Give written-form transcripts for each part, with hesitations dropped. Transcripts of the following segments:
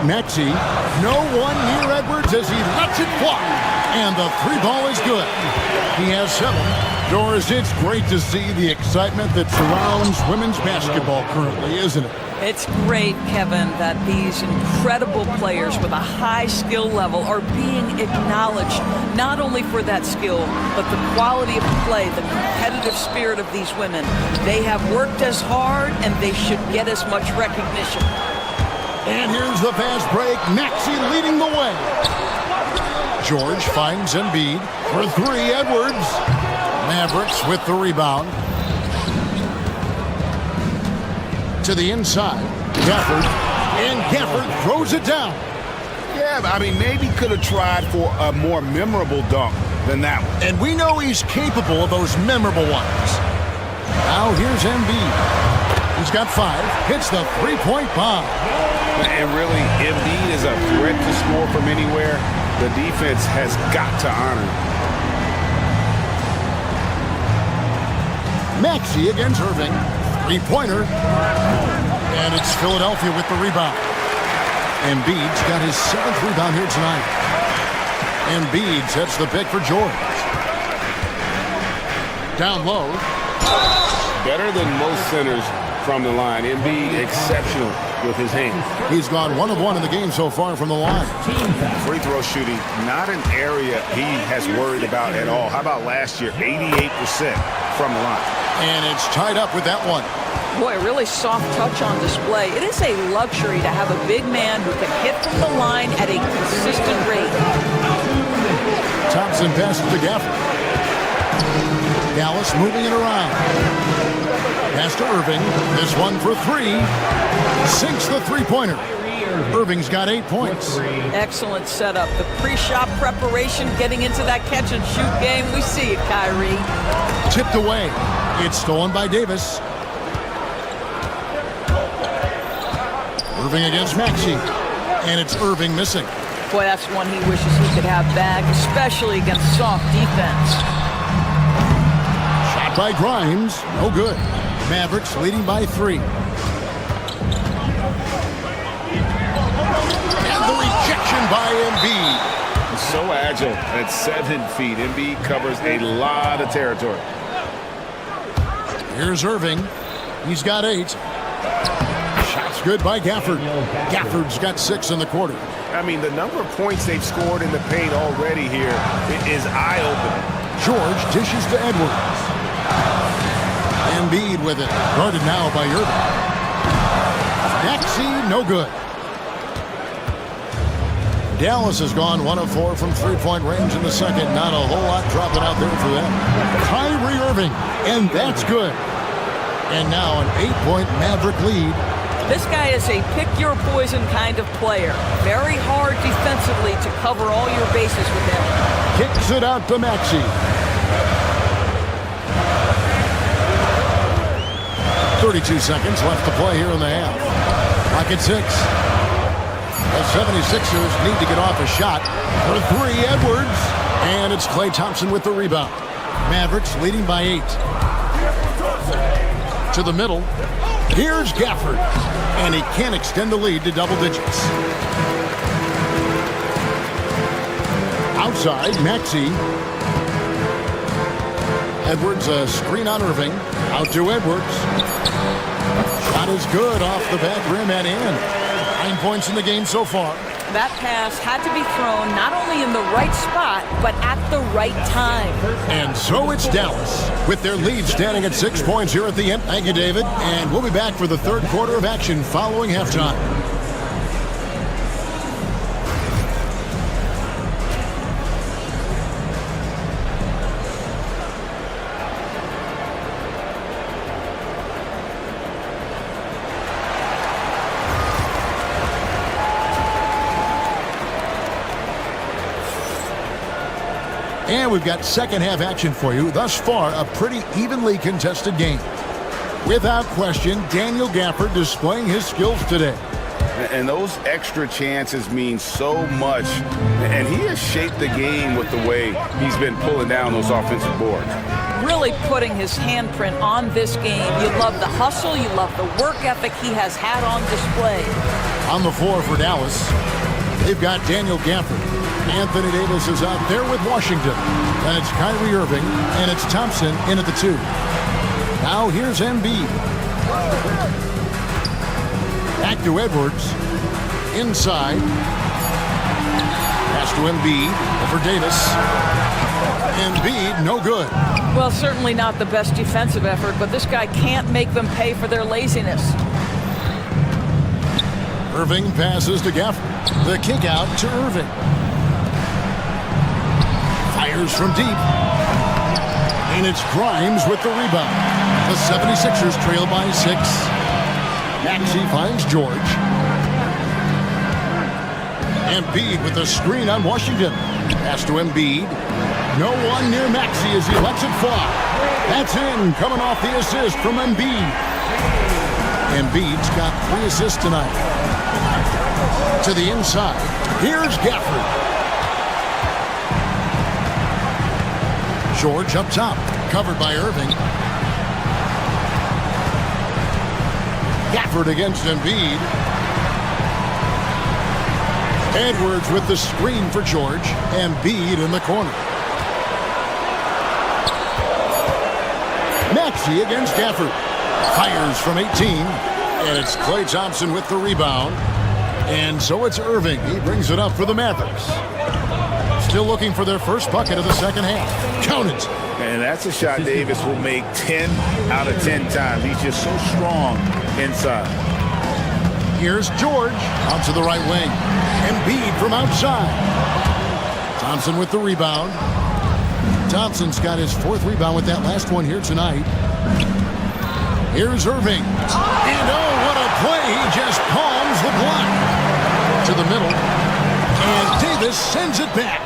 Maxey. No one near Edwards as he lets it fly. And the three ball is good. He has 7. Doris, it's great to see the excitement that surrounds women's basketball currently, isn't it? It's great, Kevin, that these incredible players with a high skill level are being acknowledged, not only for that skill, but the quality of play, the competitive spirit of these women. They have worked as hard, and they should get as much recognition. And here's the fast break. Maxey leading the way. George finds Embiid for 3. Edwards. Mavericks with the rebound. To the inside. Gafford. And Gafford throws it down. Yeah, I mean, maybe could have tried for a more memorable dunk than that one. And we know he's capable of those memorable ones. Now here's Embiid. He's got 5. Hits the three-point bomb. And really, Embiid is a threat to score from anywhere. The defense has got to honor him. Maxey against Irving. Three-pointer. And it's Philadelphia with the rebound. Embiid's got his 7th rebound here tonight. Embiid sets the pick for George. Down low. Better than most centers from the line. Embiid exceptional with his hands. He's gone 1 of 1 in the game so far from the line. Free throw shooting, not an area he has worried about at all. How about last year? 88% from the line. And it's tied up with that one. Boy, really soft touch on display. It is a luxury to have a big man who can hit from the line at a consistent rate. Thompson passes to Gafford. Dallas moving it around. Pass to Irving. This one for 3. Sinks the three-pointer. Irving's got 8 points. Excellent setup. The pre-shot preparation, getting into that catch-and-shoot game. We see it, Kyrie. Tipped away. It's stolen by Davis. Irving against Maxey. And it's Irving missing. Boy, that's one he wishes he could have back, especially against soft defense. Shot by Grimes. No good. Mavericks leading by 3. And the rejection by Embiid. So agile at 7 feet. Embiid covers a lot of territory. Here's Irving. He's got 8. Shot's good by Gafford. Gafford's got 6 in the quarter. I mean, the number of points they've scored in the paint already here is eye-opening. George dishes to Edwards. Embiid with it. Guarded now by Irving. Maxey, no good. Dallas has gone 1 of 4 from three-point range in the second. Not a whole lot dropping out there for them. Kyrie Irving, and that's good. And now an 8-point Maverick lead. This guy is a pick-your-poison kind of player. Very hard defensively to cover all your bases with him. Kicks it out to Maxey. 32 seconds left to play here in the half. Clock at 6. The 76ers need to get off a shot. For 3, Edwards. And it's Klay Thompson with the rebound. Mavericks leading by 8. To the middle. Here's Gafford. And he can't extend the lead to double digits. Outside, Maxey. Edwards, a screen on Irving. Out to Edwards. Shot is good off the back rim and in. 9 points in the game so far. That pass had to be thrown not only in the right spot, but at the right time. And so it's Dallas, with their lead standing at 6 points here at the end. Thank you, David. And we'll be back for the third quarter of action following halftime. And we've got second half action for you. Thus far, a pretty evenly contested game. Without question, Daniel Gafford displaying his skills today. And those extra chances mean so much. And he has shaped the game with the way he's been pulling down those offensive boards. Really putting his handprint on this game. You love the hustle. You love the work ethic he has had on display. On the floor for Dallas, they've got Daniel Gafford. Anthony Davis is out there with Washington. And it's Kyrie Irving, and it's Thompson in at the 2. Now here's Embiid. Back to Edwards. Inside. Pass to Embiid for Davis. Embiid, no good. Well, certainly not the best defensive effort, but this guy can't make them pay for their laziness. Irving passes to Gafford. The kick out to Irving. Fires from deep. And it's Grimes with the rebound. The 76ers trail by 6. Maxey finds George. Embiid with the screen on Washington. Pass to Embiid. No one near Maxey as he lets it fly. That's in, coming off the assist from Embiid. Embiid's got 3 assists tonight. To the inside. Here's Gafford. George up top. Covered by Irving. Gafford against Embiid. Edwards with the screen for George. Embiid in the corner. Maxey against Gafford. Fires from 18. And it's Klay Thompson with the rebound. And so it's Irving. He brings it up for the Mavericks. Still looking for their first bucket of the second half. Count it. And that's a shot Davis will make 10 out of 10 times. He's just so strong inside. Here's George out to the right wing. Embiid from outside. Thompson with the rebound. Thompson's got his 4th rebound with that last one here tonight. Here's Irving. And oh, what a play. He just palms the block. To the middle. And Davis sends it back.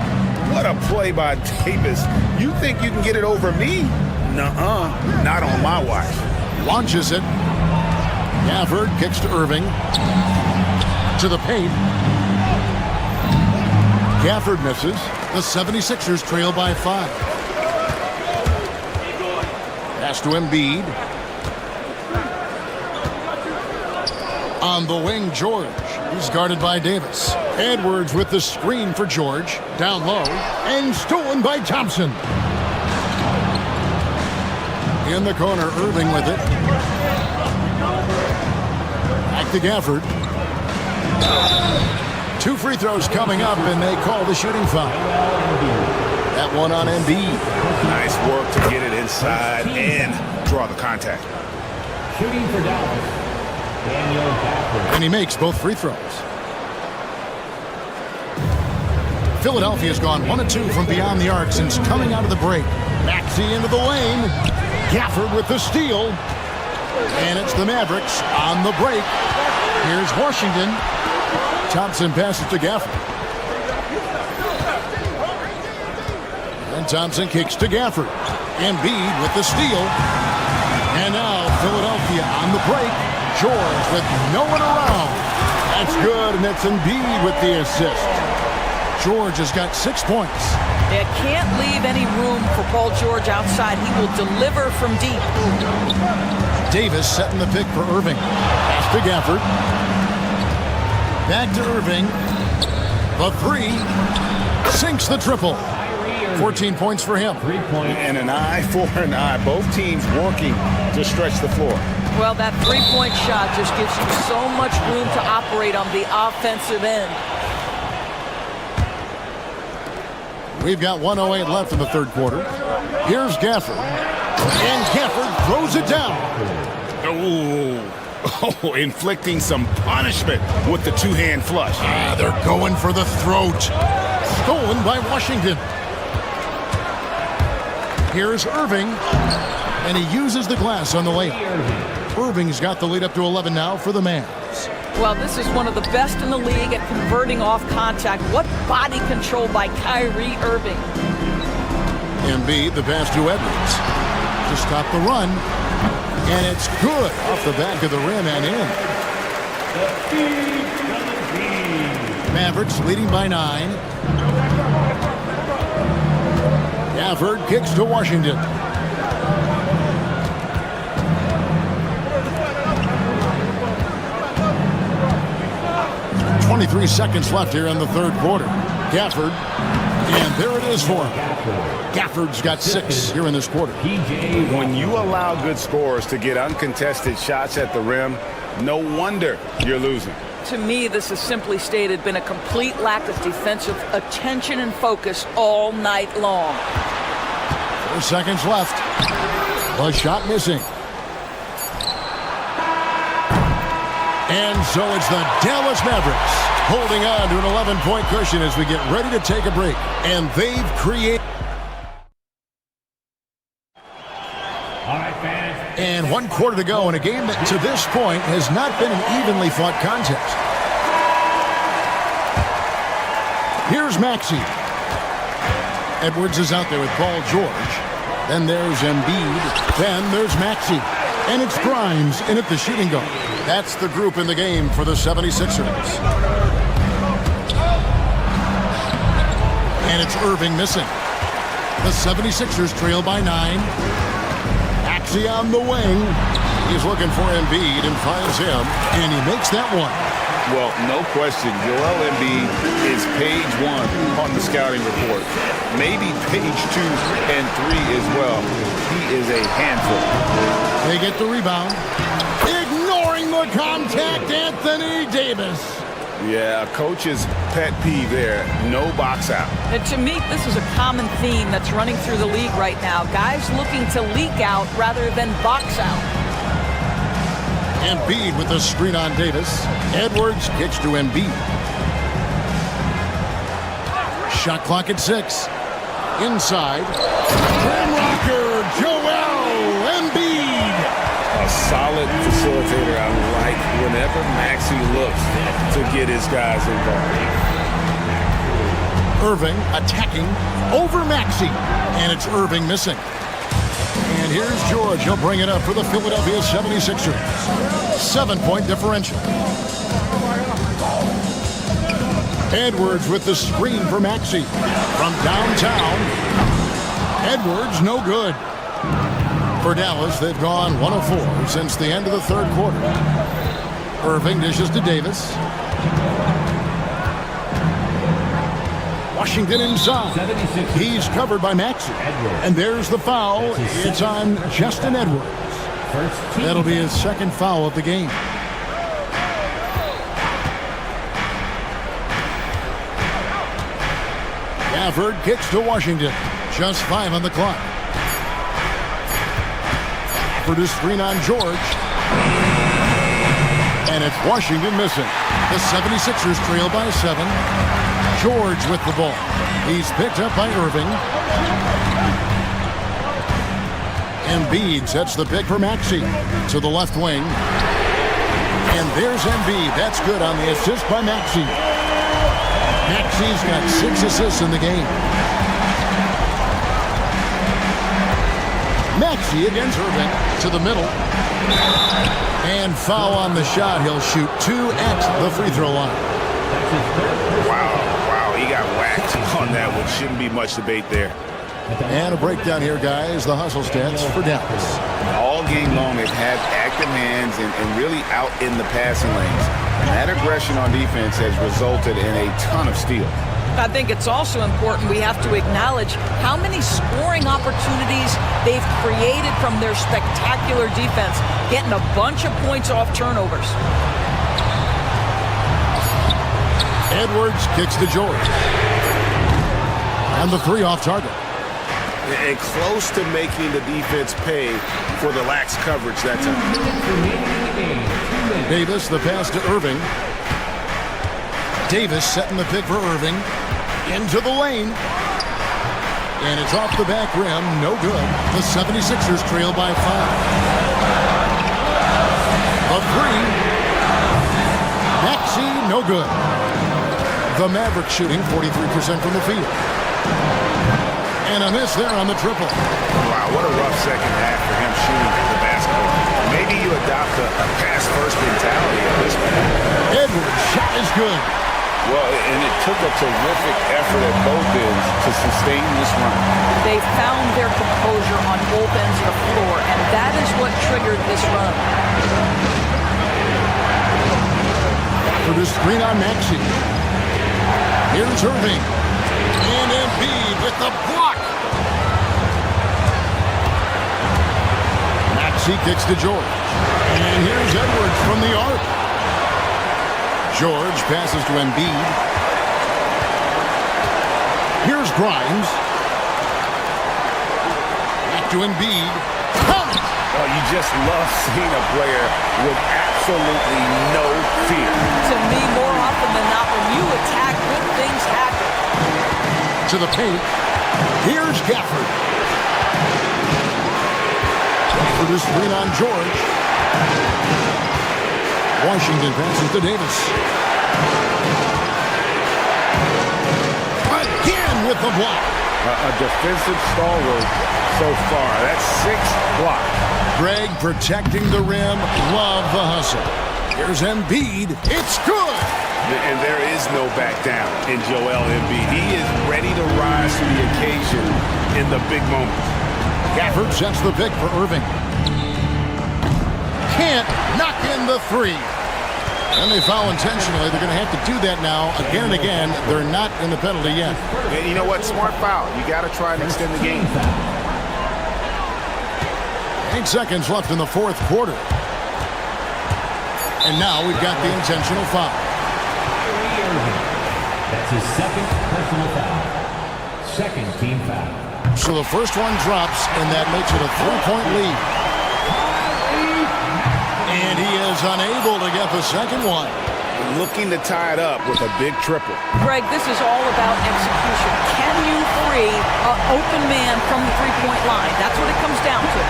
What a play by Davis. You think you can get it over me? Nuh-uh. Not on my watch. Launches it. Gafford kicks to Irving. To the paint. Gafford misses. The 76ers trail by 5. Pass to Embiid. On the wing, George. He's guarded by Davis. Edwards with the screen for George. Down low. And stolen by Thompson. In the corner, Irving with it. Back to Gafford. 2 free throws coming up, and they call the shooting foul. That one on Embiid. Nice work to get it inside and draw the contact. Shooting for Dallas, Daniel Gafford. And he makes both free throws. Philadelphia's gone 1 of 2 from beyond the arc since coming out of the break. Maxey into the lane. Gafford with the steal. And it's the Mavericks on the break. Here's Washington. Thompson passes to Gafford. And Thompson kicks to Gafford. Embiid with the steal. And now Philadelphia on the break. George with no one around. That's good, and it's Embiid with the assist. George has got 6 points. They can't leave any room for Paul George outside. He will deliver from deep. Davis setting the pick for Irving. Pass to Gafford. Back to Irving. The 3. Sinks the triple. 14 points for him. 3-point. And an eye for an eye. Both teams working to stretch the floor. Well, that 3-point shot just gives you so much room to operate on the offensive end. We've got 1:08 left in the third quarter. Here's Gafford. And Gafford throws it down. Oh, inflicting some punishment with the 2-hand flush. They're going for the throat. Stolen by Washington. Here's Irving. And he uses the glass on the layup. Irving's got the lead up to 11 now for the Mavs. Well, this is one of the best in the league at converting off contact. What body control by Kyrie Irving. Embiid, the pass to Edwards. To stop the run. And it's good off the back of the rim and in. Mavericks leading by 9. Gafford kicks to Washington. 23 seconds left here in the third quarter. Gafford, and there it is for him. Gafford's got 6 here in this quarter. When you allow good scorers to get uncontested shots at the rim, no wonder you're losing. To me, this is simply stated been a complete lack of defensive attention and focus all night long. 4 seconds left. The shot missing. And so it's the Dallas Mavericks holding on to an 11-point cushion as we get ready to take a break. And they've created... All right, fans. And 1 quarter to go in a game that to this point has not been an evenly fought contest. Here's Maxey. Edwards is out there with Paul George. Then there's Embiid. Then there's Maxey. And it's Grimes in at the shooting guard. That's the group in the game for the 76ers. And it's Irving missing. The 76ers trail by 9. Maxey on the wing. He's looking for Embiid and finds him. And he makes that one. Well, no question, Joel Embiid is page 1 on the scouting report. Maybe page 2 and 3 as well. He is a handful. They get the rebound. Ignoring the contact, Anthony Davis. Yeah, coach's pet peeve there. No box out. And to me, this is a common theme that's running through the league right now. Guys looking to leak out rather than box out. Embiid with the screen on Davis. Edwards kicks to Embiid. Shot clock at 6. Inside. Rim rocker, Joel Embiid. A solid facilitator. I like whenever Maxey looks to get his guys involved. Irving attacking over Maxey. And it's Irving missing. And here's George. He'll bring it up for the Philadelphia 76ers. 7-point differential. Edwards with the screen for Maxey. From downtown. Edwards, no good. For Dallas, they've gone 1 of 4 since the end of the third quarter. Irving dishes to Davis. Washington inside. He's covered by Maxey. And there's the foul. It's on Justin Edwards. That'll be his 2nd foul of the game. Gafford kicks to Washington. Just 5 on the clock. Gafford is screen on George. And it's Washington missing. The 76ers trail by 7. George with the ball. He's picked up by Irving. Embiid sets the pick for Maxey to the left wing. And there's Embiid. That's good on the assist by Maxey. Maxey's got 6 assists in the game. Maxey against Irving to the middle. And foul on the shot. He'll shoot 2 at the free throw line. Wow, he got whacked on that one. Shouldn't be much debate there. And a breakdown here, guys. The hustle stats for Dallas. All game long, they've had active hands and really out in the passing lanes. And that aggression on defense has resulted in a ton of steals. I think it's also important we have to acknowledge how many scoring opportunities they've created from their spectacular defense, getting a bunch of points off turnovers. Edwards kicks to George. And the 3 off target. And close to making the defense pay for the lax coverage that time. Davis, the pass to Irving. Davis setting the pick for Irving. Into the lane. And it's off the back rim. No good. The 76ers trail by 5. A 3. Maxey, no good. The Mavericks shooting 43% from the field. And a miss there on the triple. Wow, what a rough second half for him shooting the basketball. Maybe you adopt a pass-first mentality at this point. Edwards' shot is good. Well, and it took a terrific effort at both ends to sustain this run. They found their composure on both ends of the floor, and that is what triggered this run. For the screen on Maxey. Here's Irving. And Embiid with the block. Maxey kicks to George. And here's Edwards from the arc. George passes to Embiid. Here's Grimes. Back to Embiid. Count it! Oh, you just love seeing a player with absolutely no fear. To me, more often than not, when you attack, good things happen. To the paint. Here's Gafford. For the screen on George. Washington passes to Davis. Again with the block. A defensive stalwart so far. That's 6 blocks. Greg protecting the rim. Love the hustle. Here's Embiid. It's good. And there is no back down in Joel Embiid. He is ready to rise to the occasion in the big moments. Gafford sets the pick for Irving. Can't knock in the three. And they foul intentionally. They're going to have to do that now again and again. They're not in the penalty yet. And you know what? Smart foul. You got to try and extend the game. 8 seconds left in the fourth quarter. And now we've got the intentional foul. That's his second personal foul. Second team foul. So the first one drops, and that makes it a 3-point lead. And he is unable to get the second one. Looking to tie it up with a big triple. Greg, this is all about execution. Can you free an open man from the three-point line? That's what it comes down to.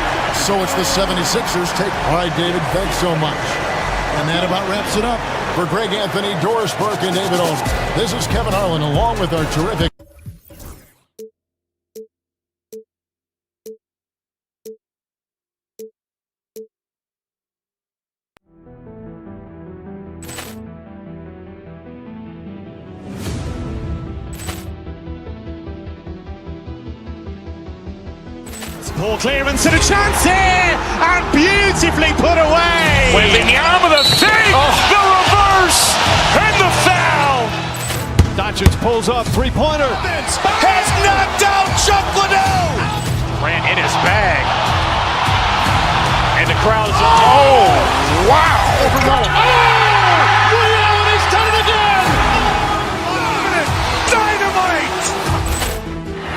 So it's the 76ers. Take pride, David. Thanks so much. And that about wraps it up. For Greg Anthony, Doris Burke, and David Owen, this is Kevin Harlan along with our terrific... Poor clearance and a chance here, and beautifully put away. Wembanyama the fake, the reverse, and the foul. Doncic pulls up, three-pointer. Has knocked out Chuck Liddell. Ran in his bag. And the crowd is, oh, wow. Reality's done it again. Dynamite.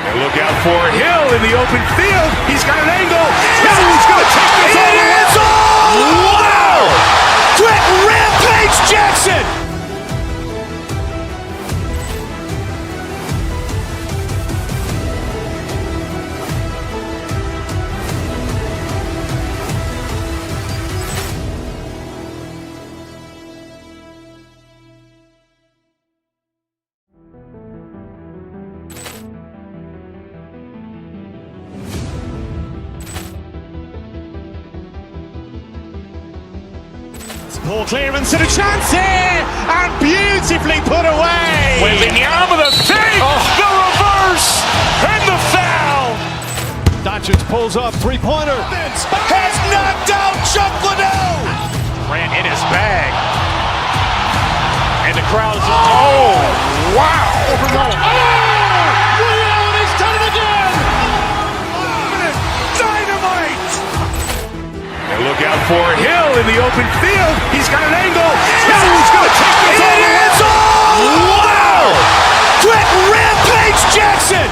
And look out for Hill in the open field. He's got an angle. He's going to take this all the way. Wow! Quick Rampage Jackson. Poor clearance and a chance here, and beautifully put away. Wembanyama the fake, the reverse, and the foul. Doncic pulls up, three-pointer. Has knocked out Chuck Liddell. Ran in his bag. And the crowd is, oh, wow. Reality's done it again. Dynamite. And look out for Hill in the open field. He's got an angle. He's going to take this all the way. Wow! Quick Rampage Jackson.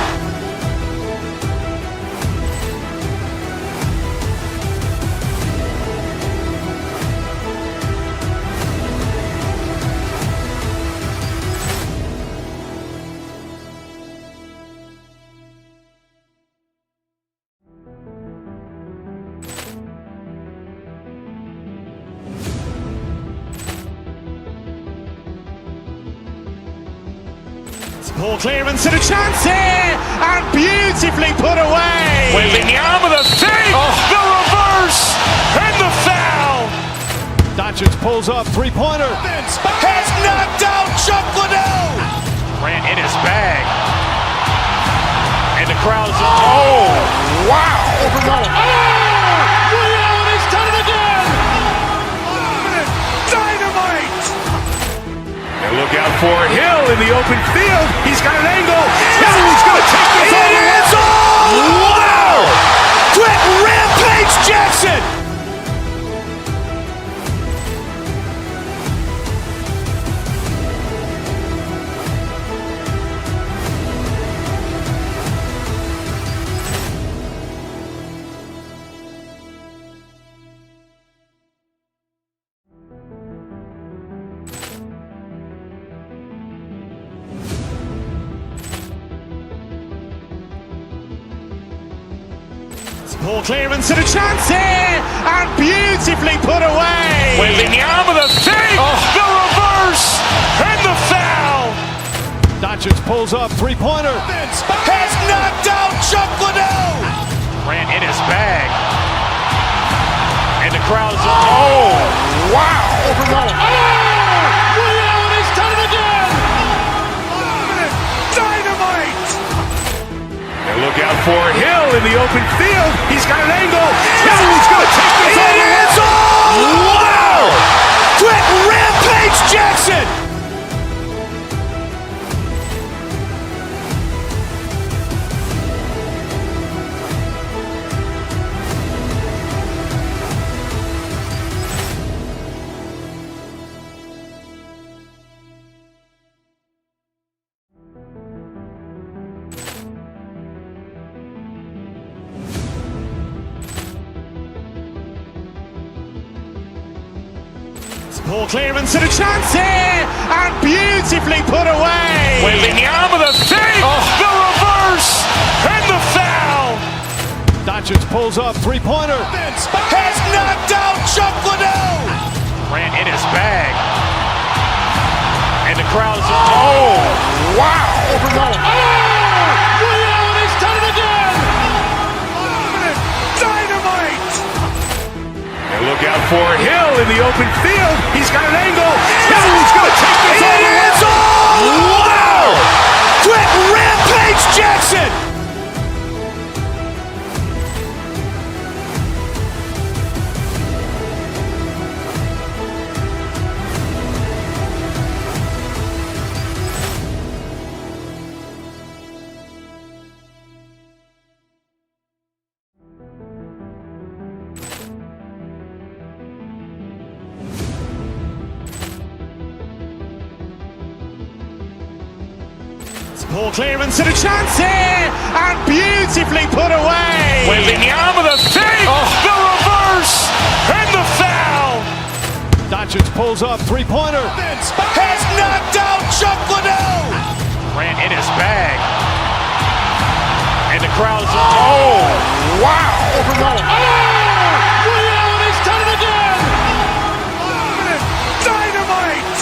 Poor clearance and a chance here, and beautifully put away. Wembanyama the fake, the reverse, and the foul. Doncic pulls up, three-pointer. Has knocked out Chuck Liddell. Ran in his bag. And the crowd is, oh, wow. Reality's done it again. Dynamite. out for Hill in the open field. He's got an angle. He's going to take this all the way. Wow! Quick Rampage Jackson! Ball clearance and a chance here, and beautifully put away. Waving the arm of the fake, the reverse, and the foul. Doncic pulls up, three-pointer. Has knocked out Chuck Liddell. Ran in his bag. And the crowd's wow! Overrun. Allen has done it again. Dynamite. And look out for Hill in the open field. He's got an angle. He's going to take this all the way. Wow! Quick Rampage Jackson. Ball clearance and a chance here, and beautifully put away. Waving the arm of the fake, the reverse, and the foul. Doncic pulls up, three-pointer. Has knocked out Chuck Liddell. Ran in his bag. And the crowd's wow! Overrun. Allen has done it again. Dynamite. And look out for Hill in the open field. He's got an angle. He's going to take this all the way. Wow! Quick Rampage Jackson. Ball clearance and a chance here, and beautifully put away. Waving the arm of the fake, the reverse, and the foul. Doncic pulls up, three-pointer. Has knocked out Chuck Liddell. Ran in his bag. And the crowd's wow! Overrun. Allen has done it again. Dynamite.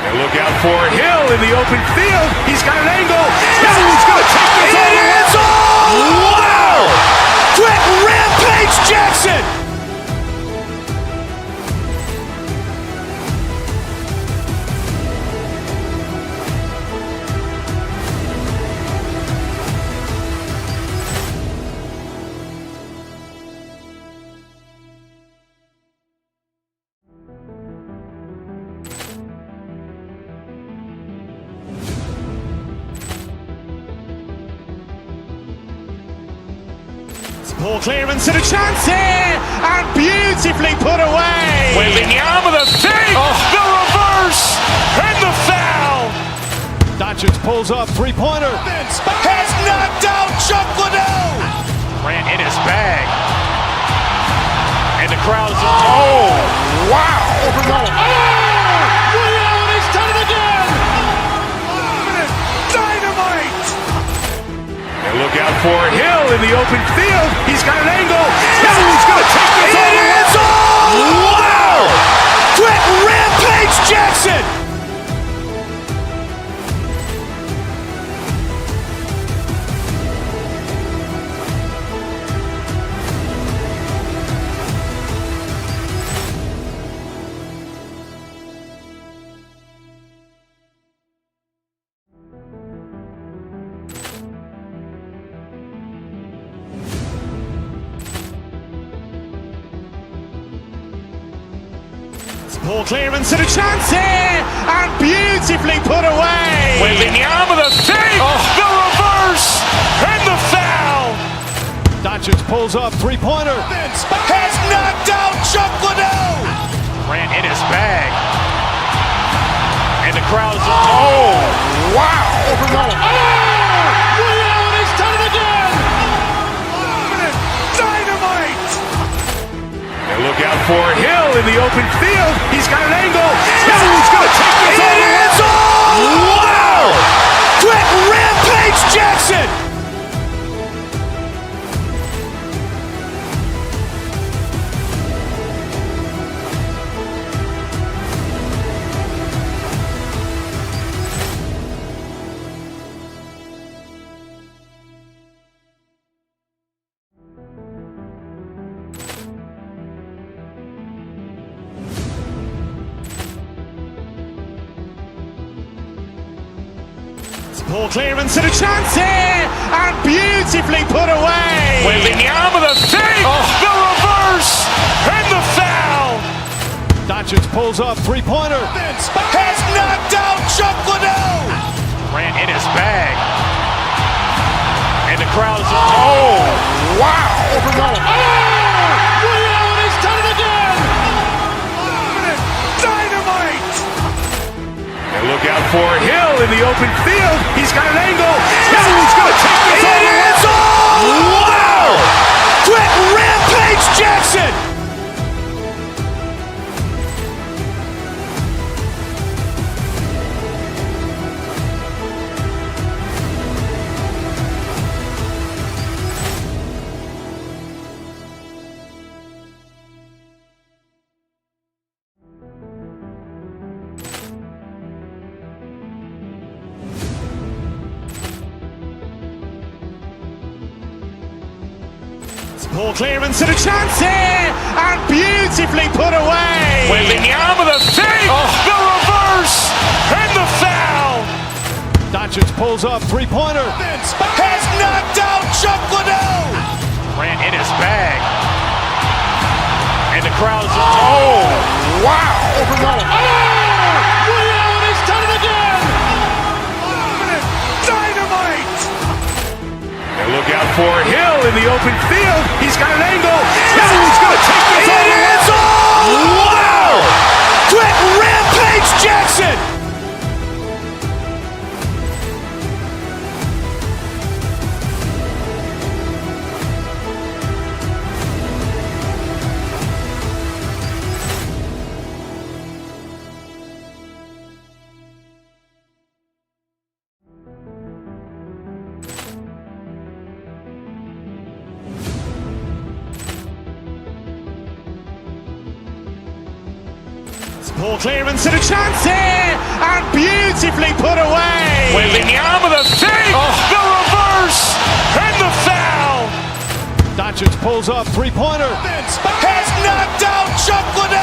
And look out for Hill in the open field. He's got an angle. He's going to take this all the way. Wow! Quick Rampage Jackson. Ball clearance and a chance here, and beautifully put away. Waving the arm of the fake, the reverse, and the foul. Doncic pulls up, three-pointer. Has knocked out Chuck Liddell. Ran in his bag. And the crowd's wow! Overrun. Allen has done it again. Dynamite. And look out for Hill in the open field. He's got an angle. He's going to take this all the way. Wow! Quick Rampage Jackson. Ball clearance and a chance here, and beautifully put away. Waving the arm of the save, the reverse, and the foul. Doncic pulls up, three-pointer. Has knocked out Chocolate. Grant in his bag. And the crowd is, wow. Over Nolan. Ray Allen has done it again. Dynamite. And look out for Hill in the open field. He's got an angle. Hill's going to take this all the way. Wow! Quick Rampage Jackson. Ball clearance and a chance here, and beautifully put away. Waving the arm of the save, the reverse, and the foul. Doncic pulls up, three-pointer. Has knocked out Chocolate. Grant in his bag. And the crowd is, wow. Over Nolan. Ray Allen has done it again. Dynamite. And look out for Hill in the open field. He's got an angle. Hill's going to take this all the way. Wow! Quick Rampage Jackson. Ball clearance and a chance here, and beautifully put away. Waving the arm of the save, the reverse, and the foul. Doncic pulls up, three-pointer. Has knocked out Chocolate. Grant in his bag. And the crowd is, wow. Over Nolan. Ray Allen has done it again. Dynamite. And look out for Hill in the open field. He's got an angle. Hill's going to take this all the way. Wow! Quick Rampage Jackson. Ball clearance and a chance here, and beautifully put away. Waving the arm of the save, the reverse, and the foul. Doncic pulls up, three-pointer. Has knocked out Chocolate.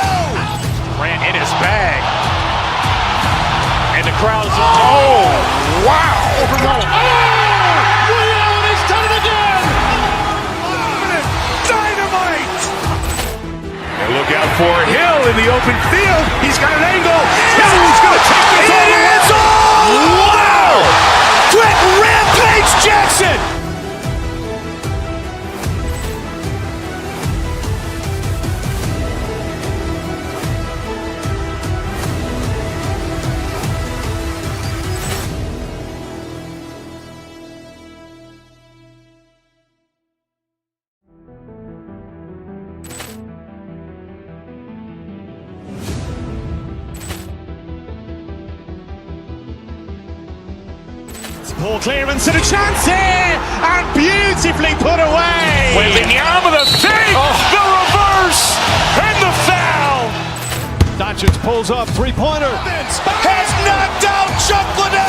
Grant in his bag. And the crowd is, wow. Over Nolan. Ray Allen has done it again. Dynamite. And look out for Hill in the open field. He's got an angle. Hill's going to take this all the way. Wow! Quick Rampage Jackson. Ball clearance and a chance here, and beautifully put away. Waving the arm of the save, the reverse, and the foul. Doncic pulls up, three-pointer. Has knocked out Chocolate.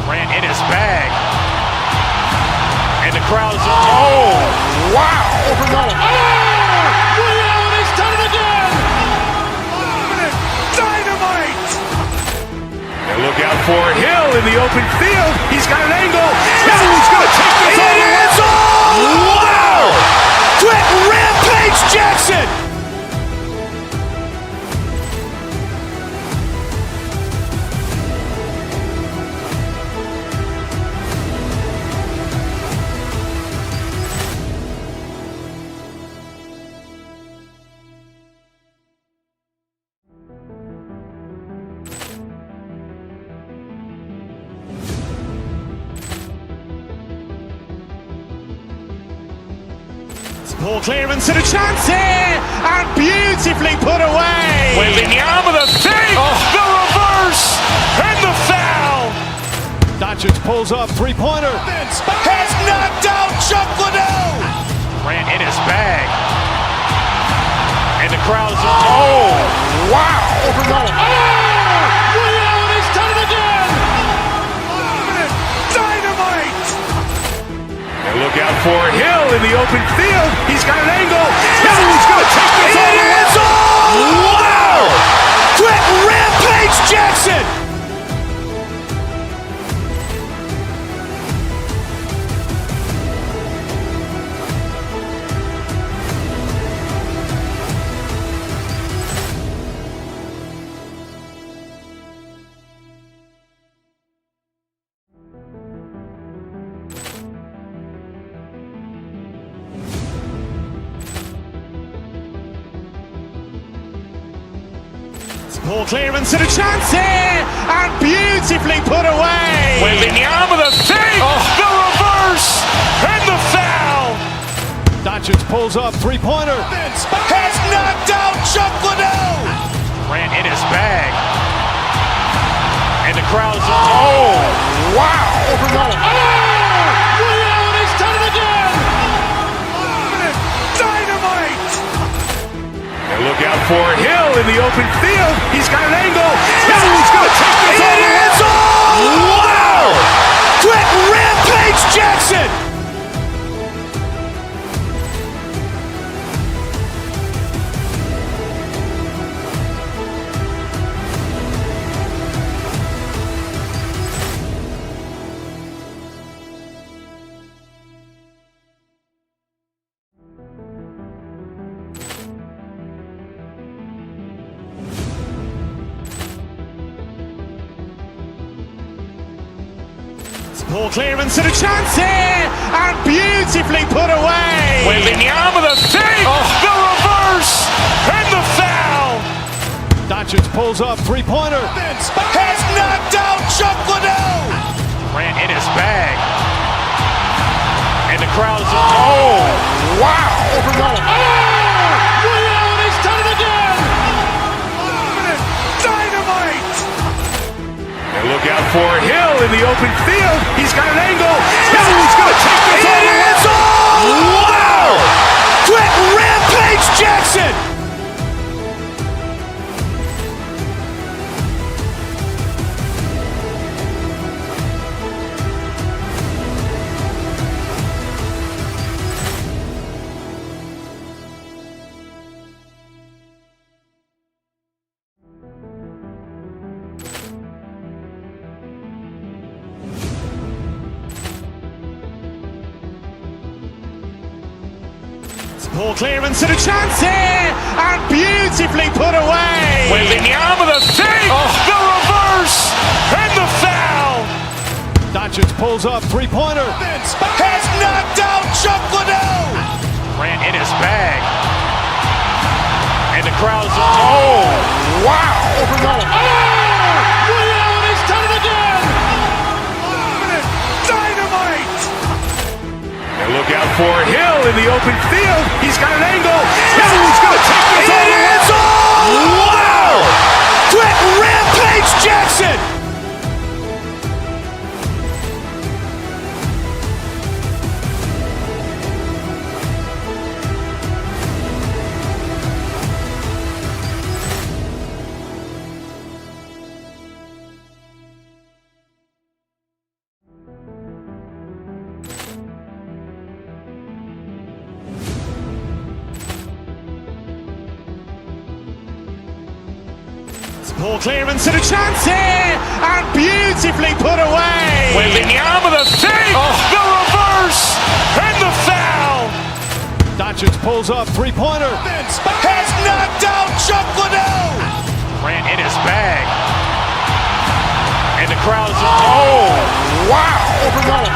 Grant in his bag. And the crowd is, wow. Over Nolan. Ray Allen has done it again. Dynamite. And look out for Hill in the open field. He's got an angle. Hill's going to take this all the way. Wow! Quick Rampage Jackson. Ball clearance and a chance here, and beautifully put away. Waving the arm of the fake, the reverse, and the foul. Doncic pulls up, three-pointer. Has knocked out Chocolate. Grant in his bag. And the crowd's, oh, wow. Overrun. Ray Allen has done it again. Dynamite. And look out for Hill in the open field. He's got an angle. He's going to take this all the way. It is all! Wow! Quick Rampage Jackson. Ball clearance and a chance here, and beautifully put away. Waving the arm of the fake, the reverse, and the foul. Doncic pulls up, three-pointer. Has knocked out Chocolate. Grant in his bag. And the crowd's, oh, wow. Overrun. Ray Allen has done it again. Dynamite. And look out for Hill in the open field. He's got an angle. He's going to take this all the way. It is all! Wow! Quick Rampage Jackson. Ball clearance and a chance here, and beautifully put away. Waving the arm of the fake, the reverse, and the foul. Doncic pulls up, three-pointer. Has knocked out Chocolate. Grant in his bag. And the crowd's, oh, wow. Overrun. Ray Allen has done it again. Dynamite. And look out for Hill in the open field. He's got an angle. He's going to take this all the way. It is all! Wow! Quick Rampage Jackson. Ball clearance and a chance here, and beautifully put away. Waving the arm of the fake, the reverse, and the foul. Doncic pulls up, three-pointer. Has knocked out Chocolate. Grant in his bag. And the crowd's, oh, wow. Overrun. Ray Allen has done it again. Dynamite. And look out for Hill in the open field. He's got an angle. He's going to take this all the way. It is all! Wow! Quick Rampage Jackson. Ball clearance and a chance here, and beautifully put away. Waving the arm of the fake, the reverse, and the foul. Doncic pulls up, three-pointer. Has knocked out Chocolate. Grant in his bag. And the crowd's, oh, wow. Overrun.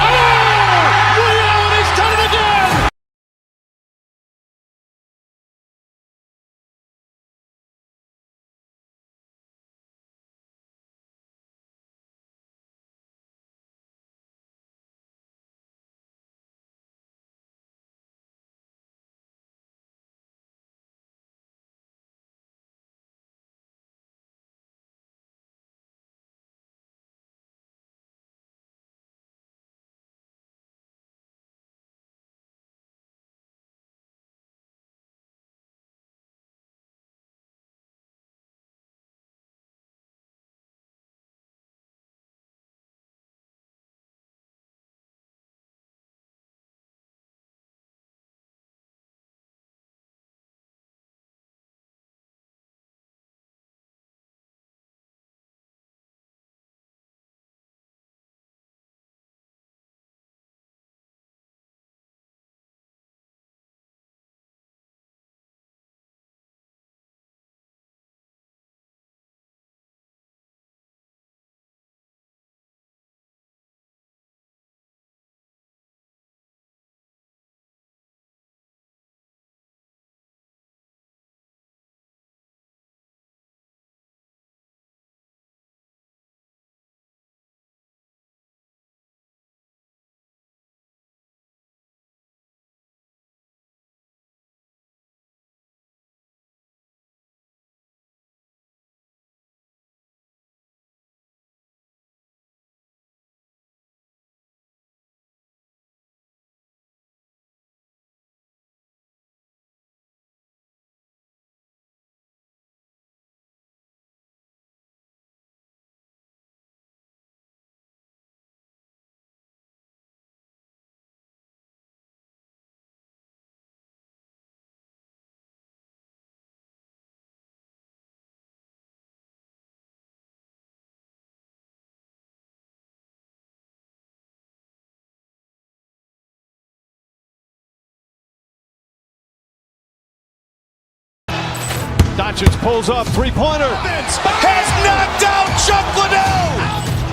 Doncic pulls up, three-pointer. Has knocked out Chuck Liddell.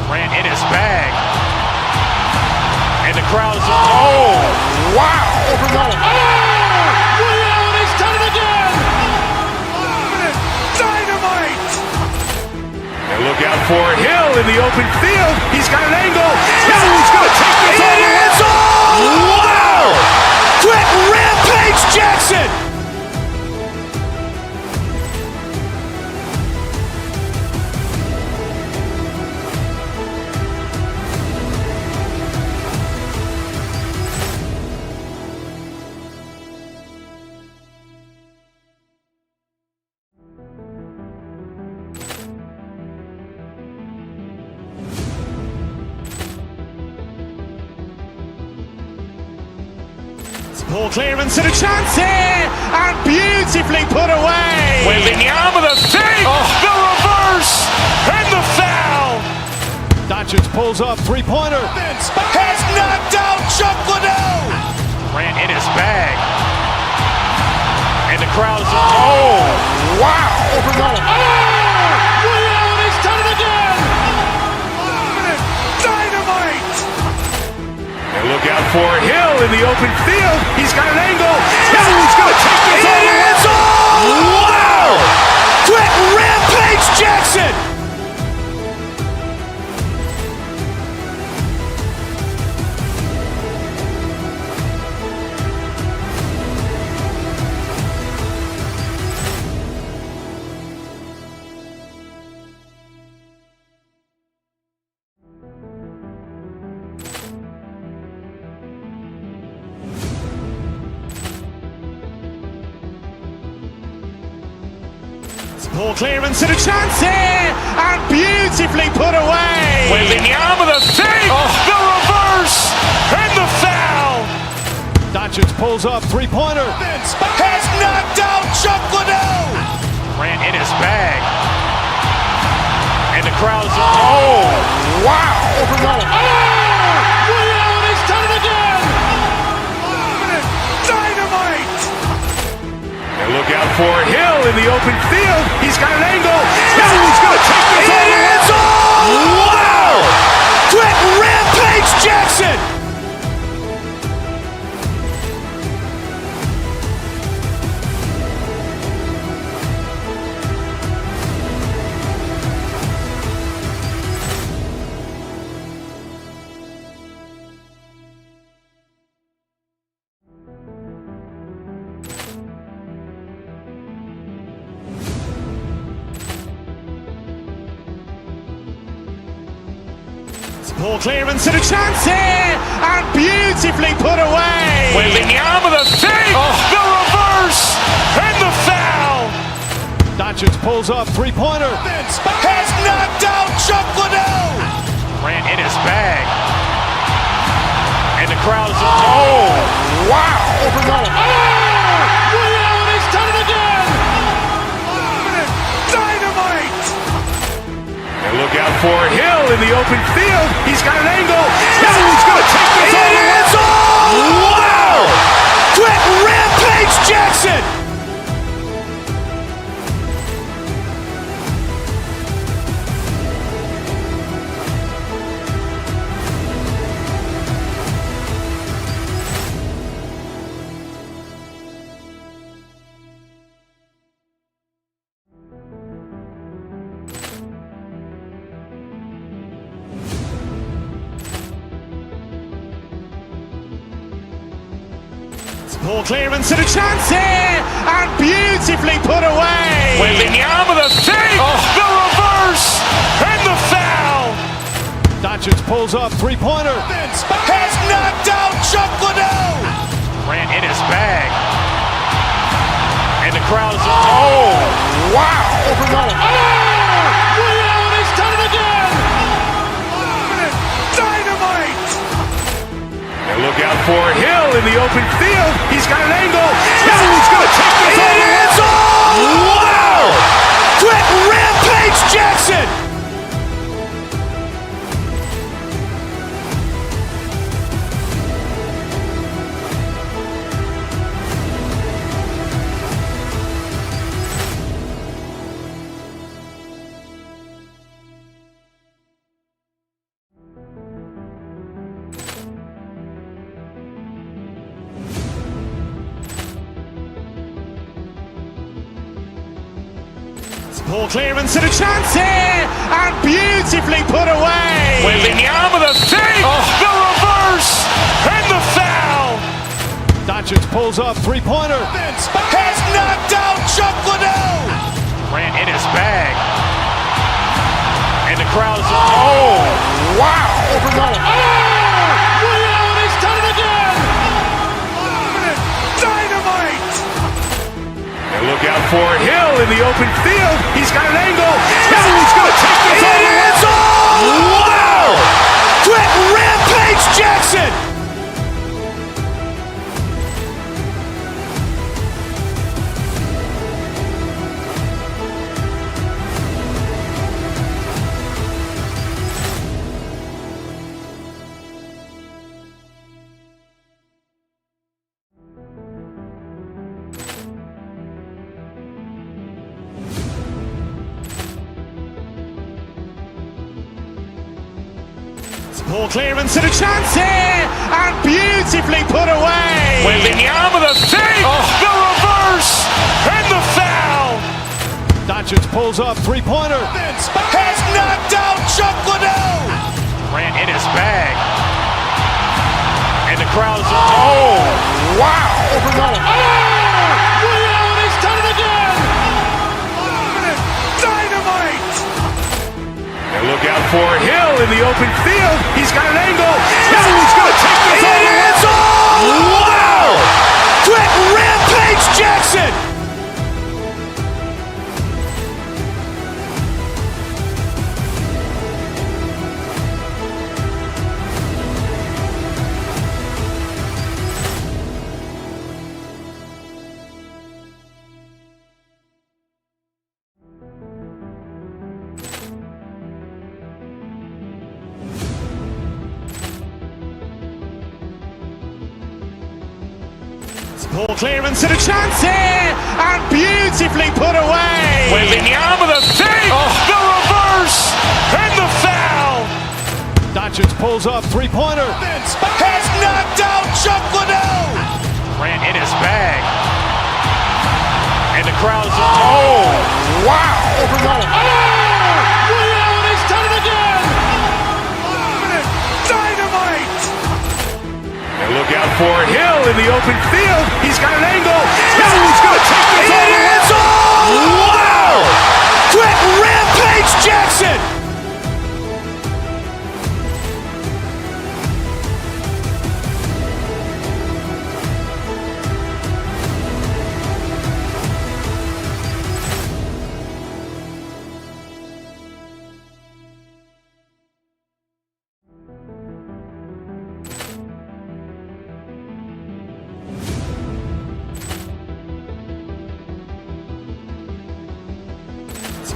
Grant in his bag. And the crowd is, oh, wow. He's done it again! Dynamite. And look out for Hill in the open field. He's got an angle. Hill's going to take this all the way. Wow! Quick Rampage Jackson! Ball clearance and a chance here, and beautifully put away. Waving the arm of the fake, the reverse, and the foul. Doncic pulls up, three-pointer. Has knocked out Chuck Liddell. Grant in his bag. And the crowd is, oh, wow. He's done it again! Dynamite. And look out for Hill in the open field. He's got an angle. Hill's going to take this all the way. Wow! Quick Rampage Jackson! Ball clearance and a chance here, and beautifully put away. Waving the arm of the fake, the reverse, and the foul. Doncic pulls up, three-pointer. Has knocked out Chuck Liddell. Grant in his bag. And the crowd is, oh, wow. He's done it again! Dynamite. And look out for Hill in the open field. He's got an angle. Hill's going to take this all the way. Wow! Quick Rampage Jackson! Ball clearance and a chance here, and beautifully put away. Waving the arm of the fake, the reverse, and the foul. Doncic pulls up, three-pointer. Has knocked out Chuck Liddell. Grant in his bag. And the crowd is, oh, wow. He's done it again! Dynamite. And look out for Hill in the open field. He's got an angle. Hill's going to take this all the way. Wow! Quick Rampage Jackson! Ball clearance and a chance here, and beautifully put away. Waving the arm of the fake, the reverse, and the foul. Doncic pulls up, three-pointer. Has knocked out Chuck Liddell. Grant in his bag. And the crowd is, oh, wow. He's done it again! Dynamite. And look out for Hill in the open field. He's got an angle. Hill's going to take this all the way. Wow! Quick Rampage Jackson! Ball clearance and a chance here, and beautifully put away. Wembanyama the fake, the reverse, and the foul. Doncic pulls up, three-pointer. Has knocked out Chuck Liddell. Grant in his bag. And the crowd's, oh, wow. He's done it again. Dynamite. And look out for Hill in the open field. He's got an angle. Hill's going to take this all the way. Wow! Quick Rampage Jackson. Ball clearance and a chance here, and beautifully put away. Wembanyama the fake, the reverse, and the foul. Doncic pulls up, three-pointer. Has knocked out Chuck Liddell. Grant in his bag. And the crowd's, oh, wow. He's done it again. Dynamite. And look out for Hill in the open field. He's got an angle. Hill's going to take this all the way. Wow! Quick Rampage Jackson. Ball clearance and a chance here, and beautifully put away. Wembanyama the fake, the reverse, and the foul. Doncic pulls up, three-pointer. Has knocked out Chuck Liddell. Grant in his bag. And the crowd's, oh, wow. He's done it again. Dynamite. And look out for Hill in the open field. He's got an angle. Hill's going to take this all the way. Wow! Quick Rampage Jackson.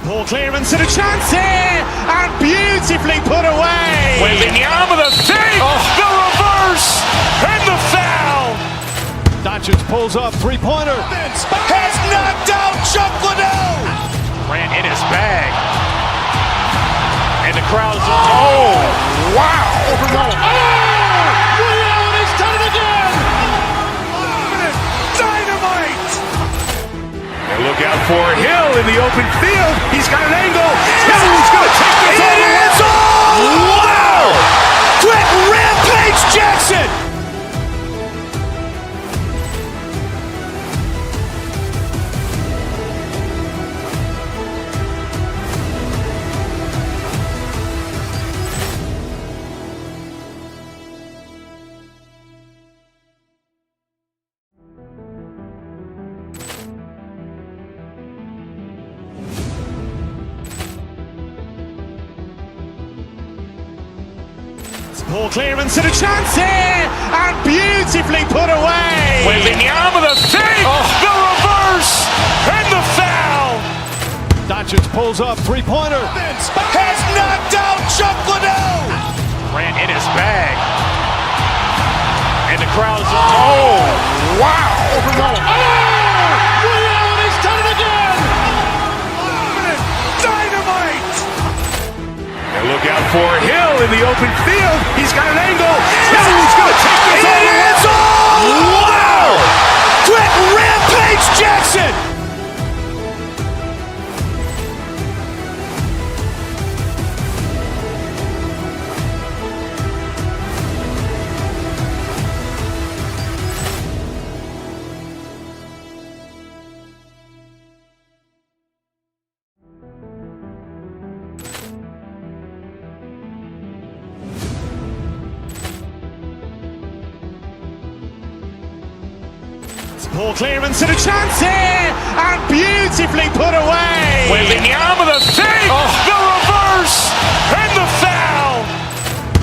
Ball clearance and a chance here, and beautifully put away. Wembanyama the fake, the reverse, and the foul. Doncic pulls up, three-pointer. Has knocked out Chuck Liddell. Grant in his bag. And the crowd's, oh, wow. He's done it again. Dynamite. And look out for Hill in the open field. He's got an angle. Hill's going to take this all the way. Wow! Quick Rampage Jackson. Ball clearance and a chance here, and beautifully put away. Wembanyama the fake, the reverse, and the foul. Doncic pulls up, three-pointer. Has knocked out Chuck Liddell. Grant in his bag. And the crowd's, oh, wow. He's done it again. Dynamite. And look out for Hill in the open field. He's got an angle. Hill's going to take this all the way. Wow! Quick Rampage Jackson. Ball clearance and a chance here, and beautifully put away. Wembanyama the fake, the reverse, and the foul.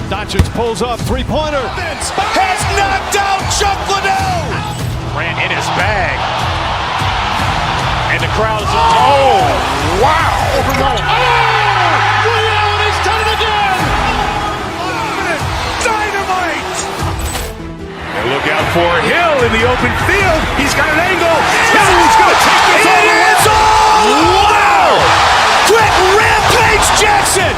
Doncic pulls up, three-pointer. Has knocked out Chuck Liddell. Grant in his bag. And the crowd is... Oh, wow. Reality's done it again. Dynamite. And look out for Hill in the open field. He's got an angle. Hill's going to take this all the way. Wow. Quick rampage Jackson.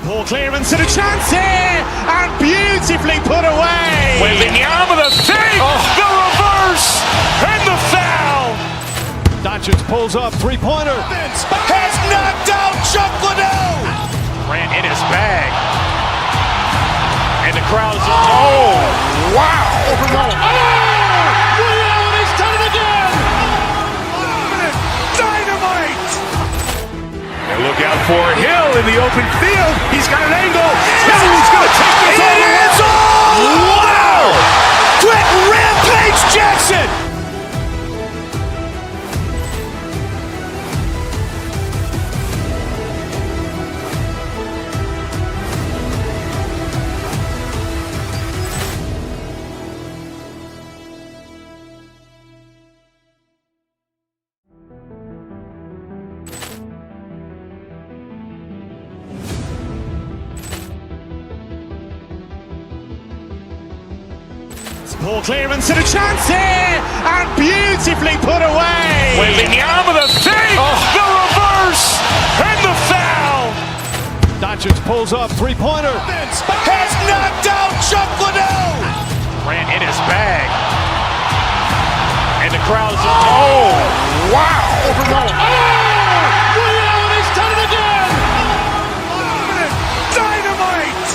Ball clearance and a chance here, and beautifully put away. Wembanyama the fake, the reverse, and the foul. Doncic pulls up, three-pointer. Has knocked out Chuck Liddell. Grant in his bag. And the crowd is... Oh, wow. Reality's done it again. Dynamite. And look out for Hill in the open field. He's got an angle. Hill's going to take this all the way. Wow. Quick rampage Jackson. Ball clearance and a chance here, and beautifully put away. Wembanyama the fake, the reverse, and the foul. Doncic pulls up, three-pointer. Has knocked out Chuck Liddell. Grant in his bag. And the crowd is... Oh, wow. Reality's done it again. Dynamite.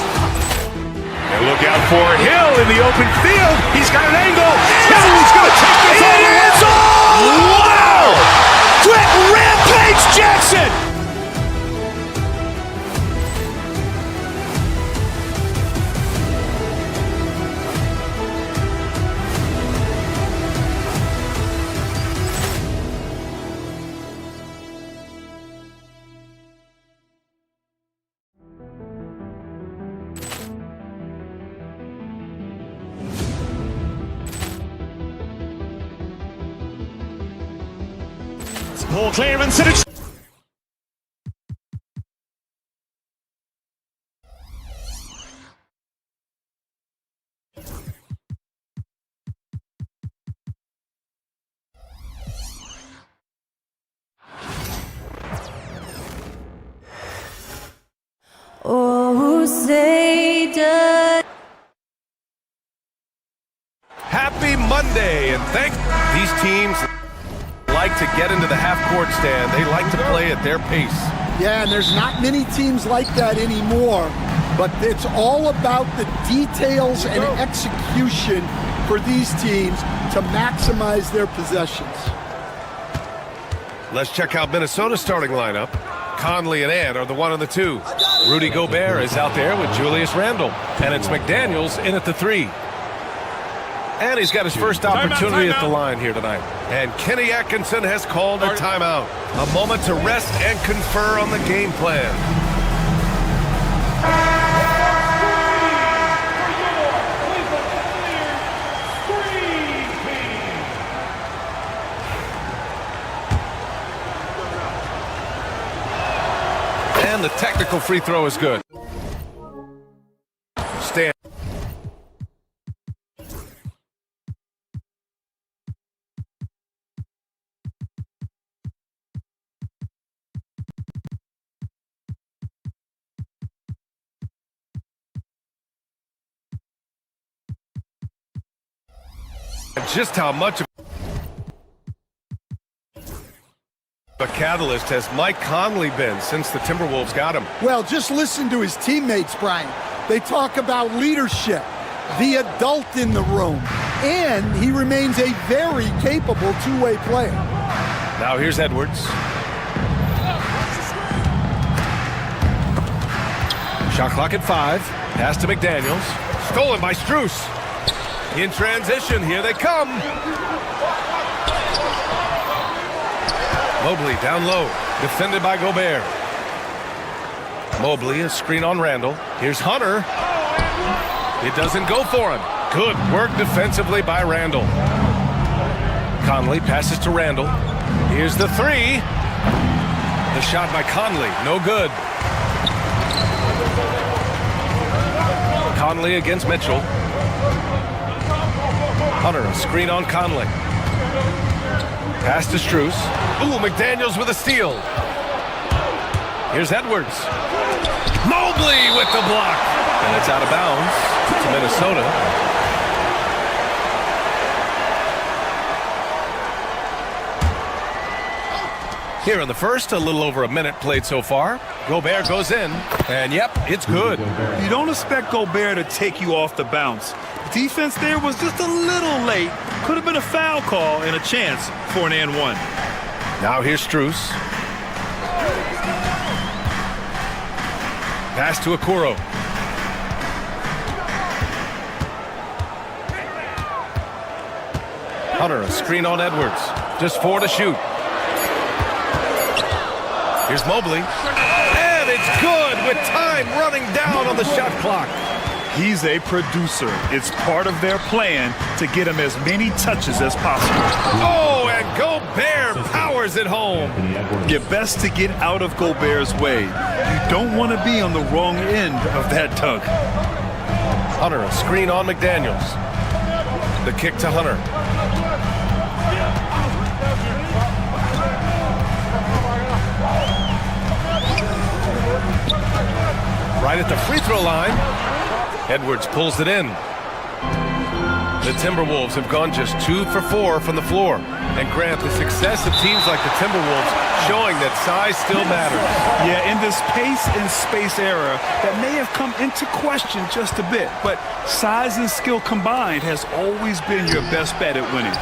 And look out for Hill in the open field. He's got an angle. Hill's going to take this all the way. Wow. Quick rampage Jackson. Ball clearance and a... Oh, say does. Happy Monday, and thank these teams like to get into the half-court stand. They like to play at their pace. Yeah, and there's not many teams like that anymore, but it's all about the details and execution for these teams to maximize their possessions. Let's check out Minnesota's starting lineup. Conley and Ant are the 1 and the 2. Rudy Gobert is out there with Julius Randle, and it's McDaniels in at the 3. And he's got his first opportunity at the line here tonight. And Kenny Atkinson has called a timeout. A moment to rest and confer on the game plan. And the technical free throw is good. Stand. Just how much of A catalyst has Mike Conley been since the Timberwolves got him? Well, just listen to his teammates, Brian. They talk about leadership, the adult in the room, and he remains a very capable two-way player. Now here's Edwards. Shot clock at 5. Pass to McDaniels. Stolen by Strus. In transition, here they come. Mobley down low, defended by Gobert. Mobley, a screen on Randall. Here's Hunter. It doesn't go for him. Good work defensively by Randall. Conley passes to Randall. Here's the 3. The shot by Conley, no good. Conley against Mitchell. Hunter, a screen on Conley. Pass to Strus. Ooh, McDaniels with a steal. Here's Edwards. Mobley with the block. And it's out of bounds to Minnesota. Here in the first, a little over a minute played so far. Gobert goes in, and yep, it's good. You don't expect Gobert to take you off the bounce. Defense there was just a little late. Could have been a foul call and a chance for an and one. Now here's Strus. Pass to Okoro. Hunter, a screen on Edwards. Just 4 to shoot. Here's Mobley. And it's good with time running down on the shot clock. He's a producer. It's part of their plan to get him as many touches as possible. Oh, and Gobert powers it home. You're best to get out of Gobert's way. You don't want to be on the wrong end of that tug. Hunter, a screen on McDaniels. The kick to Hunter. Right at the free throw line. Edwards pulls it in. The Timberwolves have gone just 2 for 4 from the floor. And Grant, the success of teams like the Timberwolves showing that size still matters. Yeah, in this pace and space era, that may have come into question just a bit. But size and skill combined has always been your best bet at winning.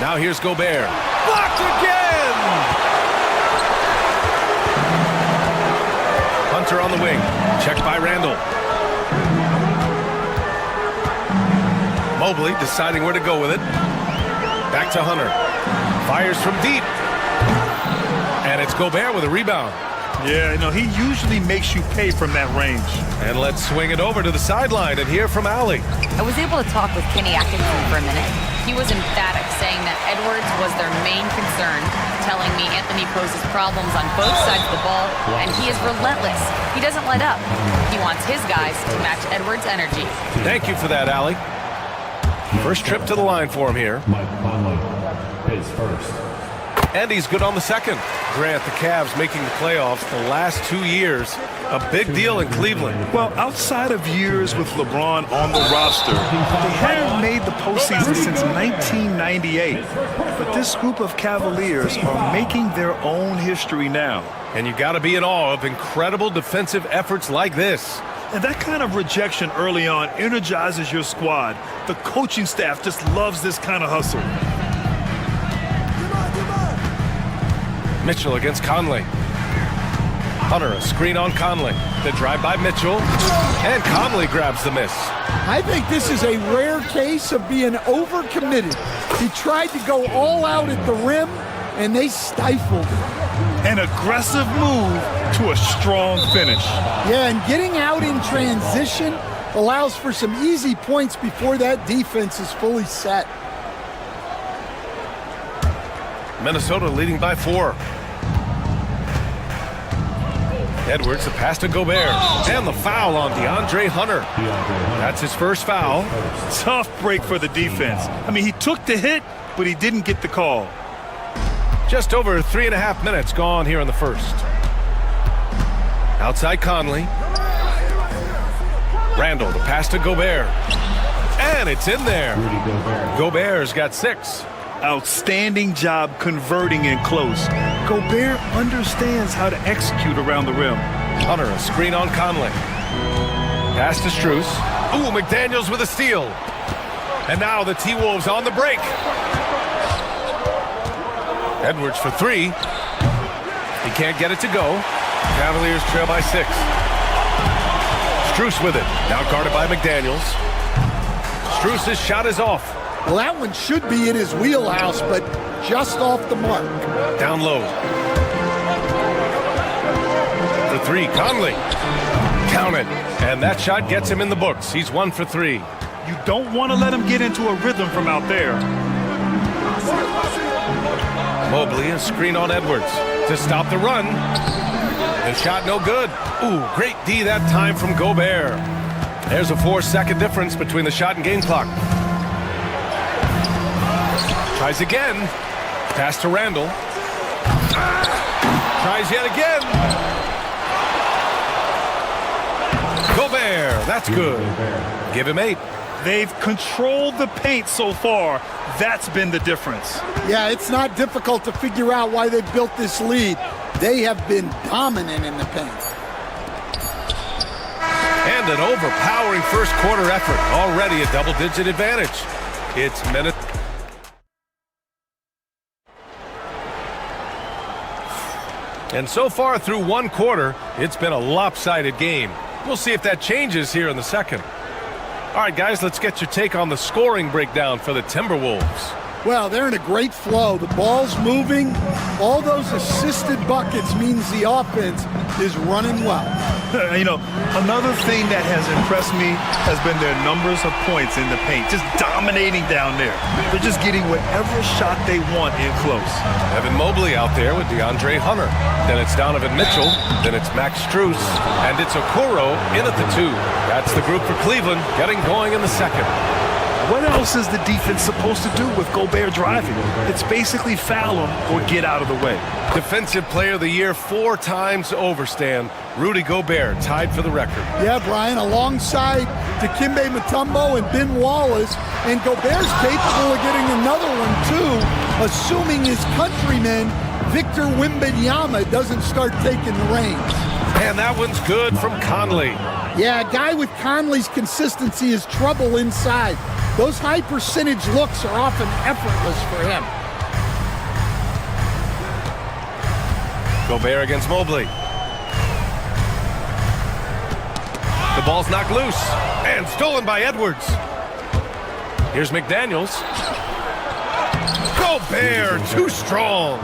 Now here's Gobert. Blocked again! Hunter on the wing. Checked by Randall. Mobley deciding where to go with it. Back to Hunter. Fires from deep. And it's Gobert with a rebound. Yeah, he usually makes you pay from that range. And let's swing it over to the sideline and hear from Allie. I was able to talk with Kenny Atkinson for a minute. He was emphatic, saying that Edwards was their main concern, telling me Anthony poses problems on both sides of the ball, and he is relentless. He doesn't let up. He wants his guys to match Edwards' energy. Thank you for that, Allie. First trip to the line for him here. Mike Conley is first. And he's good on the second. Grant, the Cavs making the playoffs the last 2 years. A big deal in Cleveland. Well, outside of years with LeBron on the roster, they haven't made the postseason since 1998. But this group of Cavaliers are making their own history now. And you got to be in awe of incredible defensive efforts like this. And that kind of rejection early on energizes your squad. The coaching staff just loves this kind of hustle. Mitchell against Conley. Hunter, a screen on Conley. The drive by Mitchell. And Conley grabs the miss. I think this is a rare case of being overcommitted. He tried to go all out at the rim, and they stifled him. An aggressive move to a strong finish. Yeah, and getting out in transition allows for some easy points before that defense is fully set. Minnesota leading by 4. Edwards, the pass to Gobert. And the foul on DeAndre Hunter. That's his first foul. Tough break for the defense. I mean, he took the hit, but he didn't get the call. Just over 3.5 minutes gone here in the first. Outside Conley. Randall, the pass to Gobert. And it's in there. Gobert's got 6. Outstanding job converting in close. Gobert understands how to execute around the rim. Hunter, a screen on Conley. Pass to Strus. Ooh, McDaniels with a steal. And now the T-Wolves on the break. Edwards for three. He can't get it to go. Cavaliers trail by 6. Strus with it. Now guarded by McDaniels. Strus' shot is off. Well, that one should be in his wheelhouse, but just off the mark. Down low. For three, Conley. Count it. And that shot gets him in the books. He's 1 for 3. You don't want to let him get into a rhythm from out there. Mobley, a screen on Edwards to stop the run. The shot no good. Ooh, great D that time from Gobert. There's a 4-second difference between the shot and game clock. Tries again. Pass to Randall. Tries yet again. Gobert, that's good. Give him 8. They've controlled the paint so far. That's been the difference. Yeah, it's not difficult to figure out why they've built this lead. They have been dominant in the paint. And an overpowering first quarter effort. Already a double-digit advantage. It's minute. And so far through one quarter, it's been a lopsided game. We'll see if that changes here in the second. All right, guys, let's get your take on the scoring breakdown for the Timberwolves. Well, they're in a great flow. The ball's moving. All those assisted buckets means the offense is running well. You know, another thing that has impressed me has been their numbers of points in the paint, just dominating down there. They're just getting whatever shot they want in close. Evan Mobley out there with DeAndre Hunter. Then it's Donovan Mitchell. Then it's Max Strus. And it's Okoro in at the 2. That's the group for Cleveland getting going in the second. What else is the defense supposed to do with Gobert driving? It's basically foul him or get out of the way. Defensive Player of the Year 4 times over, Stan. Rudy Gobert tied for the record. Yeah, Brian, alongside Dikembe Mutombo and Ben Wallace, and Gobert's capable of getting another one too, assuming his countryman Victor Wembanyama doesn't start taking the reins. And that one's good from Conley. Yeah, a guy with Conley's consistency is trouble inside. Those high percentage looks are often effortless for him. Gobert against Mobley. The ball's knocked loose and stolen by Edwards. Here's McDaniels. Gobert, too strong.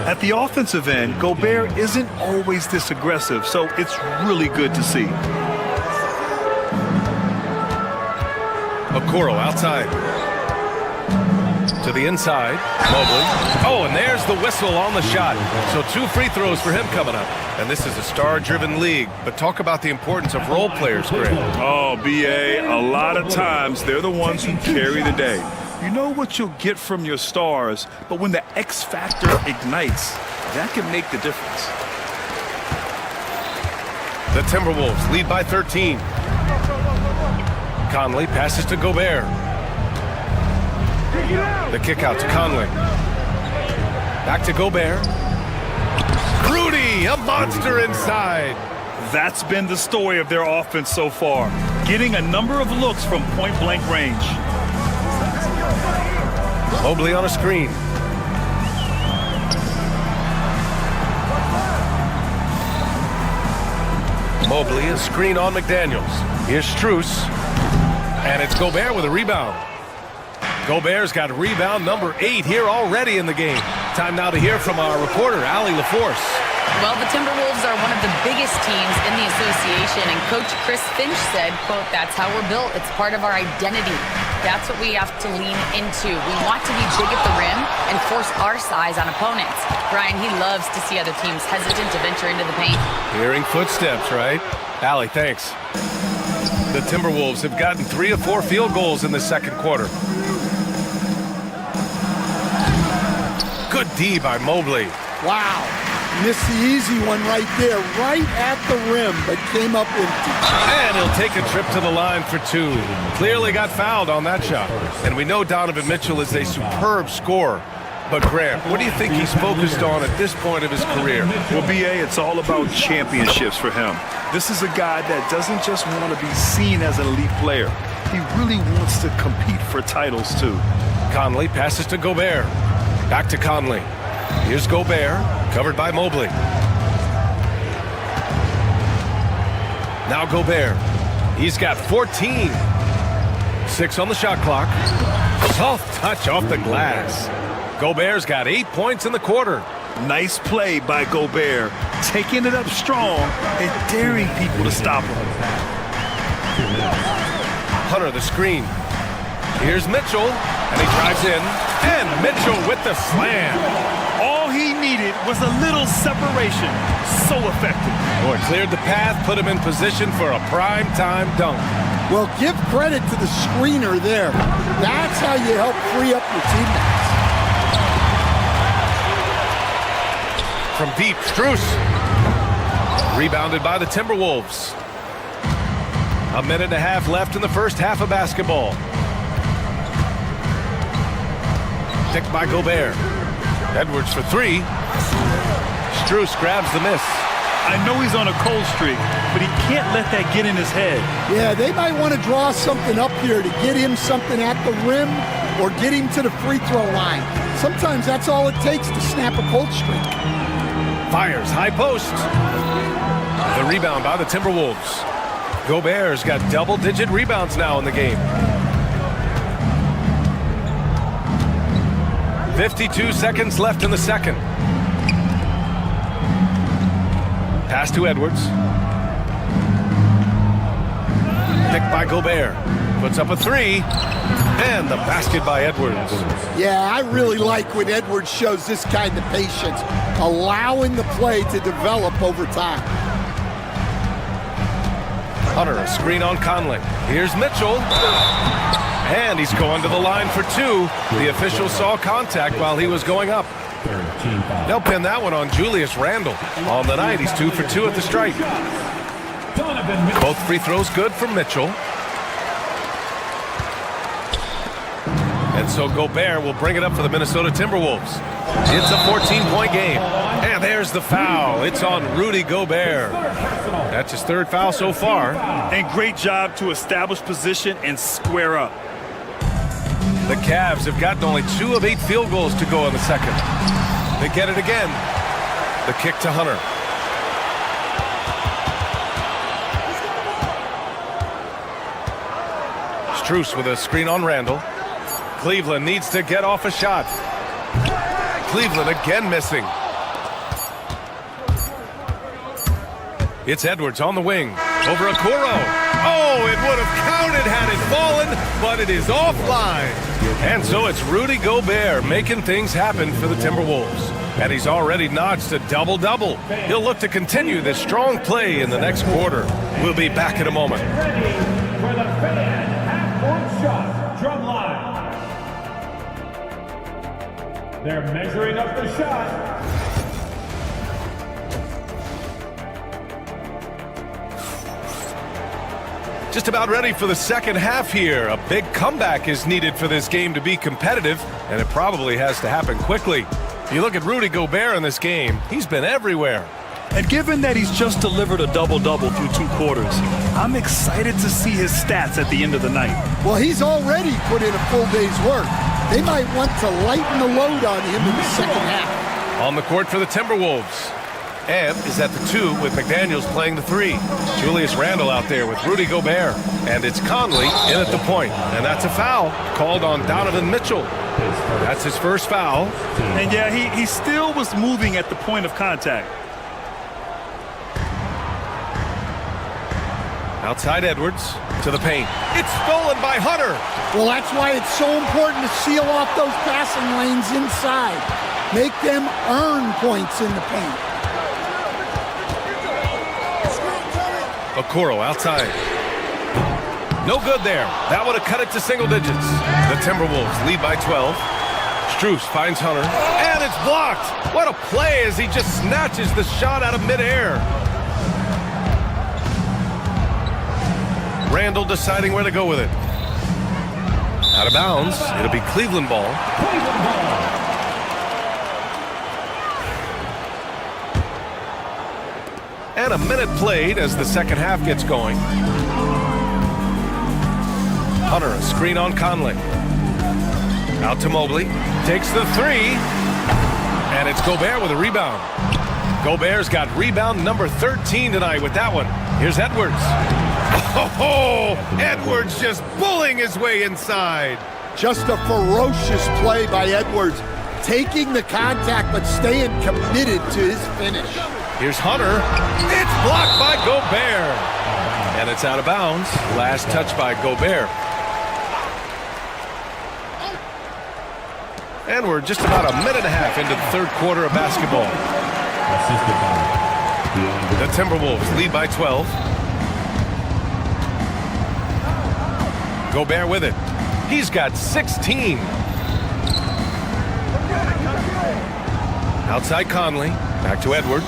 At the offensive end, Gobert isn't always this aggressive, so it's really good to see. Okoro outside. To the inside. Mobley. Oh, and there's the whistle on the shot. So 2 free throws for him coming up. And this is a star-driven league. But talk about the importance of role players, Graham. Oh, B.A., a lot of times they're the ones who carry the day. You know what you'll get from your stars, but when the X factor ignites, that can make the difference. The Timberwolves lead by 13. Conley passes to Gobert. The kick out to Conley. Back to Gobert. Rudy, a monster inside. That's been the story of their offense so far, getting a number of looks from point-blank range. Mobley on a screen. Mobley, a screen on McDaniels. Here's Strus. And it's Gobert with a rebound. Gobert's got rebound number 8 here already in the game. Time now to hear from our reporter, Allie LaForce. Well, the Timberwolves are one of the biggest teams in the association, and Coach Chris Finch said, quote, "That's how we're built. It's part of our identity. That's what we have to lean into. We want to be big at the rim and force our size on opponents." Brian, he loves to see other teams hesitant to venture into the paint. Hearing footsteps, right? Allie, thanks. The Timberwolves have gotten 3 of 4 field goals in the second quarter. Good D by Mobley. Wow. Missed the easy one right there, right at the rim, but came up empty. And he'll take a trip to the line for two. Clearly got fouled on that shot. And we know Donovan Mitchell is a superb scorer. But Grant, what do you think he's focused on at this point of his career? Well, B.A., it's all about championships for him. This is a guy that doesn't just want to be seen as an elite player. He really wants to compete for titles, too. Conley passes to Gobert. Back to Conley. Here's Gobert, covered by Mobley. Now Gobert. He's got 14. 6 on the shot clock. Soft touch off the glass. Gobert's got 8 points in the quarter. Nice play by Gobert, taking it up strong and daring people to stop him. Hunter the screen. Here's Mitchell, and he drives in. And Mitchell with the slam. All he needed was a little separation. So effective. Boy, cleared the path, put him in position for a prime-time dunk. Well, give credit to the screener there. That's how you help free up your teammates. From deep, Strus. Rebounded by the Timberwolves. A minute and a half left in the first half of basketball. Picked by Gobert. Edwards for three. Strus grabs the miss. I know he's on a cold streak, but he can't let that get in his head. Yeah, they might want to draw something up here to get him something at the rim or get him to the free throw line. Sometimes that's all it takes to snap a cold streak. Fires high post. The rebound by the Timberwolves. Gobert's got double-digit rebounds now in the game. 52 seconds left in the second. Pass to Edwards. Picked by Gobert. Puts up a three. And the basket by Edwards. Yeah, I really like when Edwards shows this kind of patience, allowing the play to develop over time. Hunter, a screen on Conley. Here's Mitchell. And he's going to the line for two. The official saw contact while he was going up. They'll pin that one on Julius Randle. On the night, he's 2 for 2 at the stripe. Both free throws good from Mitchell. And so Gobert will bring it up for the Minnesota Timberwolves. It's a 14-point game. And there's the foul. It's on Rudy Gobert. That's his third foul so far. And great job to establish position and square up. The Cavs have gotten only 2 of 8 field goals to go in the second. They get it again. The kick to Hunter. Strus with a screen on Randle. Cleveland needs to get off a shot. Cleveland again missing. It's Edwards on the wing. Over Okoro. Oh, it would have counted had it fallen, but it is offline. And so it's Rudy Gobert making things happen for the Timberwolves. And he's already notched a double-double. He'll look to continue this strong play in the next quarter. We'll be back in a moment. For the fan half-court shot, drum line. They're measuring up the shot. Just about ready for the second half here. A big comeback is needed for this game to be competitive, and it probably has to happen quickly. You look at Rudy Gobert in this game, he's been everywhere. And given that he's just delivered a double-double through 2 quarters, I'm excited to see his stats at the end of the night. Well, he's already put in a full day's work. They might want to lighten the load on him in the second half. On the court for the Timberwolves. Ebb is at the 2 with McDaniels playing the 3. Julius Randle out there with Rudy Gobert. And it's Conley in at the point. And that's a foul called on Donovan Mitchell. That's his first foul. And yeah, he still was moving at the point of contact. Outside Edwards to the paint. It's stolen by Hunter. Well, that's why it's so important to seal off those passing lanes inside. Make them earn points in the paint. Okoro outside. No good there. That would have cut it to single digits. The Timberwolves lead by 12. Strus finds Hunter. And it's blocked. What a play as he just snatches the shot out of midair. Randall deciding where to go with it. Out of bounds. It'll be Cleveland ball. And a minute played as the second half gets going. Hunter, a screen on Conley. Out to Mobley. Takes the three. And it's Gobert with a rebound. Gobert's got rebound number 13 tonight with that one. Here's Edwards. Oh, Edwards just bullying his way inside. Just a ferocious play by Edwards. Taking the contact, but staying committed to his finish. Here's Hunter. It's blocked by Gobert. And it's out of bounds. Last touch by Gobert. And we're just about a minute and a half into the third quarter of basketball. The Timberwolves lead by 12. Gobert with it. He's got 16. Outside Conley. Back to Edwards.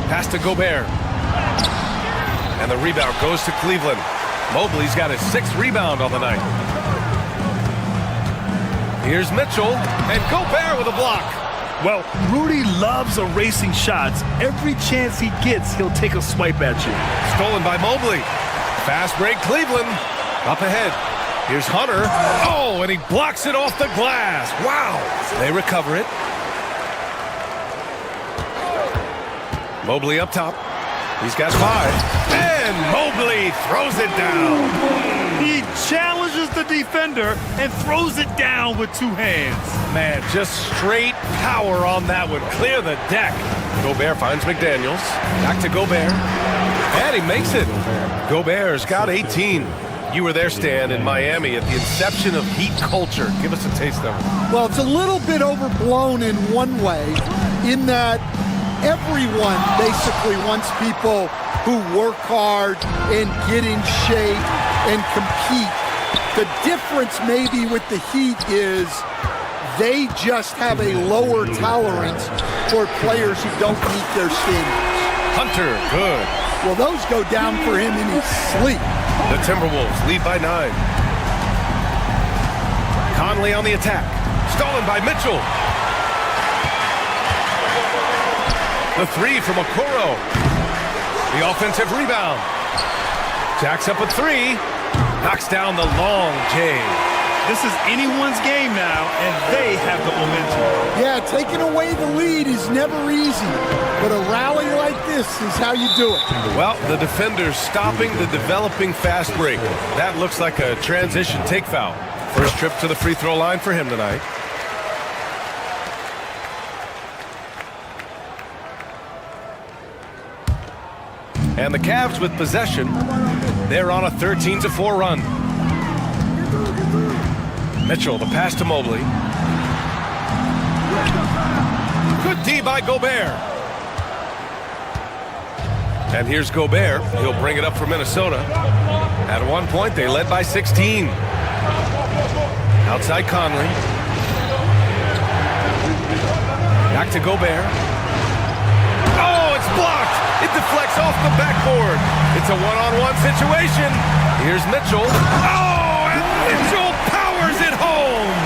Pass to Gobert. And the rebound goes to Cleveland. Mobley's got his 6th rebound on the night. Here's Mitchell. And Gobert with a block. Well, Rudy loves erasing shots. Every chance he gets, he'll take a swipe at you. Stolen by Mobley. Fast break Cleveland. Up ahead. Here's Hunter. Oh, and he blocks it off the glass. Wow. They recover it. Mobley up top. He's got 5. And Mobley throws it down. He challenges the defender and throws it down with 2 hands. Man, just straight power on that one. Clear the deck. Gobert finds McDaniels. Back to Gobert. And he makes it. Gobert's got 18. You were there, Stan, in Miami at the inception of Heat culture. Give us a taste of it. Well, it's a little bit overblown in one way, in that everyone basically wants people who work hard and get in shape and compete. The difference maybe with the Heat is they just have a lower tolerance for players who don't meet their standards. Hunter, good. Well, those go down for him in his sleep. The Timberwolves lead by 9. Conley on the attack. Stolen by Mitchell. The 3 from Okoro. The offensive rebound. Jacks up a 3. Knocks down the long J. This is anyone's game now, and they have the momentum. Yeah, taking away the lead is never easy, but a rally like this is how you do it. Well, the defender's stopping the developing fast break. That looks like a transition take foul. First trip to the free throw line for him tonight. And the Cavs with possession. They're on a 13-4 run. Mitchell, the pass to Mobley. Good D by Gobert. And here's Gobert. He'll bring it up for Minnesota. At one point, they led by 16. Outside Conley. Back to Gobert. Oh, it's blocked. It deflects off the backboard. It's a one-on-one situation. Here's Mitchell. Oh, and Mitchell powers it home.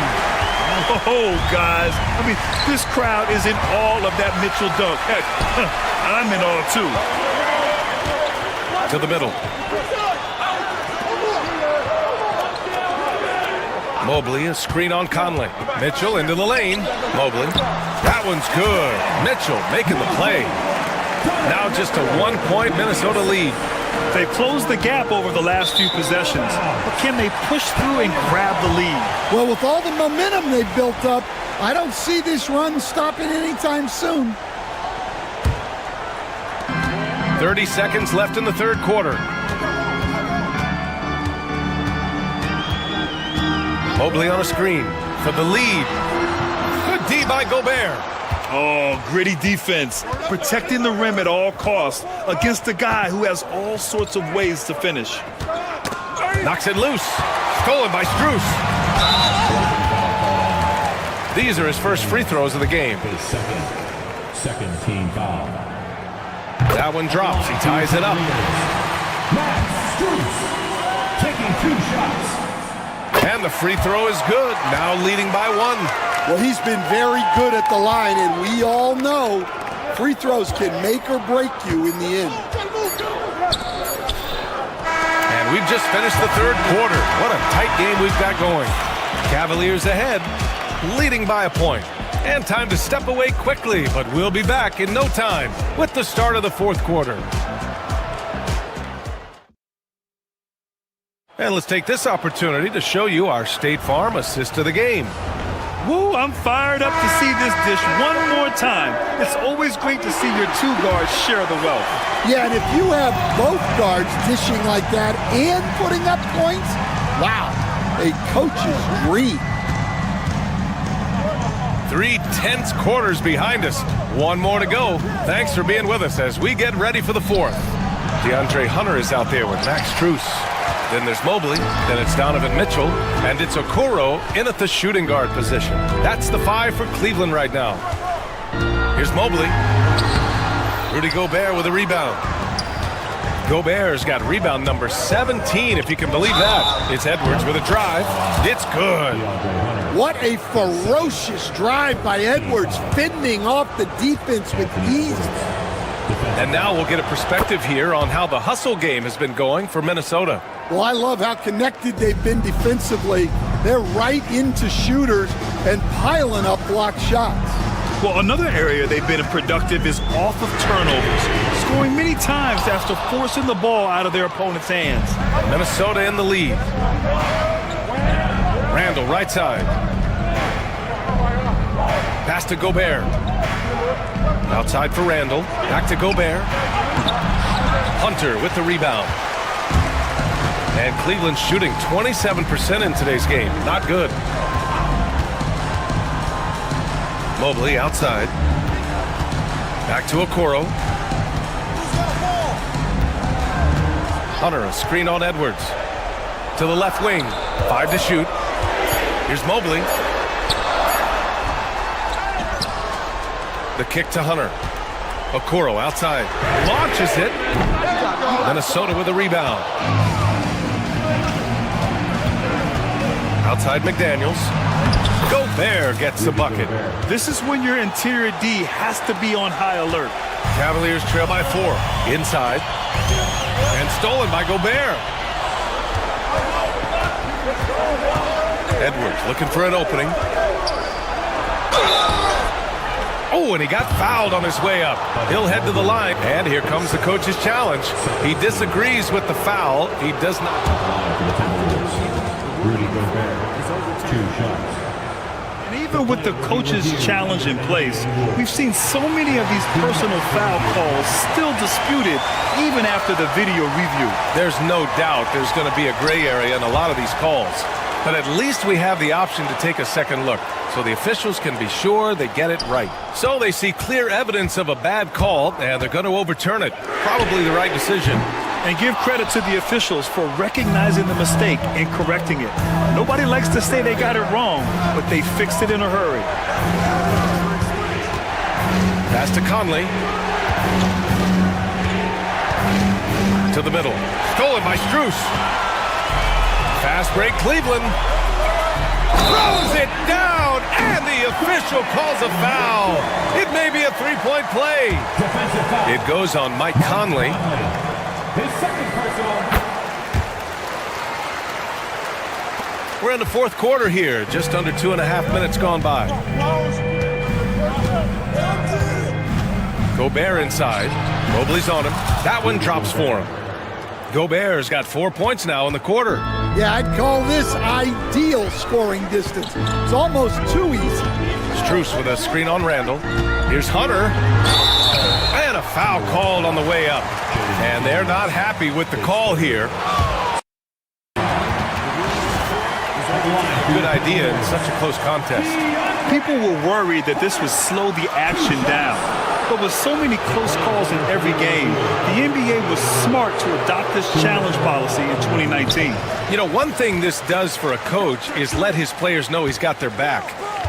Oh, guys. I mean, this crowd is in all of that Mitchell dunk. Heck, I'm in all, too. To the middle. Mobley, a screen on Conley. Mitchell into the lane. Mobley. That one's good. Mitchell making the play. Now just a 1-point Minnesota lead. They've closed the gap over the last few possessions. But can they push through and grab the lead? Well, with all the momentum they've built up, I don't see this run stopping anytime soon. 30 seconds left in the third quarter. Mobley on a screen for the lead. Good D by Gobert. Oh, gritty defense. Protecting the rim at all costs against a guy who has all sorts of ways to finish. Knocks it loose. Stolen by Strus. These are his first free throws of the game. His second team foul. That one drops. He ties it up. Max Strus taking 2 shots. And the free throw is good. Now leading by 1. Well, he's been very good at the line, and we all know free throws can make or break you in the end. And we've just finished the third quarter. What a tight game we've got going. Cavaliers ahead, leading by a point. And time to step away quickly, but we'll be back in no time with the start of the fourth quarter. And let's take this opportunity to show you our State Farm assist of the game. Woo, I'm fired up to see this dish one more time. It's always great to see your 2 guards share the wealth. Yeah, and if you have both guards dishing like that and putting up points, wow, a coach's dream. 3 tense quarters behind us. 1 more to go. Thanks for being with us as we get ready for the fourth. DeAndre Hunter is out there with Max Strus. Then there's Mobley, then it's Donovan Mitchell, and it's Okoro in at the shooting guard position. That's the 5 for Cleveland right now. Here's Mobley. Rudy Gobert with a rebound. Gobert's got rebound number 17, if you can believe that. It's Edwards with a drive. It's good. What a ferocious drive by Edwards, fending off the defense with ease. And now we'll get a perspective here on how the hustle game has been going for Minnesota. Well, I love how connected they've been defensively. They're right into shooters and piling up block shots. Well, another area they've been productive is off of turnovers, scoring many times after forcing the ball out of their opponent's hands. Minnesota in the lead. Randall, right side. Pass to Gobert. Outside for Randall. Back to Gobert. Hunter with the rebound. And Cleveland shooting 27% in today's game. Not good. Mobley outside. Back to Okoro. Hunter, a screen on Edwards. To the left wing. 5 to shoot. Here's Mobley. The kick to Hunter. Okoro outside. Launches it. Minnesota with a rebound. Outside McDaniels. Gobert gets the bucket. This is when your interior D has to be on high alert. Cavaliers trail by 4. Inside. And stolen by Gobert. Edwards looking for an opening. Oh, and he got fouled on his way up. He'll head to the line. And here comes the coach's challenge. He disagrees with the foul. He does not. Rudy Gobert, 2 shots. And even with the coach's challenge in place, we've seen so many of these personal foul calls still disputed even after the video review. There's no doubt there's going to be a gray area in a lot of these calls. But at least we have the option to take a second look, so the officials can be sure they get it right. So they see clear evidence of a bad call, and they're going to overturn it. Probably the right decision. And give credit to the officials for recognizing the mistake and correcting it. Nobody likes to say they got it wrong, but they fixed it in a hurry. Pass to Conley. To the middle. Stolen by Strus. Fast break, Cleveland. Throws it down, and the official calls a foul. It may be a 3-point play. It goes on Mike Conley. His second personal. We're in the fourth quarter here. Just under 2.5 minutes gone by. Gobert inside. Mobley's on him. That one drops for him. Gobert's got 4 points now in the quarter. Yeah, I'd call this ideal scoring distance. It's almost too easy. Strus with a screen on Randall. Here's Hunter. And a foul called on the way up. And they're not happy with the call here. Good idea in such a close contest. People were worried that this would slow the action down. But with so many close calls in every game, the NBA was smart to adopt this challenge policy in 2019. You know, one thing this does for a coach is let his players know he's got their back.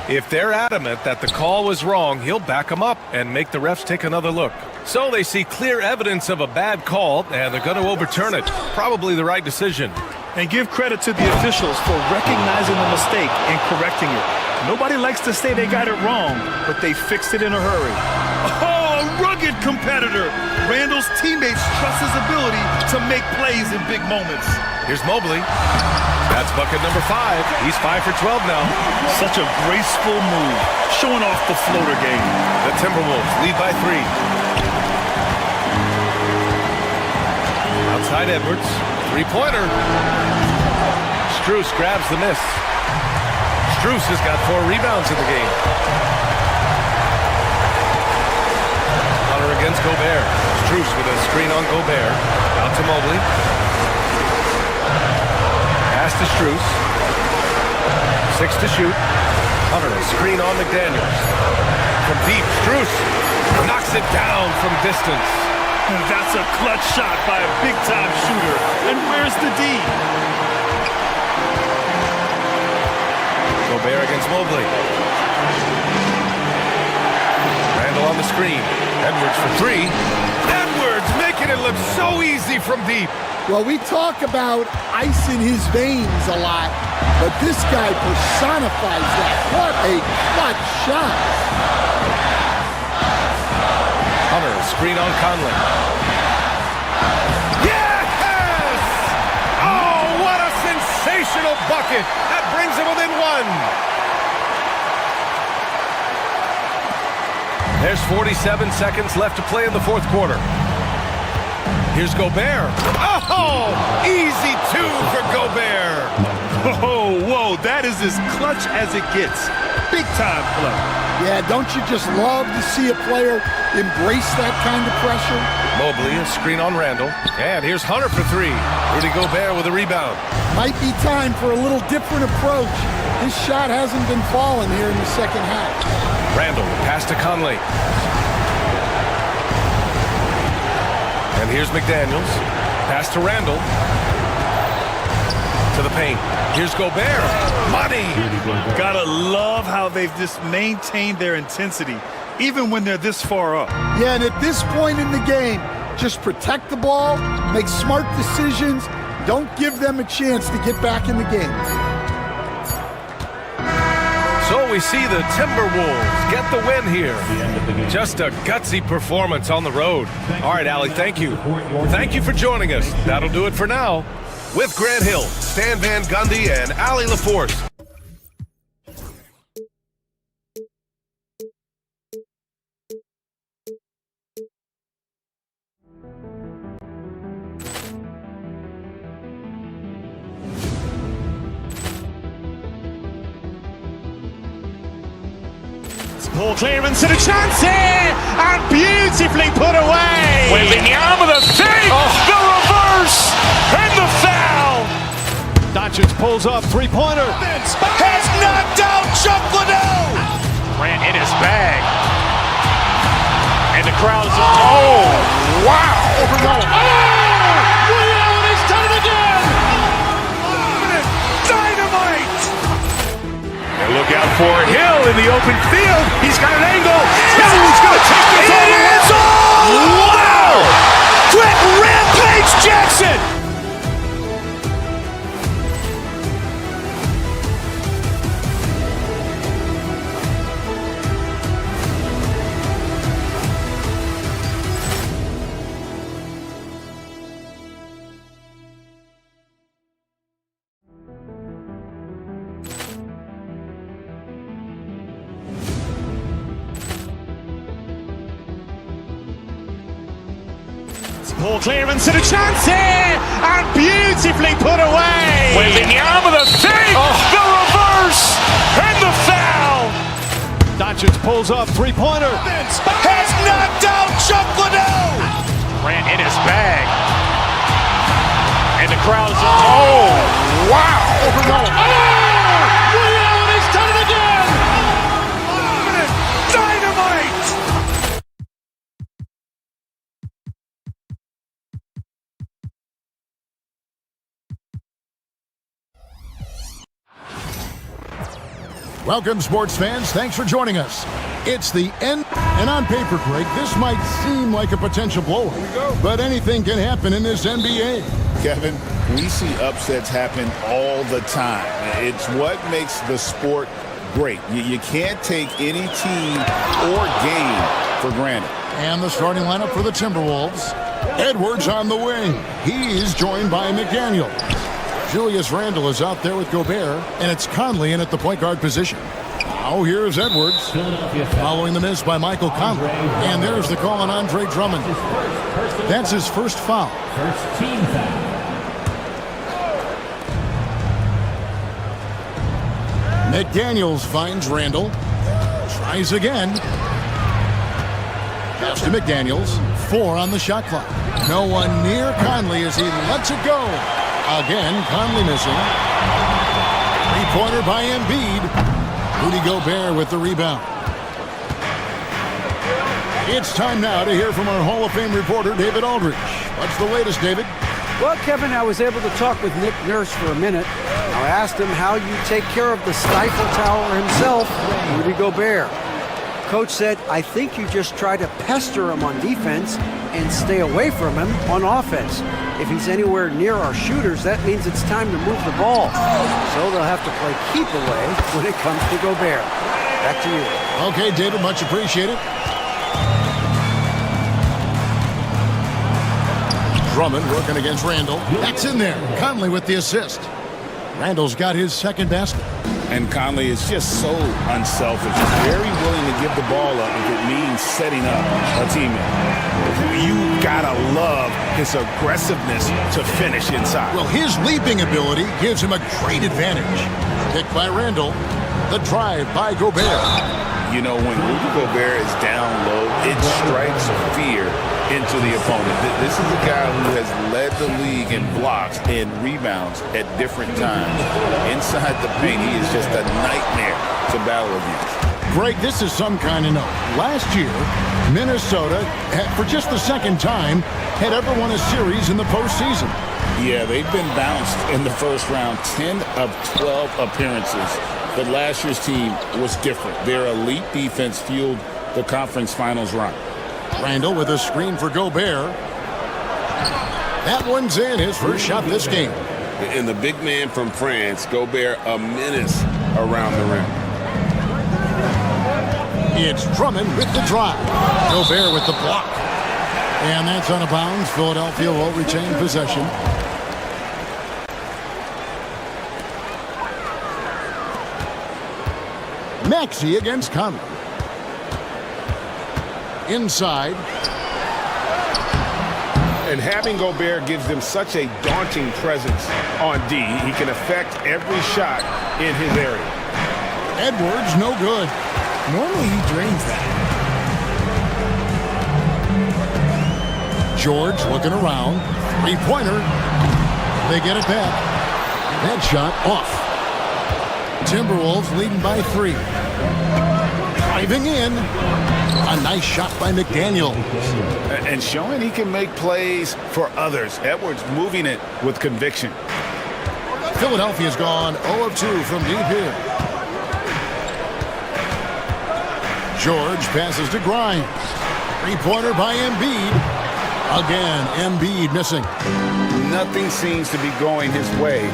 If they're adamant that the call was wrong, he'll back them up and make the refs take another look. So they see clear evidence of a bad call, and they're going to overturn it. Probably the right decision. And give credit to the officials for recognizing the mistake and correcting it. Nobody likes to say they got it wrong, but they fixed it in a hurry. Oh, a rugged competitor. Randall's teammates trust his ability to make plays in big moments. Here's Mobley. That's bucket number 5. He's 5 for 12 now. Such a graceful move, showing off the floater game. The Timberwolves lead by 3. Outside Edwards. Three-pointer. Strus grabs the miss. Strus has got 4 rebounds in the game. Hunter against Gobert. Strus with a screen on Gobert. Out to Mobley. Pass to Strus. 6 to shoot. Hunter, a screen on McDaniels. From deep, Strus knocks it down from distance. That's a clutch shot by a big-time shooter. And where's the D? Gobert against Mobley. Randall on the screen. Edwards for 3. Edwards making it look so easy from deep. Well, we talk about ice in his veins a lot, but this guy personifies that. What a clutch shot. Hunter, screen on Conley. Yes! Oh, what a sensational bucket. That brings him within 1. There's 47 seconds left to play in the fourth quarter. Here's Gobert. Oh, easy 2 for Gobert. Oh, whoa, that is as clutch as it gets. Big time play. Yeah, don't you just love to see a player embrace that kind of pressure? Mobley, a screen on Randall. And here's Hunter for 3. Rudy Gobert with a rebound. Might be time for a little different approach. His shot hasn't been falling here in the second half. Randall, pass to Conley. And here's McDaniels. Pass to Randall. To the paint. Here's Gobert. Money! Gotta love how they've just maintained their intensity, even when they're this far up. Yeah, and at this point in the game, just protect the ball, make smart decisions, don't give them a chance to get back in the game. So we see the Timberwolves get the win here. Just a gutsy performance on the road. All right, Allie, thank you. Thank you for joining us. That'll do it for now. With Grant Hill, Stan Van Gundy, and Allie LaForce. Ball clearance and a chance here, and beautifully put away. Wembanyama with a save, the reverse, and the foul. Doncic pulls up, three-pointer, has knocked out Chuck Liddell. Grant in his bag, and the crowd is, oh, wow. Ray Allen has done it again. Dynamite. And look out for Hill in the open field. He's got an angle. Hill's going to take this all the way. It's all! Wow! Quick Rampage Jackson! Ball clearance and a chance here, and beautifully put away. Wembanyama with a save, the reverse, and the foul. Doncic pulls up, three-pointer, has knocked out Chuck Liddell. Grant in his bag, and the crowd is, oh, wow. Ray Allen has done it again. Dynamite. Welcome, sports fans. Thanks for joining us. It's the end, and on paper, Greg, this might seem like a potential blowout, but anything can happen in this NBA. Kevin, we see upsets happen all the time. It's what makes the sport great. You can't take any team or game for granted. And the starting lineup for the Timberwolves. Edwards on the wing. He's joined by McDaniel. Julius Randle is out there with Gobert, and it's Conley in at the point guard position. Now here's Edwards, following the miss by Michael Conley. And there's the call on Andre Drummond. That's his first foul. First team foul. McDaniels finds Randle. Tries again. Pass to McDaniels. 4 on the shot clock. No one near Conley as he lets it go. Again, Conley missing. Three-pointer by Embiid. Rudy Gobert with the rebound. It's time now to hear from our Hall of Fame reporter, David Aldridge. What's the latest, David? Well, Kevin, I was able to talk with Nick Nurse for a minute. I asked him how you take care of the Stifle Tower himself, Rudy Gobert. Coach said, I think you just try to pester him on defense and stay away from him on offense. If he's anywhere near our shooters, that means it's time to move the ball. So they'll have to play keep away when it comes to Gobert. Back to you. Okay, David, much appreciated. Drummond working against Randle. That's in there. Conley with the assist. Randle's got his second basket. And Conley is just so unselfish. Very willing to give the ball up if it means setting up a teammate. You gotta love his aggressiveness to finish inside. Well, his leaping ability gives him a great advantage. Picked by Randle. The drive by Gobert. You know, when Rudy Gobert is down low, it strikes fear into the opponent. This is a guy who has led the league in blocks and rebounds at different times. Inside the paint, he is just a nightmare to battle against. Greg, this is some kind of note. Last year, Minnesota, for just the second time, had ever won a series in the postseason. Yeah, they've been bounced in the first round, 10 of 12 appearances. But last year's team was different. Their elite defense fueled the conference finals run. Randle with a screen for Gobert. That one's in, his first shot this game. And the big man from France, Gobert, a menace around the rim. It's Drummond with the drive. Gobert with the block. And that's out of bounds. Philadelphia will retain possession. Maxey against Conley. Inside. And having Gobert gives them such a daunting presence on D. He can affect every shot in his area. Edwards, no good. Normally he drains that. George looking around. Three-pointer. They get it back. That shot off. Timberwolves leading by 3. Driving in. A nice shot by McDaniel. And showing he can make plays for others. Edwards moving it with conviction. Philadelphia's gone 0 of 2 from deep here. George passes to Grimes. Three-pointer by Embiid. Again, Embiid missing. Nothing seems to be going his way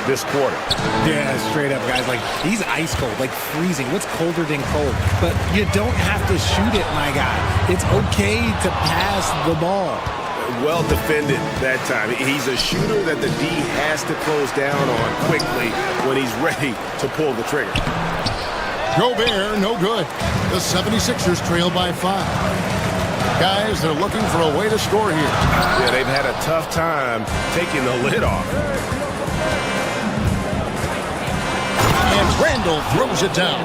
this quarter. Yeah, straight up, guys. Like, he's ice cold, like freezing. What's colder than cold? But you don't have to shoot it, my guy. It's okay to pass the ball. Well defended that time. He's a shooter that the D has to close down on quickly when he's ready to pull the trigger. Gobert, no good. The 76ers trail by 5. Guys, they're looking for a way to score here. Yeah, they've had a tough time taking the lid off. And Randle throws it down.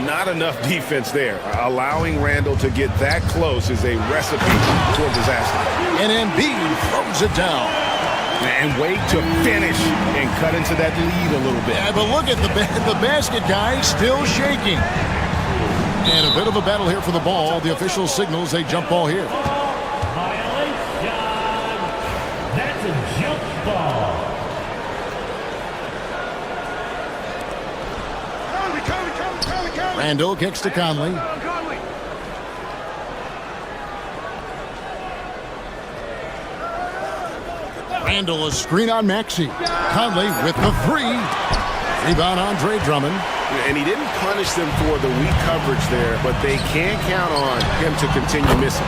Not enough defense there. Allowing Randle to get that close is a recipe for disaster. And Embiid throws it down. And wait to finish and cut into that lead a little bit. Yeah, but look at the basket, guys, still shaking. And a bit of a battle here for the ball. The official signals a jump ball here. Violation. That's a jump ball. Come, Randall kicks to Conley. Randall a screen on Maxey. Conley with the three. Rebound Andre Drummond. And he didn't punish them for the weak coverage there, but they can't count on him to continue missing.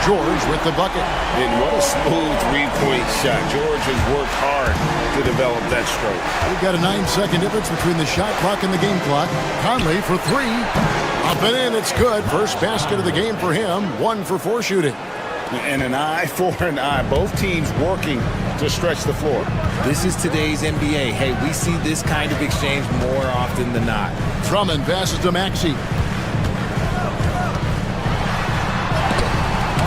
George with the bucket. And what a smooth three-point shot. George has worked hard to develop that stroke. We've got a 9-second difference between the shot clock and the game clock. Conley for three. Up and in, it's good. First basket of the game for him. 1 for 4 shooting. And an eye for an eye. Both teams working to stretch the floor. This is today's NBA. Hey, we see this kind of exchange more often than not. Drummond passes to Maxey.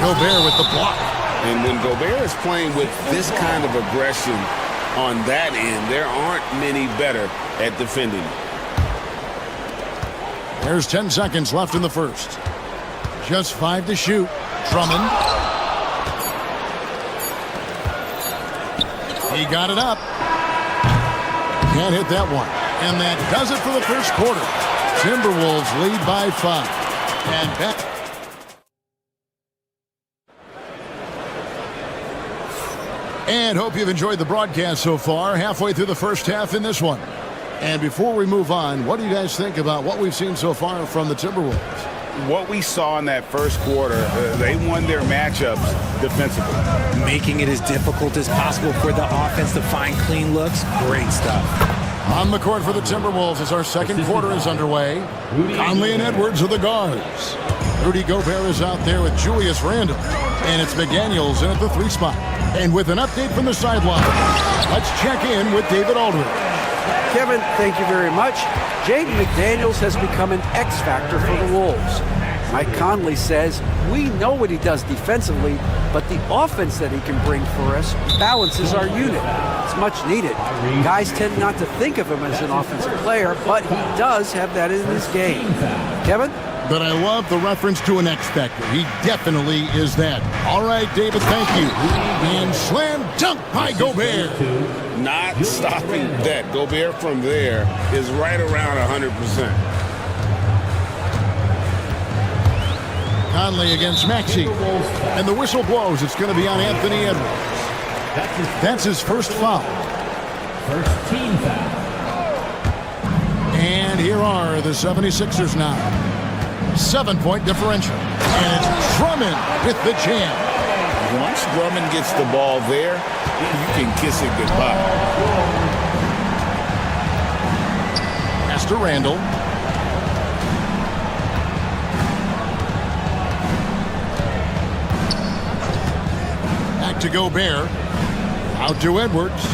Gobert with the block. And when Gobert is playing with this kind of aggression on that end, there aren't many better at defending. There's 10 seconds left in the first. Just 5 to shoot. Drummond. He got it up. Can't hit that one. And that does it for the first quarter. Timberwolves lead by 5. And back. And hope you've enjoyed the broadcast so far. Halfway through the first half in this one. And before we move on, what do you guys think about what we've seen so far from the Timberwolves? What we saw in that first quarter, they won their matchups defensively. Making it as difficult as possible for the offense to find clean looks. Great stuff. On the court for the Timberwolves as our second quarter is underway. Conley and Edwards are the guards. Rudy Gobert is out there with Julius Randle. And it's McDaniels in at the 3 spot. And with an update from the sideline, let's check in with David Aldridge. Kevin, thank you very much. Jaden McDaniels has become an X factor for the Wolves. Mike Conley says, we know what he does defensively, but the offense that he can bring for us balances our unit. It's much needed. Guys tend not to think of him as an offensive player, but he does have that in his game. Kevin? But I love the reference to an X factor. He definitely is that. All right, David, thank you. And slam dunk by Gobert. Not stopping that. Gobert from there is right around 100%. Conley against Maxey. And the whistle blows. It's going to be on Anthony Edwards. That's his first foul. First team foul. And here are the 76ers now. 7-point differential. And it's Drummond with the jam. Once Drummond gets the ball there, you can kiss it goodbye. Pass to Randall. Back to Gobert. Out to Edwards.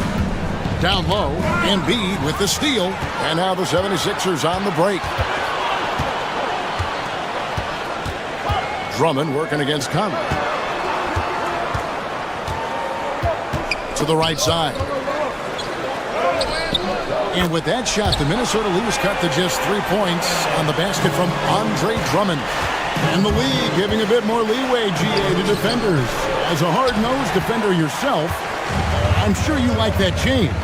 Down low. Embiid with the steal. And now the 76ers on the break. Drummond working against Conley. To the right side. And with that shot, the Minnesota Leafs cut to just 3 points on the basket from Andre Drummond. And the league giving a bit more leeway, GA, to defenders. As a hard-nosed defender yourself, I'm sure you like that change.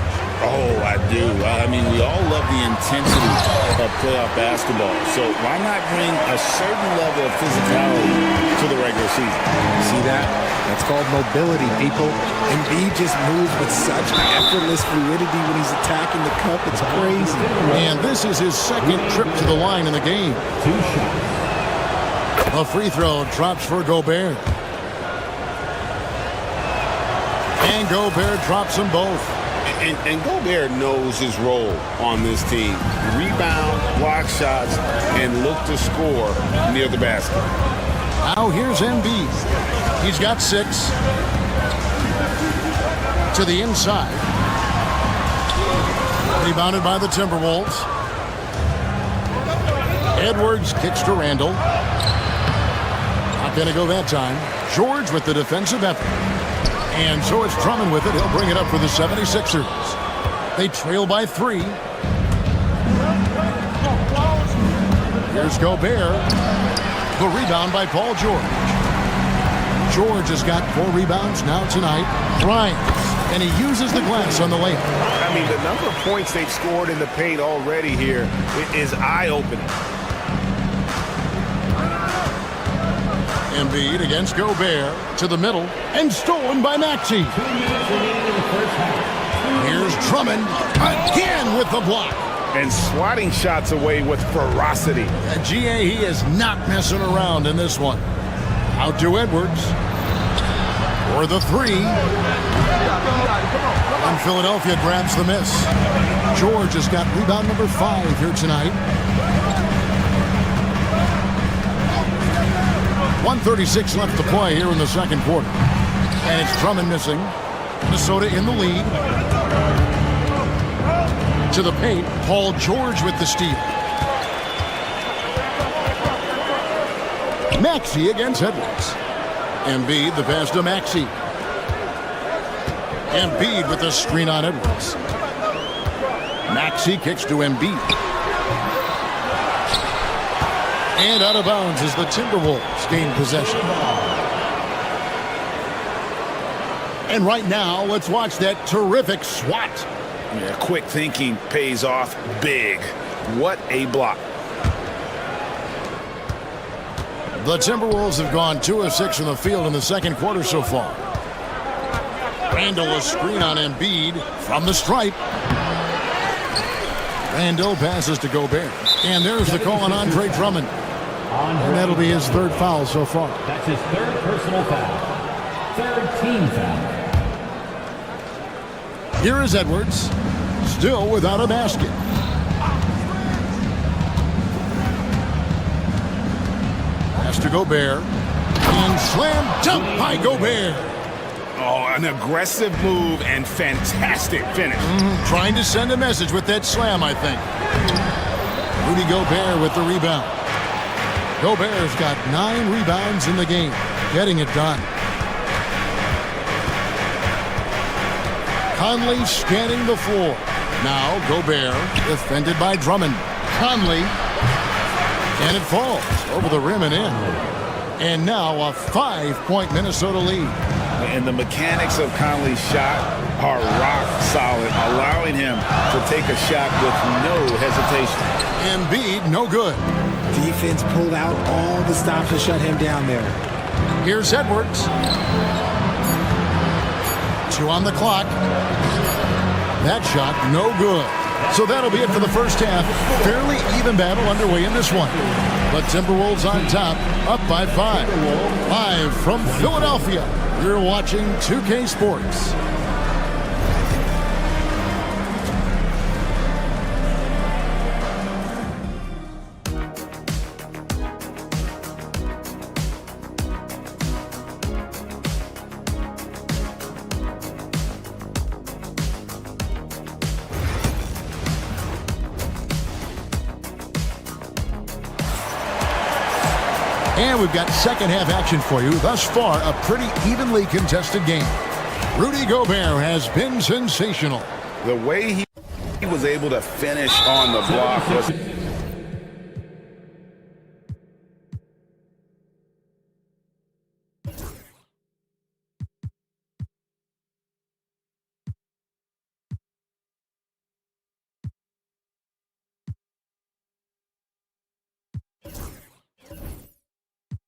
Oh, I do. I mean, we all love the intensity of playoff basketball. So why not bring a certain level of physicality to the regular season? See that? That's called mobility, people. Embiid just moves with such effortless fluidity when he's attacking the cup. It's crazy. And this is his second trip to the line in the game. A free throw drops for Gobert. And Gobert drops them both. And Gobert knows his role on this team. Rebound, block shots, and look to score near the basket. Now here's Embiid. He's got 6. To the inside. Rebounded by the Timberwolves. Edwards kicks to Randall. Not going to go that time. George with the defensive effort. And so it's Drummond with it. He'll bring it up for the 76ers. They trail by 3. Here's Gobert. The rebound by Paul George. George has got 4 rebounds now tonight. Bryant. And he uses the glass on the layup. I mean, the number of points they've scored in the paint already here is eye-opening. Embiid against Gobert to the middle and stolen by Maxey. Here's Drummond again with the block. And swatting shots away with ferocity. GA, he is not messing around in this one. Out to Edwards for the three. And Philadelphia grabs the miss. George has got rebound number 5 here tonight. 1:36 left to play here in the second quarter. And it's Drummond missing. Minnesota in the lead. To the paint, Paul George with the steal. Maxey against Edwards. Embiid, the pass to Maxey. Embiid with the screen on Edwards. Maxey kicks to Embiid. And out of bounds as the Timberwolves gain possession. And right now, let's watch that terrific swat. Yeah, quick thinking pays off big. What a block. The Timberwolves have gone 2 of 6 from the field in the second quarter so far. Randall a screen on Embiid from the stripe. Randall passes to Gobert. And there's the call on Andre Drummond. And that'll be his 3rd foul so far. That's his 3rd personal foul. 3rd team foul. Here is Edwards, still without a basket. Pass to Gobert. And slam dunk by Gobert. Oh, an aggressive move and fantastic finish. Trying to send a message with that slam, I think. Rudy Gobert with the rebound. Gobert's got 9 rebounds in the game, getting it done. Conley scanning the floor. Now Gobert defended by Drummond. Conley, and it falls over the rim and in. And now a 5-point Minnesota lead. And the mechanics of Conley's shot are rock solid, allowing him to take a shot with no hesitation. Embiid, no good. Defense pulled out all the stops to shut him down there. Here's Edwards. 2 on the clock. That shot, no good. So that'll be it for the first half. Fairly even battle underway in this one. But Timberwolves on top, up by 5. Live from Philadelphia, you're watching 2K Sports. And we've got second half action for you. Thus far, a pretty evenly contested game. Rudy Gobert has been sensational. The way he was able to finish on the block was...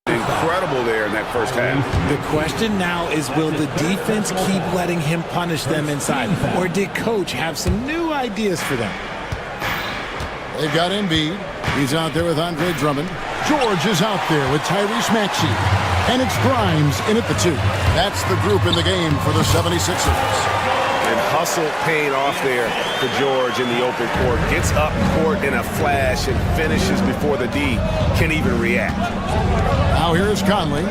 incredible there in that first half. The question now is, will the defense keep letting him punish them inside? Or did Coach have some new ideas for them? They've got Embiid. He's out there with Andre Drummond. George is out there with Tyrese Maxey. And it's Grimes in at the 2. That's the group in the game for the 76ers. And hustle paid off there for George in the open court. Gets up court in a flash and finishes before the D can even react. Now here's Conley.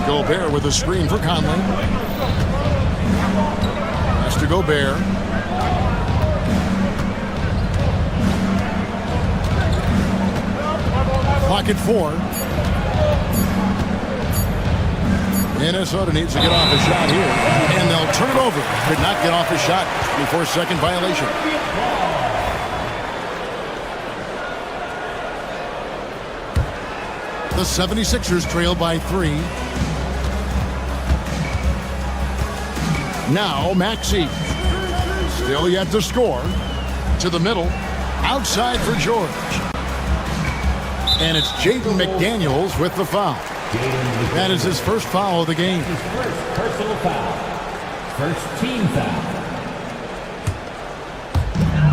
Gobert with a screen for Conley. Pass to Gobert. Pocket 4. Minnesota needs to get off a shot here, and they'll turn it over. Could not get off a shot. 24-second violation. The 76ers trail by 3. Now Maxey. Still yet to score. To the middle. Outside for George. And it's Jaden McDaniels with the foul. That is his first foul of the game. His first personal foul. First team foul.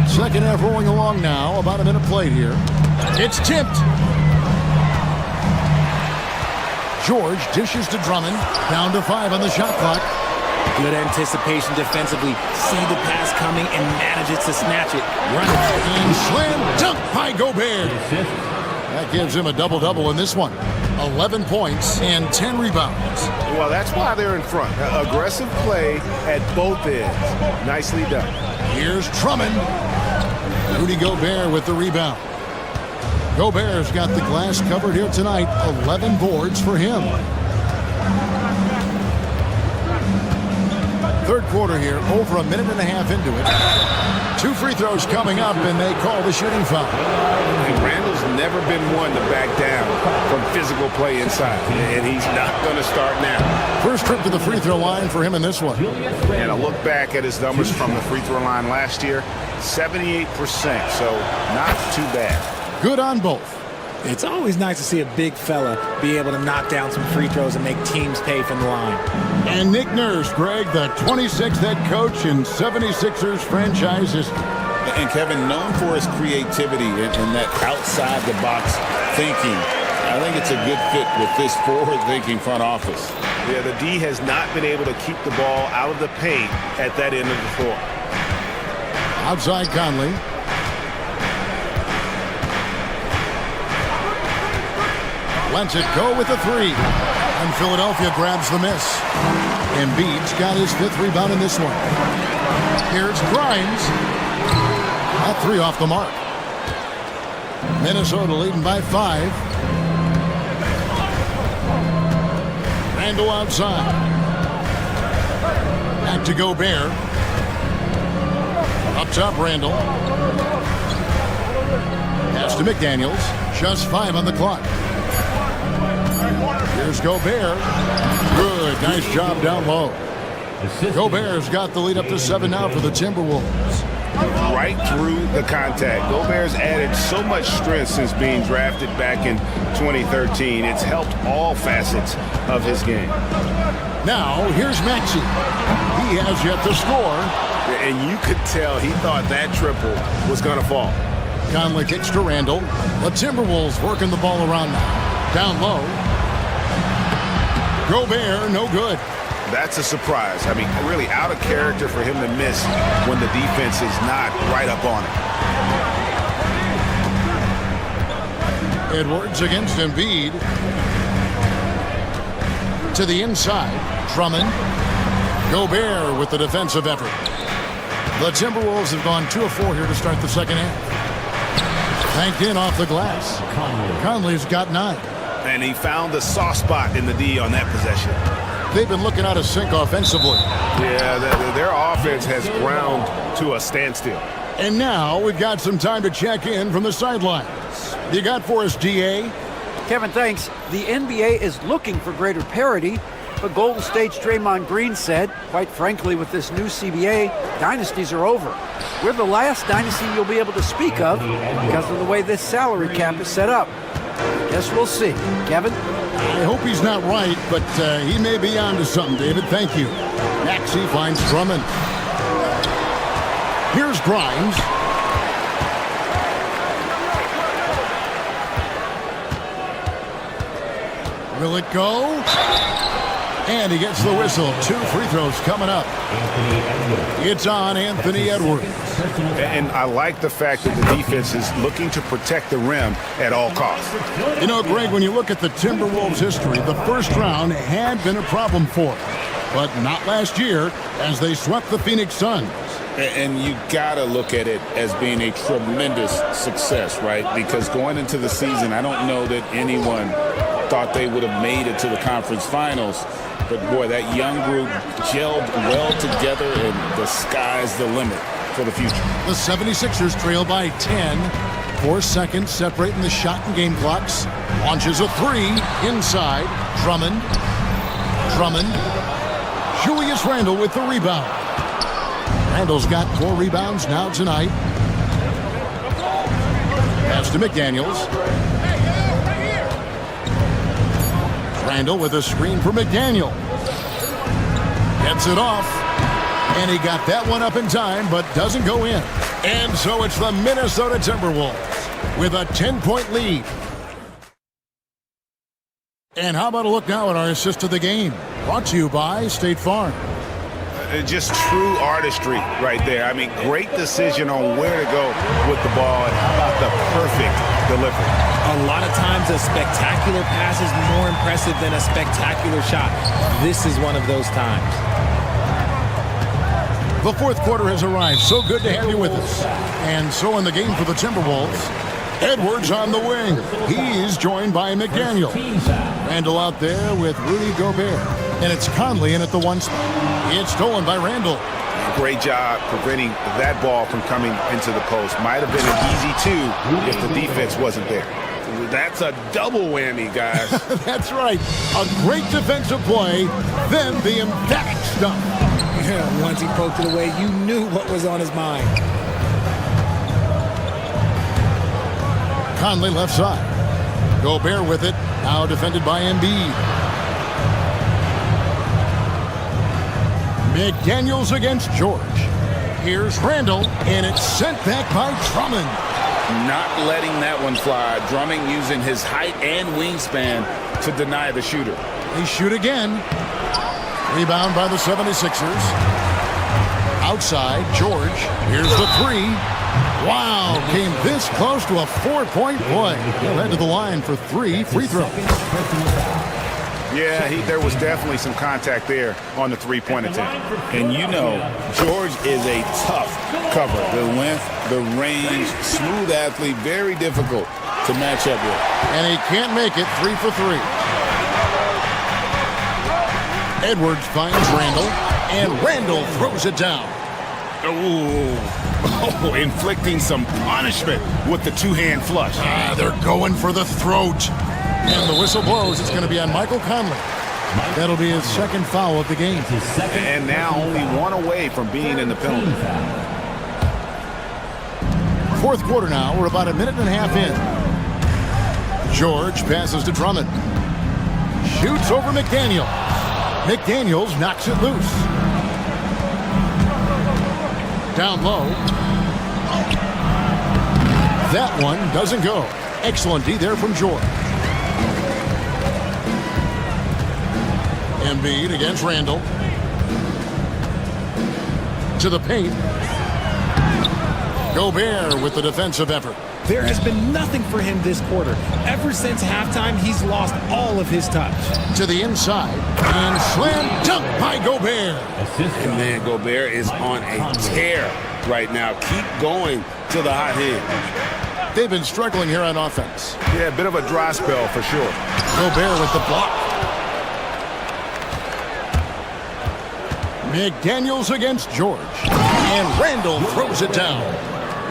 Second half rolling along now. About a minute played here. It's tipped. George dishes to Drummond. Down to 5 on the shot clock. Good anticipation defensively. See the pass coming and manages to snatch it. Run it. And slam dunk by Gobert. That gives him a double-double in this one. 11 points and 10 rebounds. Well, that's why they're in front. Aggressive play at both ends. Nicely done. Here's Drummond. Rudy Gobert with the rebound. Gobert's got the glass covered here tonight. 11 boards for him. Third quarter here, over a minute and a half into it. 2 free throws coming up, and they call the shooting foul. And Randall's never been one to back down from physical play inside, and he's not going to start now. First trip to the free throw line for him in this one. And a look back at his numbers from the free throw line last year, 78%, so not too bad. Good on both. It's always nice to see a big fella be able to knock down some free throws and make teams pay from the line. And Nick Nurse, Greg, the 26th head coach in 76ers franchise history. And Kevin, known for his creativity and that outside-the-box thinking, I think it's a good fit with this forward-thinking front office. Yeah, the D has not been able to keep the ball out of the paint at that end of the floor. Outside Conley. Lets it go with the 3. And Philadelphia grabs the miss. Embiid's got his 5th rebound in this one. Here's Grimes. That 3 off the mark. Minnesota leading by 5. Randall outside. Back to Gobert. Up top, Randall. Pass to McDaniels. Just 5 on the clock. Here's Gobert. Good. Nice job down low. Gobert's got the lead up to 7 now for the Timberwolves. Right through the contact. Gobert's added so much strength since being drafted back in 2013. It's helped all facets of his game. Now, here's Maxey. He has yet to score. And you could tell he thought that triple was going to fall. Conley kicks to Randall. The Timberwolves working the ball around now. Down low. Gobert, no good. That's a surprise. I mean, really out of character for him to miss when the defense is not right up on it. Edwards against Embiid. To the inside. Drummond. Gobert with the defensive effort. The Timberwolves have gone 2 of 4 here to start the second half. Banked in off the glass. Conley's got 9. And he found the soft spot in the D on that possession. They've been looking out of sync offensively. Yeah, their offense has ground to a standstill. And now we've got some time to check in from the sidelines. You got for us, DA? Kevin, thanks. The NBA is looking for greater parity, but Golden State's Draymond Green said, quite frankly, with this new CBA, dynasties are over. We're the last dynasty you'll be able to speak of because of the way this salary cap is set up. Guess we'll see. Kevin? I hope he's not right, but he may be onto something, David. Thank you. Maxey finds Drummond. Here's Grimes. Will it go? And he gets the whistle. 2 free throws coming up. It's on Anthony Edwards. And I like the fact that the defense is looking to protect the rim at all costs. You know, Greg, when you look at the Timberwolves' history, the first round had been a problem for them. But not last year, as they swept the Phoenix Suns. And you got to look at it as being a tremendous success, right? Because going into the season, I don't know that anyone thought they would have made it to the conference finals. But, boy, that young group gelled well together, and the sky's the limit for the future. The 76ers trail by 10. 4 seconds separating the shot and game clocks. Launches a 3 inside. Drummond. Julius Randle with the rebound. Randle's got 4 rebounds now tonight. Pass to McDaniels. Randall with a screen for McDaniel. Gets it off. And he got that one up in time, but doesn't go in. And so it's the Minnesota Timberwolves with a 10-point lead. And how about a look now at our assist of the game? Brought to you by State Farm. Just true artistry right there. I mean, great decision on where to go with the ball, and how about the perfect delivery? A lot of times a spectacular pass is more impressive than a spectacular shot. This is one of those times. The fourth quarter has arrived. So good to have you with us. And so in the game for the Timberwolves, Edwards on the wing. He's joined by McDaniel. Randall out there with Rudy Gobert. And it's Conley in at the 1 spot. It's stolen by Randall. Great job preventing that ball from coming into the post. Might have been an easy 2 if the defense wasn't there. That's a double whammy, guys. That's right. A great defensive play, then the emphatic stuff. Yeah, once he poked it away, you knew what was on his mind. Conley left side. Gobert with it. Now defended by Embiid. McDaniels against George. Here's Randall, and it's sent back by Drummond. Not letting that one fly. Drummond using his height and wingspan to deny the shooter. They shoot again. Rebound by the 76ers. Outside, George. Here's the 3. Wow, came this close to a 4-point play. He'll head to the line for 3 free throws. Yeah, there was definitely some contact there on the three-point attempt. And you know, George is a tough cover. The length, the range, smooth athlete, very difficult to match up with. And he can't make it. 3 for 3. Edwards finds Randall, and Randall throws it down. Oh, inflicting some punishment with the two-hand flush. They're going for the throat. And the whistle blows. It's going to be on Michael Conley. That'll be his second foul of the game. And now only 1 away from being in the penalty. Fourth quarter now. We're about a minute and a half in. George passes to Drummond. Shoots over McDaniel. McDaniels knocks it loose. Down low. That one doesn't go. Excellent D there from George. Embiid against Randall. To the paint. Gobert with the defensive effort. There has been nothing for him this quarter. Ever since halftime, he's lost all of his touch. To the inside. And slam dunk by Gobert. And man, Gobert is on a tear right now. Keep going to the hot hand. They've been struggling here on offense. Yeah, a bit of a dry spell for sure. Gobert with the block. McDaniels against George. And Randall throws it down.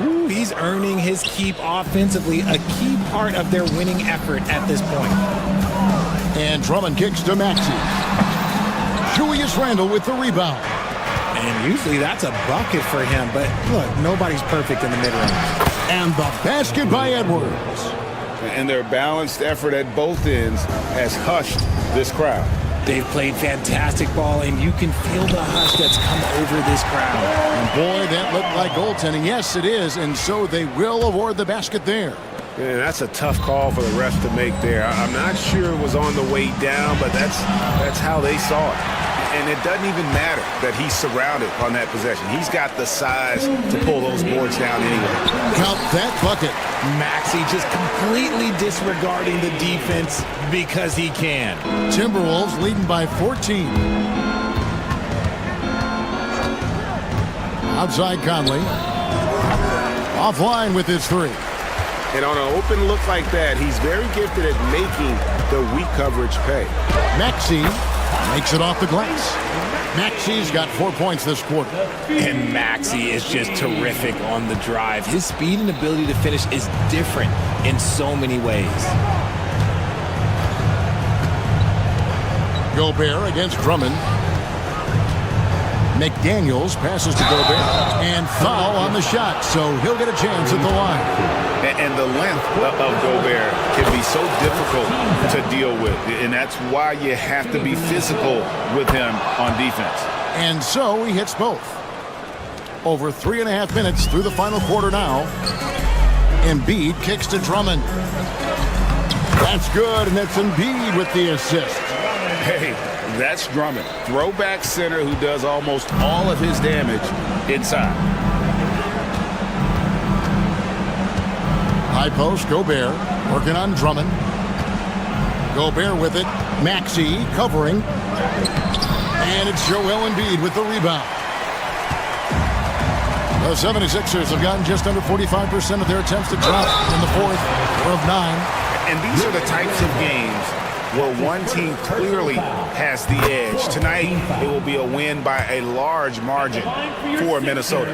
Ooh, he's earning his keep offensively, a key part of their winning effort at this point. And Drummond kicks to Maxey. Julius Randle with the rebound. And usually that's a bucket for him, but look, nobody's perfect in the mid-range. And the basket by Edwards. And their balanced effort at both ends has hushed this crowd. They've played fantastic ball, and you can feel the hush that's come over this crowd. And boy, that looked like goaltending. Yes, it is, and so they will award the basket there. Yeah, that's a tough call for the refs to make there. I'm not sure it was on the way down, but that's how they saw it. And it doesn't even matter that he's surrounded on that possession. He's got the size to pull those boards down anyway. Count that bucket. Maxey just completely disregarding the defense because he can. Timberwolves leading by 14. Outside Conley. Offline with his 3. And on an open look like that, he's very gifted at making the weak coverage pay. Maxey makes it off the glass. Maxey's got 4 points this quarter. And Maxey is just terrific on the drive. His speed and ability to finish is different in so many ways. Gobert against Drummond. McDaniels passes to Gobert. And foul on the shot, so he'll get a chance at the line. And the length of Gobert can be so difficult to deal with. And that's why you have to be physical with him on defense. And so he hits both. Over 3.5 minutes through the final quarter now. Embiid kicks to Drummond. That's good, and it's Embiid with the assist. Hey, that's Drummond. Throwback center who does almost all of his damage inside. High post, Gobert working on Drummond. Gobert with it. Maxey covering. And it's Joel Embiid with the rebound. The 76ers have gotten just under 45% of their attempts to drop in the fourth of 9. And these are the types of games where one team clearly has the edge. Tonight, it will be a win by a large margin for Minnesota.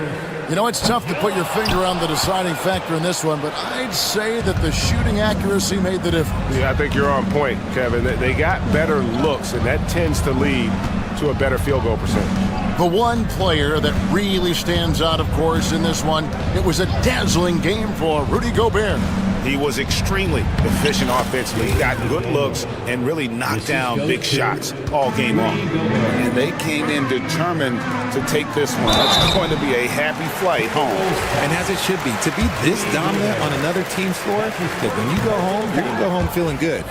You know, it's tough to put your finger on the deciding factor in this one, but I'd say that the shooting accuracy made the difference. Yeah, I think you're on point, Kevin. They got better looks, and that tends to lead to a better field goal percentage. The one player that really stands out, of course, in this one, it was a dazzling game for Rudy Gobert. He was extremely efficient offensively. He got good looks and really knocked down big shots all game long. And they came in determined to take this one. It's going to be a happy flight home. And as it should be. To be this dominant on another team's floor, that when you go home, you're going to go home feeling good.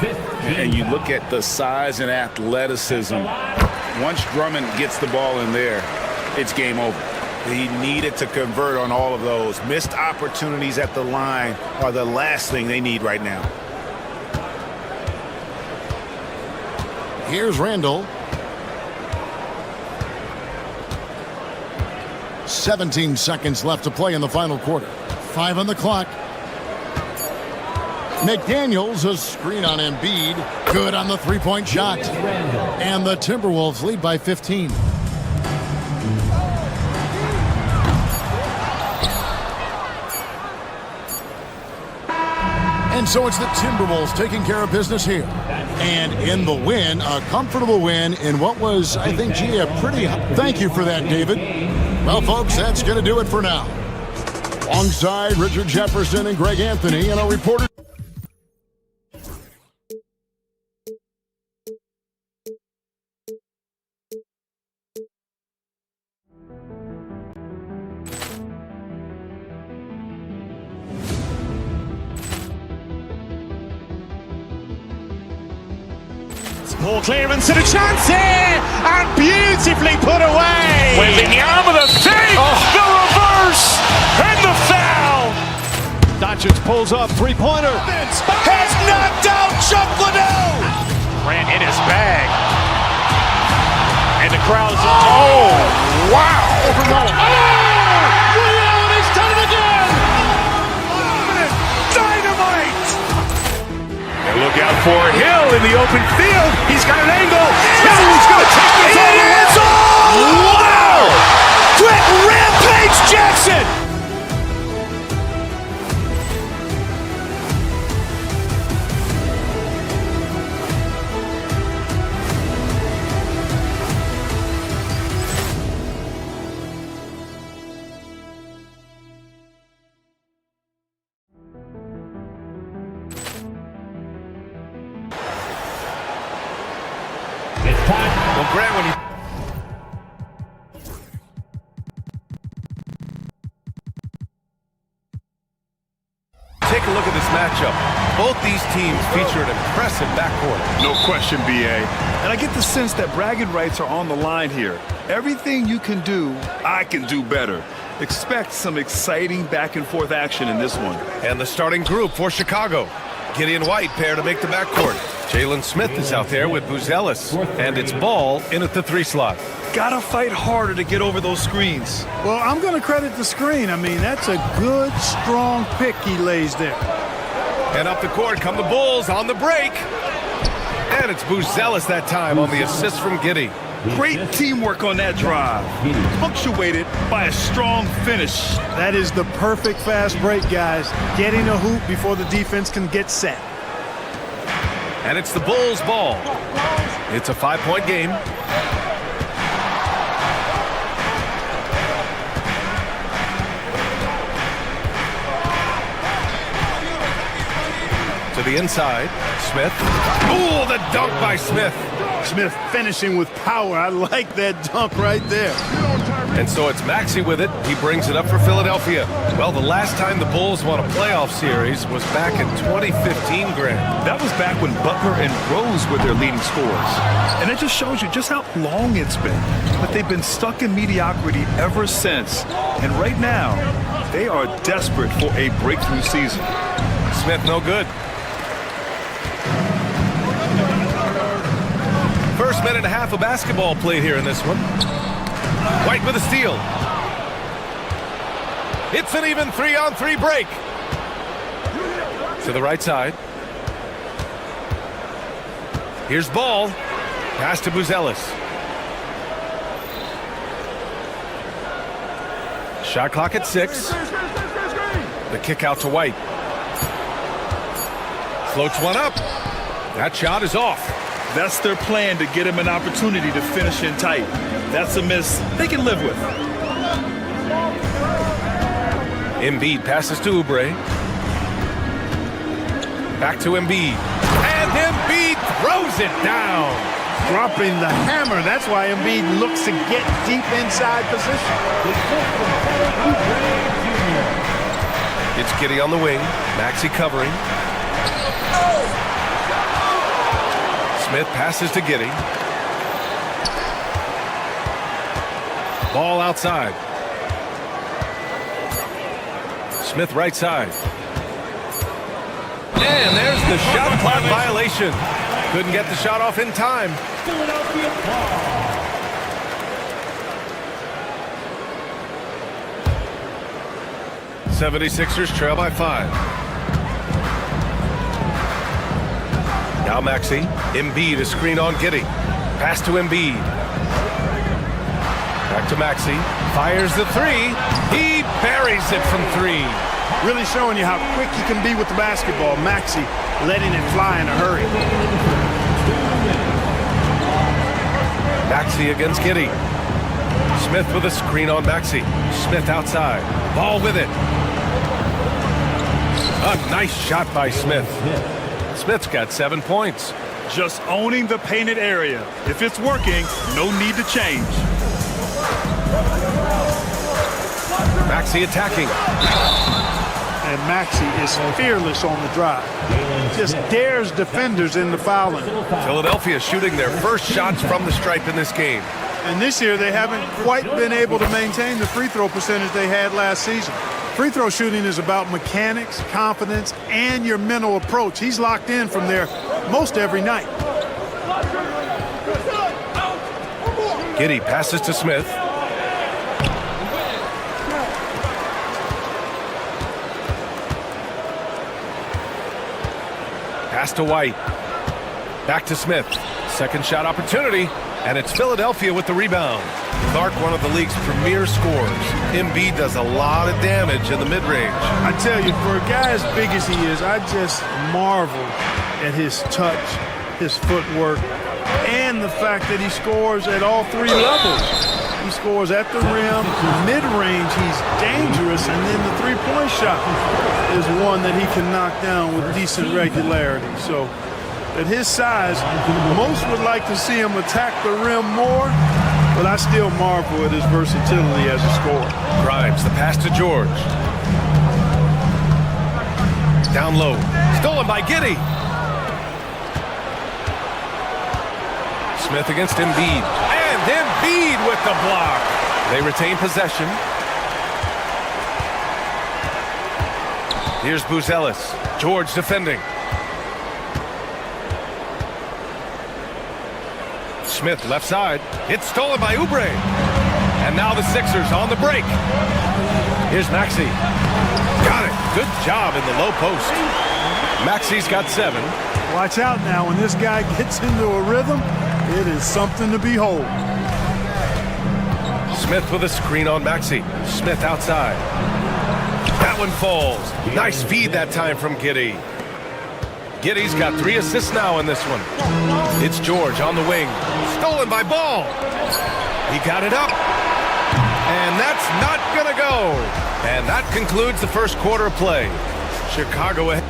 And you look at the size and athleticism. Once Drummond gets the ball in there, it's game over. He needed to convert on all of those. Missed opportunities at the line are the last thing they need right now. Here's Randall. 17 seconds left to play in the final quarter. 5 on the clock. McDaniels, a screen on Embiid. Good on the three-point shot. And the Timberwolves lead by 15. And so it's the Timberwolves taking care of business here. And in the win, a comfortable win in what was, I think, gee, a pretty... Thank you for that, David. Well, folks, that's going to do it for now. Alongside Richard Jefferson and Greg Anthony and our reporter... Poor clearance and a chance here, and beautifully put away. Wembanyama the save, the reverse, and the foul. Doncic pulls up, three-pointer. Has knocked out Chuck Liddell. Grant in his bag. And the crowd's oh, wow. He's done it again. Dynamite. And look out for Hill in the open field. He's got an angle. Hill's going to take this all the way. Wow! Brett Rampage Jackson. Well, Grant, when you take a look at this matchup, both these teams feature an impressive backcourt. No question, B.A. And I get the sense that bragging rights are on the line here. Everything you can do, I can do better. Expect some exciting back-and-forth action in this one. And the starting group for Chicago. Gideon White pair to make the backcourt. Jalen Smith is out there with Buzelis. And it's Ball in at the 3 slot. Gotta fight harder to get over those screens. Well, I'm going to credit the screen. I mean, that's a good, strong pick he lays there. And up the court come the Bulls on the break. And it's Buzelis that time on the assist from Giddey. Great teamwork on that drive, punctuated by a strong finish. That is the perfect fast break, guys. Getting a hoop before the defense can get set. And it's the Bulls' ball. It's a 5-point game. To the inside. Smith. Ooh, the dunk by Smith. Smith finishing with power. I like that dunk right there. And so it's Maxey with it. He brings it up for Philadelphia. Well, the last time the Bulls won a playoff series was back in 2015, Graham. That was back when Butler and Rose were their leading scorers. And it just shows you just how long it's been. But they've been stuck in mediocrity ever since. And right now, they are desperate for a breakthrough season. Smith no good. First minute and a half of basketball played here in this one. White with a steal. It's an even 3-on-3 break. To the right side. Here's Ball. Pass to Buzelis. Shot clock at 6. The kick out to White. Floats one up. That shot is off. That's their plan, to get him an opportunity to finish in tight. That's a miss they can live with. Embiid passes to Oubre. Back to Embiid. And Embiid throws it down. Dropping the hammer. That's why Embiid looks to get deep inside position. It's Giddey on the wing. Maxey covering. Smith passes to Giddey. Ball outside. Smith right side. And there's the shot clock violation. Couldn't get the shot off in time. 76ers trail by 5. Now Maxey. Embiid, a screen on Giddey. Pass to Embiid. Back to Maxey. Fires the 3. He buries it from 3. Really showing you how quick he can be with the basketball. Maxey letting it fly in a hurry. Maxey against Giddey. Smith with a screen on Maxey. Smith outside. Ball with it. A nice shot by Smith. Smith's got 7 points. Just owning the painted area. If it's working, no need to change. Maxey attacking. And Maxey is fearless on the drive. Just dares defenders in the fouling. Philadelphia shooting their first shots from the stripe in this game. And this year they haven't quite been able to maintain the free throw percentage they had last season. Free throw shooting is about mechanics, confidence, and your mental approach. He's locked in from there most every night. Giddey passes to Smith. Pass to White. Back to Smith. Second shot opportunity, and it's Philadelphia with the rebound. Clark, one of the league's premier scorers. Embiid does a lot of damage in the mid-range. I tell you, for a guy as big as he is, I just marvel at his touch, his footwork, and the fact that he scores at all 3 levels. He scores at the rim, mid-range, he's dangerous, and then the three-point shot is one that he can knock down with decent regularity. So at his size, most would like to see him attack the rim more, but I still marvel at his versatility as a scorer. Grimes, the pass to George. Down low. Stolen by Giddey. Smith against Embiid. And Embiid with the block. They retain possession. Here's Buzelis. George defending. Smith left side. It's stolen by Oubre. And now the Sixers on the break. Here's Maxey. Got it. Good job in the low post. Maxey's got 7. Watch out now. When this guy gets into a rhythm, it is something to behold. Smith with a screen on Maxey. Smith outside. That one falls. Nice feed that time from Giddey. Giddey's got 3 assists now in this one. It's George on the wing. Stolen by Ball. He got it up. And that's not going to go. And that concludes the first quarter of play. Chicago ahead.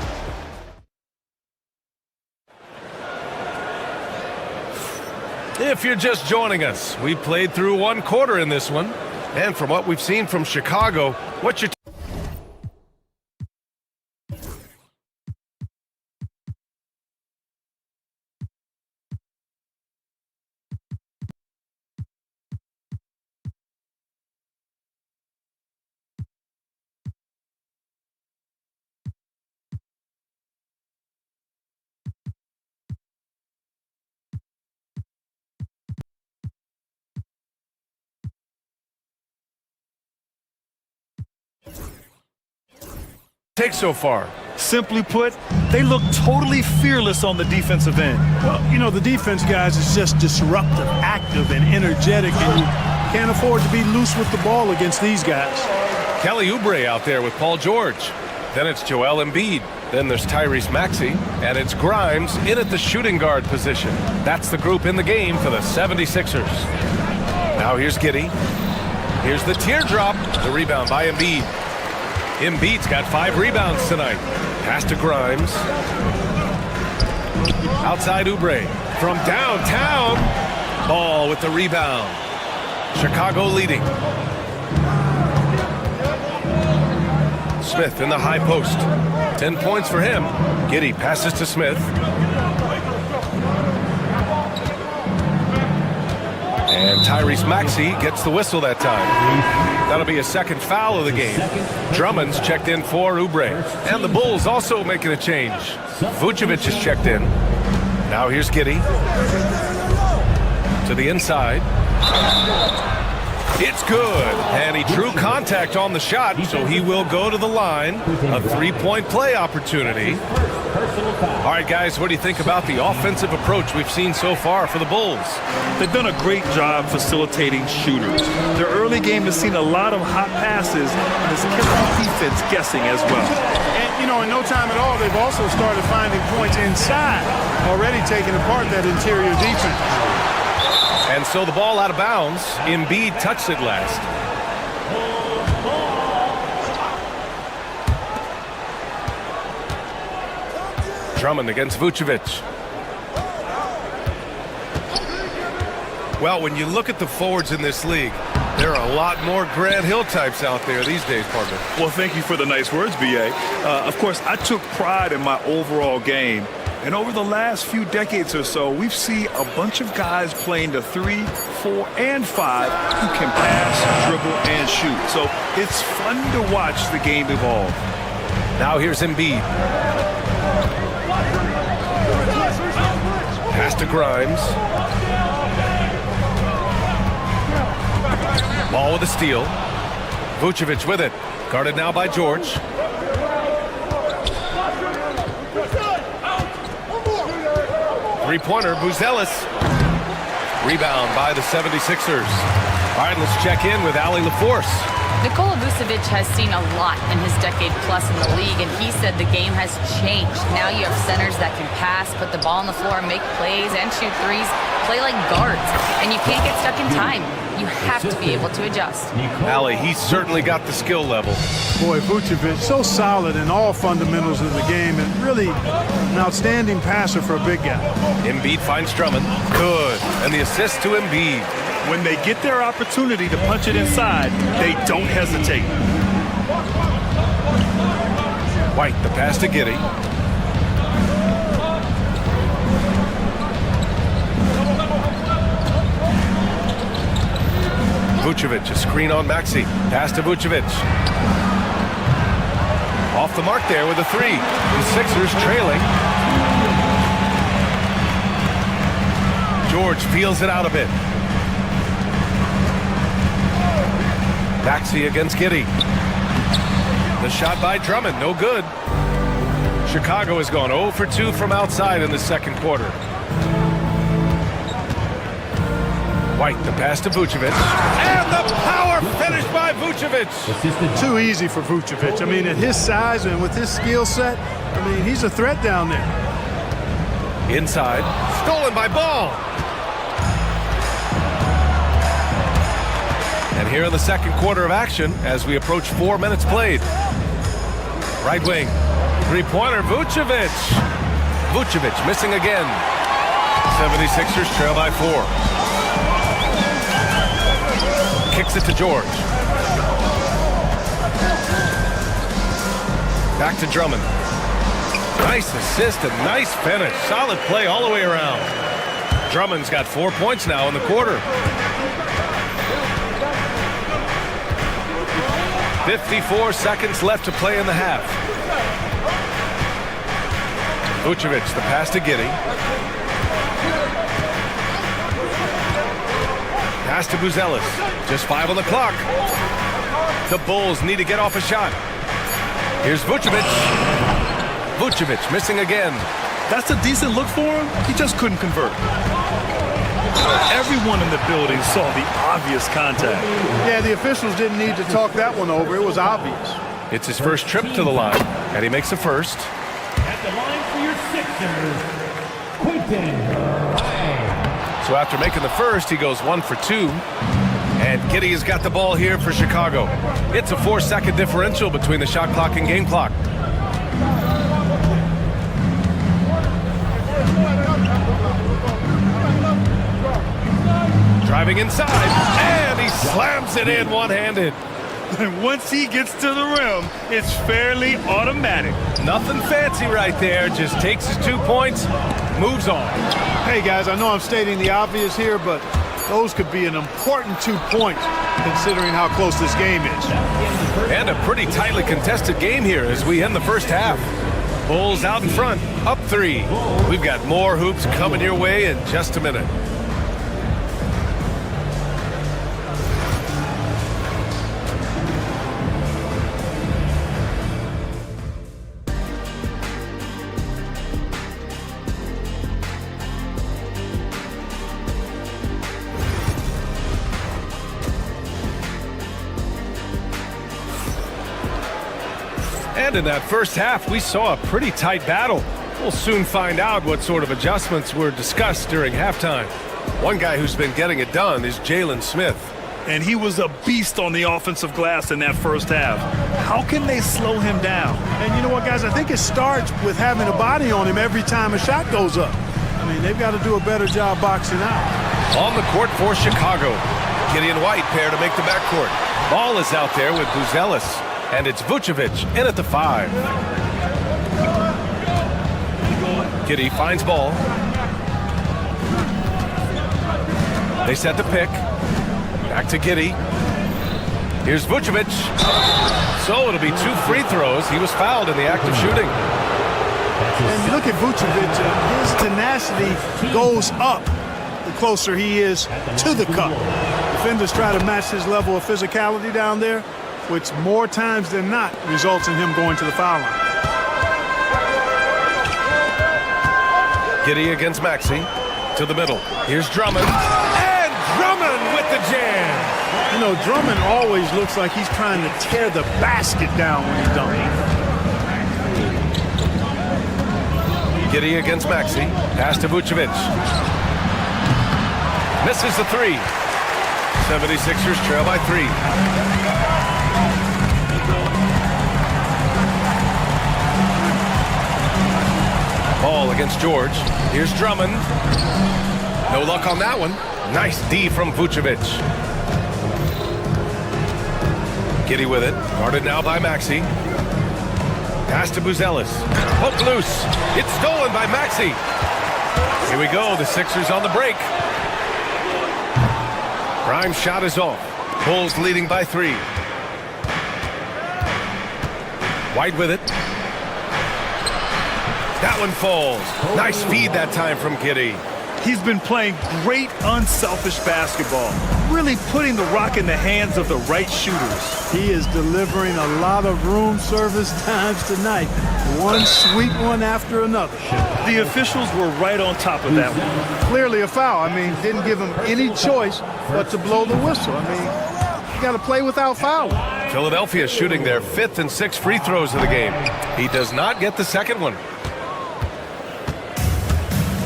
If you're just joining us, we played through one quarter in this one. And from what we've seen from Chicago, what's your take so far? Simply put, they look totally fearless on the defensive end. Well, you know, the defense, guys, is just disruptive, active, and energetic, and you can't afford to be loose with the ball against these guys. Kelly Oubre out there with Paul George. Then it's Joel Embiid. Then there's Tyrese Maxey. And it's Grimes in at the shooting guard position. That's the group in the game for the 76ers. Now here's Giddey. Here's the teardrop. The rebound by Embiid. Embiid's got 5 rebounds tonight. Pass to Grimes. Outside Oubre. From downtown. Ball with the rebound. Chicago leading. Smith in the high post. 10 points for him. Giddey passes to Smith. And Tyrese Maxey gets the whistle that time. That'll be a second foul of the game. Drummond's checked in for Oubre. And the Bulls also making a change. Vucevic is checked in. Now here's Giddey. To the inside. It's good. And he drew contact on the shot, so he will go to the line. A 3-point play opportunity. All right, guys, what do you think about the offensive approach we've seen so far for the Bulls? They've done a great job facilitating shooters. Their early game has seen a lot of hot passes and has kept the defense guessing as well. And, you know, in no time at all, they've also started finding points inside, already taking apart that interior defense. And so the ball out of bounds. Embiid touched it last. Drummond against Vucevic. Well, when you look at the forwards in this league, there are a lot more Grant Hill types out there these days, partner. Well, thank you for the nice words, B.A. Of course, I took pride in my overall game. And over the last few decades or so, we've seen a bunch of guys playing the 3, 4, and 5 who can pass, dribble, and shoot. So it's fun to watch the game evolve. Now here's Embiid. Pass to Grimes. Ball with a steal. Vucevic with it. Guarded now by George. Three-pointer, Buzelis. Rebound by the 76ers. All right, let's check in with Allie LaForce. Nikola Vucevic has seen a lot in his decade plus in the league, and he said the game has changed. Now you have centers that can pass, put the ball on the floor, make plays, and shoot threes, play like guards, and you can't get stuck in time. You have to be able to adjust. Allie, he's certainly got the skill level. Boy, Vucevic, so solid in all fundamentals of the game, and really an outstanding passer for a big guy. Embiid finds Drummond. Good. And the assist to Embiid. When they get their opportunity to punch it inside, they don't hesitate. White, the pass to Giddey. Vucevic, a screen on Maxey. Pass to Vucevic. Off the mark there with a 3. The Sixers trailing. George feels it out a bit. Maxey against Giddey. The shot by Drummond, no good. Chicago has gone 0 for 2 from outside in the second quarter. White, the pass to Vucevic. And the power finish by Vucevic. Too easy for Vucevic. I mean, at his size and with his skill set, I mean, he's a threat down there. Inside, stolen by Ball. And here in the second quarter of action, as we approach 4 minutes played. Right wing, three-pointer, Vucevic. Vucevic missing again. 76ers trail by 4. Kicks it to George. Back to Drummond. Nice assist and nice finish. Solid play all the way around. Drummond's got 4 points now in the quarter. 54 seconds left to play in the half. Vucevic, the pass to Giddey. Pass to Buzelis. Just 5 on the clock. The Bulls need to get off a shot. Here's Vucevic. Vucevic missing again. That's a decent look for him. He just couldn't convert. Everyone in the building saw the obvious contact. Yeah, the officials didn't need to talk that one over. It was obvious. It's his first trip to the line, and he makes the first. At the line for your Sixers, Quentin. So after making the first, he goes 1 for 2. And Giddey has got the ball here for Chicago. It's a 4-second differential between the shot clock and game clock. Driving inside, and he slams it in one-handed. And once he gets to the rim, it's fairly automatic. Nothing fancy right there, just takes his 2 points, moves on. Hey, guys, I know I'm stating the obvious here, but those could be an important 2 points considering how close this game is. And a pretty tightly contested game here as we end the first half. Bulls out in front, up 3. We've got more hoops coming your way in just a minute. And in that first half, we saw a pretty tight battle. We'll soon find out what sort of adjustments were discussed during halftime. One guy who's been getting it done is Jalen Smith. And he was a beast on the offensive glass in that first half. How can they slow him down? And you know what, guys? I think it starts with having a body on him every time a shot goes up. I mean, they've got to do a better job boxing out. On the court for Chicago, Giddey and White pair to make the backcourt. Ball is out there with Buzelis. And it's Vucevic in at the 5. Giddey finds ball. They set the pick. Back to Giddey. Here's Vucevic. So it'll be 2 free throws. He was fouled in the act of shooting. And look at Vucevic. His tenacity goes up the closer he is to the cup. Defenders try to match his level of physicality down there, which more times than not results in him going to the foul line. Giddey against Maxey to the middle. Here's Drummond. And Drummond with the jam. You know, Drummond always looks like he's trying to tear the basket down when he's dunking. Giddey against Maxey. Pass to Vucevic. Misses the 3. 76ers trail by 3. Ball against George. Here's Drummond. No luck on that one. Nice D from Vucevic. Giddey with it. Guarded now by Maxey. Pass to Buzelis. Poked loose. It's stolen by Maxey. Here we go. The Sixers on the break. Prime shot is off. Bulls leading by 3. White with it. That one falls. Nice feed that time from Giddey. He's been playing great unselfish basketball, really putting the rock in the hands of the right shooters. He is delivering a lot of room service times tonight. One sweet one after another. The officials were right on top of that one. Clearly a foul. I mean, didn't give him any choice but to blow the whistle. I mean, you got to play without fouling. Philadelphia shooting their 5th and 6th free throws of the game. He does not get the second one.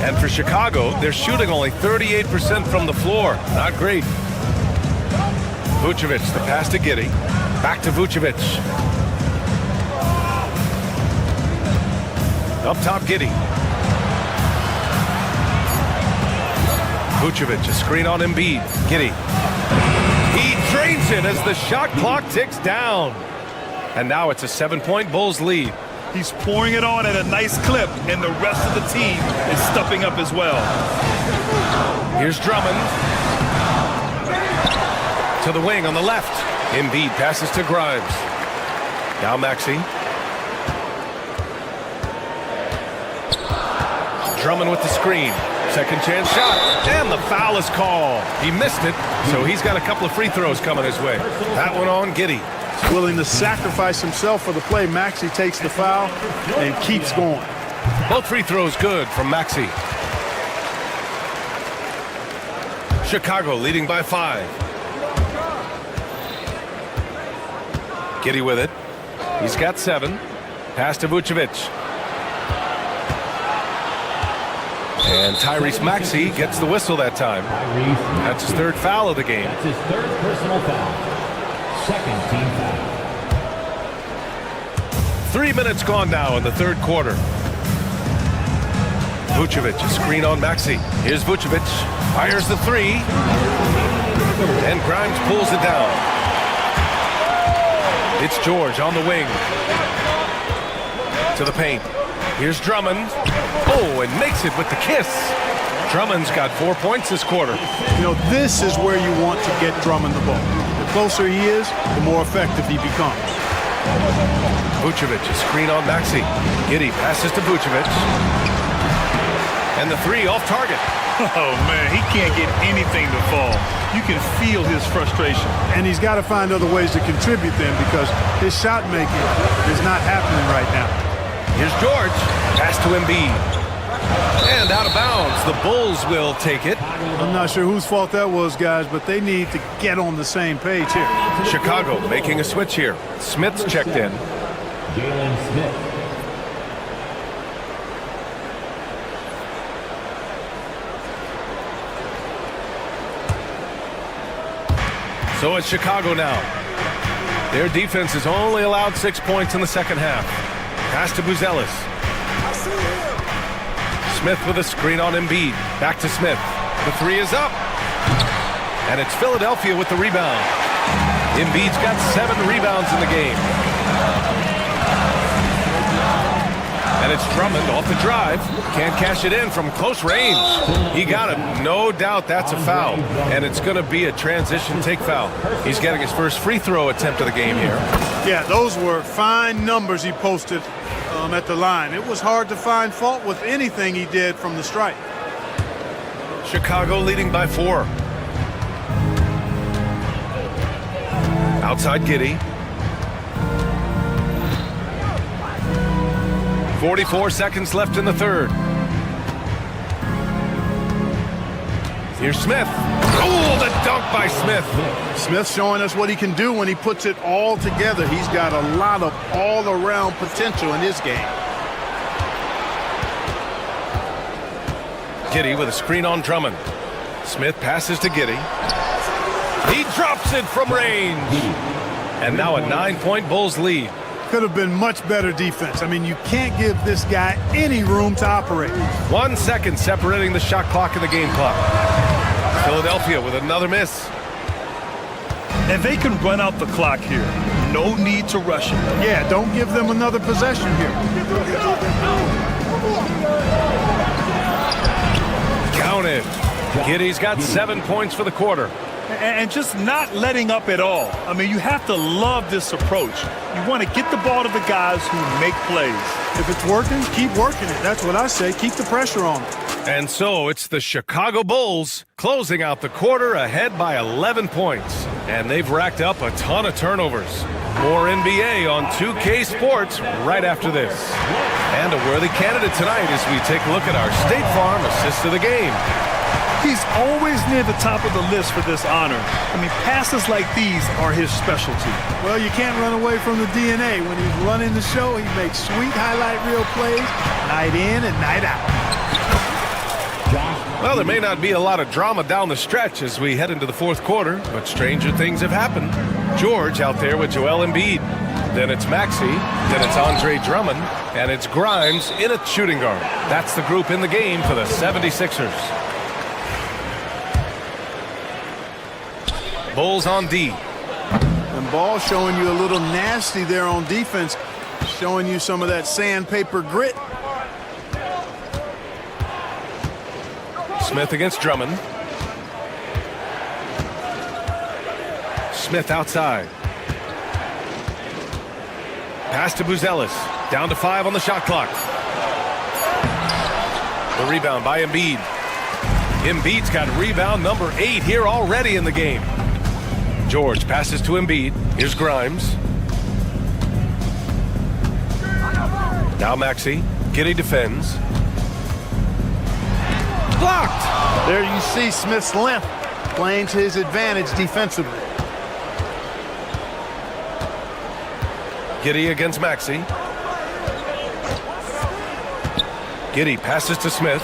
And for Chicago, they're shooting only 38% from the floor. Not great. Vucevic, the pass to Giddey. Back to Vucevic. Up top, Giddey. Vucevic, a screen on Embiid. Giddey. He drains it as the shot clock ticks down. And now it's a 7-point Bulls lead. He's pouring it on at a nice clip, and the rest of the team is stepping up as well. Here's Drummond. To the wing on the left. Embiid passes to Grimes. Now Maxey. Drummond with the screen. Second chance shot. And the foul is called. He missed it, so he's got a couple of free throws coming his way. That one on Giddey. Willing to sacrifice himself for the play. Maxey takes the foul and keeps going. Both free throws good from Maxey. Chicago leading by 5. Giddey with it. He's got 7. Pass to Vucevic. And Tyrese Maxey gets the whistle that time. That's his 3rd foul of the game. That's his 3rd personal foul. 2nd team foul. 3 minutes gone now in the 3rd quarter. Vucevic, a screen on Maxey. Here's Vucevic. Fires the 3. And Grimes pulls it down. It's George on the wing. To the paint. Here's Drummond. Oh, and makes it with the kiss. Drummond's got 4 points this quarter. You know, this is where you want to get Drummond the ball. The closer he is, the more effective he becomes. Vucevic, a screen on Maxey. Giddey passes to Vucevic. And the 3 off target. Oh, man, he can't get anything to fall. You can feel his frustration. And he's got to find other ways to contribute then, because his shot making is not happening right now. Here's George. Pass to Embiid. And out of bounds. The Bulls will take it. I'm not sure whose fault that was, guys, but they need to get on the same page here. Chicago making a switch here. Smith's checked in. Jalen Smith. So it's Chicago now. Their defense has only allowed 6 points in the second half. Pass to Buzelis. Smith with a screen on Embiid. Back to Smith. The 3 is up. And it's Philadelphia with the rebound. Embiid's got 7 rebounds in the game. And it's Drummond off the drive. Can't cash it in from close range. He got it. No doubt that's a foul. And it's going to be a transition take foul. He's getting his first free throw attempt of the game here. Yeah, those were fine numbers he posted at the line. It was hard to find fault with anything he did from the stripe. Chicago leading by 4. Outside Giddey. 44 seconds left in the 3rd. Here's Smith. Oh, the dunk by Smith. Smith showing us what he can do when he puts it all together. He's got a lot of all-around potential in his game. Giddey with a screen on Drummond. Smith passes to Giddey. He drops it from range. And now a 9-point Bulls lead. Could have been much better defense. I mean, you can't give this guy any room to operate. 1 second separating the shot clock and the game clock. Philadelphia with another miss. And they can run out the clock here. No need to rush it. Yeah, don't give them another possession here. Count it. Giddey's got 7 points for the quarter. And just not letting up at all. I mean, you have to love this approach. You want to get the ball to the guys who make plays. If it's working, keep working it. That's what I say. Keep the pressure on them. And so it's the Chicago Bulls closing out the quarter ahead by 11 points. And they've racked up a ton of turnovers. More NBA on 2K Sports right after this. And a worthy candidate tonight as we take a look at our State Farm assist of the game. He's always near the top of the list for this honor. I mean, passes like these are his specialty. Well, you can't run away from the DNA. When he's running the show, he makes sweet highlight reel plays night in and night out. Well, there may not be a lot of drama down the stretch as we head into the 4th quarter, but stranger things have happened. George out there with Joel Embiid. Then it's Maxey. Then it's Andre Drummond. And it's Grimes in at shooting guard. That's the group in the game for the 76ers. Bulls on D. And Ball showing you a little nasty there on defense, showing you some of that sandpaper grit. Smith against Drummond. Smith outside. Pass to Buzelis. Down to 5 on the shot clock. The rebound by Embiid. Embiid's got rebound number 8 here already in the game. George passes to Embiid. Here's Grimes. Now Maxey. Giddey defends. Blocked! There you see Smith's length playing to his advantage defensively. Giddey against Maxey. Giddey passes to Smith.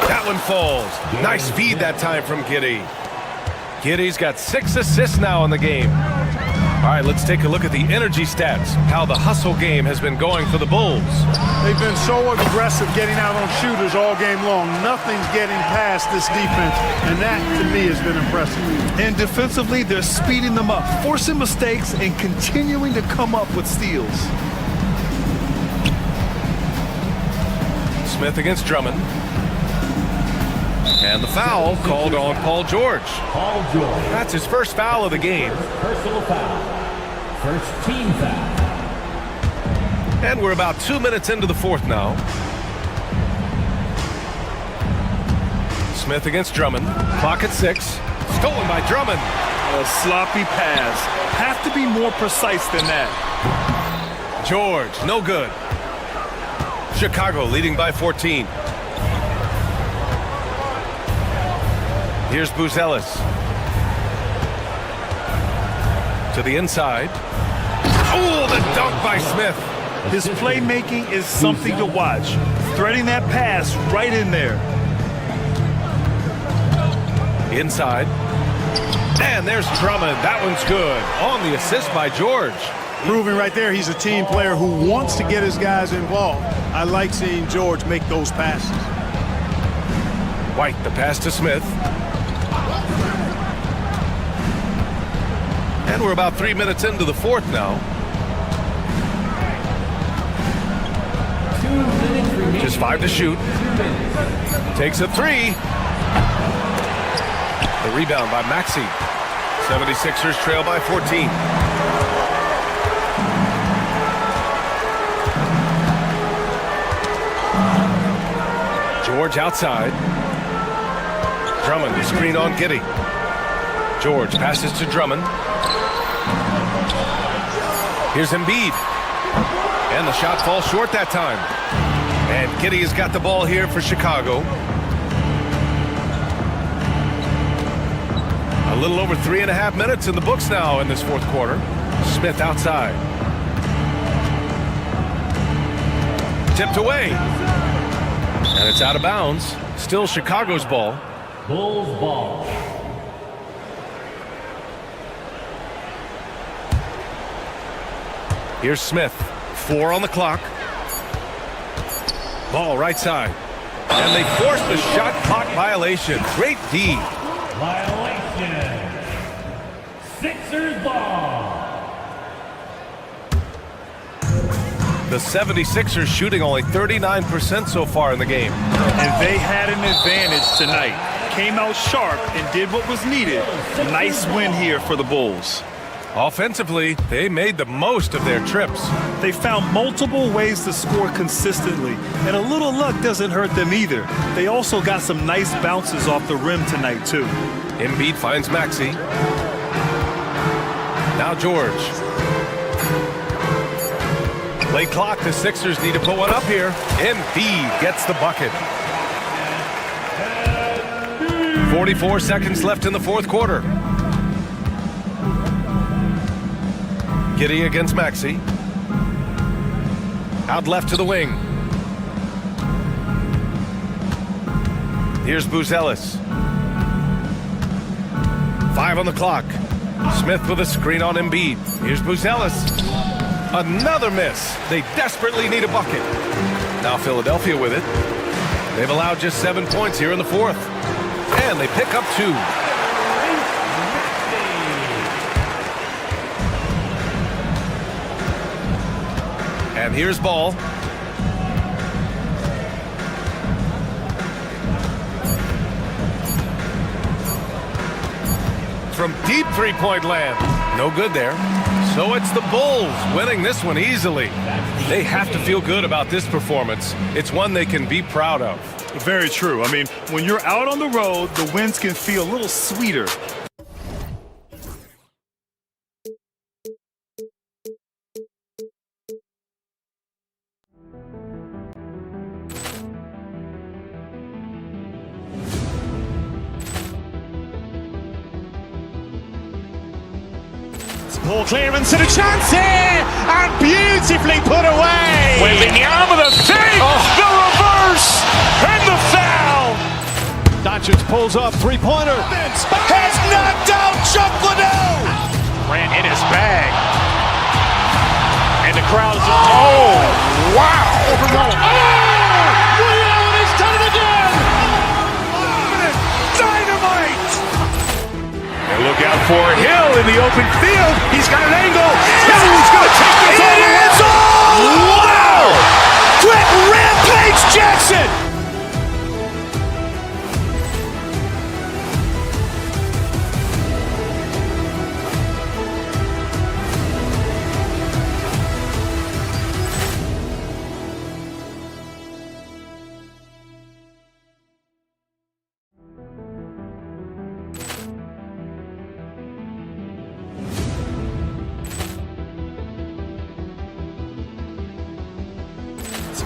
That one falls. Nice feed that time from Giddey. Giddey's got 6 assists now in the game. All right, let's take a look at the energy stats, how the hustle game has been going for the Bulls. They've been so aggressive getting out on shooters all game long. Nothing's getting past this defense, and that, to me, has been impressive. And defensively, they're speeding them up, forcing mistakes, and continuing to come up with steals. Smith against Drummond. And the foul called on Paul George. Paul George. That's his first foul of the game. Personal foul. First team foul. And we're about 2 minutes into the fourth now. Smith against Drummond. Clock at 6. Stolen by Drummond. A sloppy pass. Have to be more precise than that. George, no good. Chicago leading by 14. Here's Buzelis. To the inside. Oh, the dunk by Smith. His playmaking is something to watch. Threading that pass right in there. Inside. And there's Drummond. That one's good. On the assist by George. Proving right there he's a team player who wants to get his guys involved. I like seeing George make those passes. White, the pass to Smith. And we're about 3 minutes into the fourth now. Just 5 to shoot. Takes a 3. The rebound by Maxey. 76ers trail by 14. George outside. Drummond, screen on Giddey. George passes to Drummond. Here's Embiid. And the shot falls short that time. And Giddey has got the ball here for Chicago. A little over 3.5 minutes in the books now in this fourth quarter. Smith outside. Tipped away. And it's out of bounds. Still Chicago's ball. Bulls ball. Here's Smith. 4 on the clock. Ball right side. And they force the shot clock violation. Great D. Violation. Sixers ball. The 76ers shooting only 39% so far in the game. And they had an advantage tonight. Came out sharp and did what was needed. Nice win here for the Bulls. Offensively, they made the most of their trips. They found multiple ways to score consistently, and a little luck doesn't hurt them either. They also got some nice bounces off the rim tonight, too. Embiid finds Maxey. Now George. Late clock, the Sixers need to put one up here. Embiid gets the bucket. 44 seconds left in the fourth quarter. Giddey against Maxey. Out left to the wing. Here's Buzelis. 5 on the clock. Smith with a screen on Embiid. Here's Buzelis. Another miss. They desperately need a bucket. Now Philadelphia with it. They've allowed just 7 points here in the fourth. And they pick up 2. And here's ball. From deep three-point land. No good there. So it's the Bulls winning this one easily. They have to feel good about this performance. It's one they can be proud of. Very true. I mean, when you're out on the road, the wins can feel a little sweeter. Ball clearance and a chance here, and beautifully put away. Wembanyama the save, the reverse, and the foul. Doncic pulls up, three-pointer. Has knocked out Chuck Liddell. Ran in his bag. And the crowd is, oh, wow. Ray Allen has done it again. Dynamite. And look out for Hill in the open field. He's got an angle. He's going to take this all the way. Wow! Quick Rampage Jackson.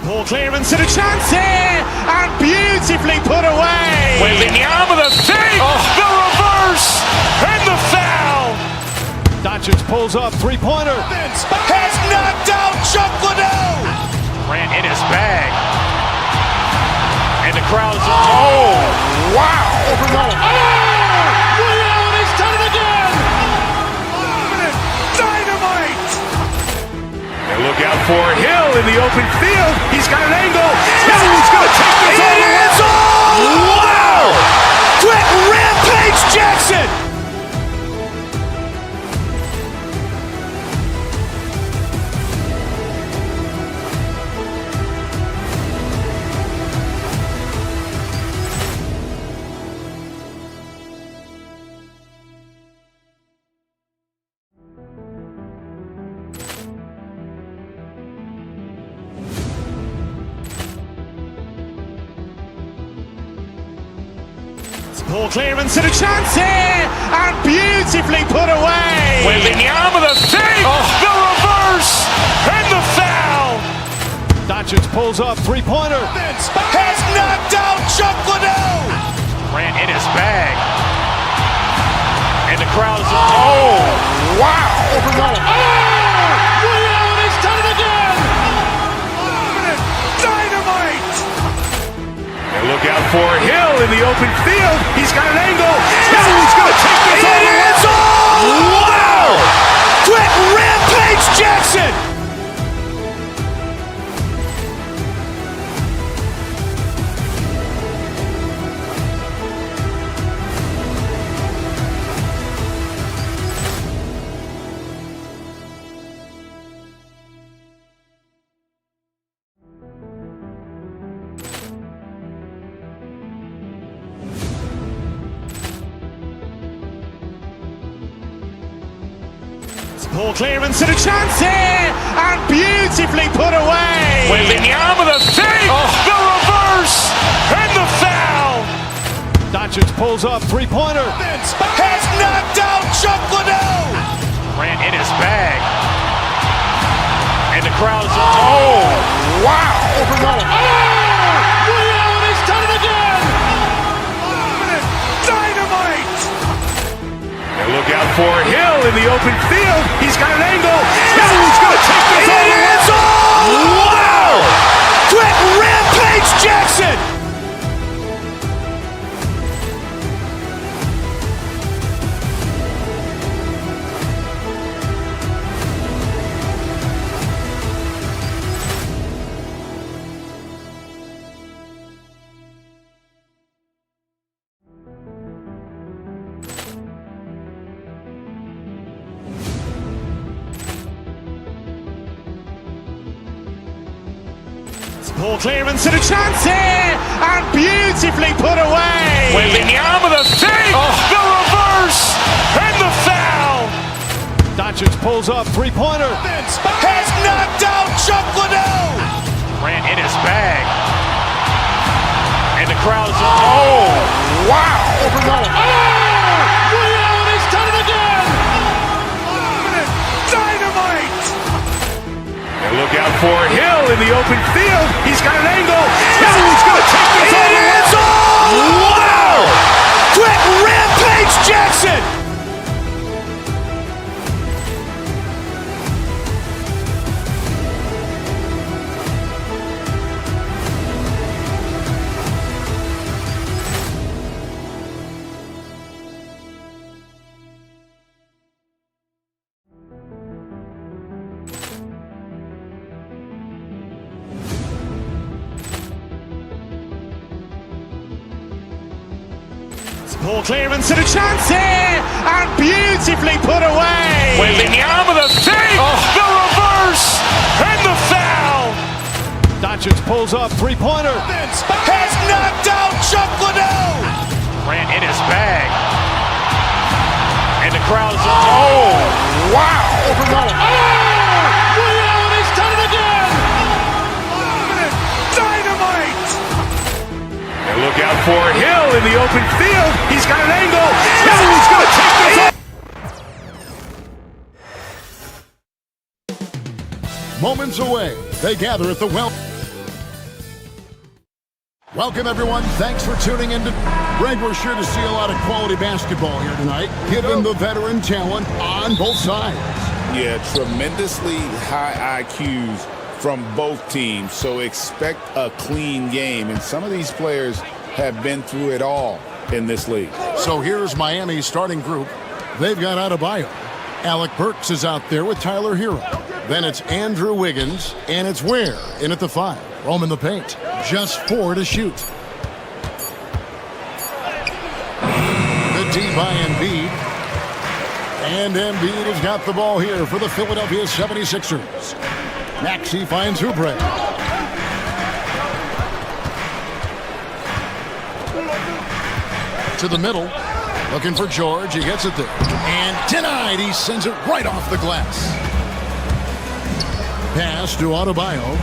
Ball clearance and a chance here, and beautifully put away. Wembanyama the save, the reverse, and the foul. Doncic pulls up, three-pointer. Has knocked out Chuck Liddell. Ran in his bag. And the crowd is, oh, wow. Ray Allen has done it again. Dynamite. And look out for Hill in the open field. He's got an angle. He's going to take this all the way. Wow! Quick Rampage Jackson. Ball clearance and a chance here, and beautifully put away. Wembanyama the save, the reverse, and the foul. Doncic pulls up, three-pointer. Has knocked out Chuck Liddell. Ran in his bag. And the crowd is, oh, wow. Ray Allen has done it again. Dynamite. And look out for Hill in the open field. He's got an angle. He's going to take this all the way. Wow! Quick Rampage Jackson. Ball clearance and a chance here, and beautifully put away. Wembanyama the save, the reverse, and the foul. Doncic pulls up, three-pointer. Has knocked out Chuck Liddell. Ran in his bag. And the crowd is, oh, wow. Ray Allen has done it again. Dynamite. And look out for Hill in the open field. He's got an angle. He's going to take this all the way. Wow! Quick Rampage Jackson. Poor clearance and a chance here, and beautifully put away. Wembanyama the fake, the reverse, and the foul. Doncic pulls up, three-pointer. Has knocked out Chuck Liddell. Ran in his bag. And the crowd is, oh, wow. Overruled. Reality's done it again. Dynamite. And look out for Hill in the open field. He's got an angle. He's going to take this all the way. Wow. Quick Rampage Jackson. Poor clearance and a chance here, and beautifully put away. Wembanyama the fake, the reverse, and the foul. Doncic pulls up, three-pointer. Has knocked out Chuck Liddell. Ran in his bag. And the crowd is, oh, wow. Overruled. Reality's done it again. Dynamite. And look out for Hill in the open field. He's got an angle. He's going to take this. Moments away, they gather at the Welcome, everyone. Thanks for tuning in. Greg, we're sure to see a lot of quality basketball here tonight, given the veteran talent on both sides. Yeah, tremendously high IQs from both teams, so expect a clean game. And some of these players have been through it all in this league. So here's Miami's starting group. They've got Adebayo. Alec Burks is out there with Tyler Hero. Then it's Andrew Wiggins, and it's Ware in at the 5. Roaming the paint. Just 4 to shoot. The D by Embiid. And Embiid has got the ball here for the Philadelphia 76ers. Maxey finds Oubre. To the middle. Looking for George. He gets it there. And denied. He sends it right off the glass. Pass to Adebayo.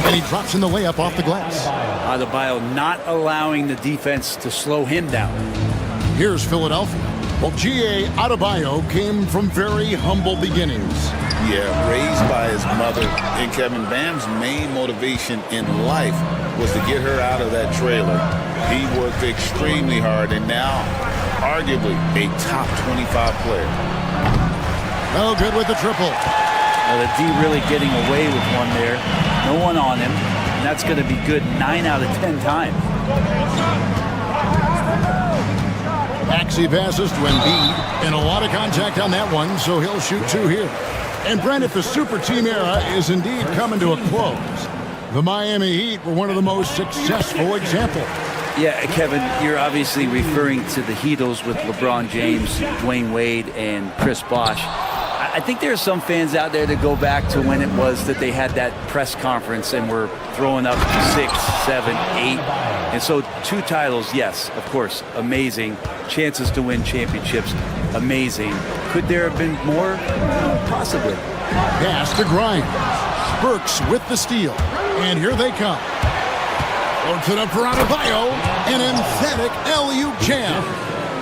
And he drops in the layup off the glass. Adebayo not allowing the defense to slow him down. Here's Philadelphia. Well, G.A. Adebayo came from very humble beginnings. Yeah, raised by his mother. And Kevin, Bam's main motivation in life was to get her out of that trailer. He worked extremely hard and now arguably a top 25 player. No good with the triple. Well, the D really getting away with one there. No one on him. And that's going to be good 9 out of 10 times. Maxey passes to Embiid. And a lot of contact on that one, so he'll shoot 2 here. And Brent, if the super team era is indeed coming to a close, the Miami Heat were one of the most successful examples. Yeah, Kevin, you're obviously referring to the Heatles with LeBron James, Dwayne Wade, and Chris Bosh. I think there are some fans out there that go back to when it was that they had that press conference and were throwing up 6, 7, 8. And so 2 titles, yes, of course, amazing. Chances to win championships, amazing. Could there have been more? Possibly. Pass to Grimes. Burks with the steal. And here they come. Loads it up for Adebayo. An emphatic alley-oop jam.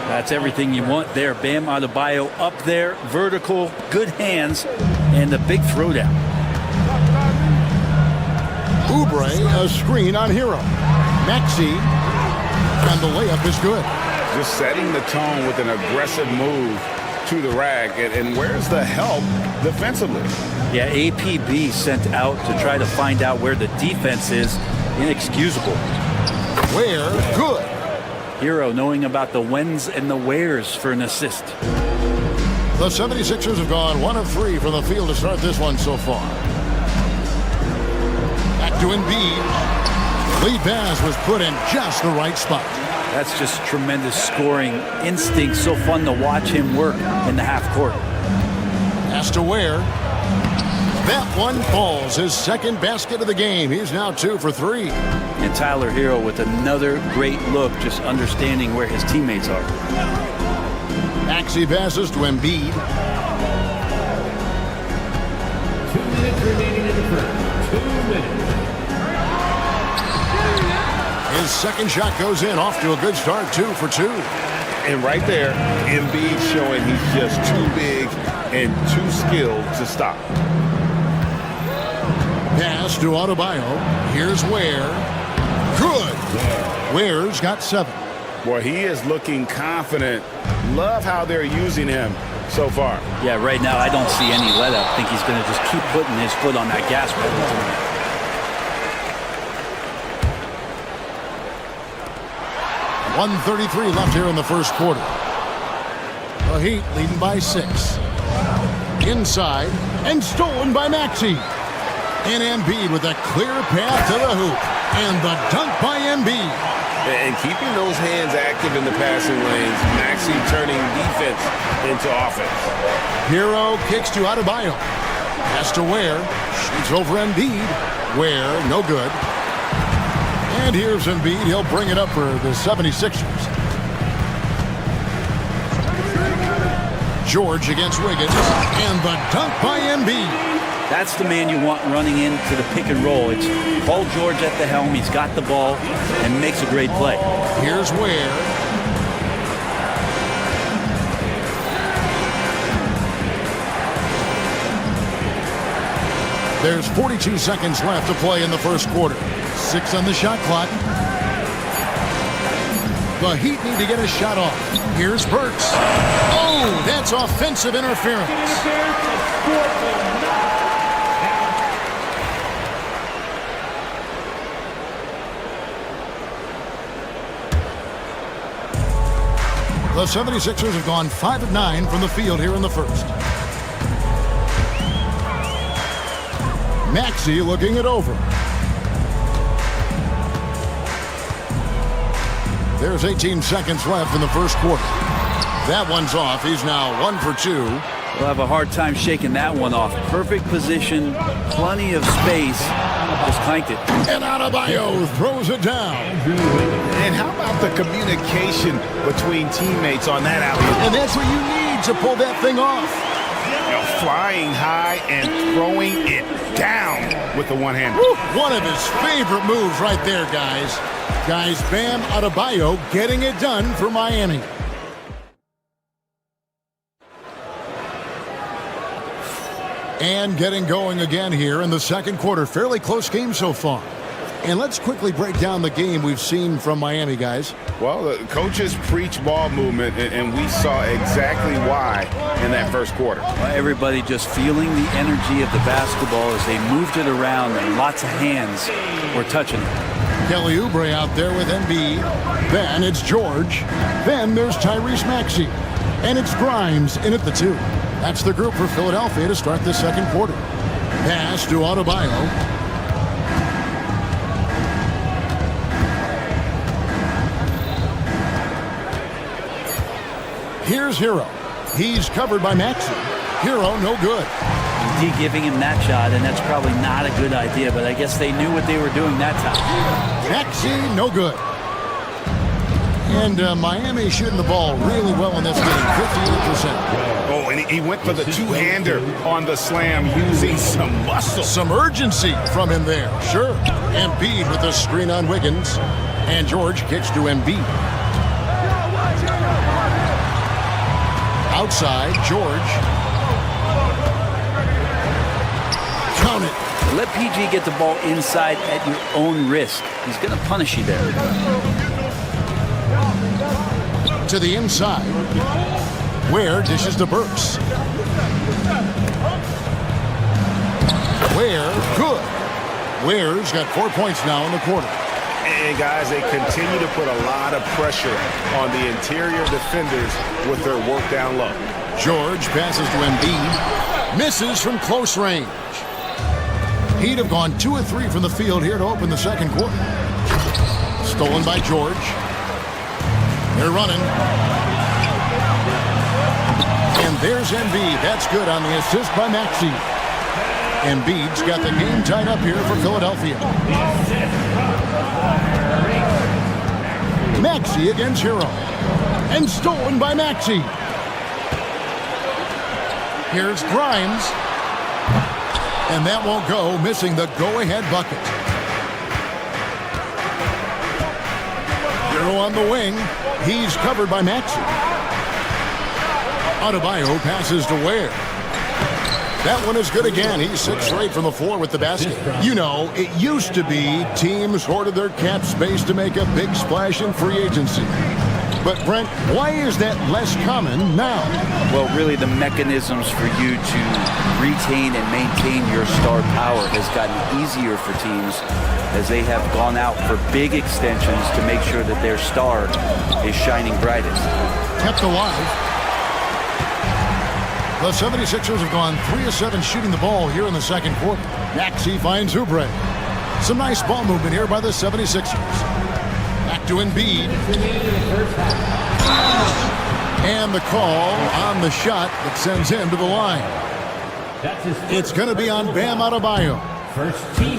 That's everything you want there. Bam Adebayo up there, vertical, good hands, and the big throwdown. Oubre, a screen on Hero. Maxey, and the layup is good. Just setting the tone with an aggressive move to the rack. And where's the help defensively? Yeah, APB sent out to try to find out where the defense is. Inexcusable. Ware, good. Hero knowing about the whens and the wheres for an assist. The 76ers have gone 1 of 3 from the field to start this one so far. Back to Embiid. Lead pass was put in just the right spot. That's just tremendous scoring instinct. So fun to watch him work in the half court. Pass to Ware. That one falls. His second basket of the game. He's now 2 for 3. And Tyler Hero with another great look, just understanding where his teammates are. Maxey passes to Embiid. 2 minutes remaining in the first. 2 minutes. His second shot goes in, off to a good start, 2 for 2. And right there, Embiid showing he's just too big and too skilled to stop. Pass to Adebayo. Here's Ware. Good. Ware's got 7. Boy, he is looking confident. Love how they're using him so far. Yeah, right now I don't see any let up. I think he's going to just keep putting his foot on that gas pedal. 1:33 left here in the first quarter. The Heat leading by 6. Inside and stolen by Maxey. And Embiid with a clear path to the hoop. And the dunk by Embiid. And keeping those hands active in the passing lanes, Maxey turning defense into offense. Hero kicks to Adebayo. Pass to Ware. Shoots over Embiid. Ware, no good. And here's Embiid. He'll bring it up for the 76ers. George against Wiggins. And the dunk by Embiid. That's the man you want running into the pick and roll. It's Paul George at the helm. He's got the ball and makes a great play. Here's Ware. There's 42 seconds left to play in the first quarter. 6 on the shot clock. The Heat need to get a shot off. Here's Burks. Oh, that's offensive interference. The 76ers have gone 5 of 9 from the field here in the first. Maxey looking it over. There's 18 seconds left in the first quarter. That one's off. He's now 1 for 2. We'll have a hard time shaking that one off. Perfect position, plenty of space. Just clanked it. And Adebayo throws it down. And how about the communication between teammates on that alley? And that's what you need to pull that thing off. You know, flying high and throwing it down with the one hand. One of his favorite moves right there, guys. Bam Adebayo getting it done for Miami. And getting going again here in the second quarter. Fairly close game so far. And let's quickly break down the game we've seen from Miami, guys. Well, the coaches preach ball movement, and we saw exactly why in that first quarter. Everybody just feeling the energy of the basketball as they moved it around, and lots of hands were touching it. Kelly Oubre out there with Embiid. Then it's George. Then there's Tyrese Maxey. And it's Grimes in at the 2. That's the group for Philadelphia to start the second quarter. Pass to Adebayo. Here's Hero. He's covered by Maxey. Hero, no good. D giving him that shot, and that's probably not a good idea, but I guess they knew what they were doing that time. Maxey, no good. And Miami shooting the ball really well in this game, 58%. Oh, and he went for the two-hander on the slam using some muscle. Some urgency from him there, sure. Embiid with the screen on Wiggins. And George kicks to Embiid. Outside, George. Count it. Let PG get the ball inside at your own risk. He's going to punish you there. To the inside. Ware dishes to Burks. Ware, good. Ware's got 4 points now in the quarter. And guys, they continue to put a lot of pressure on the interior defenders with their work down low. George passes to Embiid. Misses from close range. He'd have gone 2 of 3 from the field here to open the second quarter. Stolen by George. They're running. And there's Embiid. That's good on the assist by Maxey. Embiid's got the game tied up here for Philadelphia. Maxey against Hero. And stolen by Maxey. Here's Grimes. And that won't go, missing the go-ahead bucket. Hero on the wing. He's covered by Maxey. Adebayo passes to Ware. That one is good again. He's 6 straight from the floor with the basket. You know, it used to be teams hoarded their cap space to make a big splash in free agency. But, Brent, why is that less common now? Well, really, the mechanisms for you to retain and maintain your star power has gotten easier for teams as they have gone out for big extensions to make sure that their star is shining brightest. Kept alive. The 76ers have gone 3 of 7 shooting the ball here in the second quarter. Maxey finds Oubre. Some nice ball movement here by the 76ers. Back to Embiid. And the call on the shot that sends him to the line. It's going to be on Bam Adebayo.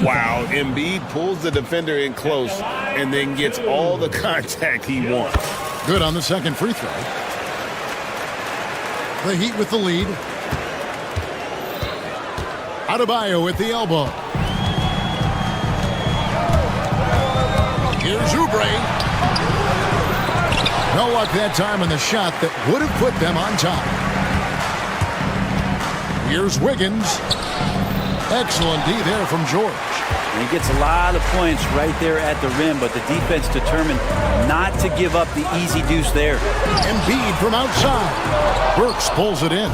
Wow, Embiid pulls the defender in close and then gets all the contact he wants. Good on the second free throw. The Heat with the lead. Adebayo at the elbow. Here's Oubre. No luck that time on the shot that would have put them on top. Here's Wiggins. Excellent D there from George. And he gets a lot of points right there at the rim, but the defense determined not to give up the easy deuce there. Embiid from outside. Burks pulls it in.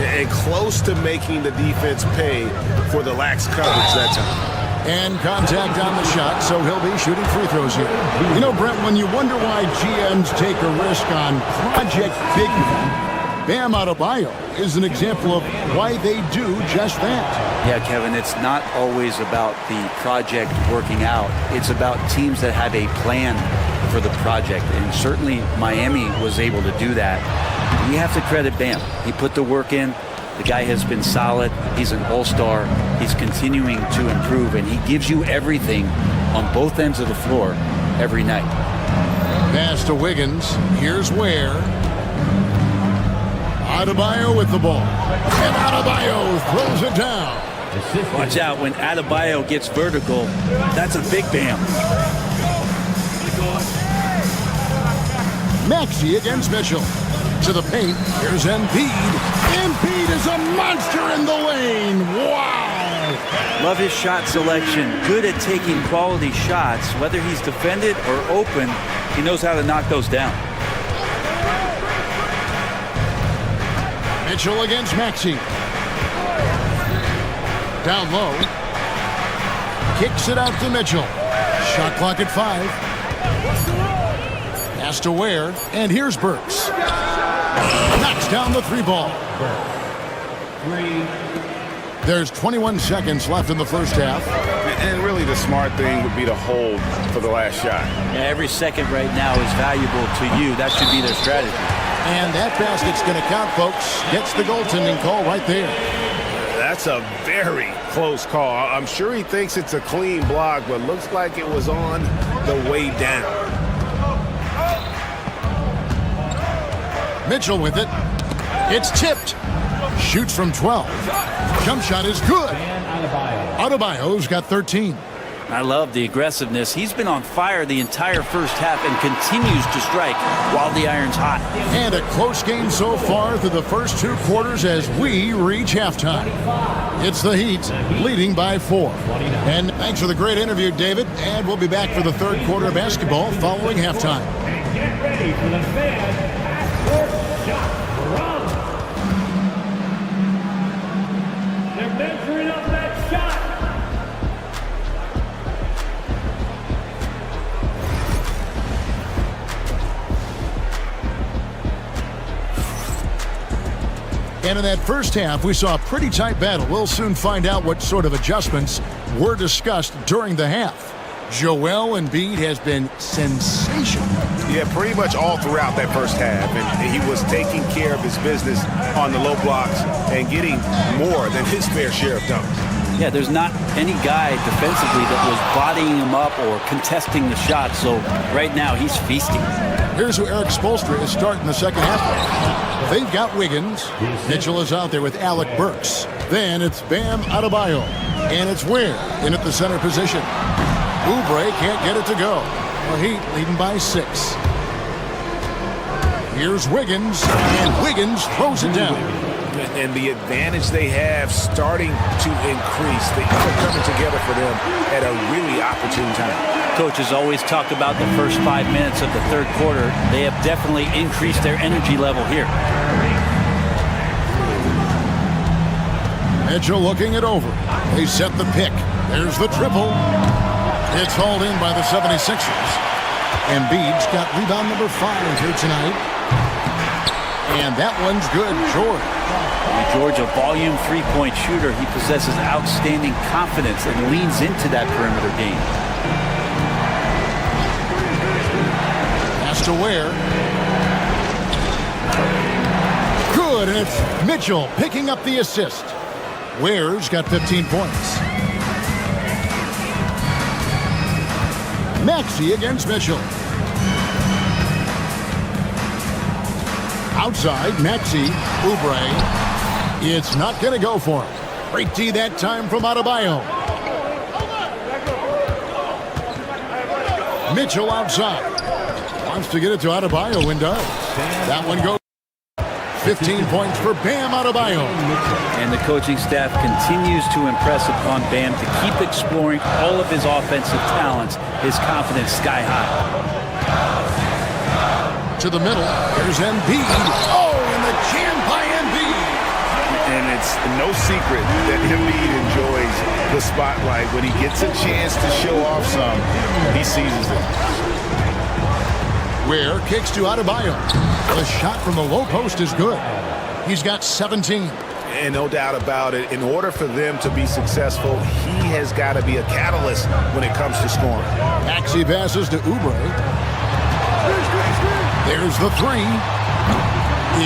And close to making the defense pay for the lax coverage that time. And contact on the shot, so he'll be shooting free throws here. You know, Brent, when you wonder why GMs take a risk on Project Big Man, Bam Adebayo is an example of why they do just that. Yeah, Kevin, it's not always about the project working out. It's about teams that have a plan for the project, and certainly Miami was able to do that. You have to credit Bam. He put the work in. The guy has been solid. He's an all-star. He's continuing to improve, and he gives you everything on both ends of the floor every night. Pass to Wiggins. Here's Ware. Adebayo with the ball. And Adebayo throws it down. Watch out when Adebayo gets vertical. That's a big Bam. Maxey against Mitchell. To the paint. Here's Embiid. Embiid is a monster in the lane. Wow. Love his shot selection. Good at taking quality shots. Whether he's defended or open, he knows how to knock those down. Mitchell against Maxey. Down low. Kicks it out to Mitchell. Shot clock at 5. Pass to Ware. And here's Burks. Knocks down the 3 ball. There's 21 seconds left in the first half. And really the smart thing would be to hold for the last shot. Yeah, every second right now is valuable to you. That should be their strategy. And that basket's going to count, folks. Gets the goaltending call right there. That's a very close call. I'm sure he thinks it's a clean block, but looks like it was on the way down. Mitchell with it. It's tipped. Shoots from 12. Jump shot is good. Adebayo's got 13. I love the aggressiveness. He's been on fire the entire first half and continues to strike while the iron's hot. And a close game so far through the first 2 quarters as we reach halftime. It's the Heat leading by 4. And thanks for the great interview, David. And we'll be back for the third quarter of basketball following halftime. Get ready for the fan. They're measuring up that shot. And in that first half, we saw a pretty tight battle. We'll soon find out what sort of adjustments were discussed during the half. Joel Embiid has been sensational. Yeah, pretty much all throughout that first half. And he was taking care of his business on the low blocks and getting more than his fair share of dunks. Yeah, there's not any guy defensively that was bodying him up or contesting the shot. So right now he's feasting. Here's who Eric Spoelstra is starting the second half. They've got Wiggins. Mitchell is out there with Alec Burks. Then it's Bam Adebayo. And it's Ware in at the center position. Oubre can't get it to go. The Heat leading by 6. Here's Wiggins, and Wiggins throws it down. And the advantage they have starting to increase. They are coming together for them at a really opportune time. Coach has always talked about the first 5 minutes of the third quarter. They have definitely increased their energy level here. Mitchell looking it over. They set the pick. There's the triple. It's hauled in by the 76ers. Embiid's got rebound number 5 here tonight. And that one's good, George. George, a volume three-point shooter. He possesses outstanding confidence and leans into that perimeter game. Pass to Ware. Good, and it's Mitchell picking up the assist. Ware's got 15 points. Maxey against Mitchell. Outside, Maxey, Oubre. It's not going to go for him. Great D that time from Adebayo. Mitchell outside. Wants to get it to Adebayo and does. That one goes. 15 points for Bam Adebayo. And the coaching staff continues to impress upon Bam to keep exploring all of his offensive talents. His confidence sky high. To the middle. Here's Embiid. Oh, and the jam by Embiid. And it's no secret that Embiid enjoys the spotlight. When he gets a chance to show off some, he seizes it. Ware kicks to Adebayo. The shot from the low post is good. He's got 17. And no doubt about it, in order for them to be successful, he has got to be a catalyst when it comes to scoring. Maxey passes to Oubre. There's the 3.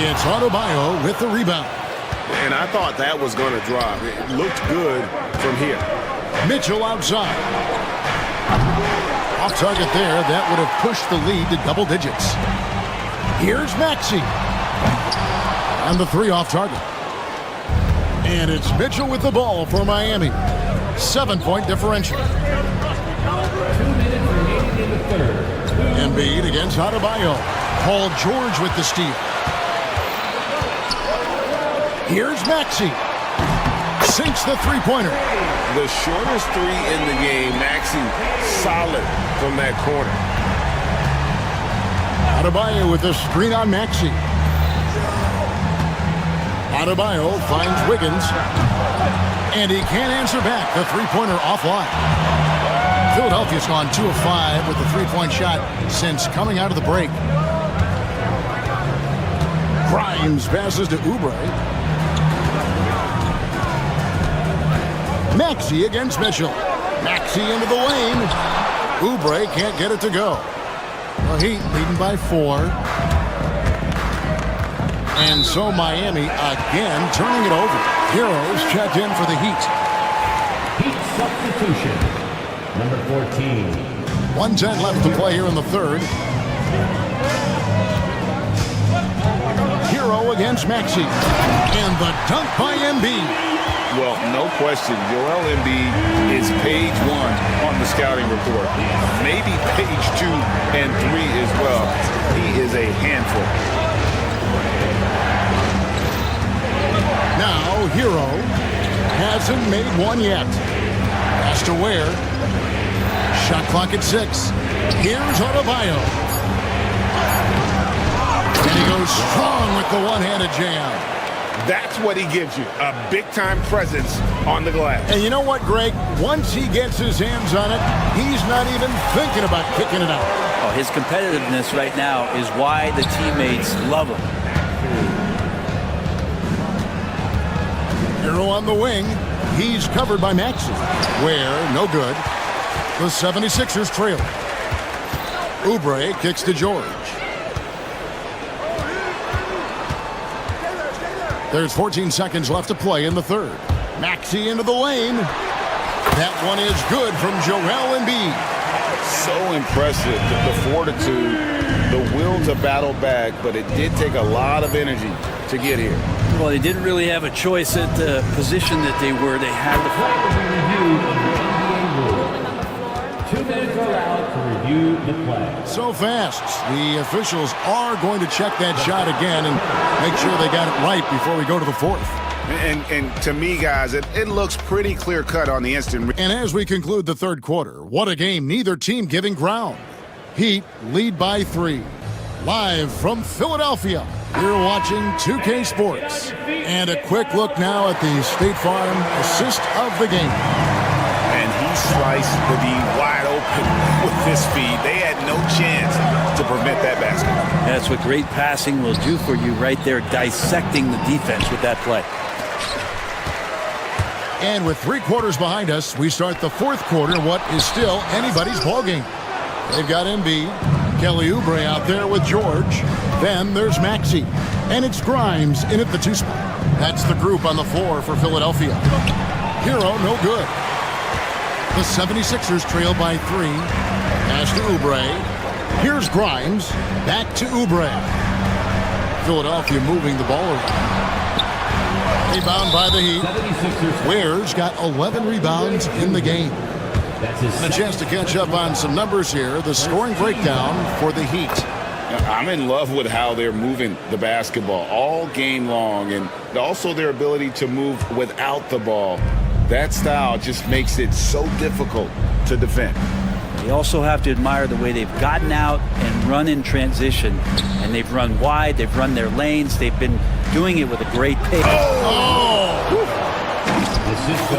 It's Adebayo with the rebound. And I thought that was going to drop. It looked good from here. Mitchell outside. Off target there. That would have pushed the lead to double digits. Here's Maxey. And the 3 off target. And it's Mitchell with the ball for Miami. 7-point differential. 2 minutes remaining in the third. Embiid against Adebayo. Paul George with the steal. Here's Maxey. Sinks the three-pointer. The shortest 3 in the game. Maxey solid from that corner. Adebayo with the screen on Maxey. Adebayo finds Wiggins. And he can't answer back. The three-pointer offline. Philadelphia's gone 2 of 5 with the three-point shot since coming out of the break. Grimes passes to Oubre. Maxey against Mitchell. Maxey into the lane. Oubre can't get it to go. The Heat leading by 4. And so Miami again turning it over. Heroes checked in for the Heat. Heat substitution. Number 14. 1:10 left to play here in the third. Hero against Maxey. And the dunk by Embiid. Well, no question, Joel Embiid is page 1 on the scouting report. Maybe page 2 and 3 as well. He is a handful. Now, Hero hasn't made one yet. Pass to Ware. Shot clock at 6. Here's Adebayo. And he goes strong with the one-handed jam. That's what he gives you, a big-time presence on the glass. And you know what, Greg? Once he gets his hands on it, he's not even thinking about kicking it out. Oh, his competitiveness right now is why the teammates love him. Hero on the wing. He's covered by Maxey. Ware, no good. The 76ers trail. Oubre kicks to George. There's 14 seconds left to play in the third. Maxey into the lane. That one is good from Joel Embiid. So impressive, the fortitude, the will to battle back, but it did take a lot of energy to get here. Well, they didn't really have a choice at the position that they were. They had to 2 minutes are allowed to review the play. So fast. The officials are going to check that shot again and make sure they got it right before we go to the fourth. And to me, guys, it looks pretty clear-cut on the instant. And as we conclude the third quarter, what a game, neither team giving ground. Heat lead by 3. Live from Philadelphia, you're watching 2K Sports. And a quick look now at the State Farm assist of the game. And he sliced the D wide open with his speed. They had no chance to prevent that basket. That's what great passing will do for you right there, dissecting the defense with that play. And with 3 quarters behind us, we start the fourth quarter in what is still anybody's ballgame. They've got Embiid, Kelly Oubre out there with George. Then there's Maxey. And it's Grimes in at the 2 spot. That's the group on the floor for Philadelphia. Hero, no good. The 76ers trail by 3. Pass to Oubre. Here's Grimes. Back to Oubre. Philadelphia moving the ball around. Rebound by the Heat. Ware's got 11 rebounds in the game. And a chance to catch up on some numbers here. The scoring breakdown for the Heat. I'm in love with how they're moving the basketball all game long, and also their ability to move without the ball. That style just makes it so difficult to defend. You also have to admire the way they've gotten out and run in transition. And they've run wide, they've run their lanes, they've been doing it with a great pace.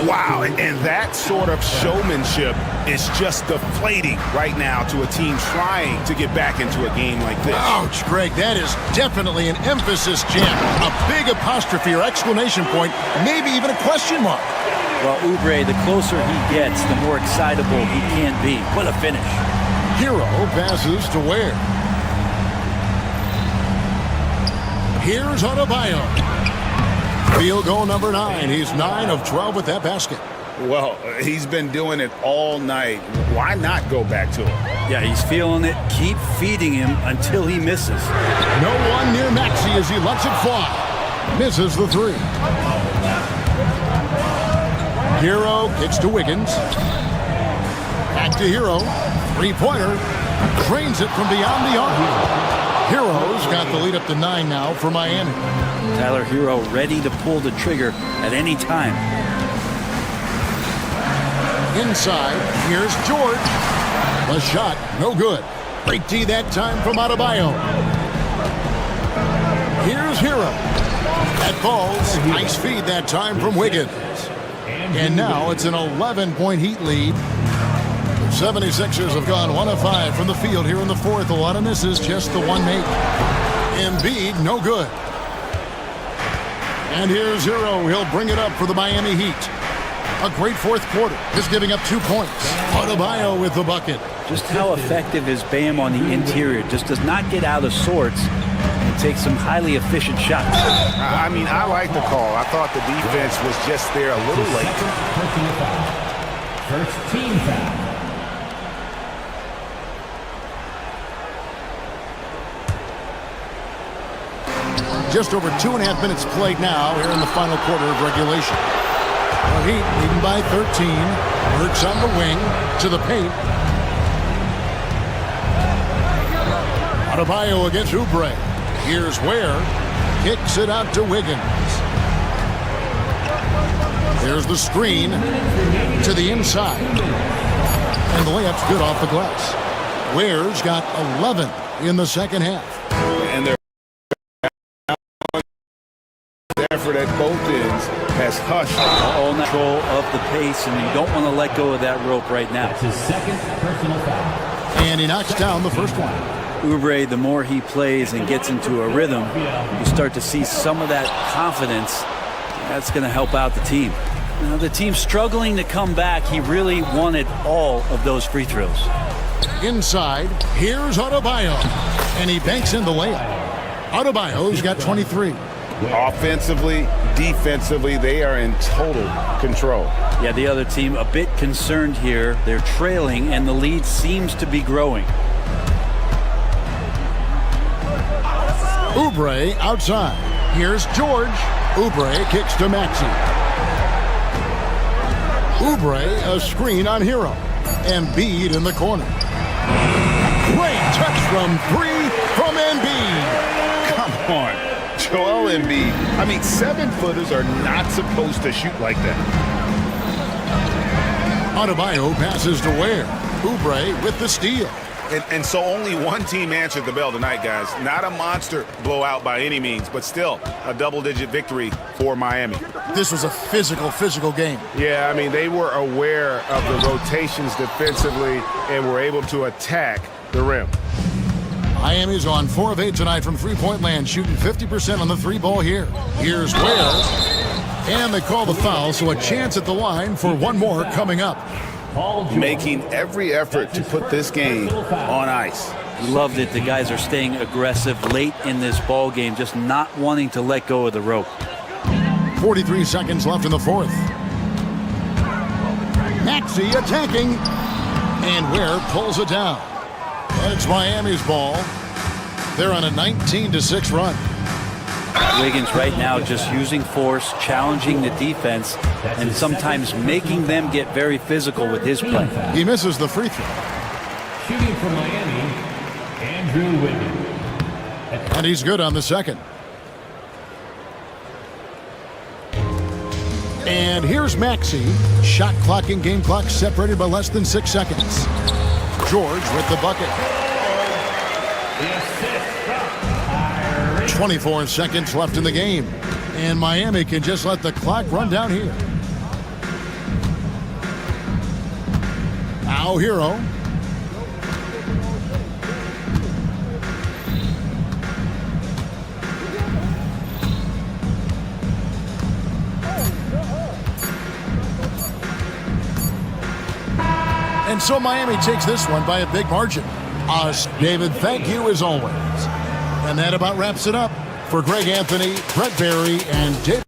Wow, and that sort of showmanship is just deflating right now to a team trying to get back into a game like this. Ouch, Greg, that is definitely an emphasis jam. A big apostrophe or exclamation point, maybe even a question mark. Well, Oubre, the closer he gets, the more excitable he can be. What a finish. Hero passes to Ware. Here's Adebayo. Field goal number 9. He's 9 of 12 with that basket. Well, he's been doing it all night. Why not go back to him? Yeah, he's feeling it. Keep feeding him until he misses. No one near Maxey as he lets it fly. Misses the 3. Hero kicks to Wiggins. Back to Hero. 3-pointer. Drains it from beyond the arc. Hero's got the lead up to 9 now for Miami. Tyler Hero ready to pull the trigger at any time. Inside, here's George. The shot, no good. Great D that time from Adebayo. Here's Hero. That falls. Nice feed that time from Wiggins. And now it's an 11-point Heat lead. The 76ers have gone 1 of 5 from the field here in the fourth. A lot of misses, just the one made. Embiid, no good. And here's Hero. He'll bring it up for the Miami Heat. A great fourth quarter, just giving up 2 points. Adebayo with the bucket. Just how effective is Bam on the interior? Just does not get out of sorts and take some highly efficient shots. I mean, I like the call. I thought the defense was just there a little late. First team foul. Just over 2.5 minutes played now here in the final quarter of regulation. The Heat leading by 13. Works on the wing to the paint. Adebayo against Oubre. Here's Ware. Kicks it out to Wiggins. There's the screen to the inside. And the layup's good off the glass. Ware's got 11 in the second half. And their effort at both ends has hushed. All control of the pace, and you don't want to let go of that rope right now. That's his second personal foul. And he knocks down the first one. Oubre, the more he plays and gets into a rhythm, you start to see some of that confidence. That's going to help out the team. Now the team's struggling to come back. He really wanted all of those free throws. Inside, here's Adebayo, and he banks in the layup. Adebayo's got 23. Offensively, defensively, they are in total control. Yeah, the other team a bit concerned here. They're trailing, and the lead seems to be growing. Oubre outside. Here's George. Oubre kicks to Maxey. Oubre a screen on Hero. Embiid in the corner. Great touch from three from Embiid. Come on. Joel Embiid. I mean, 7-footers are not supposed to shoot like that. Adebayo passes to Ware. Oubre with the steal. And so only one team answered the bell tonight, guys. Not a monster blowout by any means, but still a double-digit victory for Miami. This was a physical game. Yeah, I mean, they were aware of the rotations defensively and were able to attack the rim. Miami's on 4 of 8 tonight from three-point land, shooting 50% on the three ball here. Here's Ware. And they call the foul, so a chance at the line for one more coming up. Making every effort to put this game on ice. Loved it. The guys are staying aggressive late in this ball game, just not wanting to let go of the rope. 43 seconds left in the fourth. Maxey attacking, and Ware pulls it down. And it's Miami's ball. They're on a 19-6 run. Wiggins right now just using force, challenging the defense, and sometimes making them get very physical with his play. He misses the free throw. Shooting for Miami, Andrew Wiggins. And he's good on the second. And here's Maxey. Shot clock and game clock separated by less than 6 seconds. George with the bucket. 24 seconds left in the game. And Miami can just let the clock run down here. Now Hero. And so Miami takes this one by a big margin. David, thank you as always. And that about wraps it up. For Greg Anthony, Brett Barry, and David.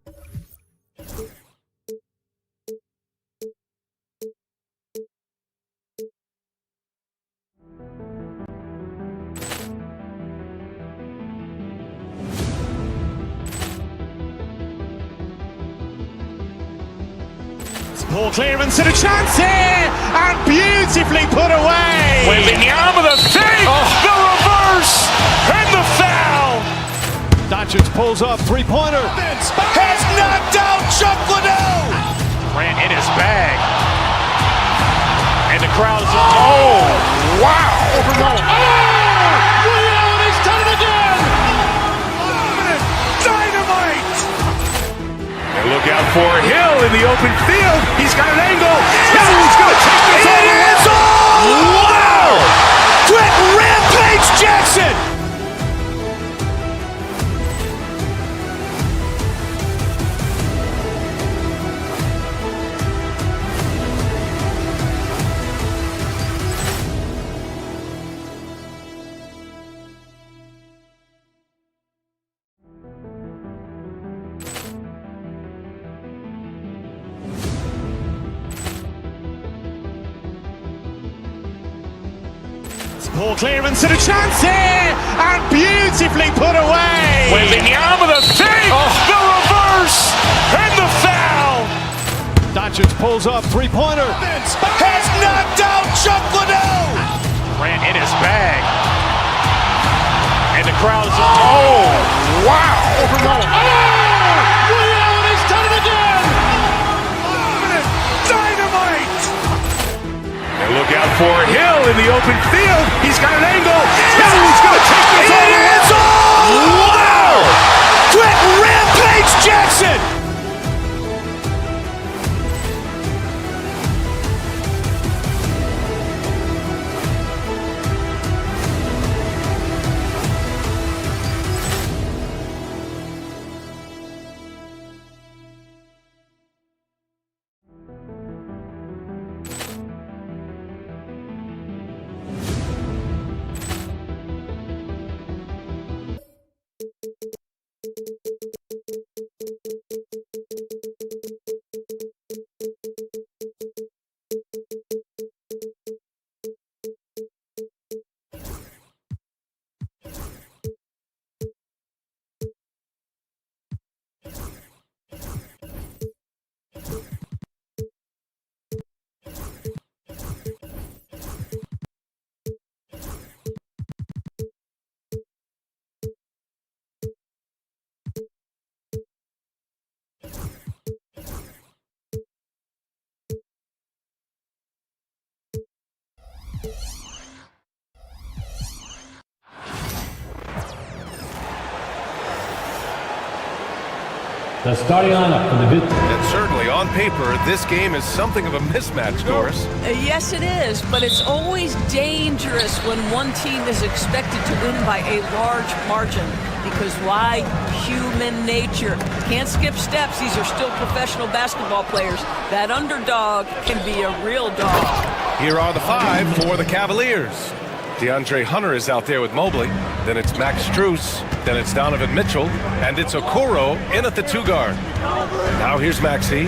Ball clearance and a chance here, and beautifully put away. Wembanyama the save, the reverse, and the foul. Doncic pulls up, three-pointer. Has knocked out Chuck Liddell. Ran in his bag. And the crowd is, oh, wow. Liddell, and he's done it again. Dynamite. And look out for Hill in the open field. He's got an angle. Hill's going to take this all the way. Wow! Quick Rampage Jackson. Ball clearance and a chance here, and beautifully put away. Wembanyama the save, the reverse, and the foul. Doncic pulls up, three-pointer. Has knocked out Chuck Liddell. Ran in his bag. And the crowd is, oh, wow. Liddell, and he's done it again. Dynamite. And look out for Hill in the open field. He's got an angle. Hill's going to take this all the way. Wow! Quick Rampage Jackson. The starting lineup for the Vit. And certainly on paper, this game is something of a mismatch, Doris. Yes, it is, but it's always dangerous when one team is expected to win by a large margin. Because why? Human nature. Can't skip steps. These are still professional basketball players. That underdog can be a real dog. Here are the 5 for the Cavaliers. DeAndre Hunter is out there with Mobley. Then it's Max Strus. Then it's Donovan Mitchell. And it's Okoro in at the 2 guard. Now here's Maxey.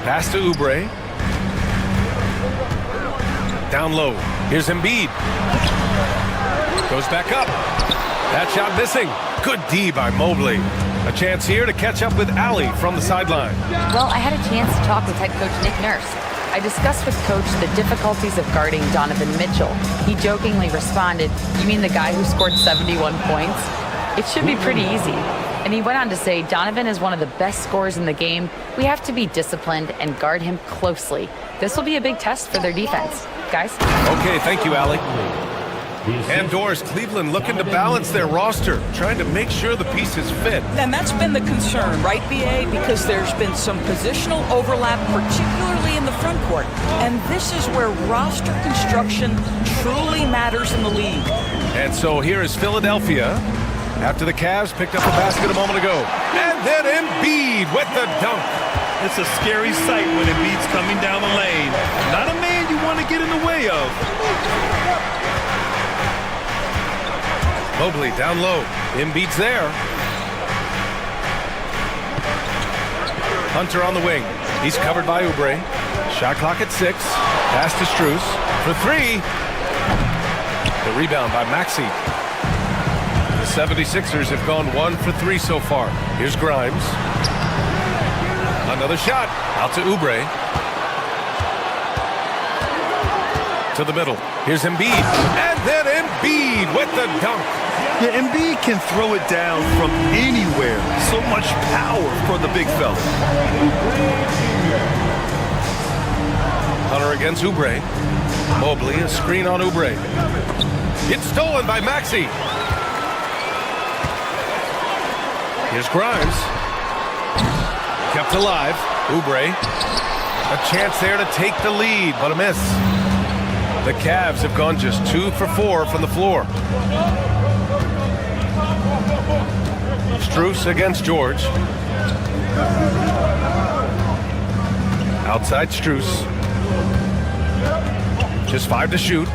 Pass to Oubre. Down low. Here's Embiid. Goes back up. That shot missing. Good D by Mobley. A chance here to catch up with Allie from the sideline. Well, I had a chance to talk with head coach Nick Nurse. I discussed with Coach the difficulties of guarding Donovan Mitchell. He jokingly responded, "You mean the guy who scored 71 points? It should be pretty easy." And he went on to say, "Donovan is one of the best scorers in the game. We have to be disciplined and guard him closely. This will be a big test for their defense." Guys? Okay, thank you, Allie. And Doris, Cleveland looking to balance their roster, trying to make sure the pieces fit. And that's been the concern, right, BA? Because there's been some positional overlap, particularly in the front court. And this is where roster construction truly matters in the league. And so here is Philadelphia after the Cavs picked up the basket a moment ago. And then Embiid with the dunk. It's a scary sight when Embiid's coming down the lane. Not a man you want to get in the way of. Mobley down low. Embiid's there. Hunter on the wing. He's covered by Oubre. Shot clock at 6. Pass to Strus for 3. The rebound by Maxey. The 76ers have gone 1 for 3 so far. Here's Grimes. Another shot. Out to Oubre. To the middle. Here's Embiid. And then Embiid with the dunk. Yeah, Embiid can throw it down from anywhere. So much power for the big fella. Hunter against Oubre. Mobley, a screen on Oubre. It's stolen by Maxey. Here's Grimes. Kept alive. Oubre. A chance there to take the lead, but a miss. The Cavs have gone just 2 for 4 from the floor. Strus against George. Outside Strus. Just 5 to shoot.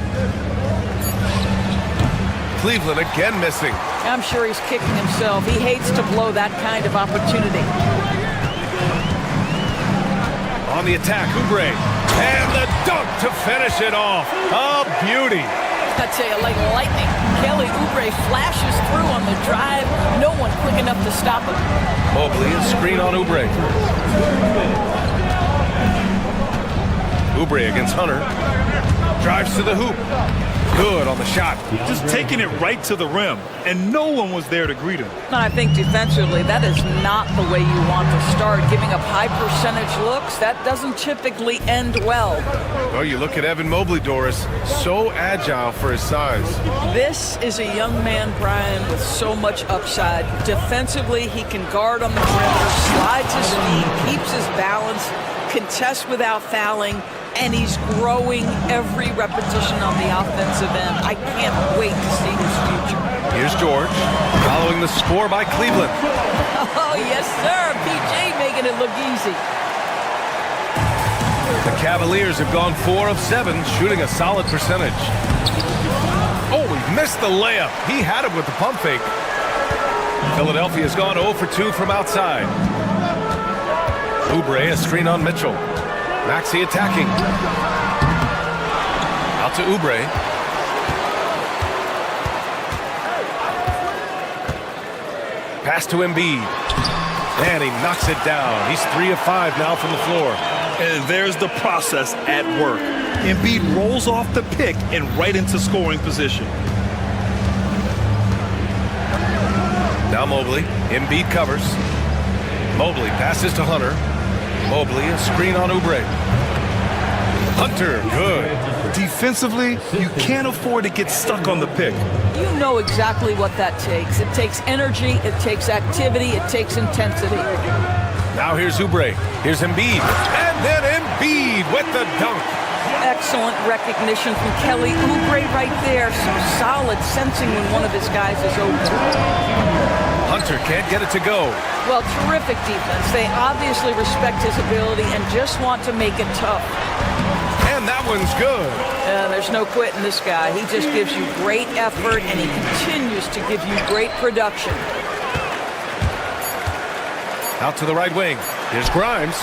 Cleveland again missing. I'm sure he's kicking himself. He hates to blow that kind of opportunity. On the attack, Oubre. And the dunk to finish it off. A beauty. I tell you, like lightning, Kelly Oubre flashes through on the drive. No one quick enough to stop him. Mobley, a screen on Oubre. Oubre against Hunter. Drives to the hoop. Good on the shot. Just taking it right to the rim, and no one was there to greet him. And I think defensively, that is not the way you want to start. Giving up high percentage looks, that doesn't typically end well. Well, you look at Evan Mobley, Doris, so agile for his size. This is a young man, Brian, with so much upside. Defensively, he can guard on the perimeter, slides his feet, keeps his balance, contests without fouling, and he's growing every repetition on the offensive end. I can't wait to see his future. Here's George, following the score by Cleveland. Oh, yes, sir. PJ making it look easy. The Cavaliers have gone 4 of 7, shooting a solid percentage. Oh, he missed the layup. He had it with the pump fake. Philadelphia has gone 0 for 2 from outside. Oubre, a screen on Mitchell. Maxey attacking. Out to Oubre. Pass to Embiid. And he knocks it down. He's 3 of 5 now from the floor. And there's the process at work. Embiid rolls off the pick and right into scoring position. Now Mobley. Embiid covers. Mobley passes to Hunter. Mobley, a screen on Oubre. Hunter, good. defensively, you can't afford to get stuck on the pick. You know exactly what that takes. It takes energy, it takes activity, it takes intensity. Now here's Oubre. Here's Embiid. And then Embiid with the dunk. Excellent recognition from Kelly Oubre right there. So solid, sensing when one of his guys is open. Hunter can't get it to go. Well, terrific defense. They obviously respect his ability and just want to make it tough. And that one's good. There's no quitting this guy. He just gives you great effort, and he continues to give you great production. Out to the right wing. Here's Grimes.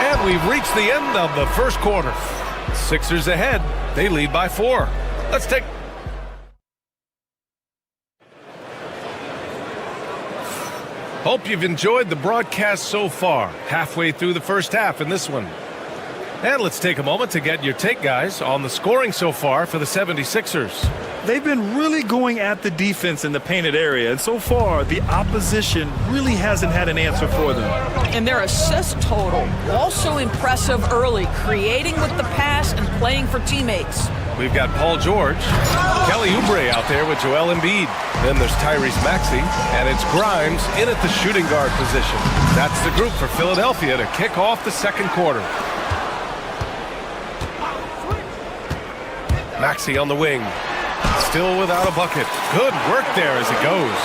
And we've reached the end of the first quarter. Sixers ahead. They lead by 4. Let's take... Hope you've enjoyed the broadcast so far. Halfway through the first half in this one. And let's take a moment to get your take, guys, on the scoring so far for the 76ers. They've been really going at the defense in the painted area, and so far, the opposition really hasn't had an answer for them. And their assist total, also impressive early, creating with the pass and playing for teammates. We've got Paul George, Kelly Oubre out there with Joel Embiid. Then there's Tyrese Maxey, and it's Grimes in at the shooting guard position. That's the group for Philadelphia to kick off the second quarter. Maxey on the wing. Still without a bucket. Good work there as it goes.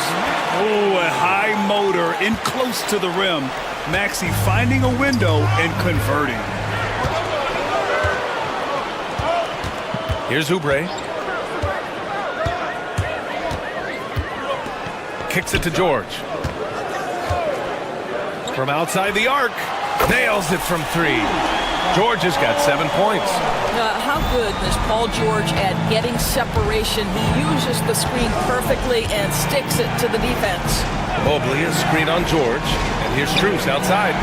Oh, a high motor in close to the rim. Maxey finding a window and converting. Here's Oubre. Kicks it to George. From outside the arc. Nails it from 3. George has got 7 points. How good is Paul George at getting separation? He uses the screen perfectly and sticks it to the defense. Mobley is screen on George. And here's Strus outside.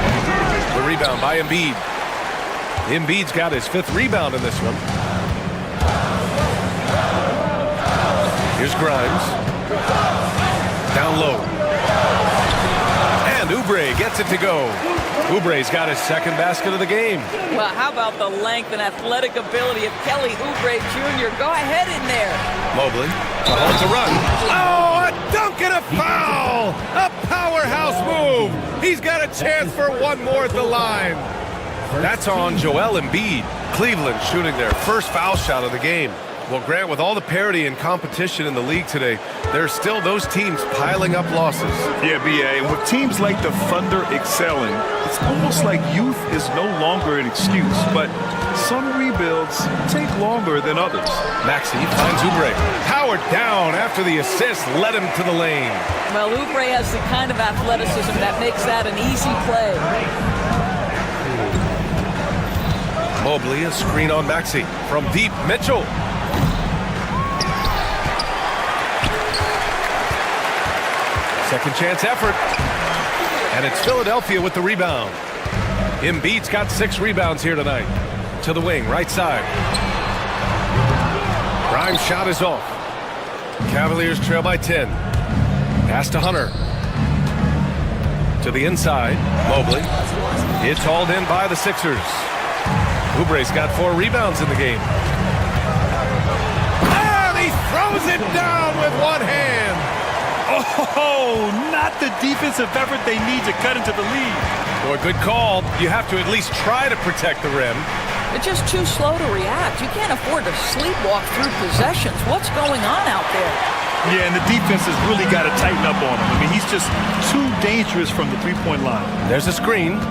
The rebound by Embiid. Embiid's got his 5th rebound in this one. Here's Grimes. Down low. And Oubre gets it to go. Oubre's got his 2nd basket of the game. Well, how about the length and athletic ability of Kelly Oubre Jr.? Go ahead in there. Mobley, to hold to run. Oh, a dunk and a foul! A powerhouse move. He's got a chance for one more at the line. That's on Joel Embiid. Cleveland shooting their first foul shot of the game. Well, Grant, with all the parity and competition in the league today, there's still those teams piling up losses. Yeah, B.A., and with teams like the Thunder excelling, it's almost like youth is no longer an excuse, but some rebuilds take longer than others. Maxey finds Oubre. Powered down after the assist led him to the lane. Well, Oubre has the kind of athleticism that makes that an easy play. Mobley, a screen on Maxey. From deep, Mitchell. Second chance effort. And it's Philadelphia with the rebound. Embiid's got 6 rebounds here tonight. To the wing, right side. Grimes' shot is off. Cavaliers trail by 10. Pass to Hunter. To the inside, Mobley. It's hauled in by the Sixers. Oubre's got 4 rebounds in the game. And he throws it down with one hand. Oh, not the defensive effort they need to cut into the lead. Boy, good call. You have to at least try to protect the rim. They're just too slow to react. You can't afford to sleepwalk through possessions. What's going on out there? Yeah, and the defense has really got to tighten up on him. I mean, he's just too dangerous from the three-point line. There's a screen.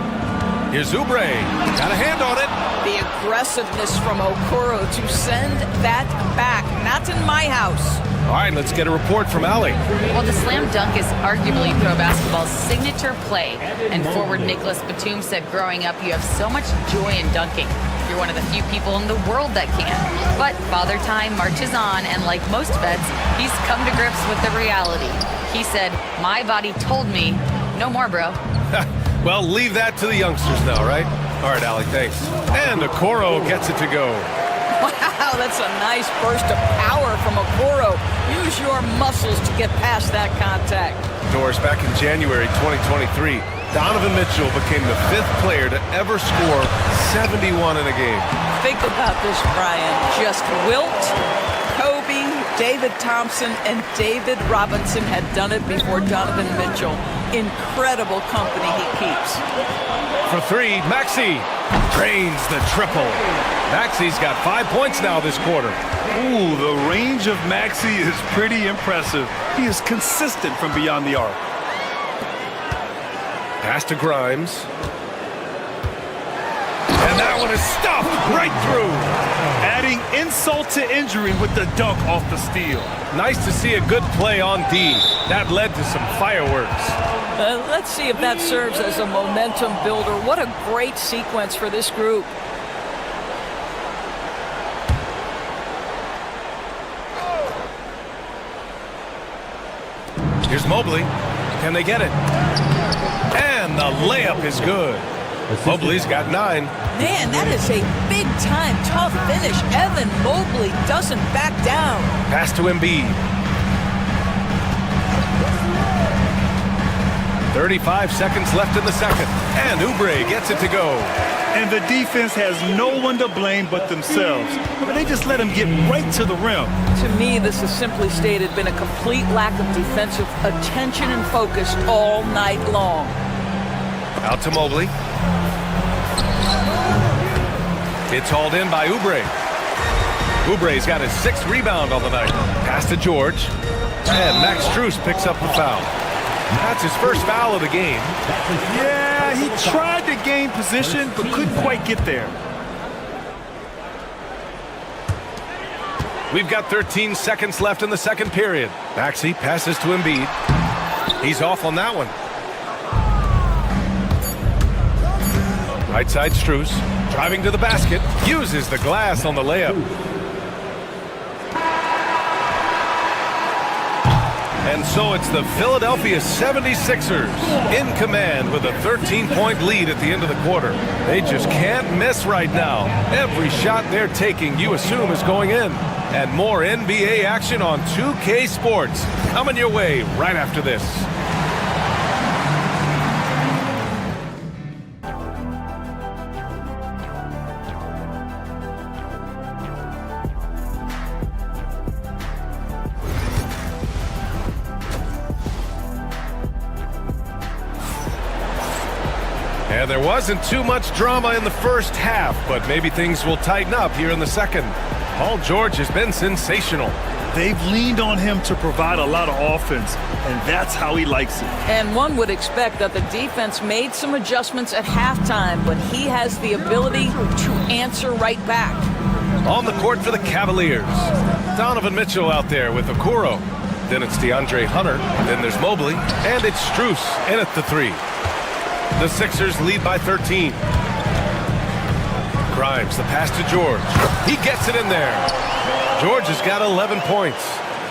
Here's Oubre. Got a hand on it. The aggressiveness from Okoro to send that back. Not in my house. All right, let's get a report from Allie. Well, the slam dunk is arguably pro basketball's signature play. And forward Nicholas Batum said growing up, you have so much joy in dunking. You're one of the few people in the world that can. But Father Time marches on, and like most vets, he's come to grips with the reality. He said, my body told me, no more, bro. Well, leave that to the youngsters now, right? All right, Allie, thanks. And Okoro gets it to go. Wow, that's a nice burst of power from Okoro. Use your muscles to get past that contact. Doors back in January 2023. Donovan Mitchell became the 5th player to ever score 71 in a game. Think about this, Brian. Just Wilt, Kobe, David Thompson, and David Robinson had done it before Donovan Mitchell. Incredible company he keeps. For 3, Maxey drains the triple. Maxey's got 5 points now this quarter. Ooh, the range of Maxey is pretty impressive. He is consistent from beyond the arc. Pass to Grimes. And that one is stuffed right through. Adding insult to injury with the dunk off the steal. Nice to see a good play on D. That led to some fireworks. Let's see if that serves as a momentum builder. What a great sequence for this group. Here's Mobley. Can they get it? And the layup is good. Mobley's got 9. Man, that is a big-time, tough finish. Evan Mobley doesn't back down. Pass to Embiid. 35 seconds left in the second. And Oubre gets it to go. And the defense has no one to blame but themselves. But they just let him get right to the rim. To me, this has simply stated been a complete lack of defensive attention and focus all night long. Out to Mobley. It's hauled in by Oubre. Oubre's got his 6th rebound on the night. Pass to George. And Max Strus picks up the foul. That's his first foul of the game. Yeah, he tried to gain position, but couldn't quite get there. We've got 13 seconds left in the second period. Maxey passes to Embiid. He's off on that one. Right side Strus, driving to the basket, uses the glass on the layup. And so it's the Philadelphia 76ers in command with a 13-point lead at the end of the quarter. They just can't miss right now. Every shot they're taking, you assume, is going in. And more NBA action on 2K Sports coming your way right after this. And there wasn't too much drama in the first half, but maybe things will tighten up here in the second. Paul George has been sensational. They've leaned on him to provide a lot of offense, and that's how he likes it. And one would expect that the defense made some adjustments at halftime, but he has the ability to answer right back. On the court for the Cavaliers, Donovan Mitchell out there with Okoro. Then it's DeAndre Hunter. Then there's Mobley. And it's Strus in at the 3. The Sixers lead by 13. Grimes, the pass to George. He gets it in there. George has got 11 points.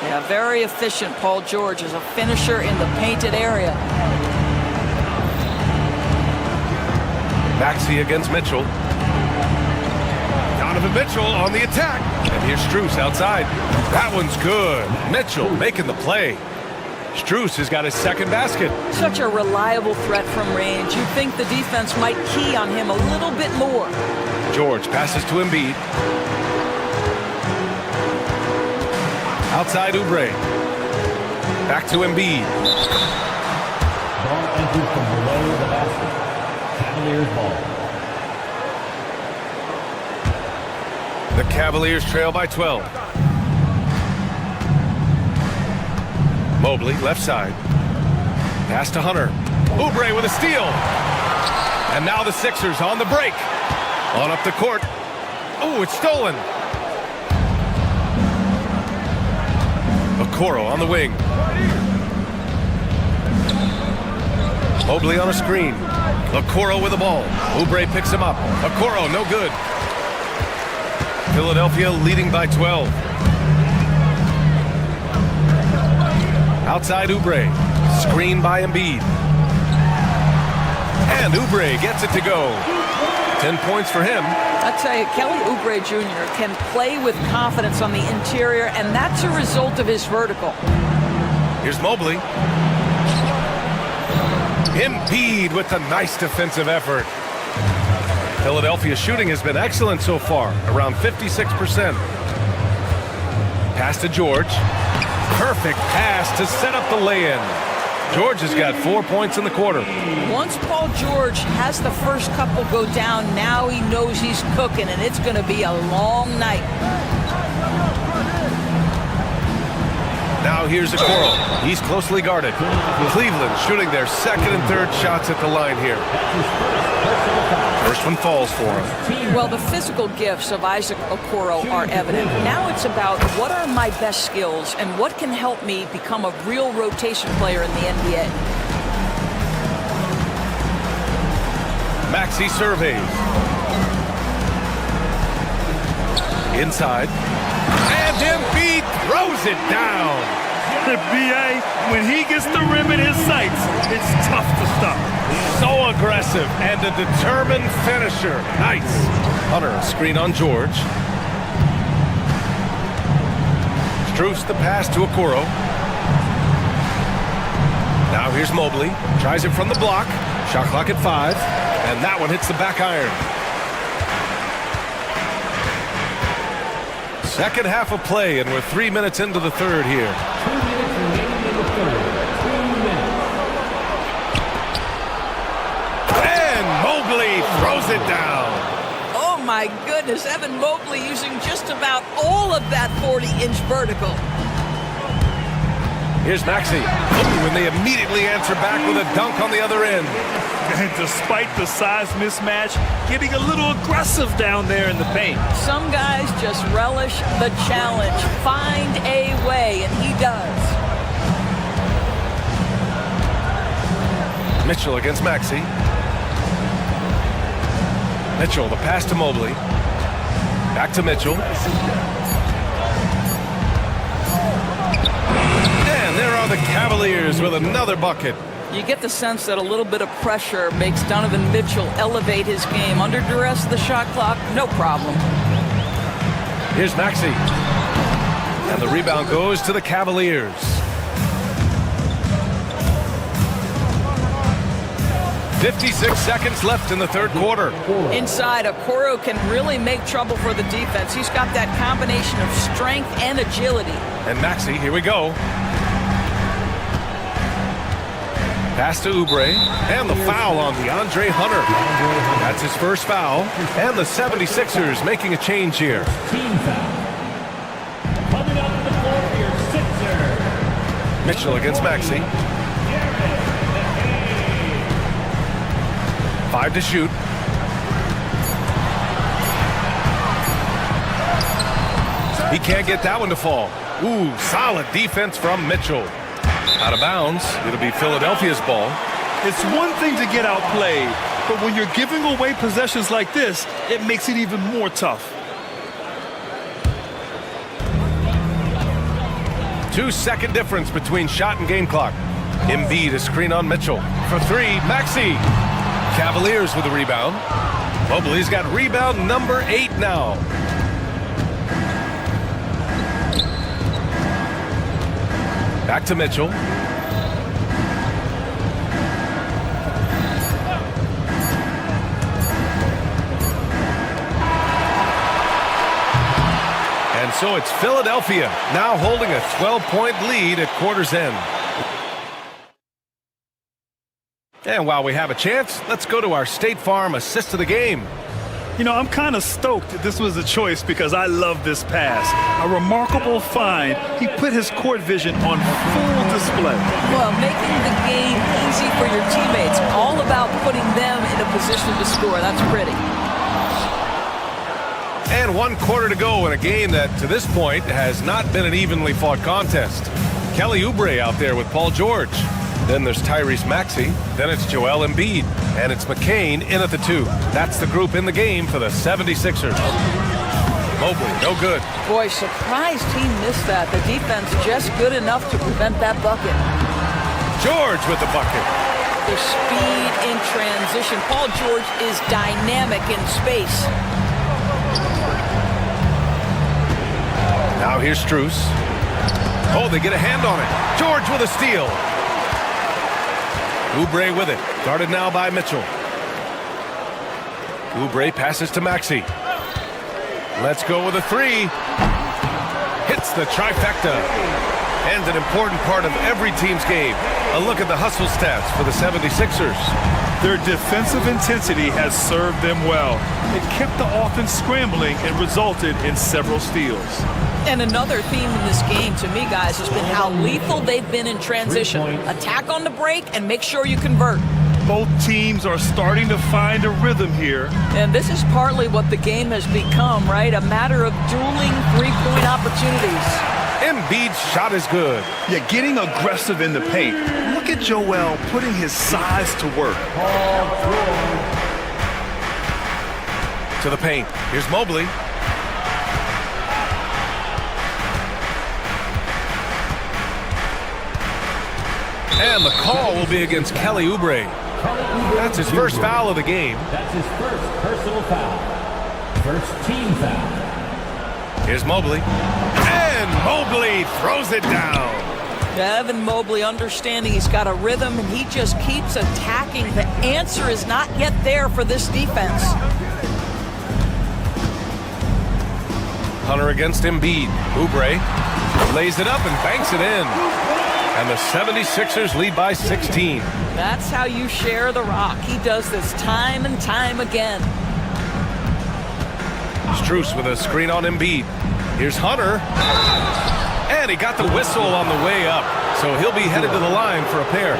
Yeah, very efficient, Paul George, as a finisher in the painted area. Maxey against Mitchell. Donovan Mitchell on the attack. And here's Strus outside. That one's good. Mitchell making the play. Strus has got his 2nd basket. Such a reliable threat from range. You'd think the defense might key on him a little bit more. George passes to Embiid. Outside Oubre. Back to Embiid. Ball enters from below the basket. Cavaliers ball. The Cavaliers trail by 12. Mobley, left side. Pass to Hunter. Oubre with a steal. And now the Sixers on the break. On up the court. Oh, it's stolen. Okoro on the wing. Mobley on a screen. Okoro with the ball. Oubre picks him up. Okoro, no good. Philadelphia leading by 12. Outside Oubre. Screen by Embiid. And Oubre gets it to go. 10 points for him. I tell you, Kelly Oubre Jr. can play with confidence on the interior, and that's a result of his vertical. Here's Mobley. Embiid with a nice defensive effort. Philadelphia's shooting has been excellent so far, around 56%. Pass to George. Perfect pass to set up the lay-in. George has got 4 points in the quarter. Once Paul George has the first couple go down, now he knows he's cooking, and it's going to be a long night. Now here's Okoro. He's closely guarded. Cleveland shooting their second and third shots at the line here. First one falls for him. Well, the physical gifts of Isaac Okoro are evident. Now it's about what are my best skills and what can help me become a real rotation player in the NBA. Maxey surveys. Inside. And Embiid throws it down. B.A., when he gets the rim in his sights, it's tough to stop. So aggressive and a determined finisher. Nice. Hunter, screen on George. Strus the pass to Okoro. Now here's Mobley. Tries it from the block. Shot clock at 5. And that one hits the back iron. Second half of play, and we're 3 minutes into the third here. 2 minutes remaining in the third. 2 minutes. And Mobley throws it down. Oh my goodness, Evan Mobley using just about all of that 40-inch vertical. Here's Maxey. And they immediately answer back with a dunk on the other end. And despite the size mismatch, getting a little aggressive down there in the paint. Some guys just relish the challenge. Find a way, and he does. Mitchell against Maxey. Mitchell, the pass to Mobley. Back to Mitchell. And there are the Cavaliers with another bucket. You get the sense that a little bit of pressure makes Donovan Mitchell elevate his game. Under duress, the shot clock, no problem. Here's Maxey. And the rebound goes to the Cavaliers. .56 seconds left in the third quarter. Inside, Okoro can really make trouble for the defense. He's got that combination of strength and agility. And Maxey, here we go. Pass to Oubre, and the foul on DeAndre Hunter. That's his first foul, and the 76ers making a change here. Team foul. Coming up to the floor for your Sixers. Mitchell against Maxey. 5 to shoot. He can't get that one to fall. Ooh, solid defense from Mitchell. Out of bounds. It'll be Philadelphia's ball. It's one thing to get outplayed, but when you're giving away possessions like this, it makes it even more tough. 2-second difference between shot and game clock. Embiid a screen on Mitchell. For 3, Maxey. Cavaliers with the rebound. Mobley's got rebound number 8 now. Back to Mitchell. And so it's Philadelphia now holding a 12-point lead at quarter's end. And while we have a chance, let's go to our State Farm assist of the game. You know, I'm kind of stoked that this was a choice because I love this pass. A remarkable find. He put his court vision on full display. Well, making the game easy for your teammates. All about putting them in a position to score. That's pretty. And 1 quarter to go in a game that, to this point, has not been an evenly fought contest. Kelly Oubre out there with Paul George. Then there's Tyrese Maxey. Then it's Joel Embiid. And it's McCain in at the 2. That's the group in the game for the 76ers. Mobley, no good. Boy, surprised he missed that. The defense just good enough to prevent that bucket. George with the bucket. The speed in transition. Paul George is dynamic in space. Now here's Strus. Oh, they get a hand on it. George with a steal. Oubre with it. Guarded now by Mitchell. Oubre passes to Maxey. Let's go with a three. Hits the trifecta. And an important part of every team's game. A look at the hustle stats for the 76ers. Their defensive intensity has served them well. It kept the offense scrambling and resulted in several steals. And another theme in this game, to me, guys, has been how lethal they've been in transition. Attack on the break and make sure you convert. Both teams are starting to find a rhythm here. And this is partly what the game has become, right? A matter of dueling three-point opportunities. Embiid's shot is good. Yeah, getting aggressive in the paint. Look at Joel putting his size to work. To the paint. Here's Mobley. And the call will be against Kelly Oubre. That's his first foul of the game. That's his first personal foul. First team foul. Here's Mobley. And Mobley throws it down. Evan Mobley understanding he's got a rhythm and he just keeps attacking. The answer is not yet there for this defense. Hunter against Embiid. Oubre lays it up and banks it in. And the 76ers lead by 16. That's how you share the rock. He does this time and time again. Strus with a screen on Embiid. Here's Hunter. And he got the whistle on the way up. So he'll be headed to the line for a pair.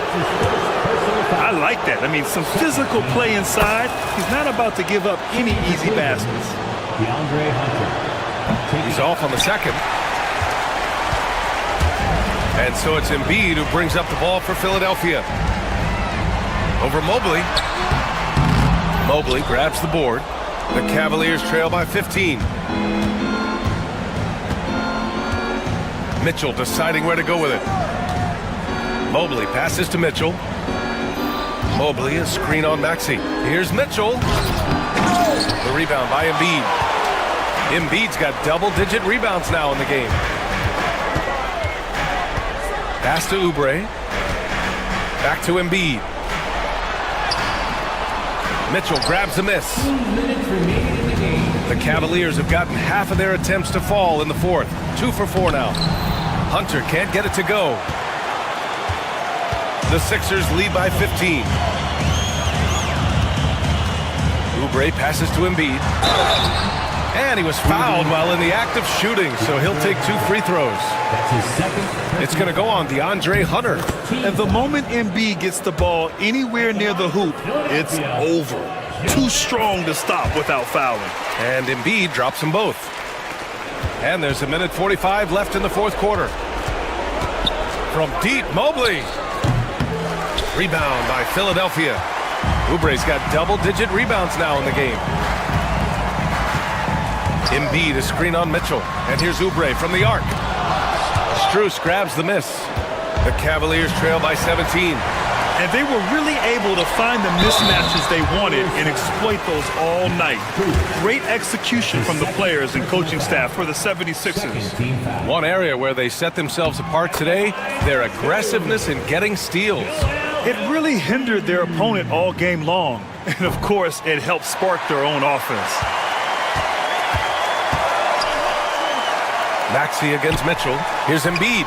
I like that. I mean, some physical play inside. He's not about to give up any easy baskets. DeAndre Hunter. He's off on the second. And so it's Embiid who brings up the ball for Philadelphia. Over Mobley. Mobley grabs the board. The Cavaliers trail by 15. Mitchell deciding where to go with it. Mobley passes to Mitchell. Mobley, a screen on Maxey. Here's Mitchell. The rebound by Embiid. Embiid's got double-digit rebounds now in the game. Pass to Oubre. Back to Embiid. Mitchell grabs the miss. 2 minutes remaining in the game. The Cavaliers have gotten half of their attempts to fall in the fourth. 2 for 4 now. Hunter can't get it to go. The Sixers lead by 15. Oubre passes to Embiid. And he was fouled while in the act of shooting, so he'll take 2 free throws. That's his second. It's going to go on DeAndre Hunter. And the moment Embiid gets the ball anywhere near the hoop, it's over. Too strong to stop without fouling. And Embiid drops them both. And there's 1:45 left in the fourth quarter. From deep, Mobley. Rebound by Philadelphia. Oubre's got double-digit rebounds now in the game. Embiid, a screen on Mitchell. And here's Oubre from the arc. Strus grabs the miss. The Cavaliers trail by 17. And they were really able to find the mismatches they wanted and exploit those all night. Great execution from the players and coaching staff for the 76ers. One area where they set themselves apart today, their aggressiveness in getting steals. It really hindered their opponent all game long. And of course, it helped spark their own offense. Maxey against Mitchell. Here's Embiid.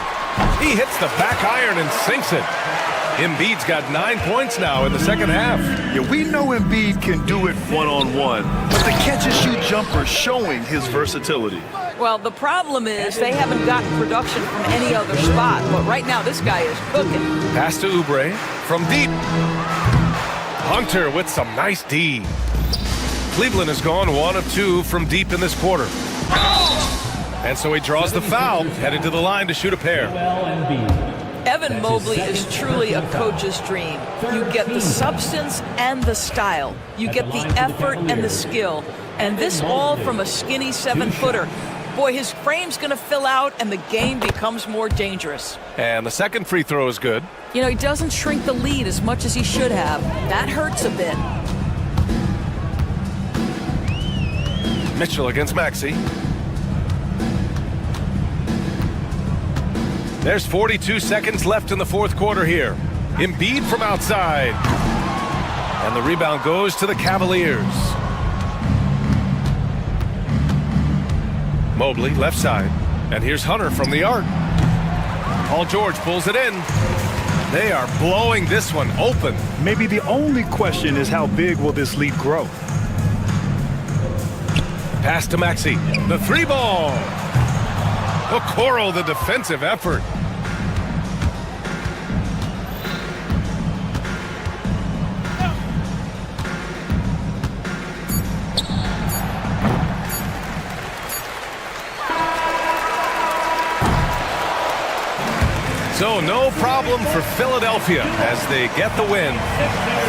He hits the back iron and sinks it. Embiid's got 9 points now in the second half. Yeah, we know Embiid can do it one-on-one, but the catch-and-shoot jumper showing his versatility. Well, the problem is they haven't gotten production from any other spot, but right now this guy is cooking. Pass to Oubre from deep. Hunter with some nice D. Cleveland has gone 1 of 2 from deep in this quarter. And so he draws the foul, headed to the line to shoot a pair. Evan Mobley is truly a coach's dream. You get the substance and the style. You get the effort and the skill. And this all from a skinny 7-footer. Boy, his frame's going to fill out and the game becomes more dangerous. And the second free throw is good. You know, he doesn't shrink the lead as much as he should have. That hurts a bit. Mitchell against Maxey. There's 42 seconds left in the fourth quarter here. Embiid from outside. And the rebound goes to the Cavaliers. Mobley, left side. And here's Hunter from the arc. Paul George pulls it in. They are blowing this one open. Maybe the only question is how big will this lead grow? Pass to Maxey. The three ball. Okoro, the defensive effort. So no problem for Philadelphia as they get the win.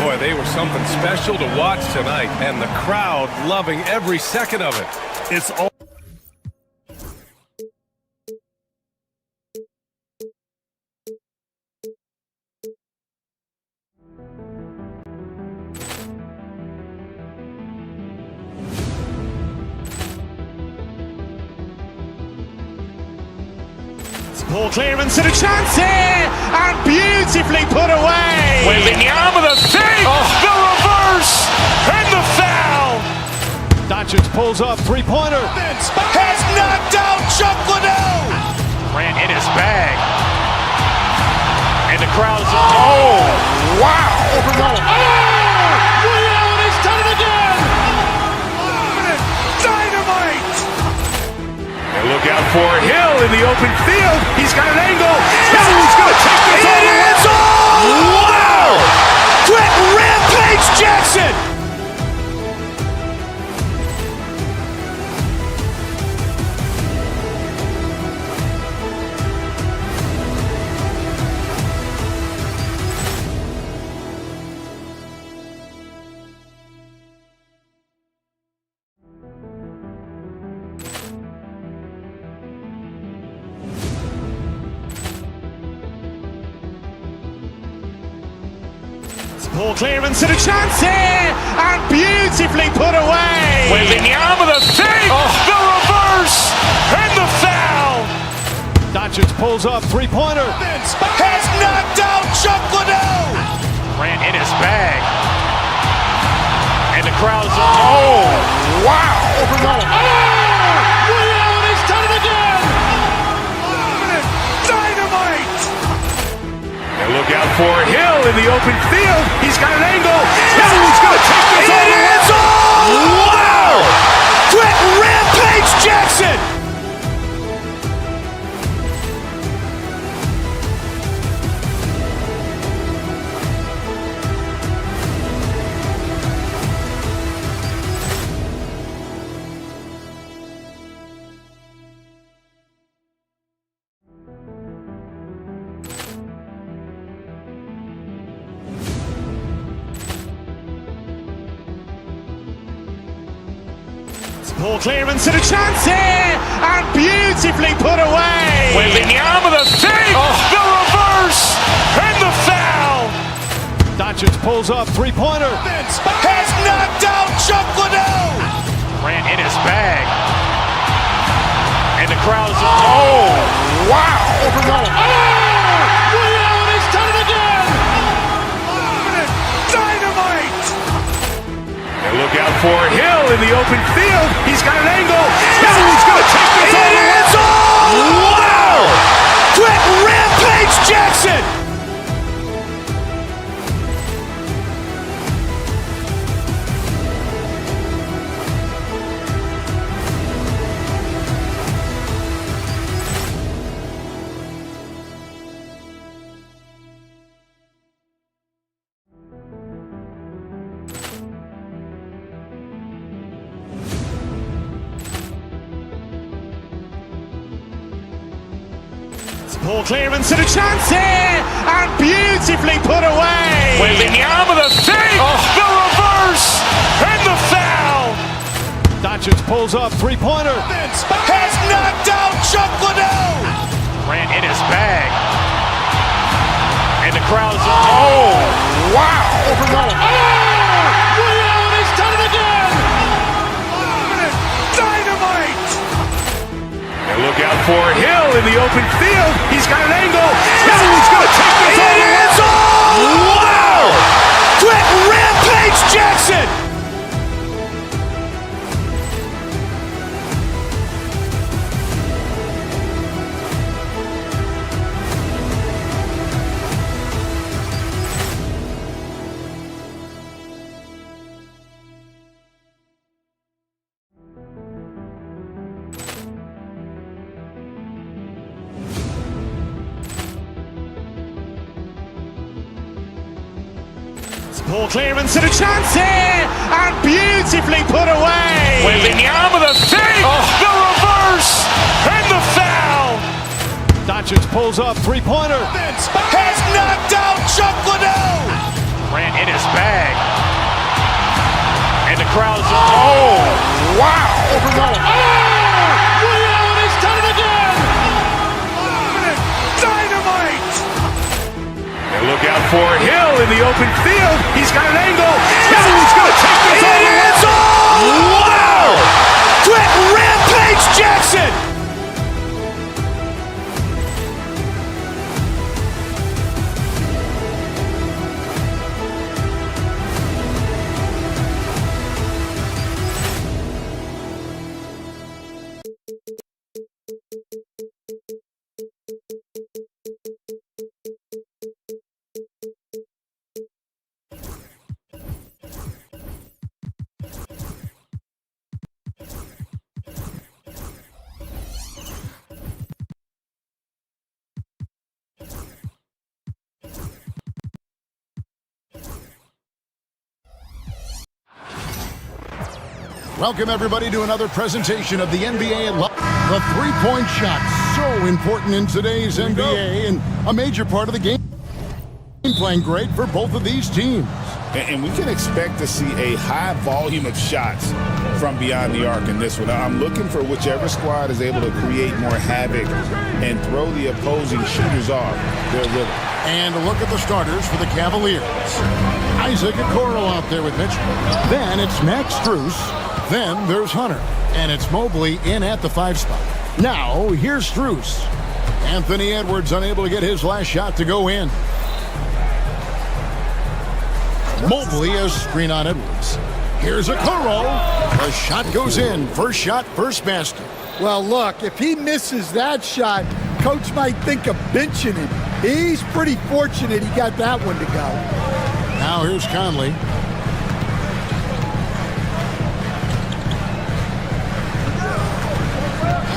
Boy, they were something special to watch tonight, and the crowd loving every second of it. It's all. Ball clearance and a chance here, and beautifully put away. Wembanyama the save, the reverse, and the foul. Doncic pulls up, three-pointer. Has knocked out Chuck Liddell. Ran in his bag. And the crowd is, oh, wow. Reality's done it again. Dynamite. And look out for Hill in the open field. He's got an angle. Hill's going to take this all the way. Wow! Quick Rampage Jackson. Ball clearance and a chance here, and beautifully put away. Wembanyama the save, the reverse, and the foul. Doncic pulls up, three-pointer. Has knocked out Chuck Liddell. Ran in his bag. And the crowd is, oh, wow. Reality's done it again. Dynamite. And look out for Hill in the open field. He's got an angle. Hill's going to take this all the way. Wow! Quick Rampage Jackson. Ball clearance and a chance here, and beautifully put away. Wembanyama the save, the reverse, and the foul. Doncic pulls up, three-pointer. Has knocked out Chuck Liddell. Ran in his bag. And the crowd is, oh, wow. Reality's done it again. Dynamite. And look out for Hill in the open field. He's got an angle. Hill's going to take this all the way. Wow! Quick Rampage Jackson. Ball clearance and a chance here, and beautifully put away. Wembanyama the save, the reverse, and the foul. Doncic pulls up, three-pointer. Has knocked out Chuck Liddell. Ran in his bag. And the crowd is, oh, wow. Reality's done it again. Dynamite. And look out for Hill in the open field. He's got an angle. Hill's going to take this all the way. Poor clearance and a chance here, and beautifully put away. Wembanyama the save, the reverse, and the foul. Doncic pulls up, three-pointer. Has knocked out Chuck Liddell. Grant in his bag. And the crowd's wow. He's done it again. Dynamite. And look out for Hill in the open field. He's got an angle. He's going to take this all the way. Wow. Grant Rampage Jackson. Welcome, everybody, to another presentation of the NBA. The three-point shot, so important in today's NBA and a major part of the game. Playing great for both of these teams. And we can expect to see a high volume of shots from beyond the arc in this one. I'm looking for whichever squad is able to create more havoc and throw the opposing shooters off their rhythm. And look at the starters for the Cavaliers. Isaac Okoro out there with Mitchell. Then it's Max Strus. Then there's Hunter. And it's Mobley in at the 5 spot. Now, here's Strus. Anthony Edwards unable to get his last shot to go in. Mobley has screen on Edwards. Here's Okoro. The shot goes in. First shot, first basket. Well, look, if he misses that shot, coach might think of benching him. He's pretty fortunate he got that one to go. Now here's Conley.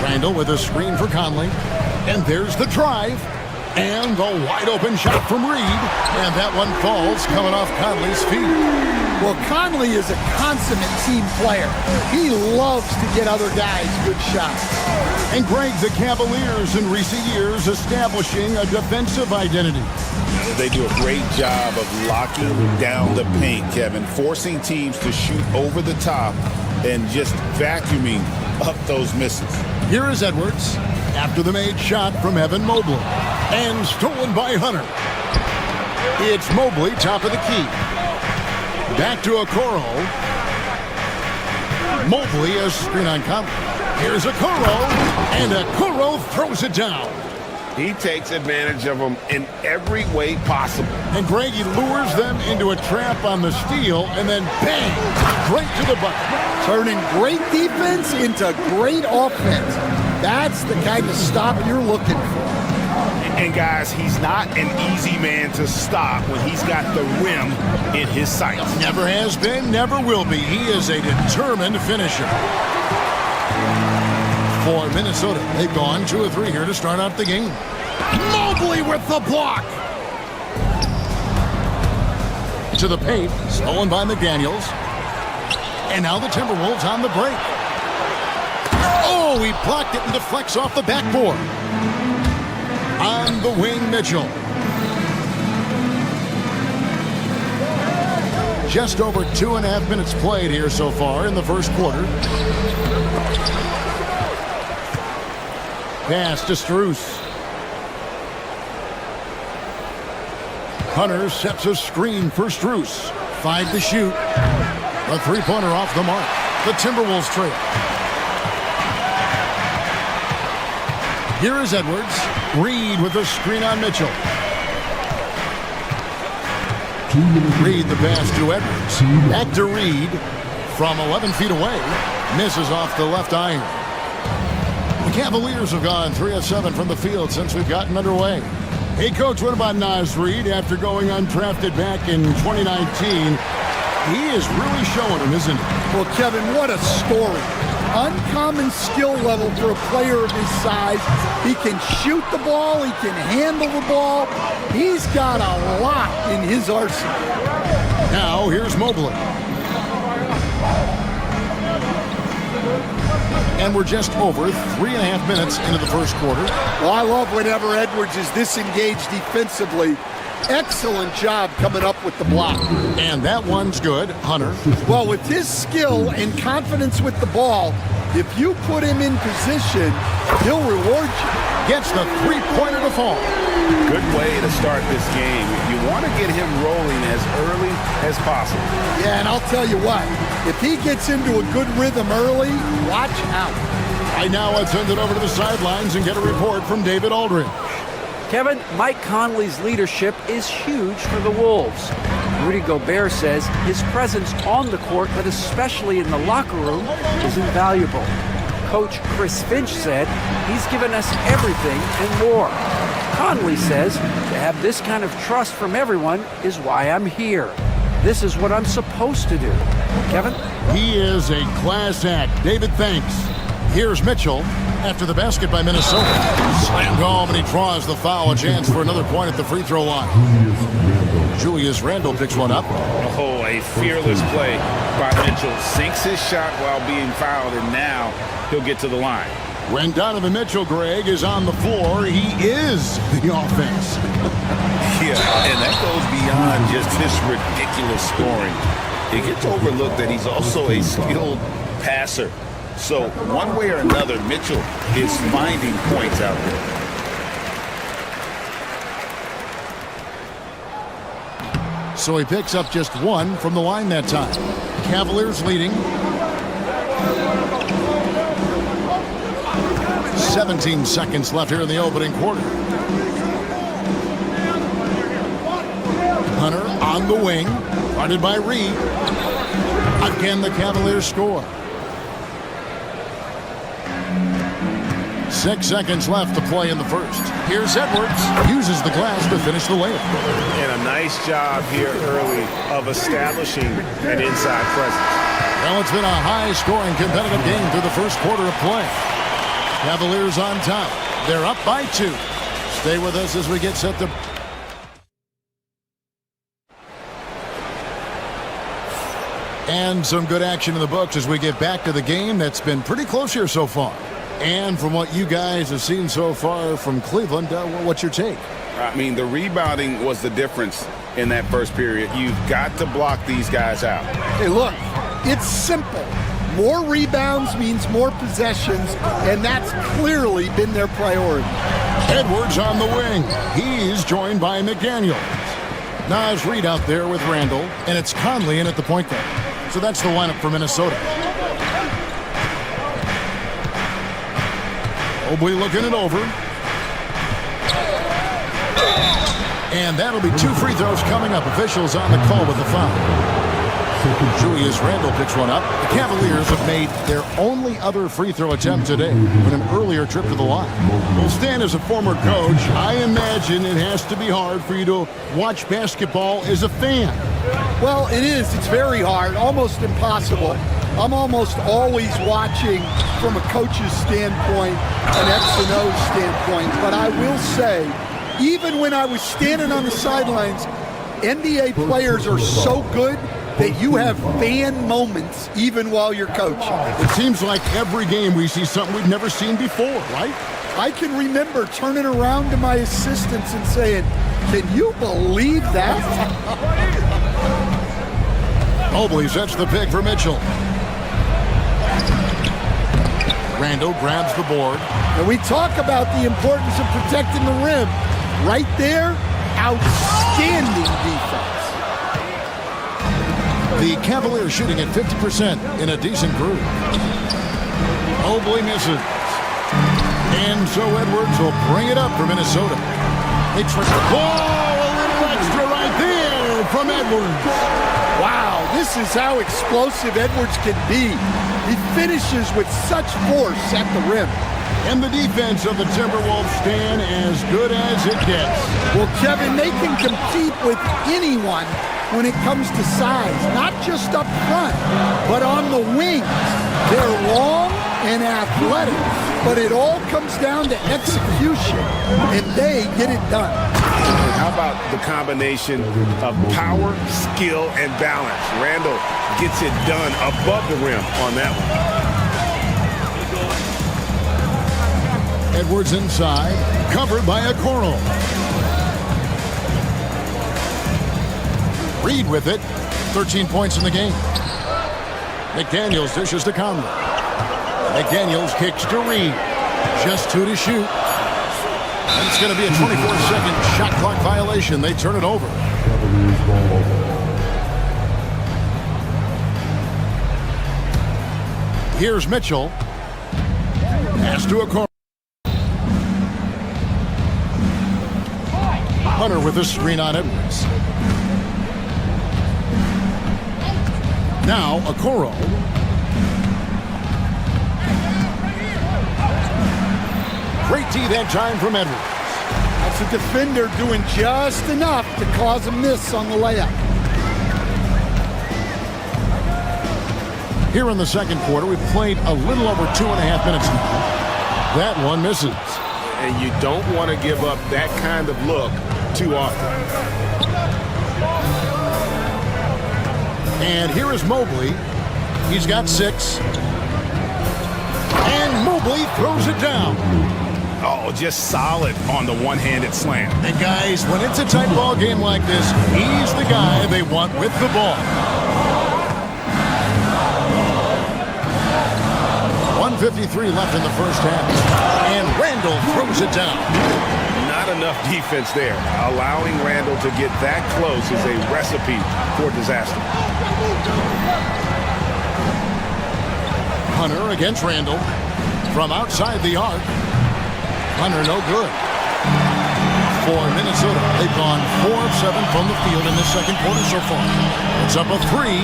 Randall with a screen for Conley. And there's the drive. And the wide open shot from Reed. And that one falls coming off Conley's feet. Well, Conley is a consummate team player. He loves to get other guys good shots. And Greg, the Cavaliers in recent years establishing a defensive identity. They do a great job of locking down the paint, Kevin, forcing teams to shoot over the top and just vacuuming up those misses. Here is Edwards after the made shot from Evan Mobley. And stolen by Hunter. It's Mobley, top of the key. Back to Okoro. Mobley has screen on Conley. Here's Okoro. And Okoro throws it down. He takes advantage of them in every way possible. And Greg, he lures them into a trap on the steal, and then bang, straight to the bucket. Turning great defense into great offense. That's the kind of stop you're looking for. And guys, he's not an easy man to stop when he's got the rim in his sights. Never has been, never will be. He is a determined finisher. For Minnesota, they've gone 2 of 3 here to start out the game. Mobley with the block. To the paint, stolen by McDaniels. And now the Timberwolves on the break. Oh, he blocked it and deflects off the backboard. On the wing, Mitchell. Just over 2.5 minutes played here so far in the first quarter. Pass to Strus. Hunter sets a screen for Strus. 5 to shoot. A three-pointer off the mark. The Timberwolves trail. Here is Edwards. Reed with a screen on Mitchell. Reed the pass to Edwards. Back to Reed from 11 feet away. Misses off the left iron. The Cavaliers have gone 3 of 7 from the field since we've gotten underway. Hey, Coach, what about Naz Reid after going undrafted back in 2019? He is really showing him, isn't he? Well, Kevin, what a story. uncommon skill level for a player of his size. He can shoot the ball. He can handle the ball. He's got a lot in his arsenal. Now here's Mobley. And we're just over 3.5 minutes into the first quarter. Well, I love whenever Edwards is this engaged defensively. Excellent job coming up with the block. And that one's good. Hunter. Well, with his skill and confidence with the ball, if you put him in position, he'll reward you. Gets the three-pointer to fall. Good way to start this game. You want to get him rolling as early as possible. Yeah, and I'll tell you what, if he gets into a good rhythm early, watch out. Right now, let's send it over to the sidelines and get a report from David Aldridge. Kevin, Mike Conley's leadership is huge for the Wolves. Rudy Gobert says his presence on the court, but especially in the locker room, is invaluable. Coach Chris Finch said he's given us everything and more. Conley says to have this kind of trust from everyone is why I'm here. This is what I'm supposed to do. Kevin? He is a class act. David, thanks. Here's Mitchell after the basket by Minnesota. Slammed home, and he draws the foul. A chance for another point at the free throw line. Julius Randle picks one up. Oh, a fearless play by Mitchell. Sinks his shot while being fouled, and now he'll get to the line. When Donovan Mitchell, Greg, is on the floor, he is the offense. Yeah, and that goes beyond just his ridiculous scoring. It gets overlooked that he's also a skilled passer. So one way or another, Mitchell is finding points out there. So he picks up just one from the line that time. Cavaliers leading. 17 seconds left here in the opening quarter. Hunter on the wing, guarded by Reed. Again, the Cavaliers score. 6 seconds left to play in the first. Here's Edwards. Uses the glass to finish the layup. And a nice job here early of establishing an inside presence. Well, it's been a high-scoring competitive game through the first quarter of play. Cavaliers on top. They're up by 2. Stay with us as we get set to... And some good action in the books as we get back to the game that's been pretty close here so far. And from what you guys have seen so far from Cleveland, what's your take? I mean, the rebounding was the difference in that first period. You've got to block these guys out. Hey, look, it's simple. More rebounds means more possessions, and that's clearly been their priority. Edwards on the wing. He's joined by McDaniels. Naz Reid out there with Randall, and it's Conley in at the point guard. So that's the lineup for Minnesota. Mobley looking it over. And that'll be 2 free throws coming up. Officials on the call with the foul. Julius Randle picks one up. The Cavaliers have made their only other free throw attempt today with an earlier trip to the line. Well, Stan, as a former coach, I imagine it has to be hard for you to watch basketball as a fan. Well, it is. It's very hard, almost impossible. I'm almost always watching from a coach's standpoint, an X and O standpoint. But I will say, even when I was standing on the sidelines, NBA players are so good that you have fan moments even while you're coaching. It seems like every game we see something we've never seen before, right? I can remember turning around to my assistants and saying, can you believe that? Mobley sets the pick for Mitchell. Randall grabs the board. And we talk about the importance of protecting the rim. Right there, outstanding defense. The Cavaliers shooting at 50% in a decent group. Mobley misses. And so Edwards will bring it up for Minnesota. A little extra right there from Edwards. Wow, this is how explosive Edwards can be. He finishes with such force at the rim. And the defense of the Timberwolves stand as good as it gets. Well, Kevin, they can compete with anyone when it comes to size, not just up front, but on the wings. They're long, and athletic, but it all comes down to execution, and they get it done. How about the combination of power, skill, and balance? Randall gets it done above the rim on that one. Edwards inside, covered by Okoro. Reed with it, 13 points in the game. McDaniels dishes to Conley. McDaniels kicks to Reed. Just 2 to shoot. And it's going to be a 24-second shot clock violation. They turn it over. Here's Mitchell. Pass to Okoro. Hunter with a screen on Edwards. Now Okoro. Great D that time from Edwards. That's a defender doing just enough to cause a miss on the layup. Here in the second quarter, we've played a little over 2.5 minutes now. That one misses. And you don't want to give up that kind of look too often. And here is Mobley. He's got 6. And Mobley throws it down. Oh, just solid on the one-handed slam. And guys, when it's a tight ball game like this, he's the guy they want with the ball. 1:53 left in the first half. And Randall throws it down. Not enough defense there. Allowing Randall to get that close is a recipe for disaster. Hunter against Randall. From outside the arc. Hunter no good. For Minnesota, they've gone 4 of 7 from the field in the second quarter so far. It's up a 3.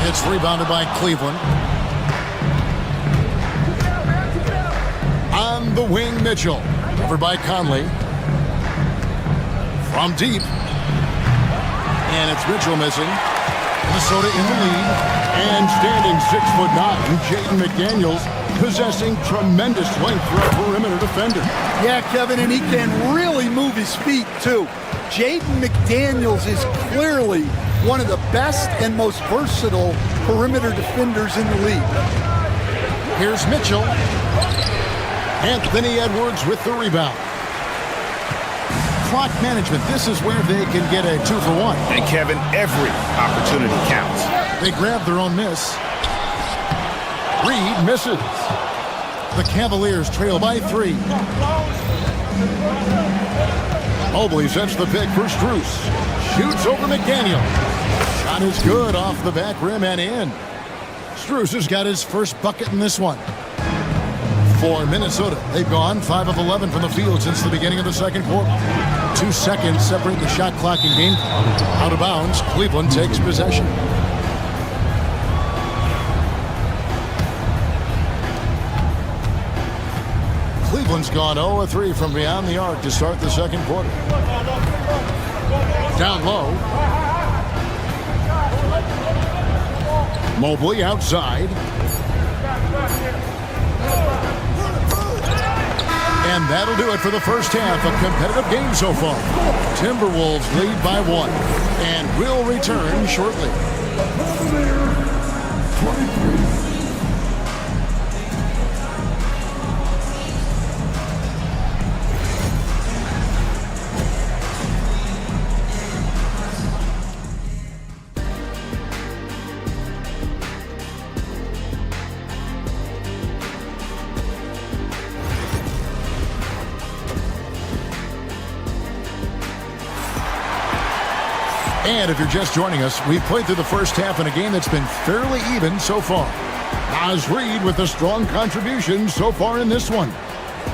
It's rebounded by Cleveland. On the wing, Mitchell. Covered by Conley. From deep. And it's Mitchell missing. Minnesota in the lead. And standing 6'9", Jaden McDaniels, possessing tremendous length for a perimeter defender. Yeah, Kevin, and he can really move his feet, too. Jaden McDaniels is clearly one of the best and most versatile perimeter defenders in the league. Here's Mitchell. Anthony Edwards with the rebound. Clock management. This is where they can get a 2 for 1. And Kevin, every opportunity counts. They grab their own miss. Reed misses. The Cavaliers trail by 3. Mobley sets the pick for Strus. Shoots over McDaniel. Shot is good off the back rim and in. Strus has got his first bucket in this one. For Minnesota, they've gone 5 of 11 from the field since the beginning of the second quarter. 2 seconds separate the shot clock and game clock. Out of bounds, Cleveland takes possession. Cleveland's gone 0 of 3 from beyond the arc to start the second quarter. Down low. Mobley outside. And that'll do it for the first half. A competitive game so far. Timberwolves lead by 1. And will return shortly. And if you're just joining us, we've played through the first half in a game that's been fairly even so far. Naz Reid with a strong contribution so far in this one.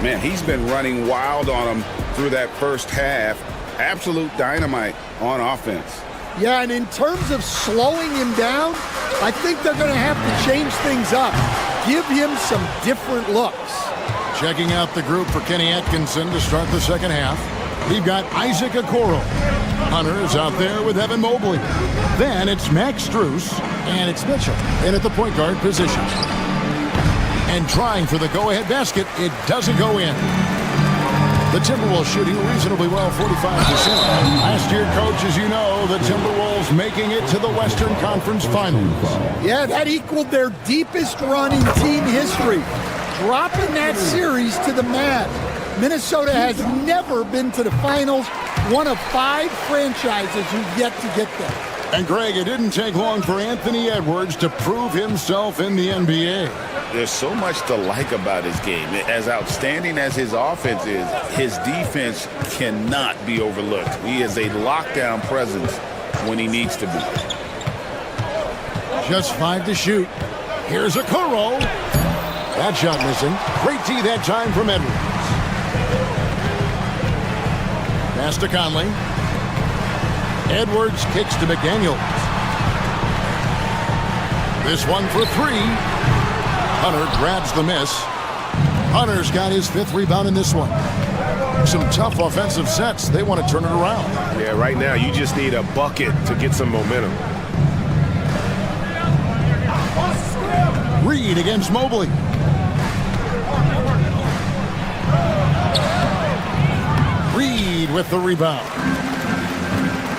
Man, he's been running wild on him through that first half. Absolute dynamite on offense. Yeah, and in terms of slowing him down, I think they're going to have to change things up. Give him some different looks. Checking out the group for Kenny Atkinson to start the second half. We've got Isaac Okoro. Hunter is out there with Evan Mobley. Then it's Max Strus, and it's Mitchell in at the point guard position. And trying for the go-ahead basket, it doesn't go in. The Timberwolves shooting reasonably well, 45%. Last year, Coach, as you know, the Timberwolves making it to the Western Conference Finals. Yeah, that equaled their deepest run in team history, dropping that series to the Mavs. Minnesota has never been to the finals, one of 5 franchises who've yet to get there. And Greg, it didn't take long for Anthony Edwards to prove himself in the NBA. There's so much to like about his game. As outstanding as his offense is, his defense cannot be overlooked. He is a lockdown presence when he needs to be. Just 5 to shoot. Here's a Okoro. That shot missing. Great D that time from Edwards. Pass to Conley. Edwards kicks to McDaniels. This one for 3. Hunter grabs the miss. Hunter's got his 5th rebound in this one. Some tough offensive sets. They want to turn it around. Yeah, right now you just need a bucket to get some momentum. Reed against Mobley. Reed with the rebound.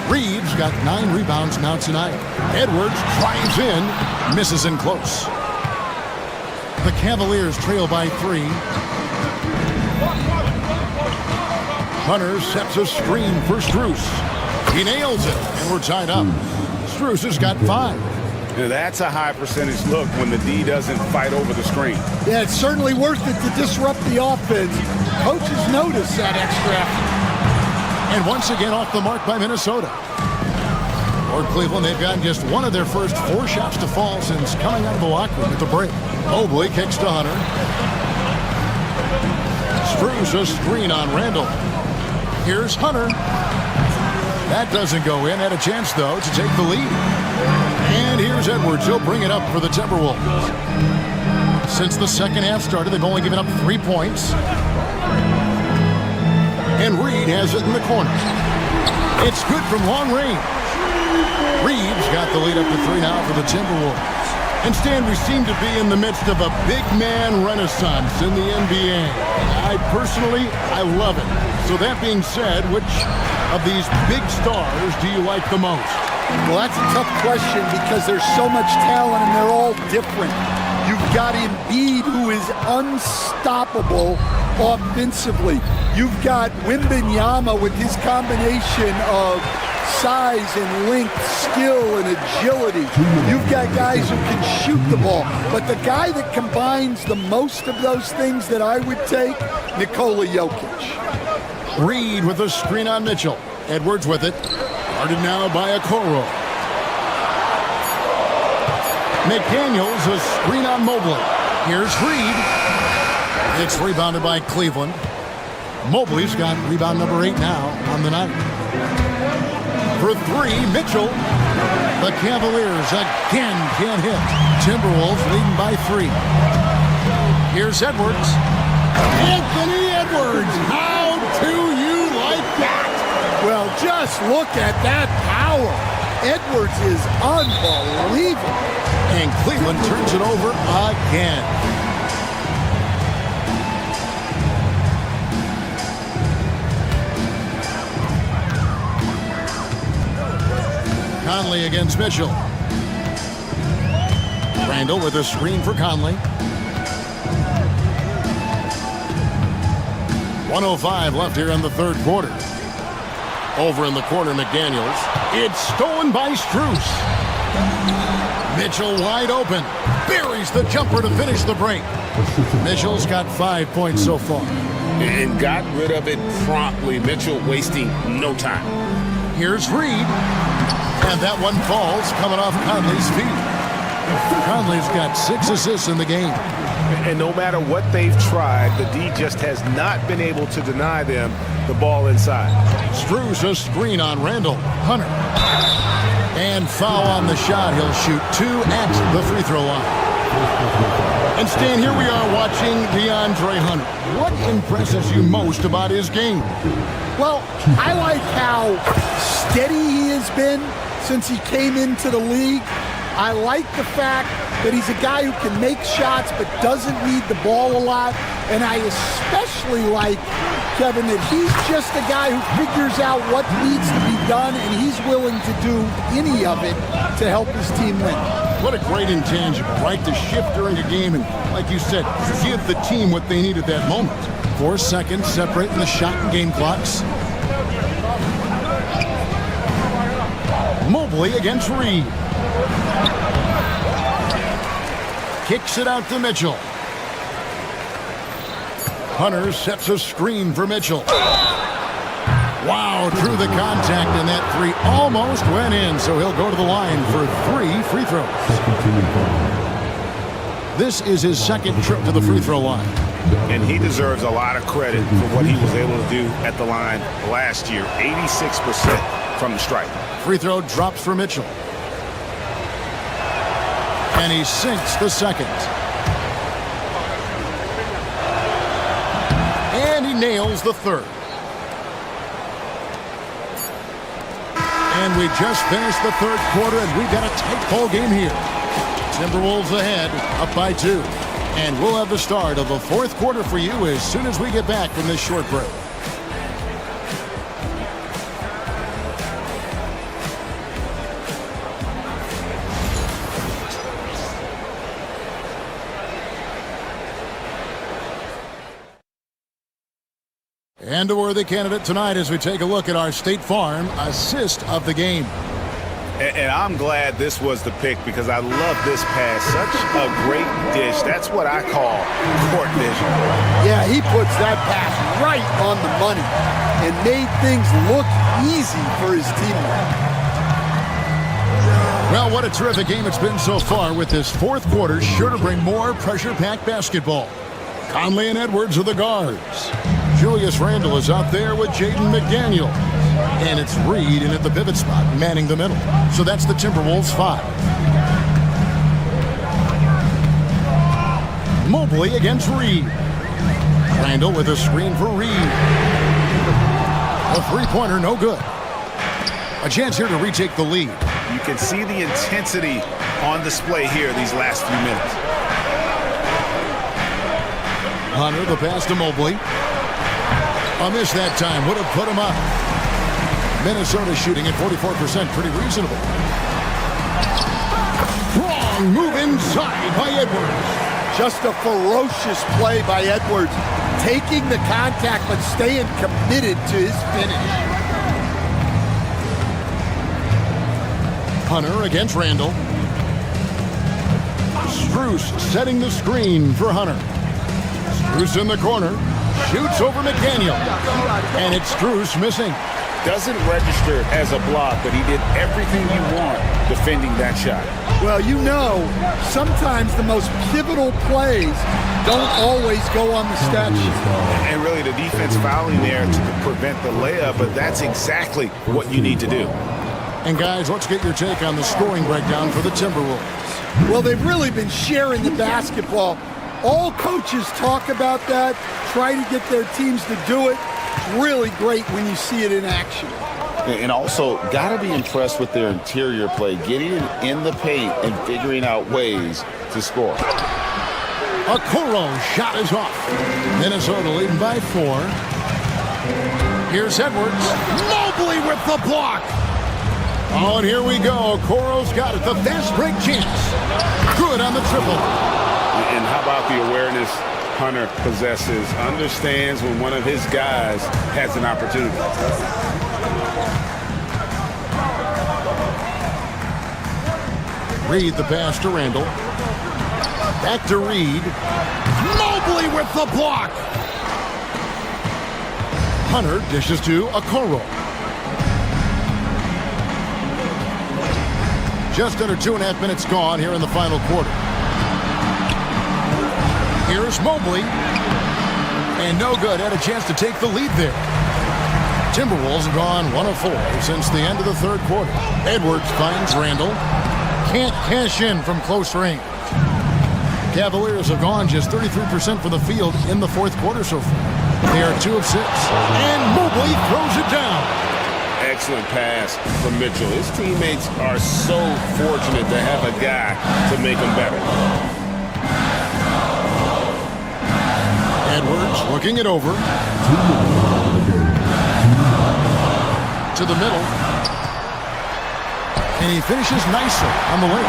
Reed's got 9 rebounds now tonight. Edwards drives in, misses in close. The Cavaliers trail by 3. Hunter sets a screen for Strus. He nails it, and we're tied up. Strus has got 5. That's a high percentage look when the D doesn't fight over the screen. Yeah, it's certainly worth it to disrupt the offense. Coaches notice that extra effort. And once again off the mark by Minnesota. Or Cleveland, they've gotten just one of their first 4 shots to fall since coming out of the locker room at the break. Mobley kicks to Hunter. Strus a screen on Randall. Here's Hunter. That doesn't go in. Had a chance, though, to take the lead. And here's Edwards. He'll bring it up for the Timberwolves. Since the second half started, they've only given up 3 points. And Reed has it in the corner. It's good from long range. Reed's got the lead up to 3 now for the Timberwolves. And Stan, we seem to be in the midst of a big man renaissance in the NBA. I love it. So that being said, which of these big stars do you like the most? Well, that's a tough question because there's so much talent and they're all different. You've got Embiid, who is unstoppable offensively. You've got Wembanyama with his combination of size and length, skill and agility. You've got guys who can shoot the ball. But the guy that combines the most of those things that I would take, Nikola Jokic. Reed with a screen on Mitchell. Edwards with it. Guarded now by Okoro. McDaniels a screen on Mobley. Here's Reed. It's rebounded by Cleveland. Mobley's got rebound number 8 now on the night. For 3, Mitchell. The Cavaliers again can't hit. Timberwolves leading by 3. Here's Edwards. Anthony Edwards. How do you like that? Well, just look at that power. Edwards is unbelievable. And Cleveland turns it over again. Conley against Mitchell. Randall with a screen for Conley. 1:05 left here in the 3rd quarter. Over in the corner, McDaniels. It's stolen by Strus. Mitchell wide open. Buries the jumper to finish the break. Mitchell's got 5 points so far. And got rid of it promptly. Mitchell wasting no time. Here's Reed. And that one falls coming off Conley's feet. Conley's got 6 assists in the game. And no matter what they've tried, the D just has not been able to deny them the ball inside. Strus a screen on Randall. Hunter. And foul on the shot. He'll shoot 2 at the free throw line. And Stan, here we are watching DeAndre Hunter. What impresses you most about his game? Well, I like how steady he has been since he came into the league. I like the fact that he's a guy who can make shots but doesn't need the ball a lot. And I especially like, Kevin, that he's just a guy who figures out what needs to be done, and he's willing to do any of it to help his team win. What a great intangible, right? To shift during a game and, like you said, give the team what they need at that moment. 4 seconds separating the shot and game clocks. Mobley against Reed. Kicks it out to Mitchell. Hunter sets a screen for Mitchell. Wow, through the contact, and that three almost went in, so he'll go to the line for 3 free throws. This is his second trip to the free throw line. And he deserves a lot of credit for what he was able to do at the line last year. 86% from the stripe. Free throw drops for Mitchell. And he sinks the second. And he nails the third. And we just finished the third quarter, and we've got a tight ball game here. Timberwolves ahead, up by 2. And we'll have the start of the fourth quarter for you as soon as we get back from this short break. And a worthy candidate tonight as we take a look at our State Farm assist of the game. And I'm glad this was the pick because I love this pass. Such a great dish. That's what I call court vision. Yeah, he puts that pass right on the money and made things look easy for his teammate. Well, what a terrific game it's been so far, with this fourth quarter sure to bring more pressure-packed basketball. Conley and Edwards are the guards. Julius Randle is out there with Jaden McDaniel. And it's Reed in at the pivot spot, manning the middle. So that's the Timberwolves 5. Mobley against Reed. Randle with a screen for Reed. A three-pointer, no good. A chance here to retake the lead. You can see the intensity on display here these last few minutes. Hunter, the pass to Mobley. A miss that time, would have put him up. Minnesota shooting at 44%, pretty reasonable. Strong move inside by Edwards. Just a ferocious play by Edwards, taking the contact but staying committed to his finish. Hunter against Randle. Strus setting the screen for Hunter. Strus in the corner. Shoots over McDaniel. And it's Strus missing. Doesn't register as a block, but he did everything you want defending that shot. Well, you know, sometimes the most pivotal plays don't always go on the stat sheet. And really the defense fouling there to prevent the layup, but that's exactly what you need to do. And guys, let's get your take on the scoring breakdown for the Timberwolves. Well, they've really been sharing the basketball. All coaches talk about that, try to get their teams to do it. It's really great when you see it in action. And also, got to be impressed with their interior play, getting it in the paint and figuring out ways to score. Okoro's shot is off. Minnesota leading by 4. Here's Edwards. Mobley with the block. Oh, and here we go. Okoro's got it. The fast break chance. Good on the triple. And how about the awareness Hunter possesses, understands when one of his guys has an opportunity. Reed the pass to Randle. Back to Reed. Mobley with the block. Hunter dishes to Okoro. Just under 2.5 minutes gone here in the final quarter. Here's Mobley. And no good. Had a chance to take the lead there. Timberwolves have gone 1 of 4 since the end of the third quarter. Edwards finds Randle. Can't cash in from close range. Cavaliers have gone just 33% from the field in the fourth quarter so far. They are 2 of 6. And Mobley throws it down. excellent pass from Mitchell. His teammates are so fortunate to have a guy to make them better. Edwards looking it over. To the middle. And he finishes nicely on the lane.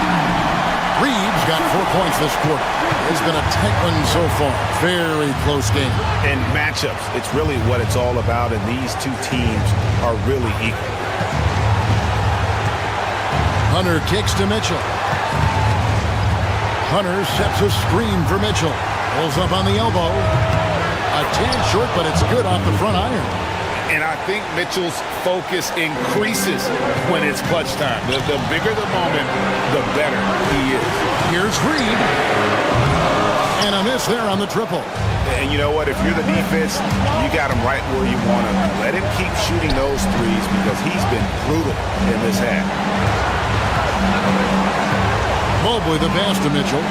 Reed's got 4 points this quarter. It's been a tight one so far. Very close game. And matchups, it's really what it's all about, and these two teams are really equal. Hunter kicks to Mitchell. Hunter sets a screen for Mitchell. Pulls up on the elbow. A tad short, but it's good off the front iron. And I think Mitchell's focus increases when it's clutch time. The bigger the moment, the better he is. Here's Reed. And a miss there on the triple. And you know what? If you're the defense, you got him right where you want him. Let him keep shooting those threes because he's been brutal in this half. Mobley the pass to Mitchell.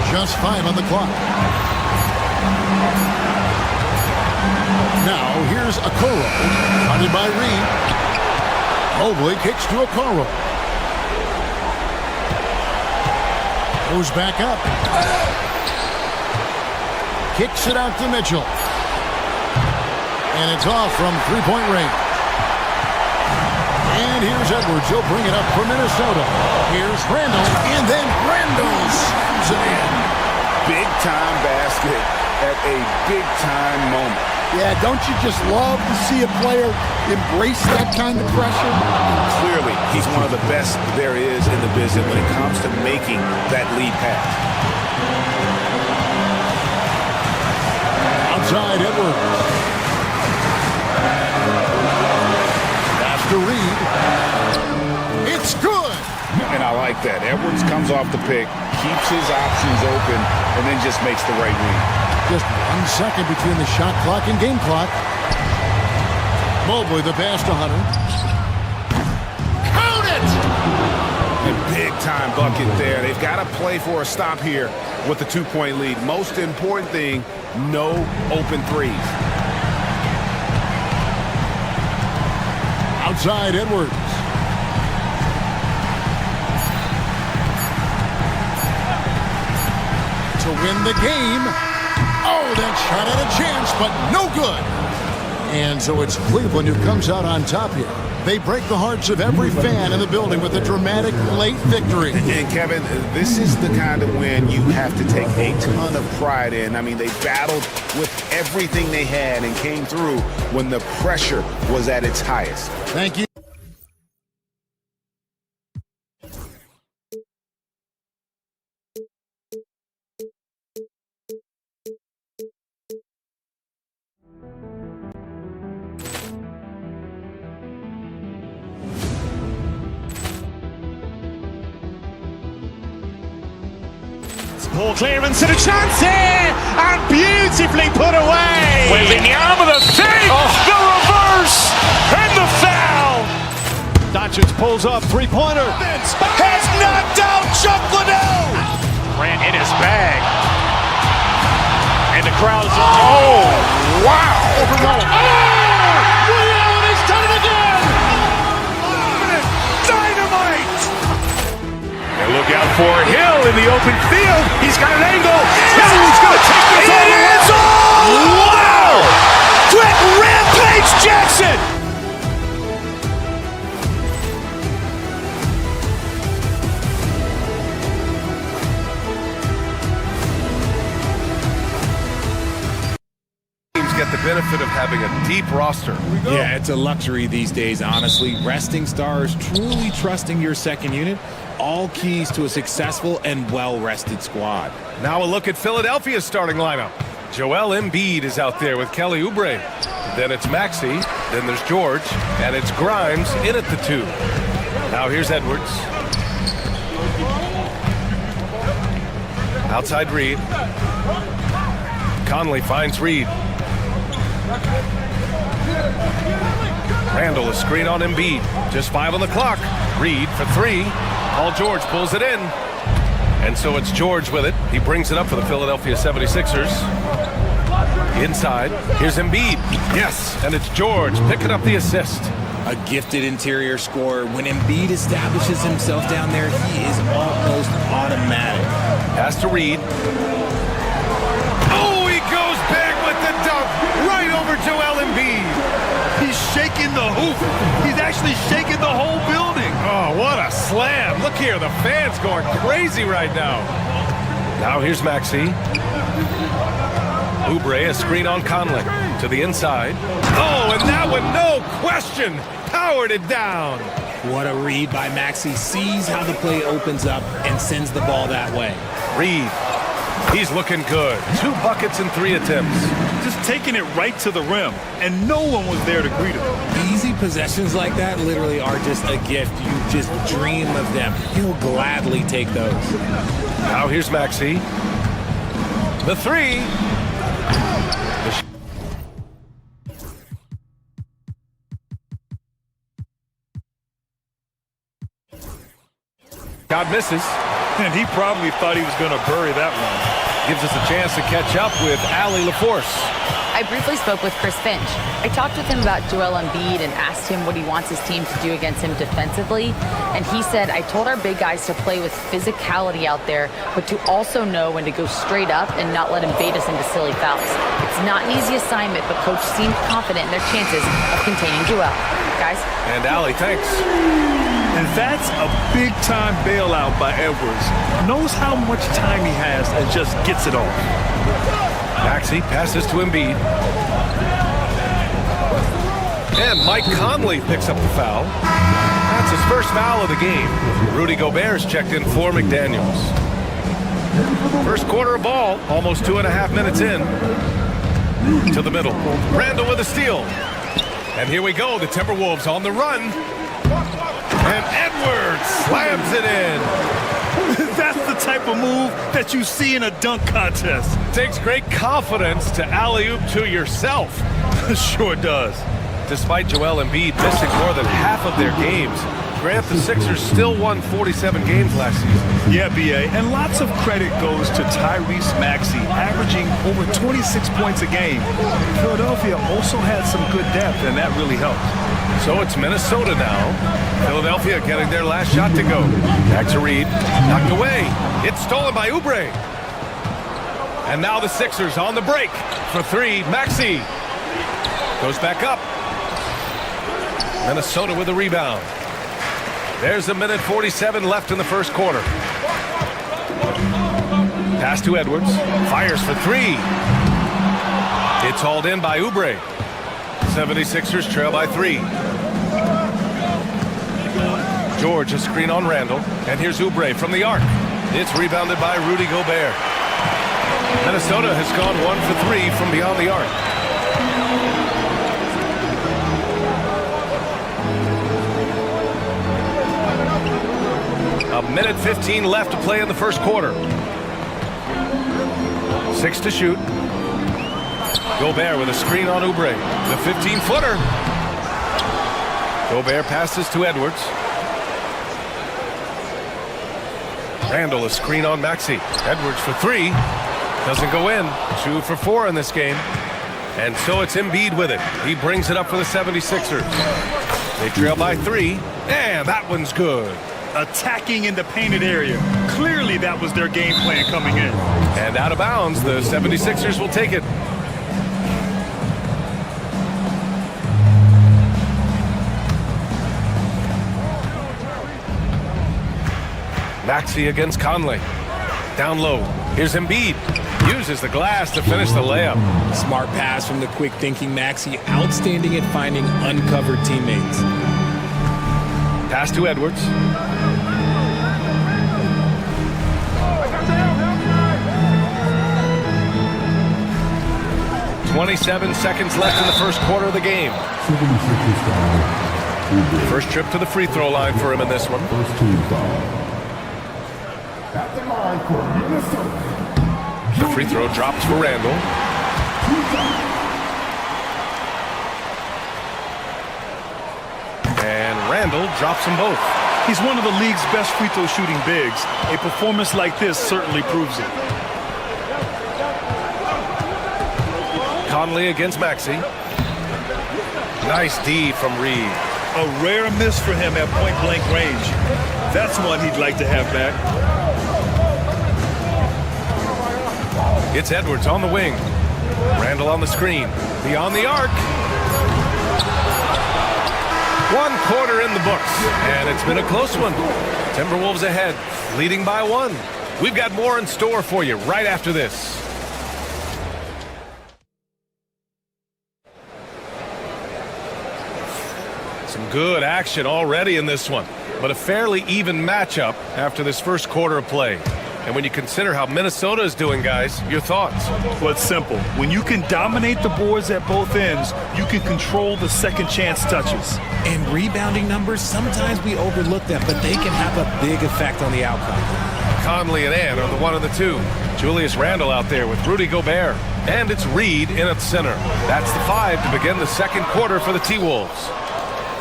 Just 5 on the clock. Now here's Okoro, guarded by Reed. Mobley kicks to Okoro. Goes back up. Kicks it out to Mitchell. And it's off from three-point range. And here's Edwards. He'll bring it up for Minnesota. Here's Randall. And then Randall's it in. Big-time basket at a big-time moment. Yeah, don't you just love to see a player embrace that kind of pressure? Clearly, he's one of the best there is in the business when it comes to making that lead pass. Outside Edwards. Pass to Reed. It's good. And I like that. Edwards comes off the pick, keeps his options open, and then just makes the right read. Just 1 second between the shot clock and game clock. Mobley the pass to Hunter. Count it! A big-time bucket there. They've got to play for a stop here with the 2-point lead. Most important thing, no open threes. Outside Edwards. To win the game. Oh, that shot had a chance, but no good. And so it's Cleveland who comes out on top here. They break the hearts of every fan in the building with a dramatic late victory. And Kevin, this is the kind of win you have to take a ton of pride in. I mean, they battled with everything they had and came through when the pressure was at its highest. Thank you. Poor clearance and a chance here, and beautifully put away. Wembanyama the fake, the reverse, and the foul. Doncic pulls up, three-pointer. Has knocked out Chuck Liddell. Ran in his bag, and the crowd is. Oh, wow! Reality's done it again. Dynamite. And look out for Hill in the open field. He's got an angle. He's going to take this all the way. It is all! Wow! Quick Rampage Jackson! Teams get the benefit of having a deep roster. Yeah, it's a luxury these days, honestly. Resting stars, truly trusting your second unit, all keys to a successful and well-rested squad. Now a look at Philadelphia's starting lineup. Joel Embiid is out there with Kelly Oubre. Then it's Maxey, then there's George, and it's Grimes in at the 2. Now here's Edwards. Outside Reed. Conley finds Reed. Randall a screen on Embiid. Just 5 on the clock. Reed for 3. Paul George pulls it in. And so it's George with it. He brings it up for the Philadelphia 76ers. Inside, here's Embiid. Yes, and it's George picking up the assist. A gifted interior scorer. When Embiid establishes himself down there, he is almost automatic. Pass to Reed. Oh, he goes back with the dunk right over Joel Embiid. He's shaking the hoop. He's actually shaking the whole building. Oh, what a slam. Look here, the fans going crazy right now. Now here's Maxey. Oubre, a screen on Conley. To the inside. Oh, and that one, no question, powered it down. What a read by Maxey. Sees how the play opens up and sends the ball that way. Reed, he's looking good. 2 buckets in 3 attempts. Just taking it right to the rim, and no one was there to greet him. Easy possessions like that literally are just a gift. You just dream of them. He'll gladly take those. Now here's Maxey. The 3. God misses. And he probably thought he was going to bury that one. Gives us a chance to catch up with Allie LaForce. I briefly spoke with Chris Finch. I talked with him about Joel Embiid and asked him what he wants his team to do against him defensively. And he said, I told our big guys to play with physicality out there, but to also know when to go straight up and not let him bait us into silly fouls. It's not an easy assignment, but coach seemed confident in their chances of containing Joel. Guys? And Allie, thanks. And that's a big-time bailout by Edwards. Knows how much time he has and just gets it off. Maxey passes to Embiid. And Mike Conley picks up the foul. That's his first foul of the game. Rudy Gobert's checked in for McDaniels. First quarter of ball, almost 2.5 minutes in. To the middle. Randall with a steal. And here we go, the Timberwolves on the run. And Edwards slams it in. That's the type of move that you see in a dunk contest. Takes great confidence to alley-oop to yourself. Sure does. Despite Joel Embiid missing more than half of their games, Grant, the Sixers still won 47 games last season. Yeah, B.A., and lots of credit goes to Tyrese Maxey, averaging over 26 points a game. Philadelphia also had some good depth, and that really helped. So it's Minnesota now. Philadelphia getting their last shot to go. Back to Reed. Knocked away. It's stolen by Oubre. And now the Sixers on the break. For 3, Maxey. Goes back up. Minnesota with a rebound. There's 1:47 left in the first quarter. Pass to Edwards. Fires for 3. It's hauled in by Oubre. 76ers trail by 3. George, a screen on Randall. And here's Oubre from the arc. It's rebounded by Rudy Gobert. Minnesota has gone 1 for 3 from beyond the arc. A 1:15 left to play in the first quarter. 6 to shoot. Gobert with a screen on Oubre. The 15-footer. Gobert passes to Edwards. Randall, a screen on Maxey. Edwards for 3. Doesn't go in. 2 for 4 in this game. And so it's Embiid with it. He brings it up for the 76ers. They trail by 3. And that one's good. Attacking in the painted area. Clearly that was their game plan coming in. And out of bounds, the 76ers will take it. Maxey against Conley. Down low. Here's Embiid. Uses the glass to finish the layup. Smart pass from the quick-thinking Maxey. Outstanding at finding uncovered teammates. Pass to Edwards. .27 seconds left in the first quarter of the game. First trip to the free throw line for him in this one. The free throw drops for Randall. And Randall drops them both. He's one of the league's best free throw shooting bigs. A performance like this certainly proves it. Conley against Maxey. Nice D from Reed. A rare miss for him at point-blank range. That's one he'd like to have back. It's Edwards on the wing. Randall on the screen. Beyond the arc. 1 quarter in the books, and it's been a close one. Timberwolves ahead, leading by 1. We've got more in store for you right after this. Some good action already in this one, but a fairly even matchup after this first quarter of play. And when you consider how Minnesota is doing, guys, your thoughts? Well, it's simple. When you can dominate the boards at both ends, you can control the second chance touches. And rebounding numbers, sometimes we overlook them, but they can have a big effect on the outcome. Conley and Ann are the 1 and the 2. Julius Randle out there with Rudy Gobert. And it's Reed in at center. That's the 5 to begin the second quarter for the T-Wolves.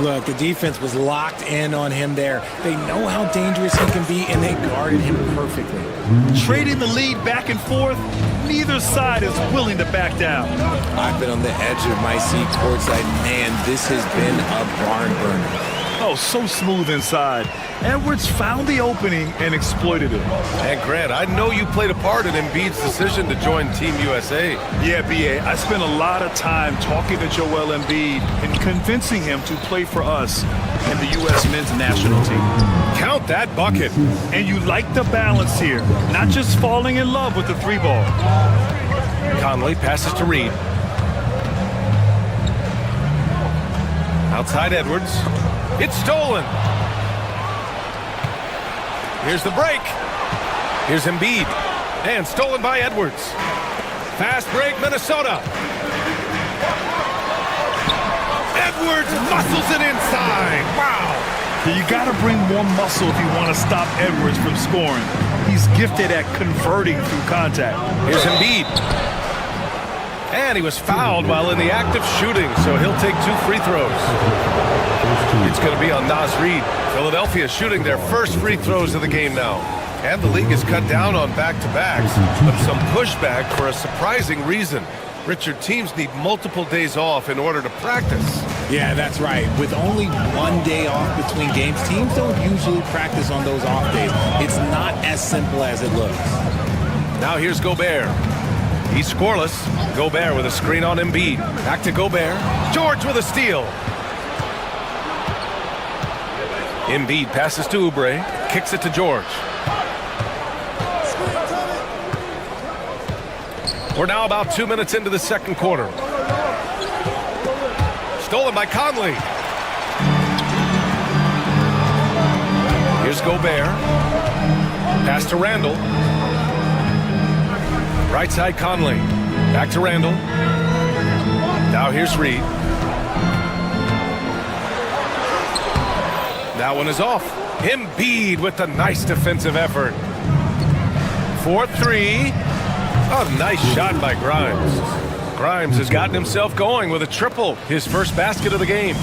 Look, the defense was locked in on him there. They know how dangerous he can be, and they guarded him perfectly. Trading the lead back and forth, neither side is willing to back down. I've been on the edge of my seat courtside. Man, this has been a barn burner. Oh, so smooth inside. Edwards found the opening and exploited it. And Grant, I know you played a part in Embiid's decision to join Team USA. Yeah, B.A., I spent a lot of time talking to Joel Embiid and convincing him to play for us and the U.S. men's national team. Count that bucket. And you like the balance here, not just falling in love with the 3-ball. Conley passes to Reed. Outside Edwards. It's stolen. Here's the break. Here's Embiid. And stolen by Edwards. Fast break, Minnesota. Edwards muscles it inside. Wow. You got to bring more muscle if you want to stop Edwards from scoring. He's gifted at converting through contact. Here's Embiid. And he was fouled while in the act of shooting, so he'll take 2 free throws. It's going to be on Naz Reid. Philadelphia shooting their first free throws of the game now. And the league has cut down on back-to-backs, but some pushback for a surprising reason. Richard, teams need multiple days off in order to practice. Yeah, that's right. With only 1 day off between games, teams don't usually practice on those off days. It's not as simple as it looks. Now here's Gobert. He's scoreless. Gobert with a screen on Embiid. Back to Gobert. George with a steal. Embiid passes to Oubre. Kicks it to George. We're now about 2 minutes into the second quarter. Stolen by Conley. Here's Gobert. Pass to Randall. Right side Conley. Back to Randall. Now here's Reed. That one is off. Embiid with the nice defensive effort. 4-3. Oh, nice shot by Grimes. Grimes has gotten himself going with a triple. His first basket of the game.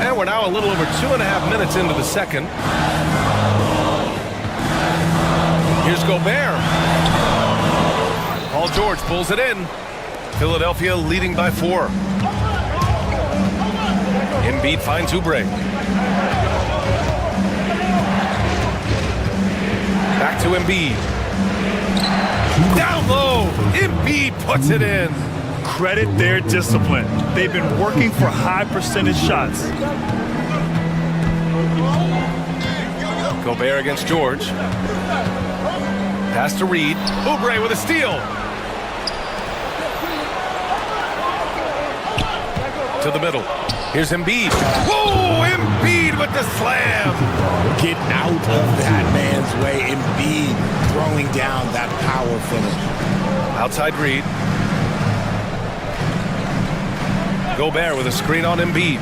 And we're now a little over 2.5 minutes into the second. Here's Gobert. Paul George pulls it in. Philadelphia leading by 4. Embiid finds Oubre. Back to Embiid. Down low. Embiid puts it in. Credit their discipline. They've been working for high percentage shots. Gobert against George. Pass to Reed. Oubre with a steal. To the middle. Here's Embiid. Whoa! Embiid with the slam. Get out of that man's way. Embiid throwing down that power finish. Outside Reed. Gobert with a screen on Embiid.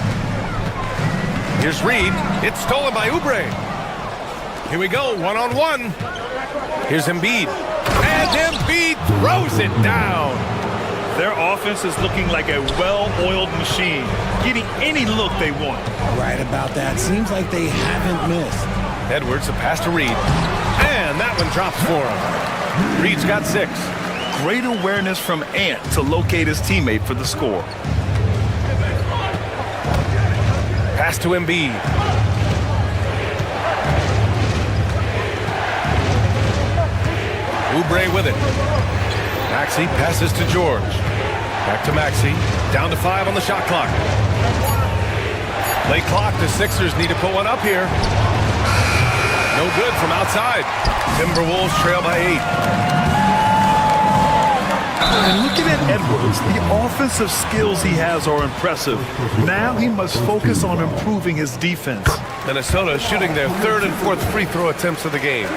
Here's Reed. It's stolen by Oubre. Here we go, one-on-one. Here's Embiid. And Embiid throws it down. Their offense is looking like a well-oiled machine, getting any look they want. Right about that. Seems like they haven't missed. Edwards, a pass to Reed. And that one drops for him. Reed's got 6. Great awareness from Ant to locate his teammate for the score. Pass to Embiid. Oubre with it. Maxey passes to George. Back to Maxey. Down to 5 on the shot clock. Late clock. The Sixers need to put one up here. No good from outside. Timberwolves trail by 8. And looking at Edwards, the offensive skills he has are impressive. Now he must focus on improving his defense. Minnesota shooting their 3rd and 4th free throw attempts of the game.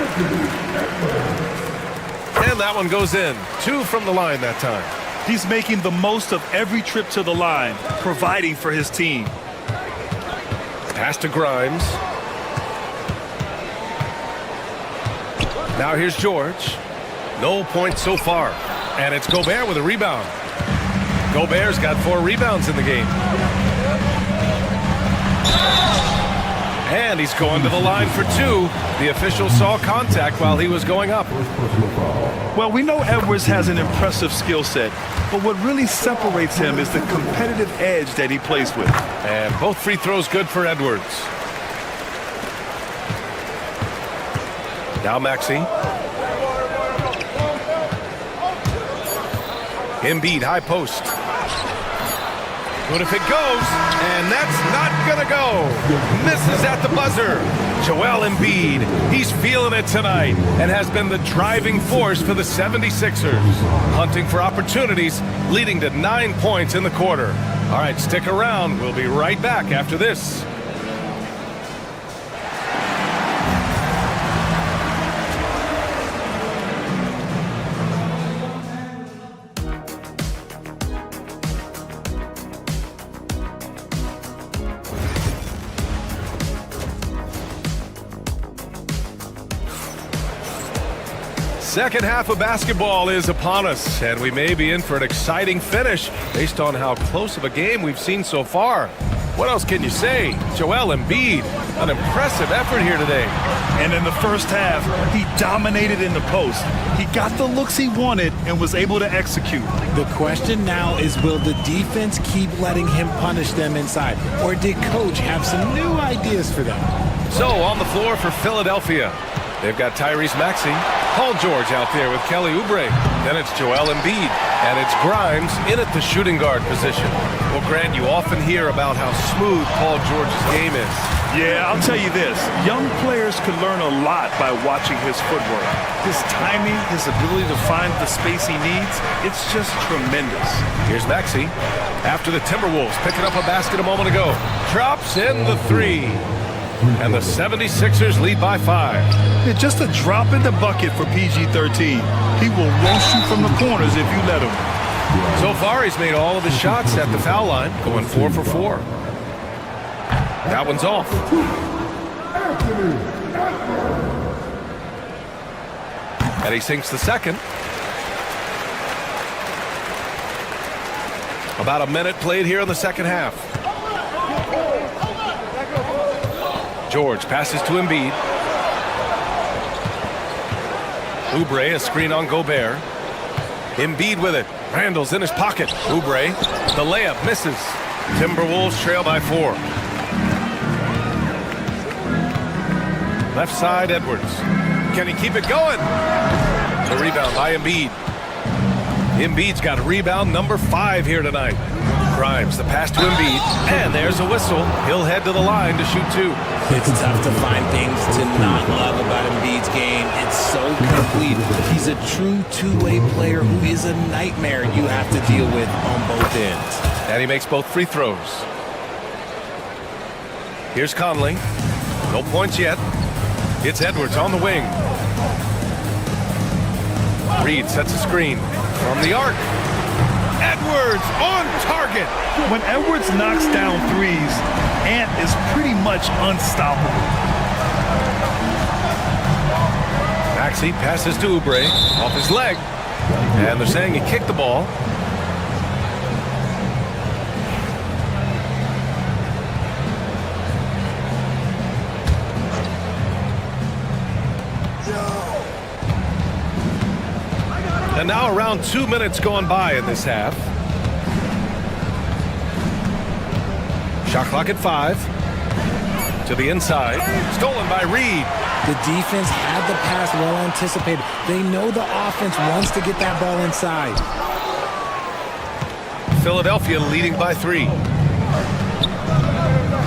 And that one goes in. 2 from the line that time. He's making the most of every trip to the line, providing for his team. Pass to Grimes. Now here's George. No points so far. And it's Gobert with a rebound. Gobert's got 4 rebounds in the game. And he's going to the line for 2. The official saw contact while he was going up. Well, we know Edwards has an impressive skill set, but what really separates him is the competitive edge that he plays with. And both free throws good for Edwards. Now Maxey. Embiid, high post. Good if it goes, and that's not gonna go. Misses at the buzzer. Joel Embiid, he's feeling it tonight and has been the driving force for the 76ers. Hunting for opportunities, leading to 9 points in the quarter. All right, stick around. We'll be right back after this. Second half of basketball is upon us, and we may be in for an exciting finish based on how close of a game we've seen so far. What else can you say? Joel Embiid, an impressive effort here today. And in the first half, he dominated in the post. He got the looks he wanted and was able to execute. The question now is, will the defense keep letting him punish them inside? Or did Coach have some new ideas for them? So, on the floor for Philadelphia, they've got Tyrese Maxey, Paul George out there with Kelly Oubre. Then it's Joel Embiid, and it's Grimes in at the shooting guard position. Well, Grant, you often hear about how smooth Paul George's game is. Yeah, I'll tell you this. Young players can learn a lot by watching his footwork. His timing, his ability to find the space he needs, it's just tremendous. Here's Maxey. After the Timberwolves picking up a basket a moment ago. Drops in the 3. And the 76ers lead by 5. Yeah, just a drop in the bucket for PG-13. He will roast you from the corners if you let him. So far, he's made all of his shots at the foul line, going 4 for 4. That one's off. And he sinks the second. About a minute played here in the second half. George passes to Embiid. Oubre, a screen on Gobert. Embiid with it. Randall's in his pocket. Oubre, the layup misses. Timberwolves trail by 4. Left side, Edwards. Can he keep it going? The rebound by Embiid. Embiid's got rebound number 5 here tonight. Grimes, the pass to Embiid, and there's a whistle. He'll head to the line to shoot 2. It's tough to find things to not love about Embiid's game. It's so complete. He's a true two-way player who is a nightmare you have to deal with on both ends. And he makes both free throws. Here's Conley. No points yet. It's Edwards on the wing. Reed sets a screen from the arc. Edwards on target. When Edwards knocks down threes, Ant is pretty much unstoppable. Maxey passes to Oubre off his leg. And they're saying he kicked the ball. And now around 2 minutes gone by in this half. Shot clock at 5. To the inside. Stolen by Reed. The defense had the pass well anticipated. They know the offense wants to get that ball inside. Philadelphia leading by 3.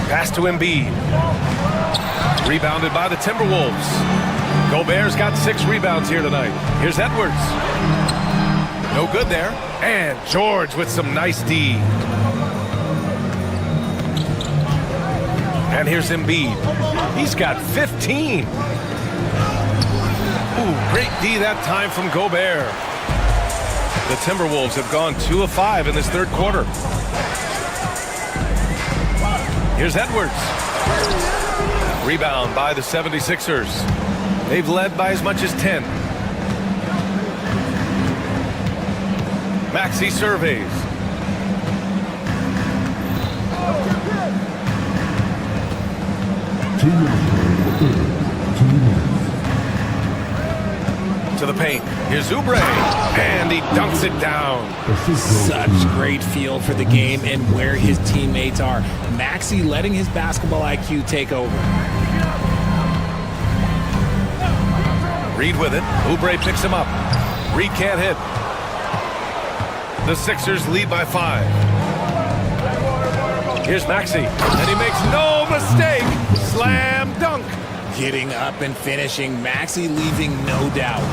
Pass to Embiid. Rebounded by the Timberwolves. Gobert's got 6 rebounds here tonight. Here's Edwards. No good there. And George with some nice D. And here's Embiid. He's got 15. Ooh, great D that time from Gobert. The Timberwolves have gone 2 of 5 in this third quarter. Here's Edwards. Rebound by the 76ers. They've led by as much as 10. Maxey surveys. To the paint. Here's Oubre. And he dunks it down. Such great feel for the game and where his teammates are. Maxey letting his basketball IQ take over. Reed with it. Oubre picks him up. Reed can't hit. The Sixers lead by 5. Here's Maxey. And he makes no mistake. Slam dunk. Getting up and finishing. Maxey leaving no doubt.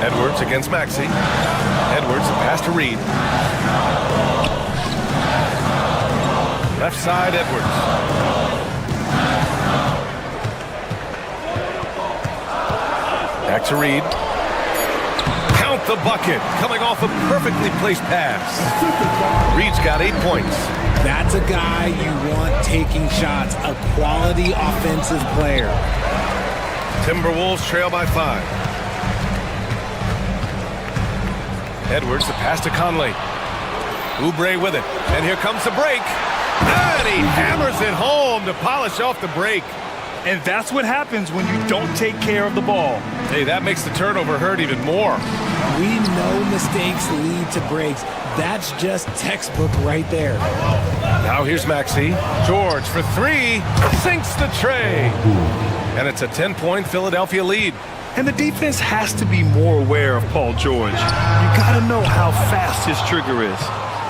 Edwards against Maxey. Edwards, a pass to Reed. Left side, Edwards. Back to Reed. Count the bucket. Coming off a perfectly placed pass. Reed's got 8 points. That's a guy you want taking shots. A quality offensive player. Timberwolves trail by 5. Edwards, the pass to Conley. Oubre with it. And here comes the break. And he hammers it home to polish off the break. And that's what happens when you don't take care of the ball. Hey, that makes the turnover hurt even more. We know mistakes lead to breaks. That's just textbook right there. Now here's Maxey. George for 3. Sinks the tray. And it's a 10-point Philadelphia lead. And the defense has to be more aware of Paul George. You got to know how fast his trigger is.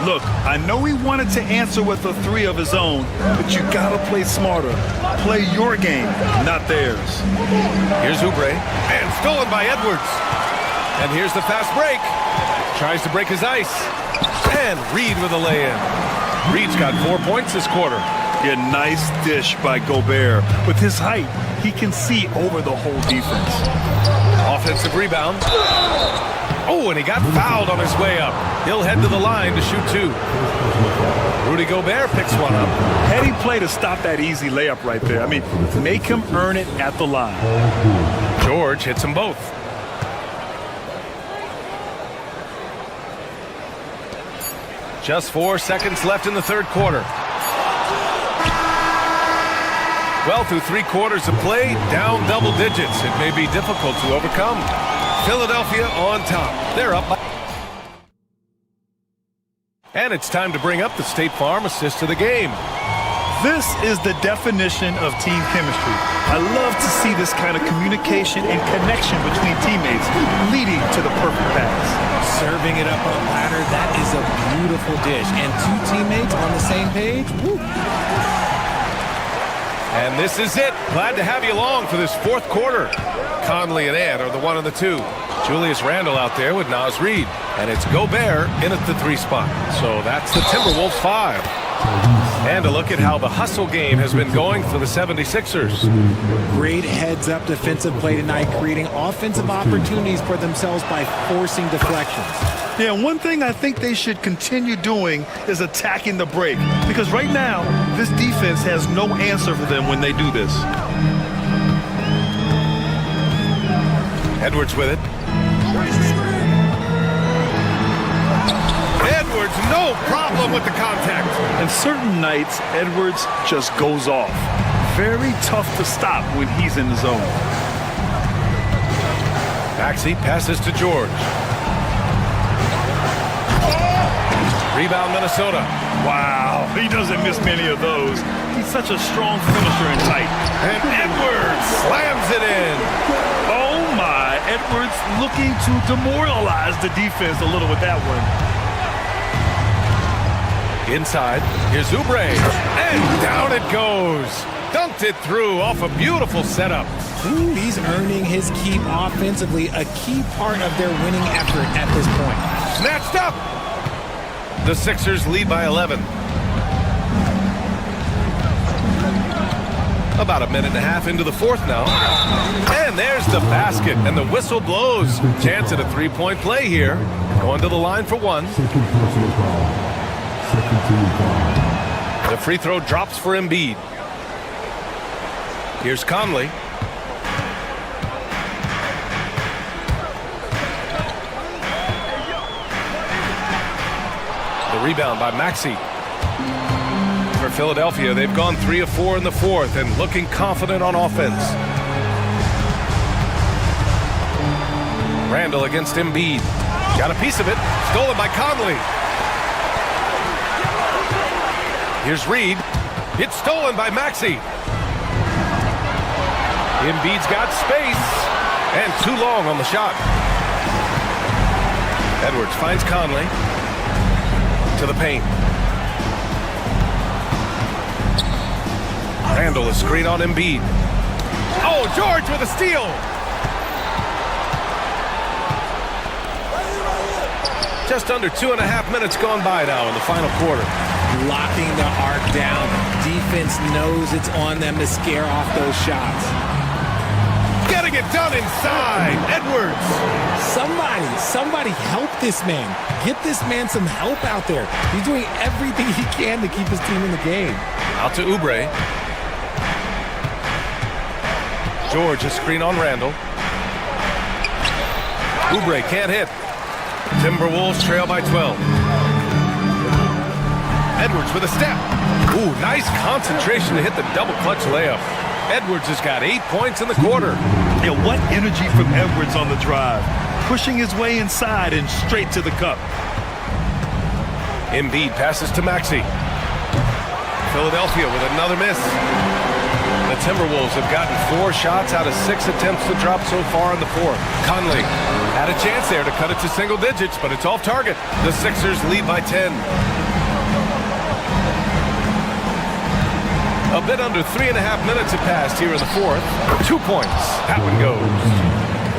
Look, I know he wanted to answer with a 3 of his own, but you got to play smarter. Play your game, not theirs. Here's Oubre. And stolen by Edwards. And here's the fast break. Tries to break his ice. And Reed with a lay-in. Reed's got 4 points this quarter. Yeah, nice dish by Gobert. With his height, he can see over the whole defense. Offensive rebound. Oh, and he got fouled on his way up. He'll head to the line to shoot 2. Rudy Gobert picks one up. Heady play to stop that easy layup right there. I mean, make him earn it at the line. George hits them both. Just 4 seconds left in the third quarter. Well, through 3 quarters of play, down double digits. It may be difficult to overcome. Philadelphia on top. They're up by... And it's time to bring up the State Farm assist to the game. This is the definition of team chemistry. I love to see this kind of communication and connection between teammates leading to the perfect pass. Serving it up on a platter, that is a beautiful dish. And 2 teammates on the same page, woo. And this is it. Glad to have you along for this 4th quarter. Conley and Ant are the 1 and the 2. Julius Randle out there with Naz Reid. And it's Gobert in at the 3 spot. So that's the Timberwolves 5. And a look at how the hustle game has been going for the 76ers. Great heads-up defensive play tonight, creating offensive opportunities for themselves by forcing deflections. Yeah, one thing I think they should continue doing is attacking the break. Because right now, this defense has no answer for them when they do this. Edwards with it. Edwards, no problem with the contact. And certain nights, Edwards just goes off. Very tough to stop when he's in the zone. Maxey passes to George. Rebound, Minnesota. Wow, he doesn't miss many of those. He's such a strong finisher and tight. And Edwards slams it in. Oh my, Edwards looking to demoralize the defense a little with that one. Inside, here's Oubre, and down it goes. Dunked it through off a beautiful setup. Ooh, he's earning his keep offensively, a key part of their winning effort at this point. Snatched up. The Sixers lead by 11. About a minute and a half into the fourth now. And there's the basket, and the whistle blows. Chance at a three-point play here. Going to the line for one. The free throw drops for Embiid. Here's Conley. The rebound by Maxey. For Philadelphia, they've gone 3 of 4 in the fourth and looking confident on offense. Randall against Embiid. Got a piece of it. Stolen by Conley. Here's Reed. It's stolen by Maxey. Embiid's got space. And too long on the shot. Edwards finds Conley. To the paint. Randall is screen on Embiid. Oh, George with a steal. Just under 2.5 minutes gone by now in the final quarter. Locking the arc down. Defense knows it's on them to scare off those shots. Getting it done inside. Edwards. Somebody help this man. Get this man some help out there. He's doing everything he can to keep his team in the game. Out to Oubre. George, a screen on Randall. Oubre can't hit. Timberwolves trail by 12. Edwards with a step. Ooh, nice concentration to hit the double clutch layup. Edwards has got 8 points in the quarter. Yeah, what energy from Edwards on the drive. Pushing his way inside and straight to the cup. Embiid passes to Maxey. Philadelphia with another miss. The Timberwolves have gotten 4 shots out of 6 attempts to drop so far in the fourth. Conley had a chance there to cut it to single digits, but it's off target. The Sixers lead by 10. A bit under 3.5 minutes have passed here in the fourth. 2 points. That one goes.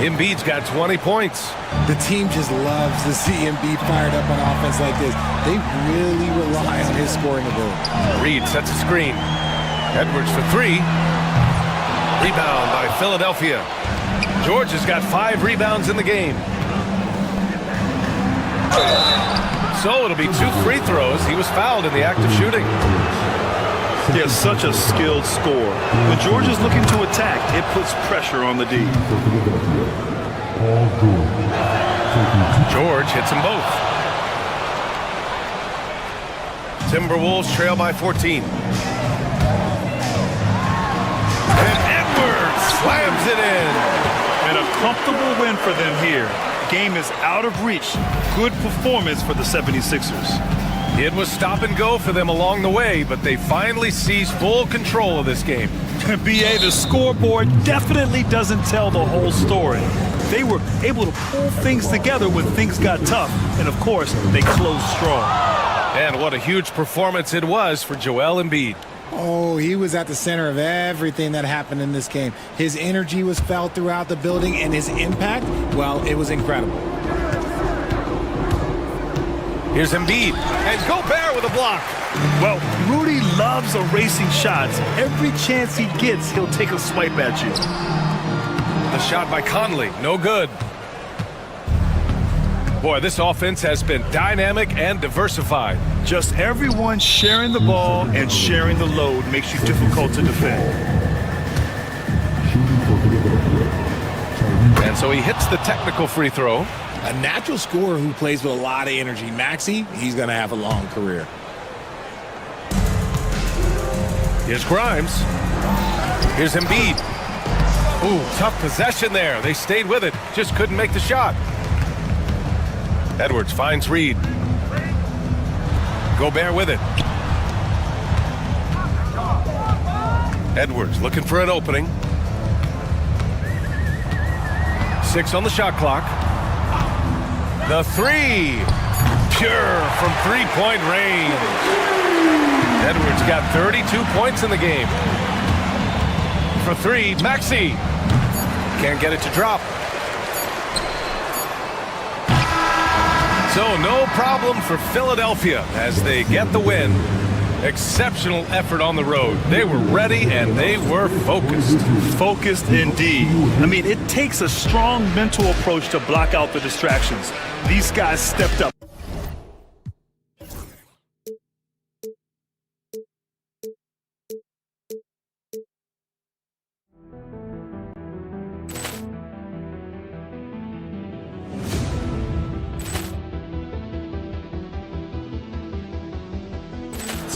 Embiid's got 20 points. The team just loves to see Embiid fired up on offense like this. They really rely on his scoring ability. Reed sets a screen. Edwards for 3. Rebound by Philadelphia. George has got 5 rebounds in the game. So it'll be 2 free throws. He was fouled in the act of shooting. He has such a skilled scorer. When George is looking to attack, it puts pressure on the D. George hits them both. Timberwolves trail by 14. And Edwards slams it in. And a comfortable win for them here. Game is out of reach. Good performance for the 76ers. It was stop and go for them along the way, but they finally seized full control of this game. BA, the scoreboard definitely doesn't tell the whole story. They were able to pull things together when things got tough, and of course, they closed strong. And what a huge performance it was for Joel Embiid. Oh, he was at the center of everything that happened in this game. His energy was felt throughout the building, and his impact, well, it was incredible. Here's Embiid, and Gobert with a block. Well, Rudy loves erasing shots. Every chance he gets, he'll take a swipe at you. The shot by Conley, no good. Boy, this offense has been dynamic and diversified. Just everyone sharing the ball and sharing the load makes you difficult to defend. And so he hits the technical free throw. A natural scorer who plays with a lot of energy. Maxey, he's going to have a long career. Here's Grimes. Here's Embiid. Ooh, tough possession there. They stayed with it, just couldn't make the shot. Edwards finds Reed. Gobert with it. Edwards looking for an opening. 6 on the shot clock. The three. Pure from three-point range. Edwards got 32 points in the game. For three, Maxey. Can't get it to drop. So no problem for Philadelphia as they get the win. Exceptional effort on the road. They were ready and they were focused. Focused indeed. I mean, it takes a strong mental approach to block out the distractions. These guys stepped up.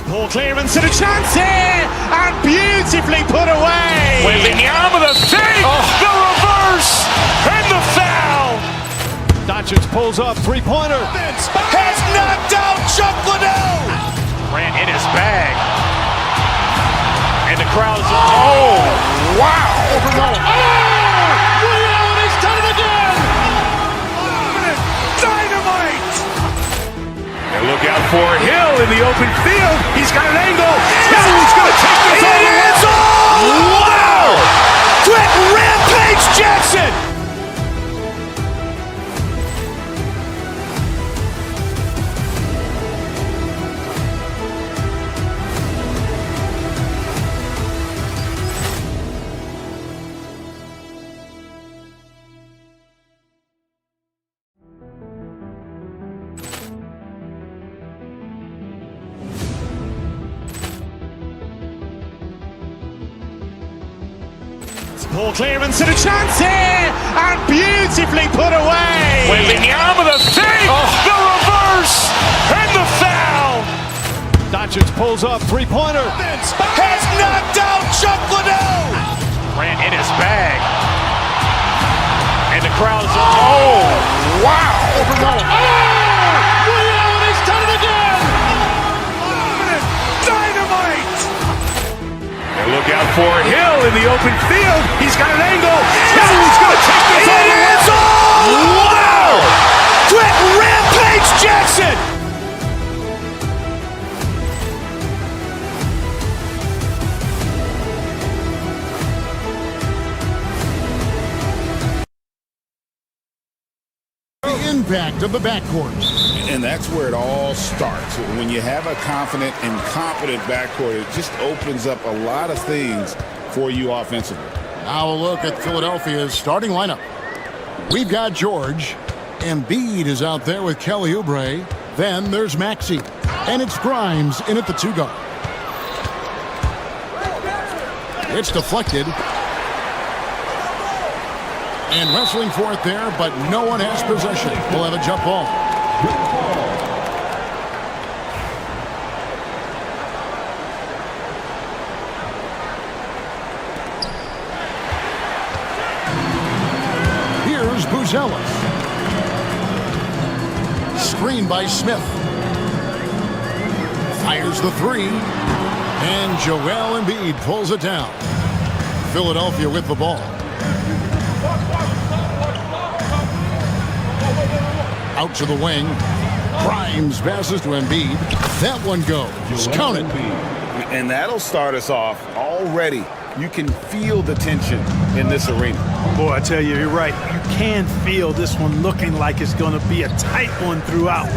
Ball clearance and a chance here, and beautifully put away. Wembanyama the fake, the reverse, and the foul. Doncic pulls up, three-pointer. Has knocked out Chuck Liddell. Ran in his bag, and the crowd's oh wow! Liddell, and he's done it again. Dynamite! And look out for Hill in the open field. He's got an angle. He's going to take this all the way. Wow! Quick Rampage Jackson! Ball clearance and a chance here, and beautifully put away. Wembanyama the fake, the reverse, and the foul. Doncic pulls up, three-pointer. Has knocked out Chuck Liddell. Ran in his bag, and the crowd's oh wow! Liddell, and he's done it again. Dynamite! And look out for Hill in the open field. He's got an angle. He's going to take this all the way. Wow! Quick Rampage Jackson! The impact of the backcourt. And that's where it all starts. When you have a confident and competent backcourt, it just opens up a lot of things for you offensively. Now a look at Philadelphia's starting lineup. We've got George. Embiid is out there with Kelly Oubre. Then there's Maxey. And it's Grimes in at the 2-guard. It's deflected. And wrestling for it there, but no one has possession. We'll have a jump ball. Here's Buzelis. Screen by Smith. Fires the three. And Joel Embiid pulls it down. Philadelphia with the ball. Out to the wing. Grimes passes to Embiid. That one goes. Count it. And that'll start us off already. You can feel the tension in this arena. Boy, I tell you, you're right. You can feel this one looking like it's going to be a tight one throughout.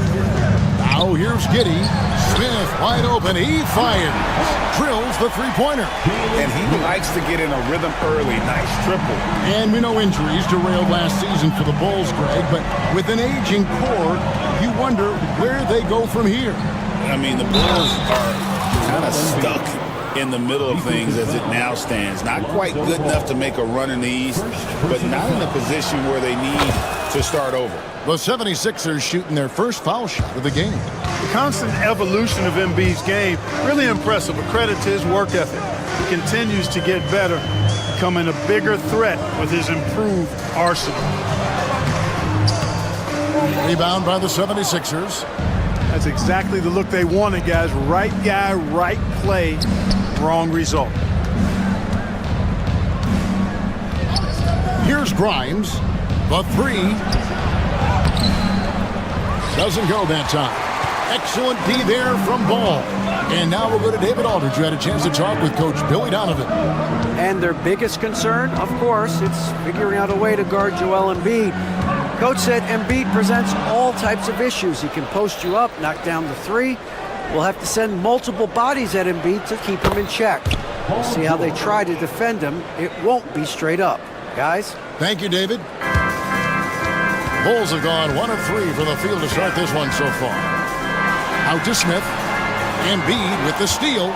Now here's Giddey. Smith wide open. He fires. Drills the three-pointer. And he likes to get in a rhythm early. Nice triple. And we know injuries derailed last season for the Bulls, Greg, but with an aging core, you wonder where they go from here. I mean, the Bulls are kind of stuck in the middle of things as it now stands. Not quite good enough to make a run in the East, but not in a position where they need to start over. The 76ers shooting their first foul shot of the game. The constant evolution of Embiid's game, really impressive. A credit to his work ethic. He continues to get better. becoming a bigger threat with his improved arsenal. Rebound by the 76ers. That's exactly the look they wanted, guys. Right guy, right play, wrong result. Here's Grimes. The three. Doesn't go that time. Excellent D there from Ball. And now we'll go to David Aldridge, who had a chance to talk with Coach Billy Donovan. And their biggest concern, of course, it's figuring out a way to guard Joel Embiid. Coach said Embiid presents all types of issues. He can post you up, knock down the three. We'll have to send multiple bodies at Embiid to keep him in check. We'll see how they try to defend him. It won't be straight up. Guys? Thank you, David. Bulls have gone 1 of 3 for the field to start this one so far. Out to Smith. Embiid with the steal.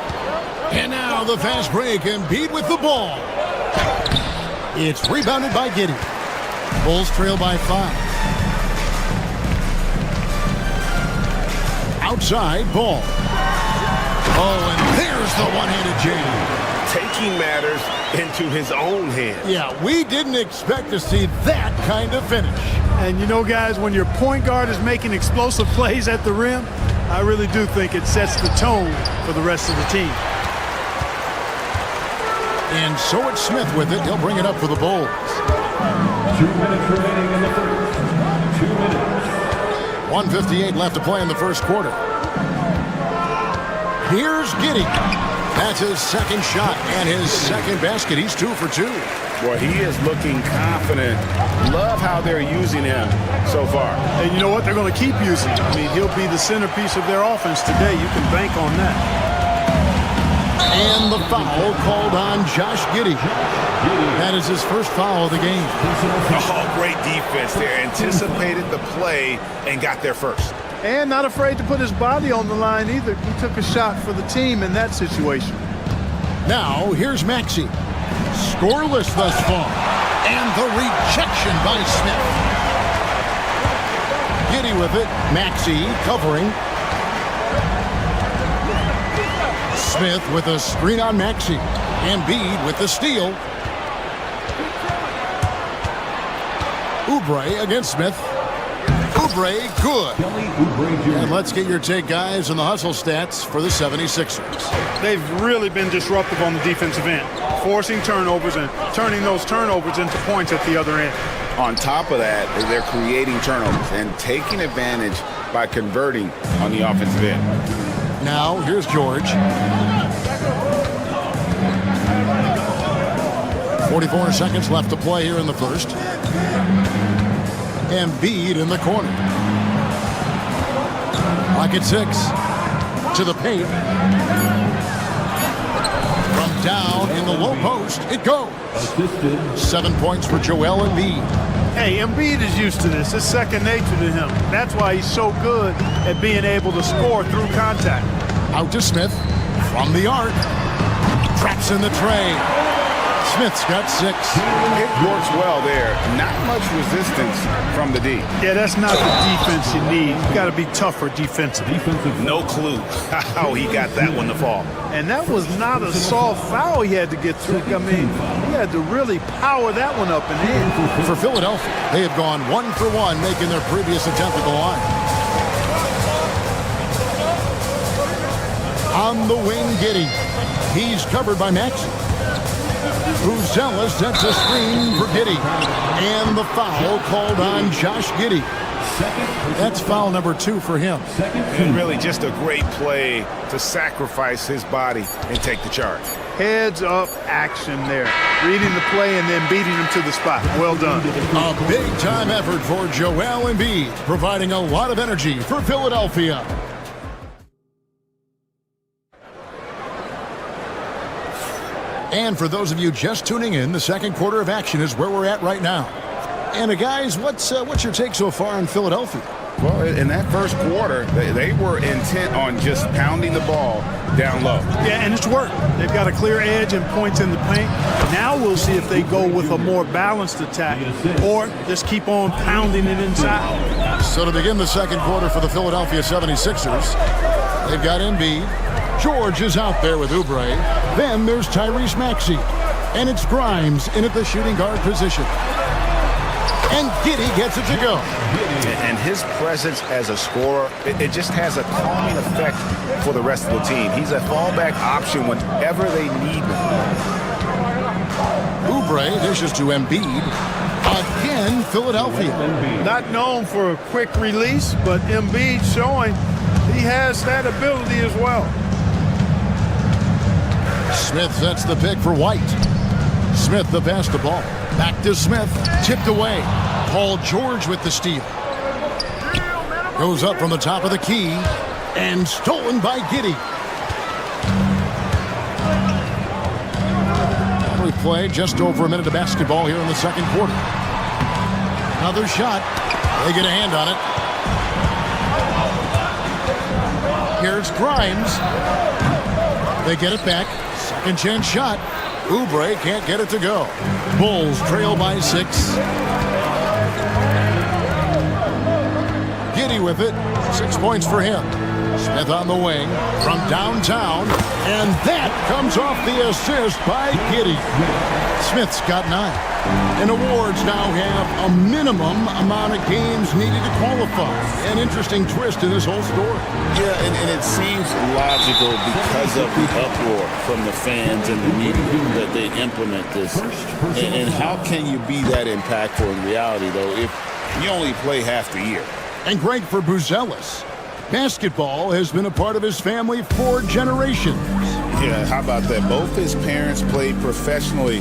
And now the fast break. Embiid with the ball. It's rebounded by Giddey. Bulls trail by 5. Outside, Ball. Oh, and there's the one-handed jam. Taking matters into his own hands. Yeah, we didn't expect to see that kind of finish. And you know, guys, when your point guard is making explosive plays at the rim, I really do think it sets the tone for the rest of the team. And so it's Smith with it. He'll bring it up for the Bulls. 2 minutes remaining in the first. 2 minutes. 1:58 left to play in the first quarter. Here's Giddey. That's his second shot and his second basket. He's 2 for 2. Boy, he is looking confident. Love how they're using him so far. And you know what? They're going to keep using him. I mean, he'll be the centerpiece of their offense today. You can bank on that. And the foul called on Josh Giddey. That is his first foul of the game. Oh, great defense there. Anticipated the play and got there first. And not afraid to put his body on the line either. He took a shot for the team in that situation. Now, here's Maxey. Scoreless thus far. And the rejection by Smith. Giddey with it. Maxey covering. Smith with a screen on Maxey. Embiid with the steal. Oubre against Smith. Oubre, good. And let's get your take, guys, on the hustle stats for the 76ers. They've really been disruptive on the defensive end, forcing turnovers and turning those turnovers into points at the other end. On top of that, they're creating turnovers and taking advantage by converting on the offensive end. Now, here's George. 44 seconds left to play here in the first. Embiid in the corner. Lock at 6. To the paint. From down in the low post, it goes. 7 points for Joel Embiid. Hey, Embiid is used to this. It's second nature to him. That's why he's so good at being able to score through contact. Out to Smith. From the arc. Traps in the tray. Smith's got 6. It works well there. Not much resistance from the D. Yeah, that's not the defense you need. You got to be tougher defensively. No clue how he got that one to fall. And that was not a soft foul he had to get through. I mean, he had to really power that one up and in. For Philadelphia, they have gone 1 for 1, making their previous attempt at the line. On the wing, Giddey. He's covered by Maxey. Uzella sets a screen for Giddey. And the foul called on Josh Giddey. That's foul number 2 for him. And really just a great play to sacrifice his body and take the charge. Heads up action there. Reading the play and then beating him to the spot. Well done. A big-time effort for Joel Embiid, providing a lot of energy for Philadelphia. And for those of you just tuning in, the second quarter of action is where we're at right now. And guys, what's your take so far in Philadelphia? Well, in that first quarter, they were intent on just pounding the ball down low. Yeah, and it's worked. They've got a clear edge and points in the paint. Now we'll see if they go with a more balanced attack or just keep on pounding it inside. So to begin the second quarter for the Philadelphia 76ers, they've got Embiid. George is out there with Oubre. Then there's Tyrese Maxey. And it's Grimes in at the shooting guard position. And Giddey gets it to go. And his presence as a scorer, it just has a calming effect for the rest of the team. He's a fallback option whenever they need him. Oubre dishes to Embiid. Again, Philadelphia. Not known for a quick release, but Embiid showing he has that ability as well. Smith sets the pick for White. Smith the pass the ball. Back to Smith. Tipped away. Paul George with the steal. Goes up from the top of the key. And stolen by Giddey. We play just over a minute of basketball here in the second quarter. Another shot. They get a hand on it. Here's Grimes. They get it back. Second chance shot. Oubre can't get it to go. Bulls trail by 6. Giddey with it. 6 points for him. Smith on the wing from downtown. And that comes off the assist by Giddey. Smith's got 9. And awards now have a minimum amount of games needed to qualify. An interesting twist in this whole story. Yeah, and it seems logical because of the uproar from the fans and the media that they implement this. And how can you be that impactful in reality, though, if you only play half the year? And great for Buzelis. Basketball has been a part of his family for generations. Yeah, how about that? Both his parents played professionally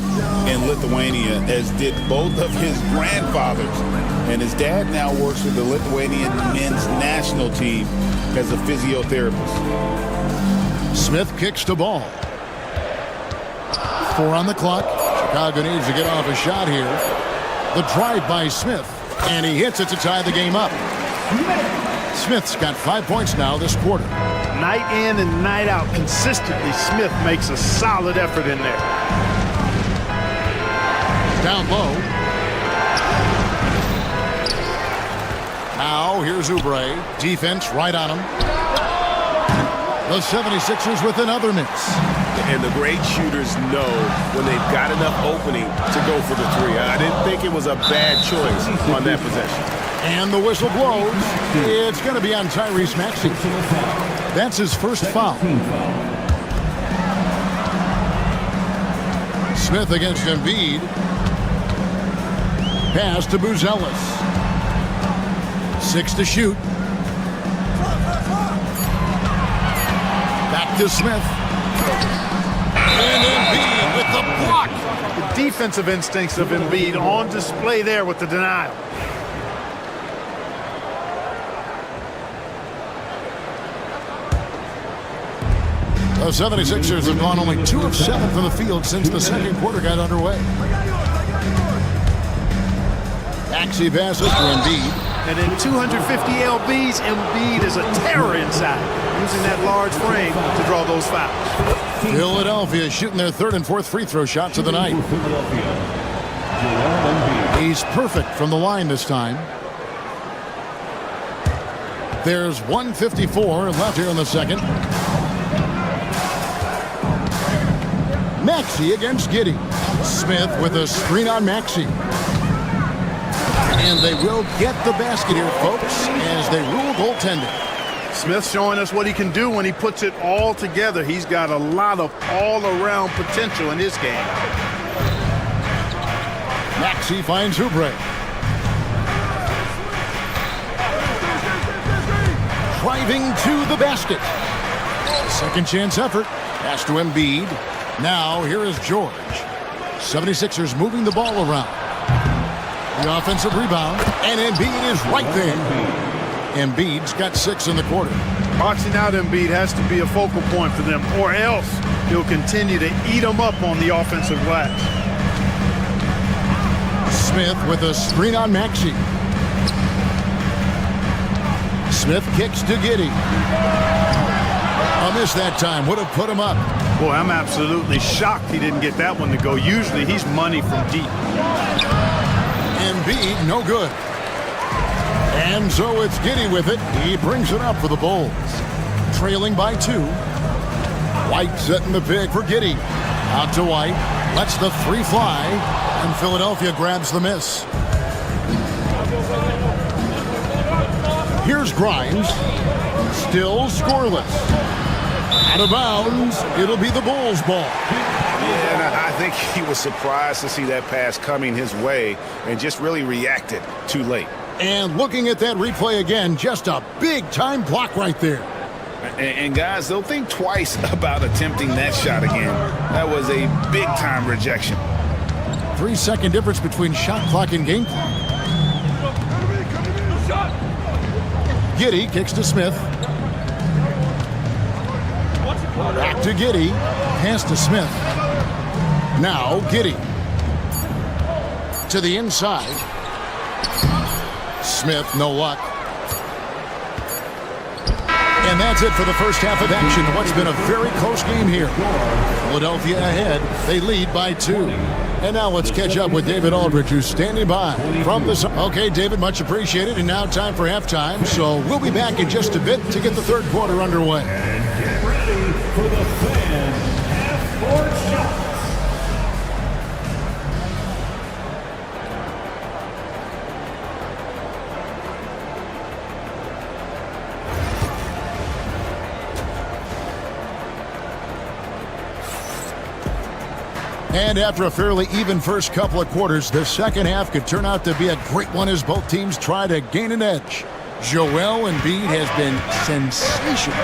in Lithuania, as did both of his grandfathers. And his dad now works with the Lithuanian men's national team as a physiotherapist. Smith kicks the ball. 4 on the clock. Chicago needs to get off a shot here. The drive by Smith, and he hits it to tie the game up. Smith's got 5 points now this quarter. Night in and night out, consistently, Smith makes a solid effort in there. Down low. Now, here's Oubre. Defense right on him. The 76ers with another miss. And the great shooters know when they've got enough opening to go for the 3. I didn't think it was a bad choice on that possession. And the whistle blows. It's going to be on Tyrese Maxey. That's his first foul. Smith against Embiid. Pass to Buzelis. 6 to shoot. Back to Smith. And Embiid with the block. The defensive instincts of Embiid on display there with the denial. The 76ers have gone only 2 of 7 from the field since the second quarter got underway. Maxey passes to Embiid. And in 250 LBs, Embiid is a terror inside, using that large frame to draw those fouls. Philadelphia shooting their 3rd and 4th free throw shots of the night. He's perfect from the line this time. There's 1:54 left here in the second. Maxey against Giddey. Smith with a screen on Maxey. And they will get the basket here, folks, as they rule goaltending. Smith showing us what he can do when he puts it all together. He's got a lot of all-around potential in his game. Maxey finds Oubre. Driving to the basket. Second chance effort. Pass to Embiid. Now, here is George. 76ers moving the ball around. The offensive rebound, and Embiid is right there. Embiid's got 6 in the quarter. Boxing out Embiid has to be a focal point for them, or else he'll continue to eat them up on the offensive glass. Smith with a screen on Maxey. Smith kicks to Giddey. A miss that time would have put him up. Boy, I'm absolutely shocked he didn't get that one to go. Usually he's money from deep. Embiid, no good. And so it's Giddey with it. He brings it up for the Bulls. Trailing by 2. White setting the pick for Giddey. Out to White. Lets the three fly, and Philadelphia grabs the miss. Here's Grimes. Still scoreless. Out of bounds. It'll be the Bulls' ball. Yeah, and I think he was surprised to see that pass coming his way and just really reacted too late. And looking at that replay again, just a big-time block right there. And guys, they'll think twice about attempting that shot again. That was a big-time rejection. 3-second difference between shot clock and game clock. Giddey kicks to Smith. Back to Giddey. Pass to Smith. Now Giddey. To the inside. Smith, no luck. And that's it for the first half of action. What's been a very close game here. Philadelphia ahead. They lead by 2. And now let's catch up with David Aldridge, who's standing by from the... Okay, David, much appreciated. And now time for halftime. So we'll be back in just a bit to get the third quarter underway. And get ready for the fan half-court shots. And after a fairly even first couple of quarters, the second half could turn out to be a great one as both teams try to gain an edge. Joel Embiid has been sensational.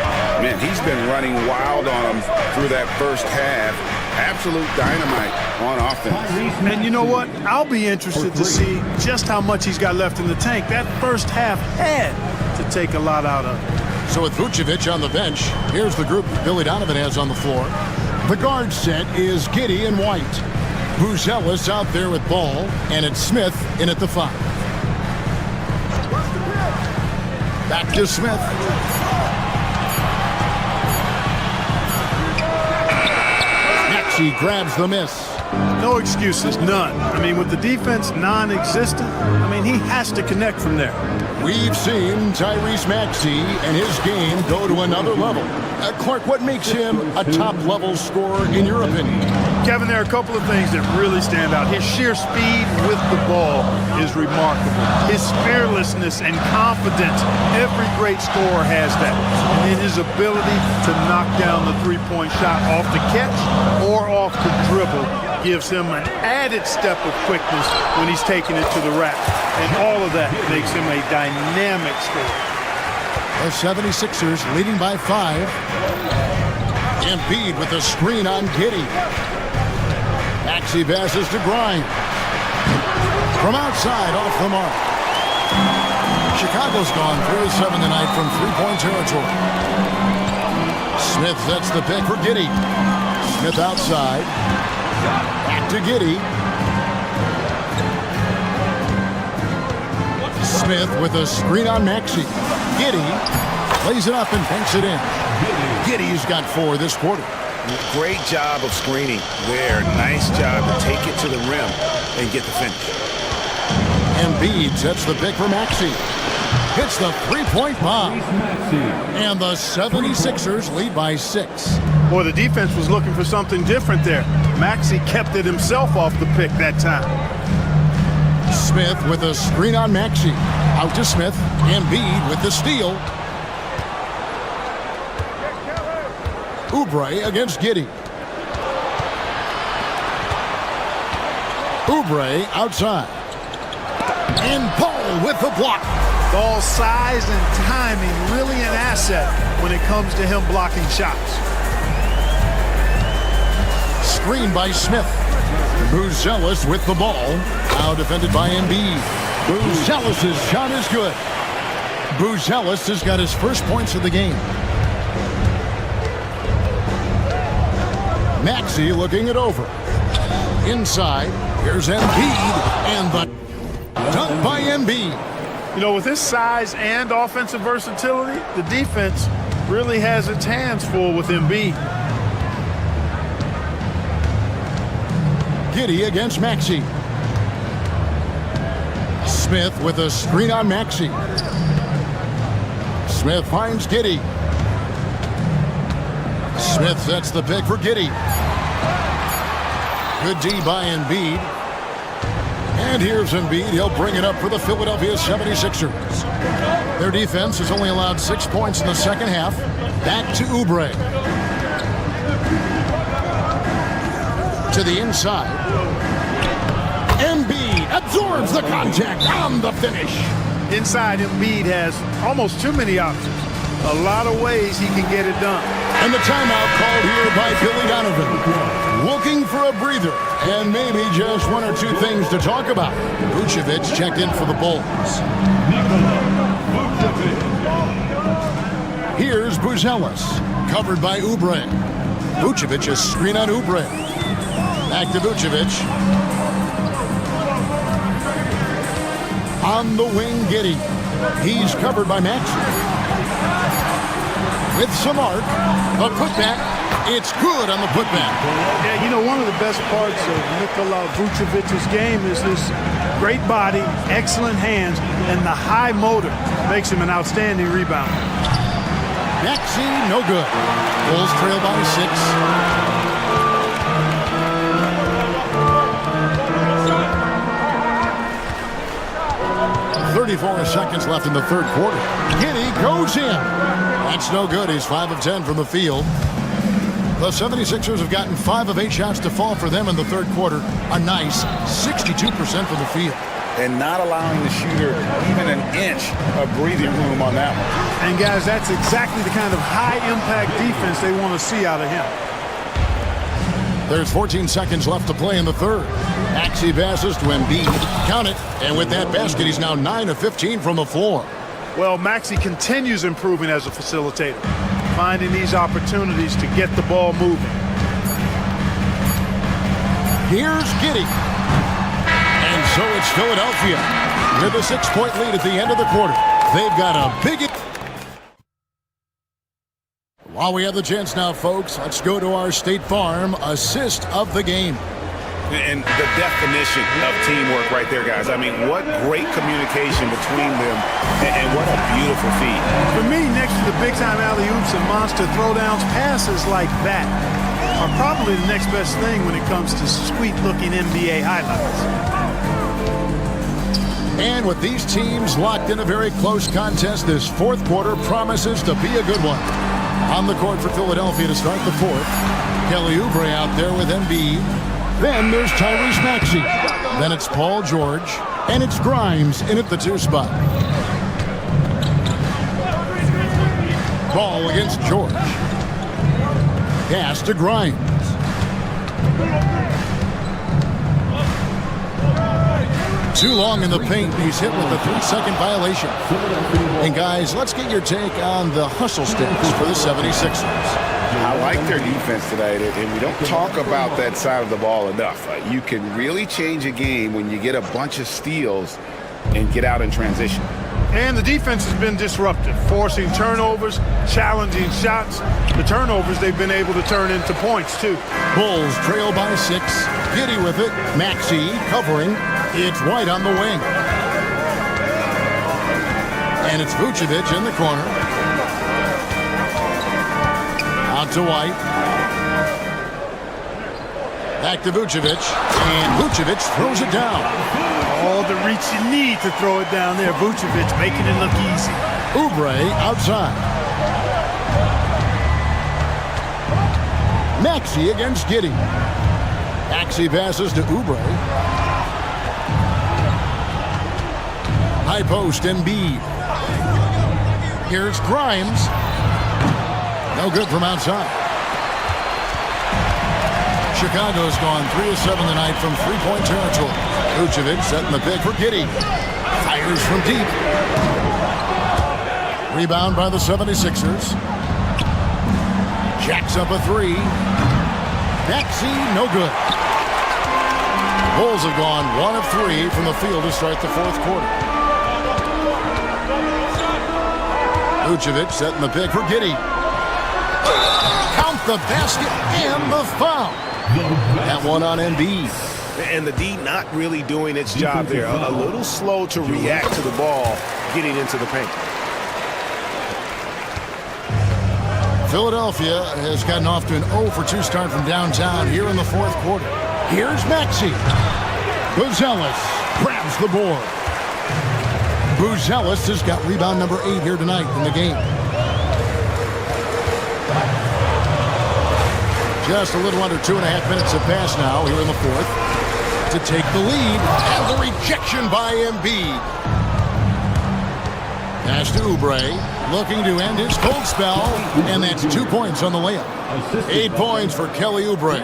Man, he's been running wild on him through that first half. Absolute dynamite on offense. And you know what? I'll be interested to see just how much he's got left in the tank. That first half had to take a lot out of it. So with Vucevic on the bench, here's the group Billy Donovan has on the floor. The guard set is Giddey and White. Buzelis out there with ball, and it's Smith in at the 5. Back to Smith. Maxey grabs the miss. No excuses, none. I mean, with the defense non-existent, I mean, he has to connect from there. We've seen Tyrese Maxey and his game go to another level. Clark, what makes him a top-level scorer in your opinion? Kevin, there are a couple of things that really stand out. His sheer speed with the ball is remarkable. His fearlessness and confidence, every great scorer has that. And then his ability to knock down the three-point shot off the catch or off the dribble gives him an added step of quickness when he's taking it to the rack. And all of that makes him a dynamic scorer. The 76ers leading by 5. Embiid with a screen on Giddey. Maxey passes to Grimes. From outside, off the mark. Chicago's gone 3 of 7 tonight from three-point territory. Smith sets the pick for Giddey. Smith outside. Back to Giddey. Smith with a screen on Maxey. Giddey plays it up and banks it in. Giddey's got 4 this quarter. Great job of screening there. Nice job to take it to the rim and get the finish. Embiid sets the pick for Maxey. Hits the three-point bomb. And the 76ers lead by 6. Boy, the defense was looking for something different there. Maxey kept it himself off the pick that time. Smith with a screen on Maxey. Out to Smith. Embiid with the steal. Oubre against Giddey. Oubre outside. And Paul with the block. Ball size and timing really an asset when it comes to him blocking shots. Screen by Smith. Buzelis with the ball. Now defended by Embiid. Buzelis' shot is good. Buzelis has got his first points of the game. Maxey looking it over. Inside, here's Embiid, and the dunk by Embiid. You know, with his size and offensive versatility, the defense really has its hands full with Embiid. Giddey against Maxey. Smith with a screen on Maxey. Smith finds Giddey. Smith sets the pick for Giddey. Good D by Embiid. And here's Embiid. He'll bring it up for the Philadelphia 76ers. Their defense has only allowed 6 points in the second half. Back to Oubre. To the inside. Embiid absorbs the contact on the finish. Inside, Embiid has almost too many options. A lot of ways he can get it done. And the timeout called here by Billy Donovan. Looking for a breather and maybe just one or two things to talk about. Vucevic checked in for the Bulls. Here's Buzelis, covered by Oubre. Vucevic is screen on Oubre. Back to Vucevic. On the wing, Giddey. He's covered by Maxey. With some arc, a putback. It's good on the putback. Yeah, you know, one of the best parts of Nikola Vucevic's game is his great body, excellent hands, and the high motor makes him an outstanding rebounder. Maxey, no good. Bulls trail by 6. 34 seconds left in the third quarter. Giddey goes in. That's no good. He's 5 of 10 from the field. The 76ers have gotten 5 of 8 shots to fall for them in the third quarter. A nice 62% from the field. And not allowing the shooter even an inch of breathing room on that one. And guys, that's exactly the kind of high-impact defense they want to see out of him. There's 14 seconds left to play in the third. Maxey passes to Embiid. Count it. And with that basket, he's now 9 of 15 from the floor. Well, Maxey continues improving as a facilitator, finding these opportunities to get the ball moving. Here's Giddey. And so it's Philadelphia with a 6-point lead at the end of the quarter. They've got a big... While we have the chance now, folks, let's go to our State Farm assist of the game. And the definition of teamwork right there, guys. I mean, what great communication between them, and what a beautiful feat. For me, next to the big-time alley-oops and monster throwdowns, passes like that are probably the next best thing when it comes to sweet-looking NBA highlights. And with these teams locked in a very close contest, this fourth quarter promises to be a good one. On the court for Philadelphia to start the fourth. Kelly Oubre out there with Embiid. Then there's Tyrese Maxey. Then it's Paul George. And it's Grimes in at the 2 spot. Ball against George. Pass to Grimes. Too long in the paint. He's hit with a 3-second violation. And guys, let's get your take on the hustle sticks for the 76ers. I like their defense tonight, and we don't talk about that side of the ball enough. You can really change a game when you get a bunch of steals and get out in transition. And the defense has been disruptive, forcing turnovers, challenging shots. The turnovers they've been able to turn into points, too. Bulls trail by 6. Giddey with it. Maxey covering. It's White on the wing. And it's Vucevic in the corner. Out to White. Back to Vucevic. And Vucevic throws it down. All the reach you need to throw it down there. Vucevic making it look easy. Oubre outside. Maxey against Giddey. Maxey passes to Oubre. High post, Embiid. Here's Grimes. No good from outside. Chicago's gone 3 of 7 tonight from 3-point territory. Vucevic setting the pick for Giddey. Fires from deep. Rebound by the 76ers. Jacks up a 3. Maxey, no good. The Bulls have gone 1 of 3 from the field to start the fourth quarter. Vucevic setting the pick for Giddey. Count the basket and the foul. That one on Embiid. And the D not really doing its job there. A little slow to react to the ball getting into the paint. Philadelphia has gotten off to an 0 for 2 start from downtown here in the fourth quarter. Here's Maxey. Buzelis grabs the board. Buzelis has got rebound number 8 here tonight in the game. Just a little under 2.5 minutes have passed now here in the fourth to take the lead. And the rejection by Embiid. Pass to Oubre, looking to end his cold spell, and that's 2 points on the layup. 8 points for Kelly Oubre.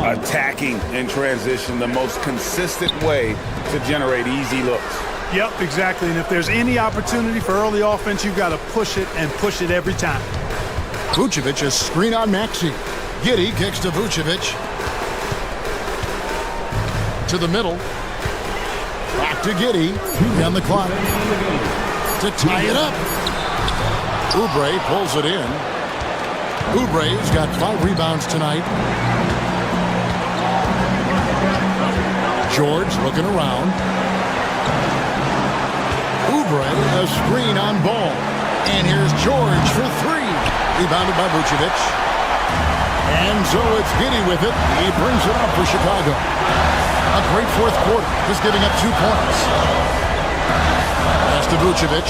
Attacking in transition, the most consistent way to generate easy looks. Yep, exactly. And if there's any opportunity for early offense, you've got to push it and push it every time. Vucevic is screen on Maxey. Giddey kicks to Vucevic. To the middle. Back to Giddey. On the clock. To tie it up. Oubre pulls it in. Oubre's got 5 rebounds tonight. George looking around. Oubre, a screen on ball. And here's George for 3. Rebounded by Vucevic. And so it's Giddey with it. He brings it up for Chicago. A great fourth quarter, just giving up 2 points. Pass to Vucevic.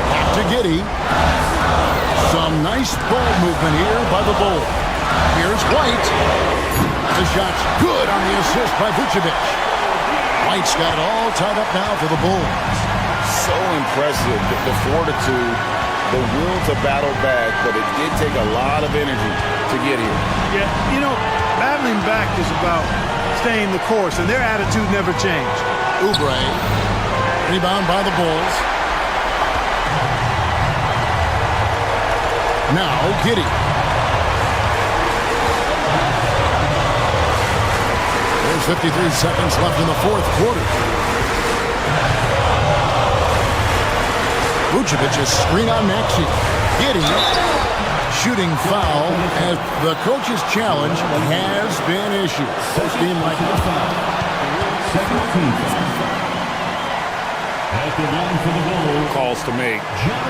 Back to Giddey. Some nice ball movement here by the Bulls. Here's White. The shot's good on the assist by Vucevic. White's got it all tied up now for the Bulls. So impressive, the fortitude, the will to battle back, but it did take a lot of energy to get here. Yeah, you know, battling back is about staying the course, and their attitude never changed. Oubre, rebound by the Bulls. Now Giddey. There's 53 seconds left in the fourth quarter. Vucevic is screen on Maxey. Giddey, shooting foul as the coach's challenge has been issued. This team like the foul. Calls to make.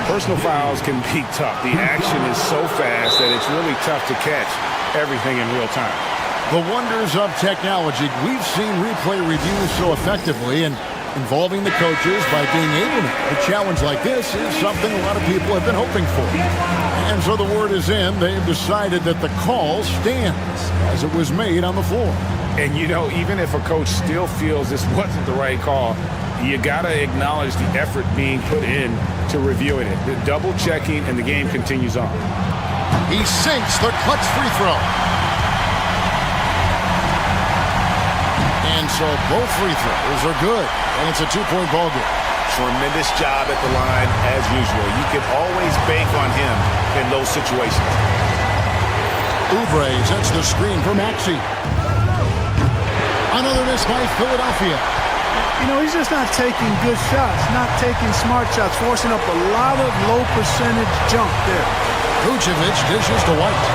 Personal fouls can be tough. The action is so fast that it's really tough to catch everything in real time. The wonders of technology. We've seen replay reviews so effectively, and involving the coaches by being able to. A challenge like this is something a lot of people have been hoping for. And so the word is in. They've decided that the call stands as it was made on the floor. And, you know, even if a coach still feels this wasn't the right call, you got to acknowledge the effort being put in to reviewing it. The double checking, and the game continues on. He sinks the clutch free throw. And so both free throws are good. And it's a 2-point ball game. Tremendous job at the line as usual. You can always bank on him in those situations. Oubre sets the screen for Maxey. Another miss by Philadelphia. You know, he's just not taking good shots, not taking smart shots, forcing up a lot of low percentage jump there. Vucevic dishes to White.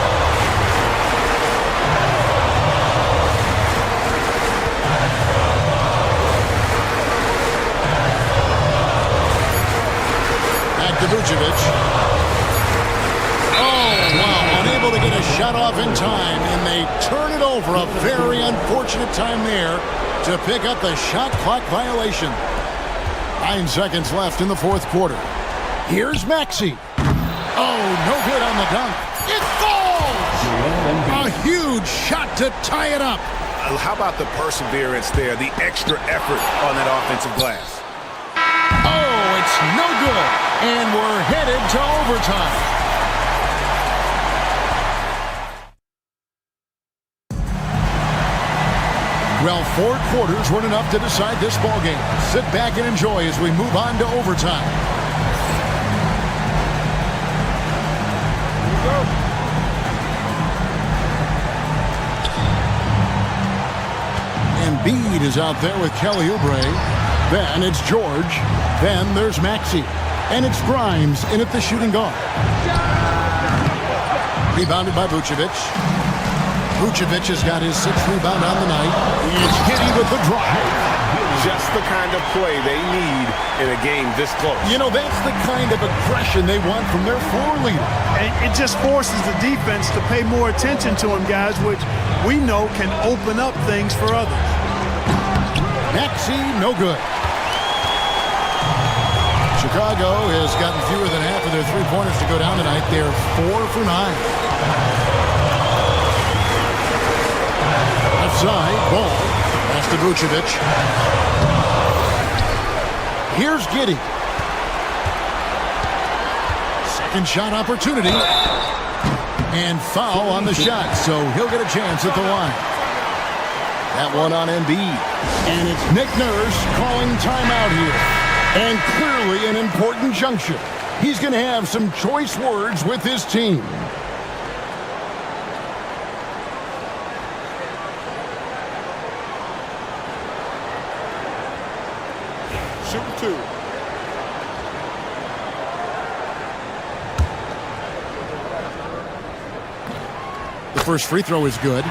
Back to Vucevic. Oh, wow, unable to get a shot off in time, and they turn it over. A very unfortunate time there to pick up the shot clock violation. 9 seconds left in the fourth quarter. Here's Maxey. Oh, no good on the dunk. It falls! A huge shot to tie it up. How about the perseverance there, the extra effort on that offensive glass? Oh, it's no good. And we're headed to overtime. Well, 4 quarters weren't enough to decide this ballgame. Sit back and enjoy as we move on to overtime. Embiid is out there with Kelly Oubre. Then it's George. Then there's Maxey. And it's Grimes in at the shooting guard. Rebounded by Vucevic. Vucevic has got his 6th rebound on the night. It's Giddey with the drive. just the kind of play they need in a game this close. You know, that's the kind of aggression they want from their floor leader. And it just forces the defense to pay more attention to him, guys, which we know can open up things for others. Maxey, no good. Chicago has gotten fewer than half of their three-pointers to go down tonight. They're 4 for 9. Left side, ball. Pass to Vucevic. Here's Giddey. Second shot opportunity. And foul on the shot, so he'll get a chance at the line. That one on Embiid. And it's Nick Nurse calling timeout here. And clearly an important juncture. He's going to have some choice words with his team. Shooting 2. The first free throw is good.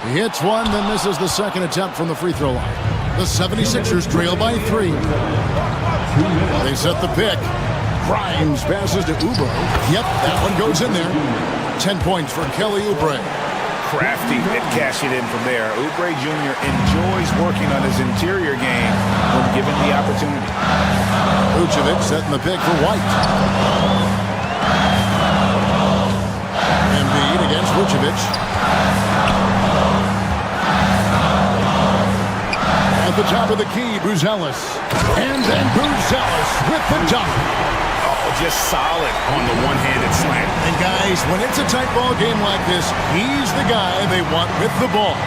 He hits one, then misses the second attempt from the free throw line. The 76ers trail by 3. They set the pick. Grimes passes to Oubre. Yep, that one goes in there. 10 points for Kelly Oubre. Crafty at cashing in from there. Oubre Jr. enjoys working on his interior game when given the opportunity. Vucevic setting the pick for White. Embiid against Vucevic. At the top of the key, Buzelis. And then Buzelis with the dunk. Oh, just solid on the one-handed slam. And guys, when it's a tight ball game like this, he's the guy they want with the ball.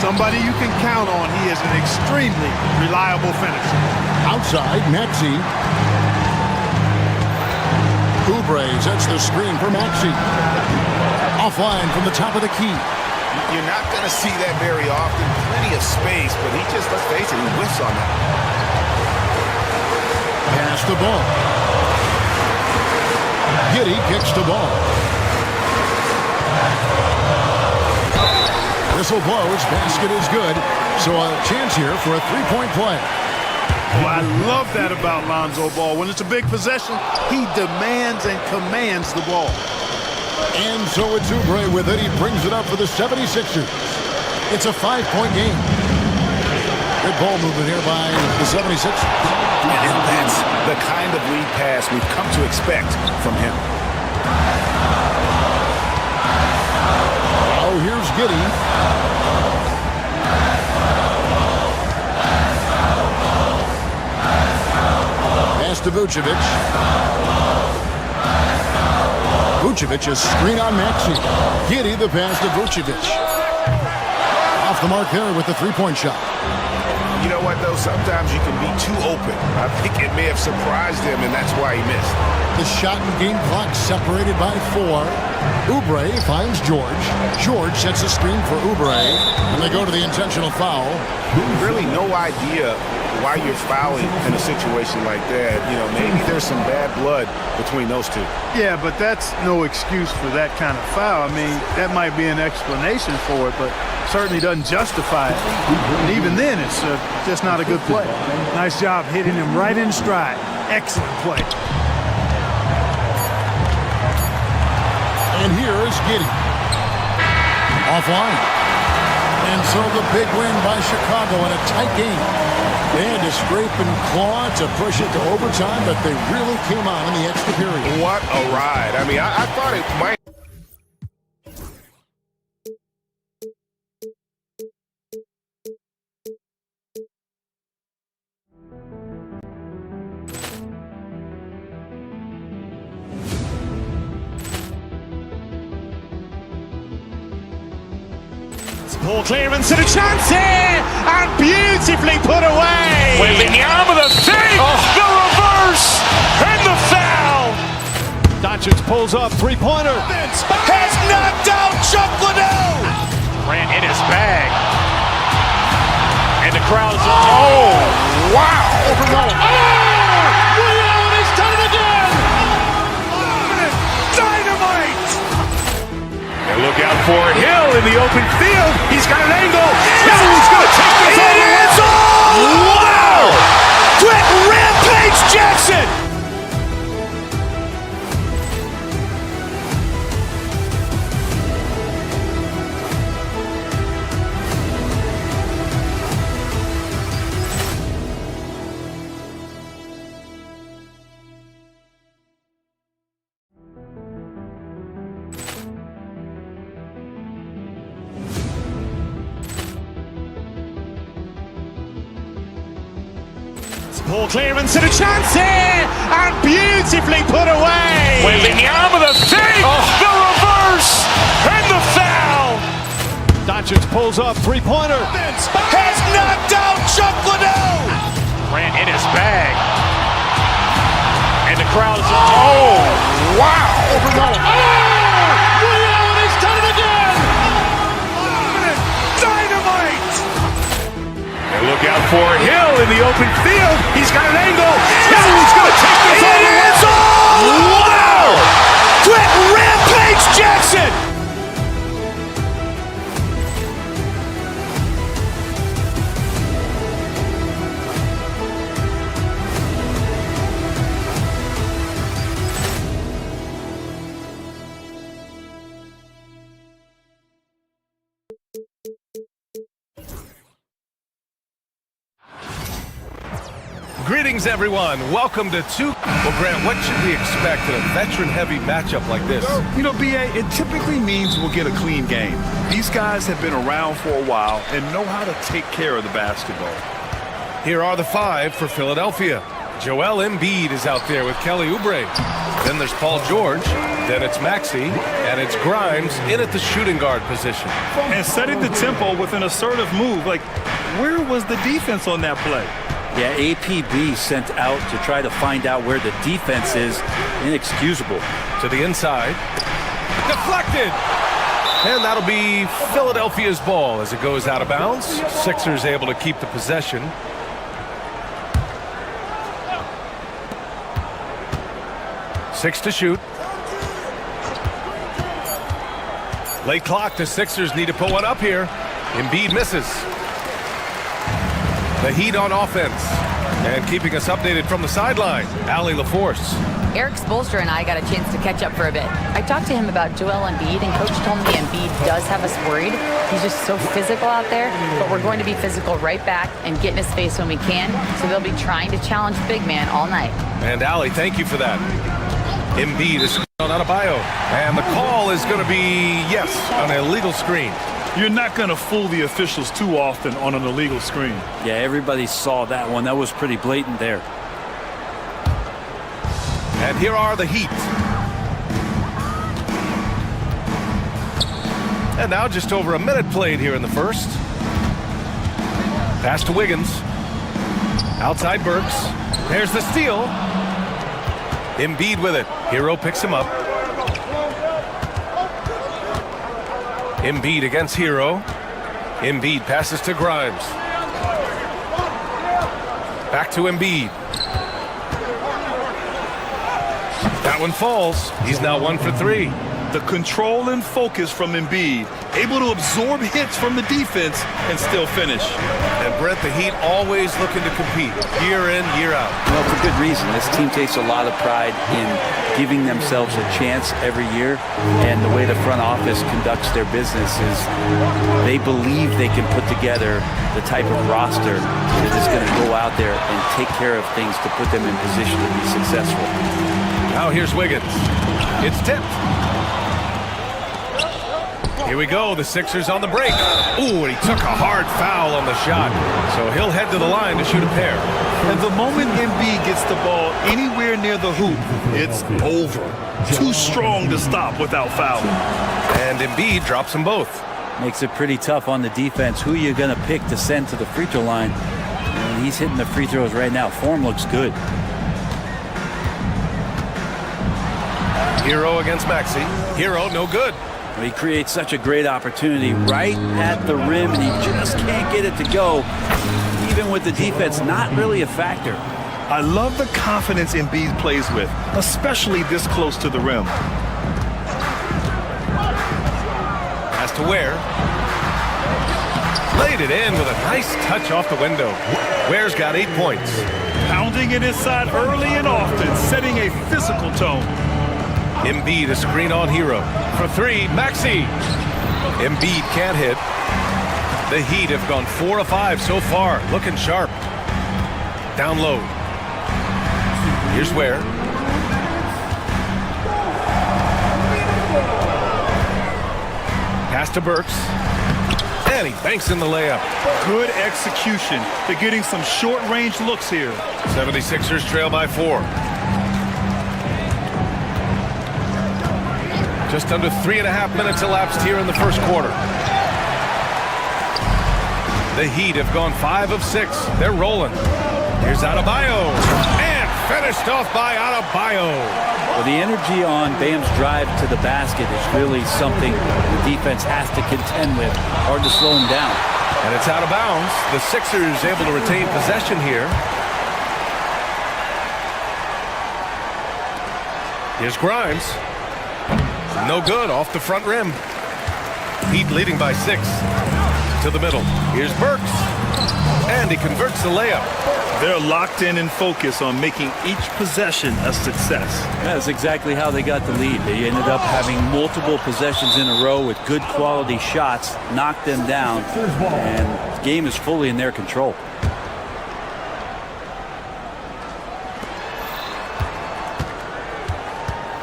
Somebody you can count on. He is an extremely reliable finisher. Outside, Maxey. Oubre sets the screen for Maxey. Offline from the top of the key. You're not going to see that very often. Plenty of space, but he just, let's face it, he whiffs on that. Pass the ball. Giddey kicks the ball. Whistle blows. Basket is good. So a chance here for a three-point play. Well, I love that about Lonzo Ball. When it's a big possession, he demands and commands the ball. And so it's Oubre with it. He brings it up for the 76ers. It's a 5-point game. Good ball movement here by the 76ers. And that's the kind of lead pass we've come to expect from him. Oh, here's Giddey. Pass to Vucevic. Vucevic a screen on Maxey. Giddey the pass to Vucevic. Off the mark there with the three-point shot. You know what, though? Sometimes you can be too open. I think it may have surprised him, and that's why he missed. The shot and game clock separated by 4. Oubre finds George. George sets a screen for Oubre, and they go to the intentional foul. Really no idea why you're fouling in a situation like that. You know, maybe there's some bad blood between those two. Yeah, but that's no excuse for that kind of foul. I mean, that might be an explanation for it, but certainly doesn't justify it. And even then, it's just not a good play. Nice job hitting him right in stride. Excellent play. And here is Giddey. Offline. And so the big win by Chicago in a tight game. They had to scrape and claw to push it to overtime, but they really came on in the extra period. What a ride. I mean, I thought it might. Ball clearance and a chance here, and beautifully put away. Wembanyama the three, the reverse, and the foul. Doncic pulls up, three-pointer. Has knocked out Chuck Liddell. Ran in his bag, and the crowd is. Oh, wow! Overrun. Oh, He's done it again. Dynamite. And look out for Hill in the open field. Ball clearance and a chance here, and beautifully put away. Wembanyama the save, the reverse, and the foul. Doncic pulls up, three-pointer. Has knocked out Chuck Liddell. Grant in his bag. And the crowd is, oh, wow. Overrun. Oh, he's done it again. Dynamite. And look out for Hill in the open field. He's got an angle. Now he's going to take this all the way. Wow. Grant Rampage Jackson. Greetings, everyone. Welcome to Well, Grant, what should we expect in a veteran-heavy matchup like this? You know, B.A., it typically means we'll get a clean game. These guys have been around for a while and know how to take care of the basketball. Here are the five for Philadelphia. Joel Embiid is out there with Kelly Oubre. Then there's Paul George. Then it's Maxey. And it's Grimes in at the shooting guard position. And setting the tempo with an assertive move. Like, where was the defense on that play? Yeah, APB sent out to try to find out where the defense is. Inexcusable. To the inside. Deflected! And that'll be Philadelphia's ball as it goes out of bounds. Sixers able to keep the possession. Six to shoot. Late clock, the Sixers need to put one up here. Embiid misses. The Heat on offense. And keeping us updated from the sideline, Allie LaForce. Eric Spoelstra and I got a chance to catch up for a bit. I talked to him about Joel Embiid, and Coach told me Embiid does have us worried. He's just so physical out there, but we're going to be physical right back and get in his face when we can, so they'll be trying to challenge big man all night. And Allie, thank you for that. Embiid is on Adebayo. And the call is going to be, yes, an illegal screen. You're not going to fool the officials too often on an illegal screen. Yeah, everybody saw that one. That was pretty blatant there. And here are the Heat. And now just over a minute played here in the first. Pass to Wiggins. Outside Burks. There's the steal. Embiid with it. Hero picks him up. Embiid against Hero. Embiid passes to Grimes. Back to Embiid. That one falls. He's now 1 for 3. The control and focus from Embiid, able to absorb hits from the defense and still finish. And Brett, the Heat always looking to compete year in, year out. Well, for good reason. This team takes a lot of pride in giving themselves a chance every year, and the way the front office conducts their business is they believe they can put together the type of roster that is going to go out there and take care of things to put them in position to be successful. Now here's Wiggins. It's tipped. Here we go, the Sixers on the break. Ooh, and he took a hard foul on the shot. So he'll head to the line to shoot a pair. And the moment Embiid gets the ball anywhere near the hoop, it's over. Too strong to stop without fouling. And Embiid drops them both. Makes it pretty tough on the defense. Who are you going to pick to send to the free throw line? And he's hitting the free throws right now. Form looks good. Hero against Maxey. Hero, no good. He creates such a great opportunity right at the rim, and he just can't get it to go. Even with the defense, not really a factor. I love the confidence Embiid plays with, especially this close to the rim. Pass to Ware. Laid it in with a nice touch off the window. Ware's got 8 points. Pounding it inside early and often, setting a physical tone. Embiid, a screen on Hero. For 3, Maxey. Embiid can't hit. The Heat have gone 4 of 5 so far. Looking sharp. Down low. Here's Ware. Pass to Burks. And he banks in the layup. Good execution. They're getting some short-range looks here. 76ers trail by 4. Just under 3.5 minutes elapsed here in the first quarter. The Heat have gone 5 of 6. They're rolling. Here's Adebayo. And finished off by Adebayo. Well, the energy on Bam's drive to the basket is really something the defense has to contend with. Hard to slow him down. And it's out of bounds. The Sixers able to retain possession here. Here's Grimes. No good, off the front rim. Heat leading by 6. To the middle. Here's Burks. And he converts the layup. They're locked in and focused on making each possession a success. That's exactly how they got the lead. They ended up having multiple possessions in a row with good quality shots, knocked them down, and the game is fully in their control.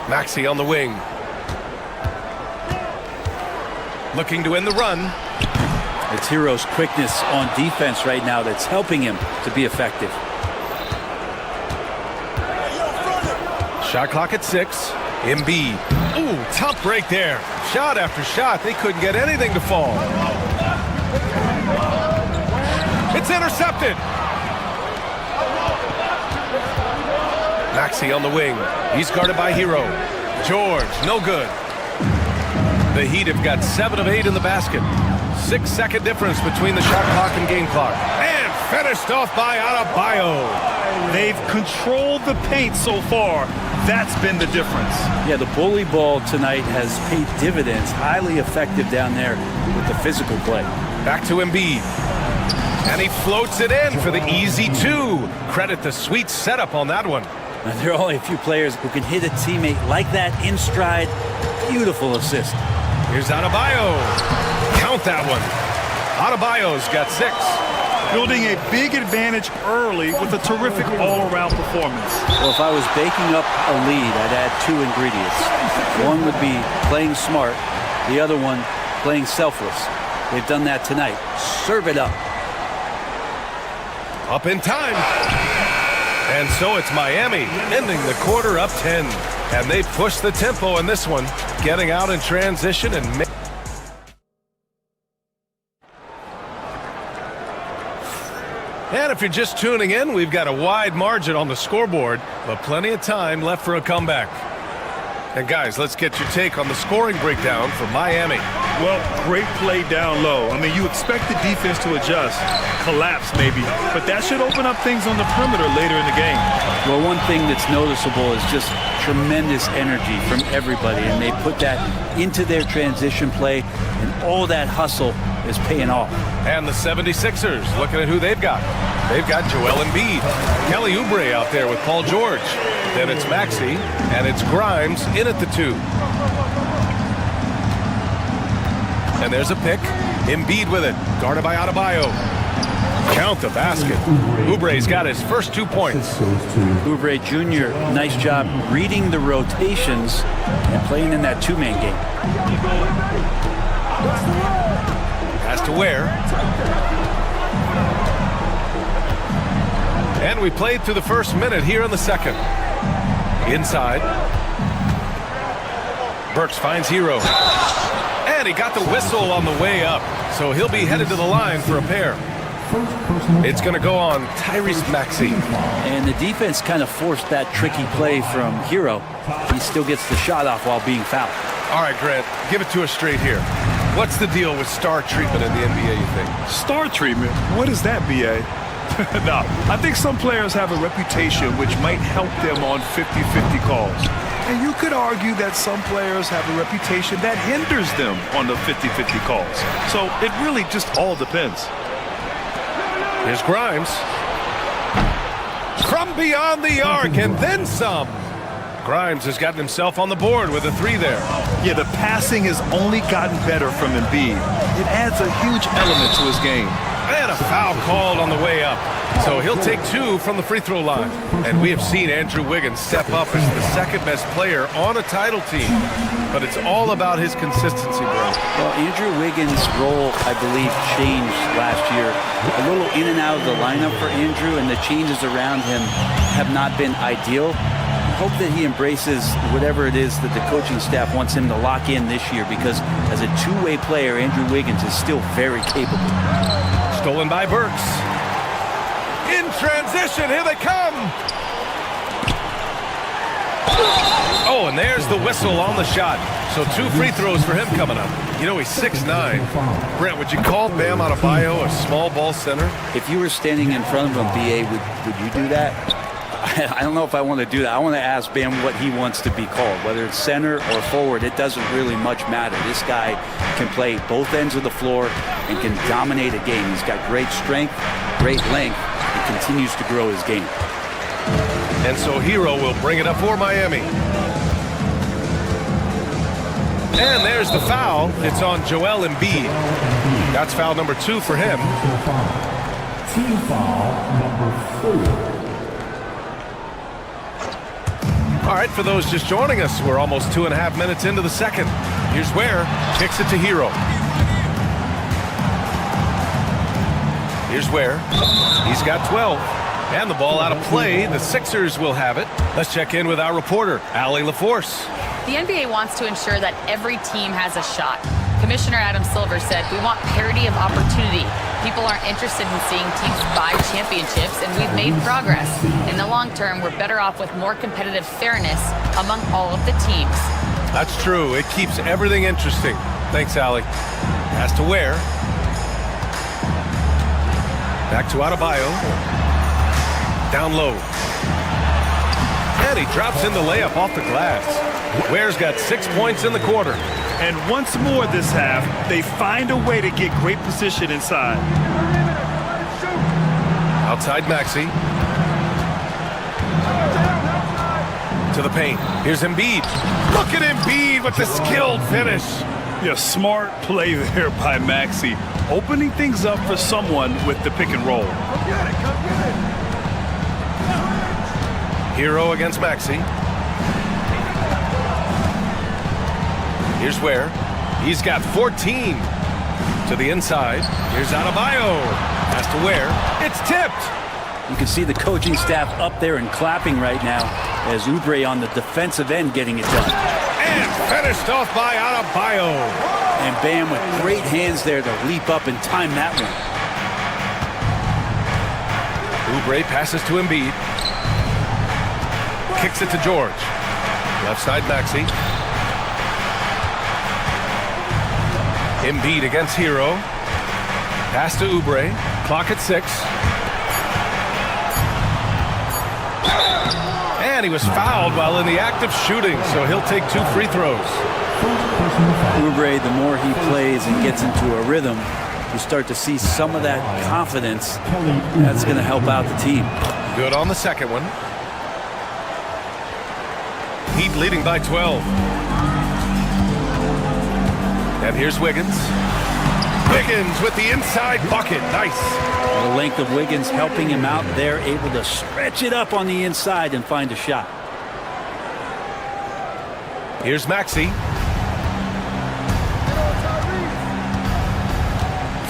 Maxey on the wing. Looking to end the run. It's Hero's quickness on defense right now that's helping him to be effective. Shot clock at 6. Embiid. Ooh, tough break there. Shot after shot. They couldn't get anything to fall. It's intercepted. Maxey on the wing. He's guarded by Hero. George, no good. The Heat have got 7 of 8 in the basket. 6-second difference between the shot clock and game clock. And finished off by Adebayo. They've controlled the paint so far. That's been the difference. Yeah, the bully ball tonight has paid dividends. Highly effective down there with the physical play. Back to Embiid. And he floats it in for the easy 2. Credit the sweet setup on that one. Now, there are only a few players who can hit a teammate like that in stride. Beautiful assist. Here's Adebayo. Count that one. Adebayo's got 6. Building a big advantage early with a terrific all-around performance. Well, if I was baking up a lead, I'd add 2 ingredients. One would be playing smart. The other one, playing selfless. They've done that tonight. Serve it up. Up in time. And so it's Miami ending the quarter up 10. And they push the tempo in this one, getting out in transition and And if you're just tuning in, we've got a wide margin on the scoreboard, but plenty of time left for a comeback. And guys, let's get your take on the scoring breakdown for Miami. Well, great play down low. I mean, you expect the defense to adjust, collapse maybe, but that should open up things on the perimeter later in the game. Well, one thing that's noticeable is just tremendous energy from everybody, and they put that into their transition play, and all that hustle is paying off. And the 76ers, looking at who they've got. They've got Joel Embiid, Kelly Oubre out there with Paul George. Then it's Maxey, and it's Grimes in at the 2. And there's a pick. Embiid with it, guarded by Adebayo. Count the basket. Oubre's got his first 2 points. Oubre Jr., nice job reading the rotations and playing in that 2-man game. Pass to Ware. And we played through the first minute here in the second. Inside. Burks finds Hero. And he got the whistle on the way up. So he'll be headed to the line for a pair. It's going to go on Tyrese Maxey. And the defense kind of forced that tricky play from Hero. He still gets the shot off while being fouled. All right, Grant, give it to us straight here. What's the deal with star treatment in the NBA, you think? Star treatment? What is that, B.A.? No, I think some players have a reputation which might help them on 50-50 calls. And you could argue that some players have a reputation that hinders them on the 50-50 calls. So it really just all depends. Here's Grimes. From beyond the arc and then some. Grimes has gotten himself on the board with a 3 there. Yeah, the passing has only gotten better from Embiid. It adds a huge element to his game. And a foul called on the way up. So he'll take 2 from the free throw line. And we have seen Andrew Wiggins step up as the second best player on a title team. But it's all about his consistency, bro. Well, Andrew Wiggins' role, I believe, changed last year. A little in and out of the lineup for Andrew, and the changes around him have not been ideal. I hope that he embraces whatever it is that the coaching staff wants him to lock in this year, because as a two-way player, Andrew Wiggins is still very capable. Stolen by Burks. In transition, here they come. Oh, and there's the whistle on the shot. So 2 free throws for him coming up. You know, he's 6'9". Brent, would you call Bam Adebayo a small ball center? If you were standing in front of him, B.A., would you do that? I don't know if I want to do that. I want to ask Bam what he wants to be called. Whether it's center or forward, it doesn't really much matter. This guy can play both ends of the floor and can dominate a game. He's got great strength, great length, and continues to grow his game. And so Hero will bring it up for Miami. And there's the foul. It's on Joel Embiid. That's foul number 2 for him. Team foul number 4. All right, for those just joining us, we're almost 2.5 minutes into the second. Here's Ware, kicks it to Hero. Here's Ware. He's got 12. And the ball out of play. The Sixers will have it. Let's check in with our reporter, Allie LaForce. The NBA wants to ensure that every team has a shot. Commissioner Adam Silver said, "We want parity of opportunity. People aren't interested in seeing teams buy championships, and we've made progress. In the long term, we're better off with more competitive fairness among all of the teams." That's true. It keeps everything interesting. Thanks, Allie. Pass to Ware. Back to Adebayo. Down low. And he drops in the layup off the glass. Ware's got 6 points in the quarter. And once more this half, they find a way to get great position inside. Outside Maxey. To the paint. Here's Embiid. Look at Embiid with the skilled finish. Yeah, smart play there by Maxey, opening things up for someone with the pick and roll. Hero against Maxey. Here's Ware. He's got 14 to the inside. Here's Adebayo. Pass to Ware. It's tipped. You can see the coaching staff up there and clapping right now as Oubre on the defensive end getting it done. And finished off by Adebayo. And Bam with great hands there to leap up and time that one. Oubre passes to Embiid. Kicks it to George. Left side Maxey. Embiid against Hero. Pass to Oubre. Clock at 6. And he was fouled while in the act of shooting, so he'll take 2 free throws. Oubre, the more he plays and gets into a rhythm, you start to see some of that confidence. That's going to help out the team. Good on the second one. Heat leading by 12. And here's Wiggins. Wiggins with the inside bucket. Nice. The length of Wiggins helping him out there, able to stretch it up on the inside and find a shot. Here's Maxey.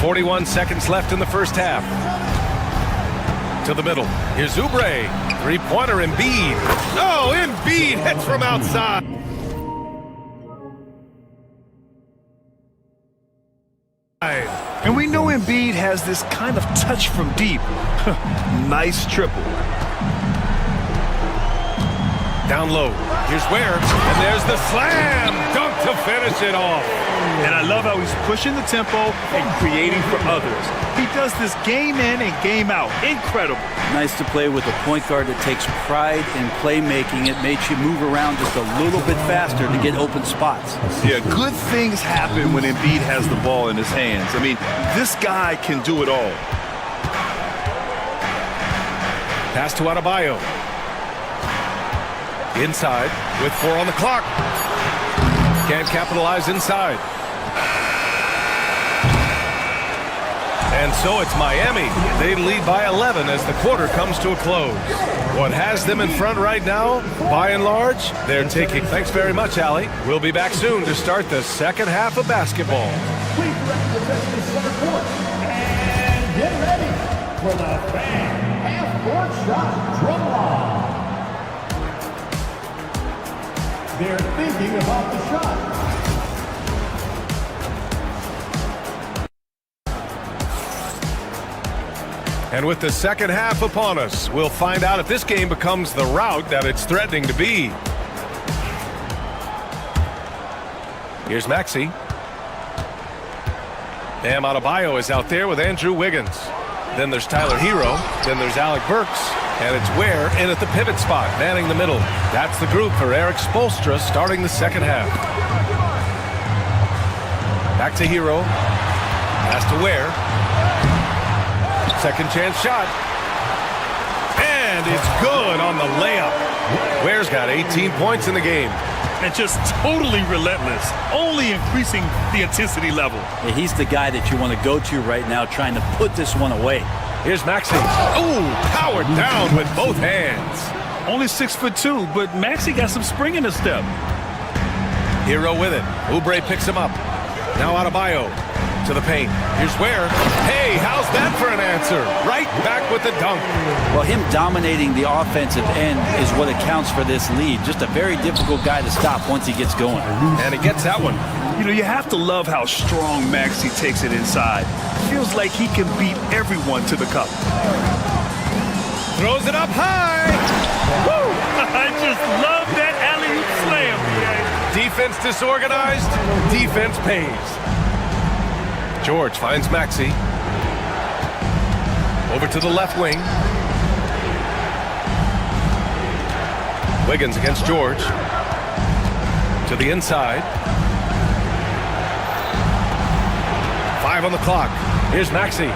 41 seconds left in the first half. To the middle. Here's Oubre. Three-pointer Embiid. Oh, Embiid hits from outside. And we know Embiid has this kind of touch from deep. Nice triple. Down low. Here's Ware. And there's the slam dunk to finish it off. And I love how he's pushing the tempo and creating for others. He does this game in and game out. Incredible. Nice to play with a point guard that takes pride in playmaking. It makes you move around just a little bit faster to get open spots. Yeah, good things happen when Embiid has the ball in his hands. I mean, this guy can do it all. Pass to Adebayo. Inside with 4 on the clock. Can't capitalize inside. And so it's Miami. They lead by 11 as the quarter comes to a close. What has them in front right now, by and large, they're taking. Thanks very much, Allie. We'll be back soon to start the second half of basketball. Please represent the center court. And get ready for the fan half-court shot drum line. They're thinking about the shot. And with the second half upon us, we'll find out if this game becomes the rout that it's threatening to be. Here's Maxey. Bam Adebayo is out there with Andrew Wiggins. Then there's Tyler Hero. Then there's Alec Burks. And it's Ware in at the pivot spot, manning the middle. That's the group for Eric Spoelstra starting the second half. Back to Hero. Pass to Ware. Second chance shot. And it's good on the layup. Ware's got 18 points in the game. And just totally relentless, only increasing the intensity level. Yeah, he's the guy that you want to go to right now trying to put this one away. Here's Maxey. Ooh, powered down with both hands. Only 6'2", but Maxey got some spring in his step. Hero with it. Oubre picks him up. Now Adebayo to the paint. Here's Ware. Hey, how's that for an answer? Right back with the dunk. Well, him dominating the offensive end is what accounts for this lead. Just a very difficult guy to stop once he gets going. And he gets that one. You know, you have to love how strong Maxey takes it inside. Feels like he can beat everyone to the cup. Throws it up high. Woo! I just love that alley-oop slam. Defense disorganized. Defense pays. George finds Maxey. Over to the left wing. Wiggins against George. To the inside. 5 on the clock. Here's Maxey.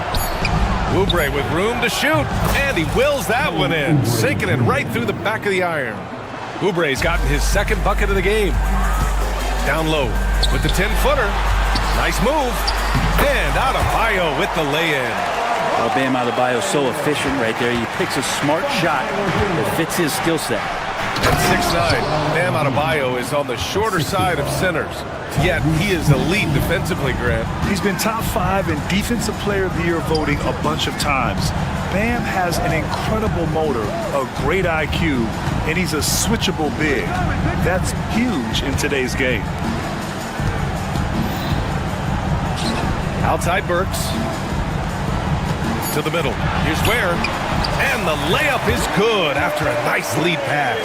Oubre with room to shoot. And he wills that one in. Sinking it right through the back of the iron. Oubre's gotten his second bucket of the game. Down low with the 10-footer. Nice move. And Adebayo with the lay-in. Well, Bam Adebayo's so efficient right there. He picks a smart shot that fits his skill set. At 6'9", Bam Adebayo is on the shorter side of centers. Yet he is elite defensively, Grant. He's been top 5 in Defensive Player of the Year voting a bunch of times. Bam has an incredible motor, a great IQ, and he's a switchable big. That's huge in today's game. Outside Burks. To the middle. Here's Ware. And the layup is good after a nice lead pass.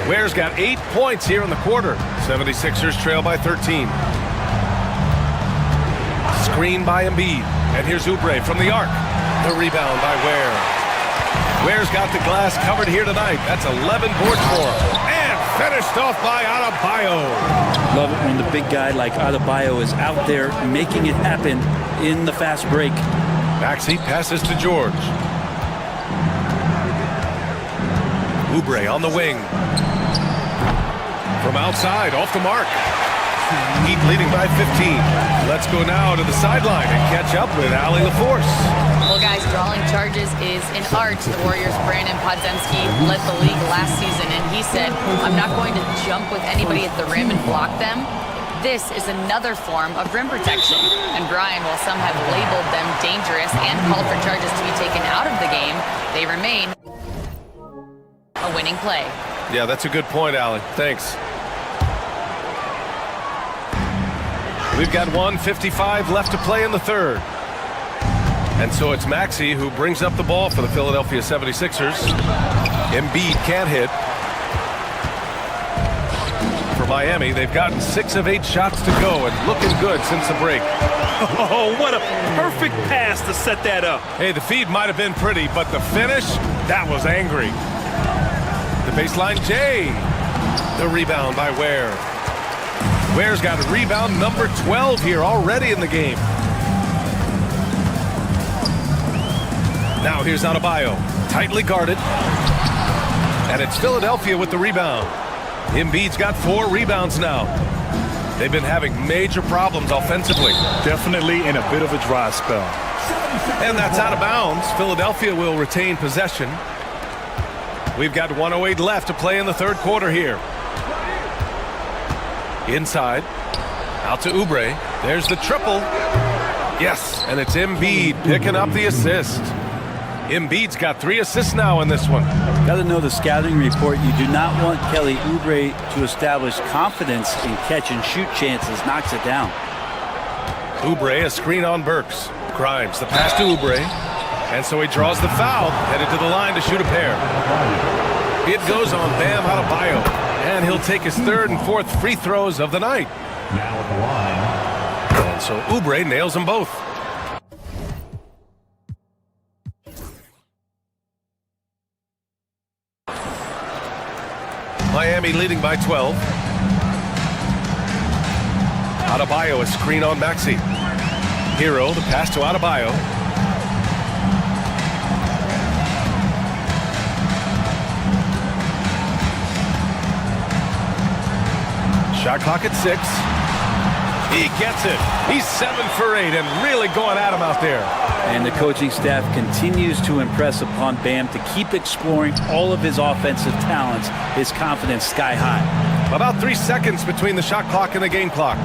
Ware's got 8 points here in the quarter. 76ers trail by 13. Screen by Embiid. And here's Oubre from the arc. The rebound by Ware. Ware's got the glass covered here tonight. That's 11 boards for him. And finished off by Adebayo. Love it when the big guy like Adebayo is out there making it happen in the fast break. Maxey passes to George. Oubre on the wing. From outside, off the mark. Heat leading by 15. Let's go now to the sideline and catch up with Allie LaForce. Well, guys, drawing charges is an art. The Warriors' Brandon Podziemski led the league last season, and he said, I'm not going to jump with anybody at the rim and block them. This is another form of rim protection. And Brian, while some have labeled them dangerous and called for charges to be taken out of the game, they remain a winning play. Yeah, that's a good point, Allie. Thanks. We've got 1:55 left to play in the third. And so it's Maxey who brings up the ball for the Philadelphia 76ers. Embiid can't hit. For Miami, they've gotten 6 of 8 shots to go and looking good since the break. Oh, what a perfect pass to set that up. Hey, the feed might have been pretty, but the finish, that was angry. The baseline, Jay. The rebound by Ware. Ware's got rebound number 12 here already in the game. Now here's Adebayo, tightly guarded. And it's Philadelphia with the rebound. Embiid's got 4 rebounds now. They've been having major problems offensively. Definitely in a bit of a dry spell. And that's out of bounds. Philadelphia will retain possession. We've got 1:08 left to play in the third quarter here. Inside. Out to Oubre. There's the triple. Yes, and it's Embiid picking up the assist. Embiid's got 3 assists now in this one. Got to know the scouting report. You do not want Kelly Oubre to establish confidence in catch and shoot chances. Knocks it down. Oubre, a screen on Burks. Grimes, the pass to Oubre. And so he draws the foul, headed to the line to shoot a pair. It goes on Bam Adebayo, and he'll take his 3rd and 4th free throws of the night. Now at the line. And so Oubre nails them both. Miami leading by 12. Adebayo, a screen on Maxey. Hero, the pass to Adebayo. Shot clock at 6. He gets it. He's 7 for 8 and really going at him out there. And the coaching staff continues to impress upon Bam to keep exploring all of his offensive talents. His confidence sky high. About 3 seconds between the shot clock and the game clock.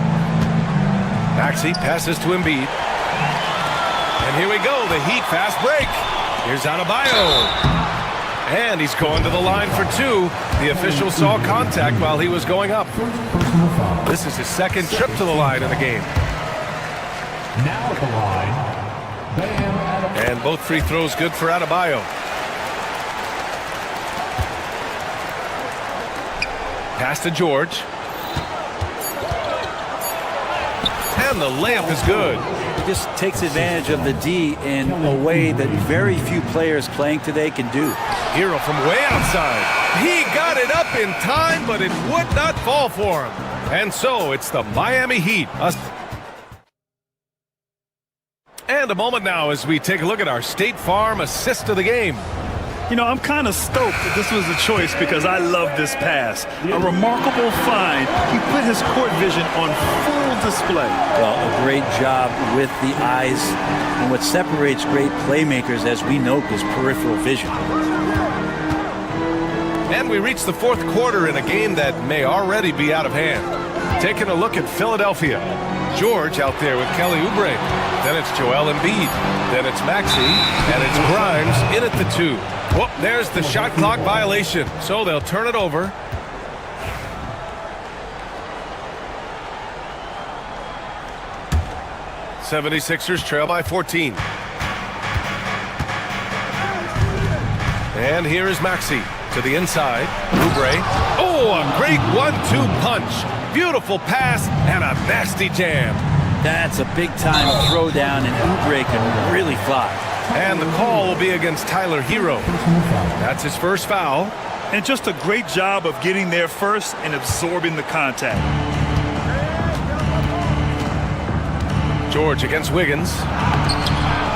Maxey passes to Embiid. And here we go, the Heat fast break. Here's Adebayo. And he's going to the line for 2. The official saw contact while he was going up. This is his 2nd trip to the line in the game. Now at the line, Bam Adebayo. And both free throws good for Adebayo. Pass to George. And the layup is good. He just takes advantage of the D in a way that very few players playing today can do. Hero from way outside. He got it up in time, but it would not fall for him. And so it's the Miami Heat. And a moment now as we take a look at our State Farm assist of the game. You know, I'm kind of stoked that this was a choice because I love this pass. A remarkable find. He put his court vision on full display. Well, a great job with the eyes. And what separates great playmakers, as we know, is peripheral vision. And we reach the 4th quarter in a game that may already be out of hand. Taking a look at Philadelphia. George out there with Kelly Oubre. Then it's Joel Embiid. Then it's Maxey. And it's Grimes in at the 2. Whoop, there's the shot clock violation. So they'll turn it over. '76ers trail by 14. And here is Maxey to the inside. Oubre. Oh, a great 1-2 punch. Beautiful pass and a nasty jam. That's a big-time throwdown, and Oubre can really fly. And the call will be against Tyler Hero. That's his first foul. And just a great job of getting there first and absorbing the contact. George against Wiggins.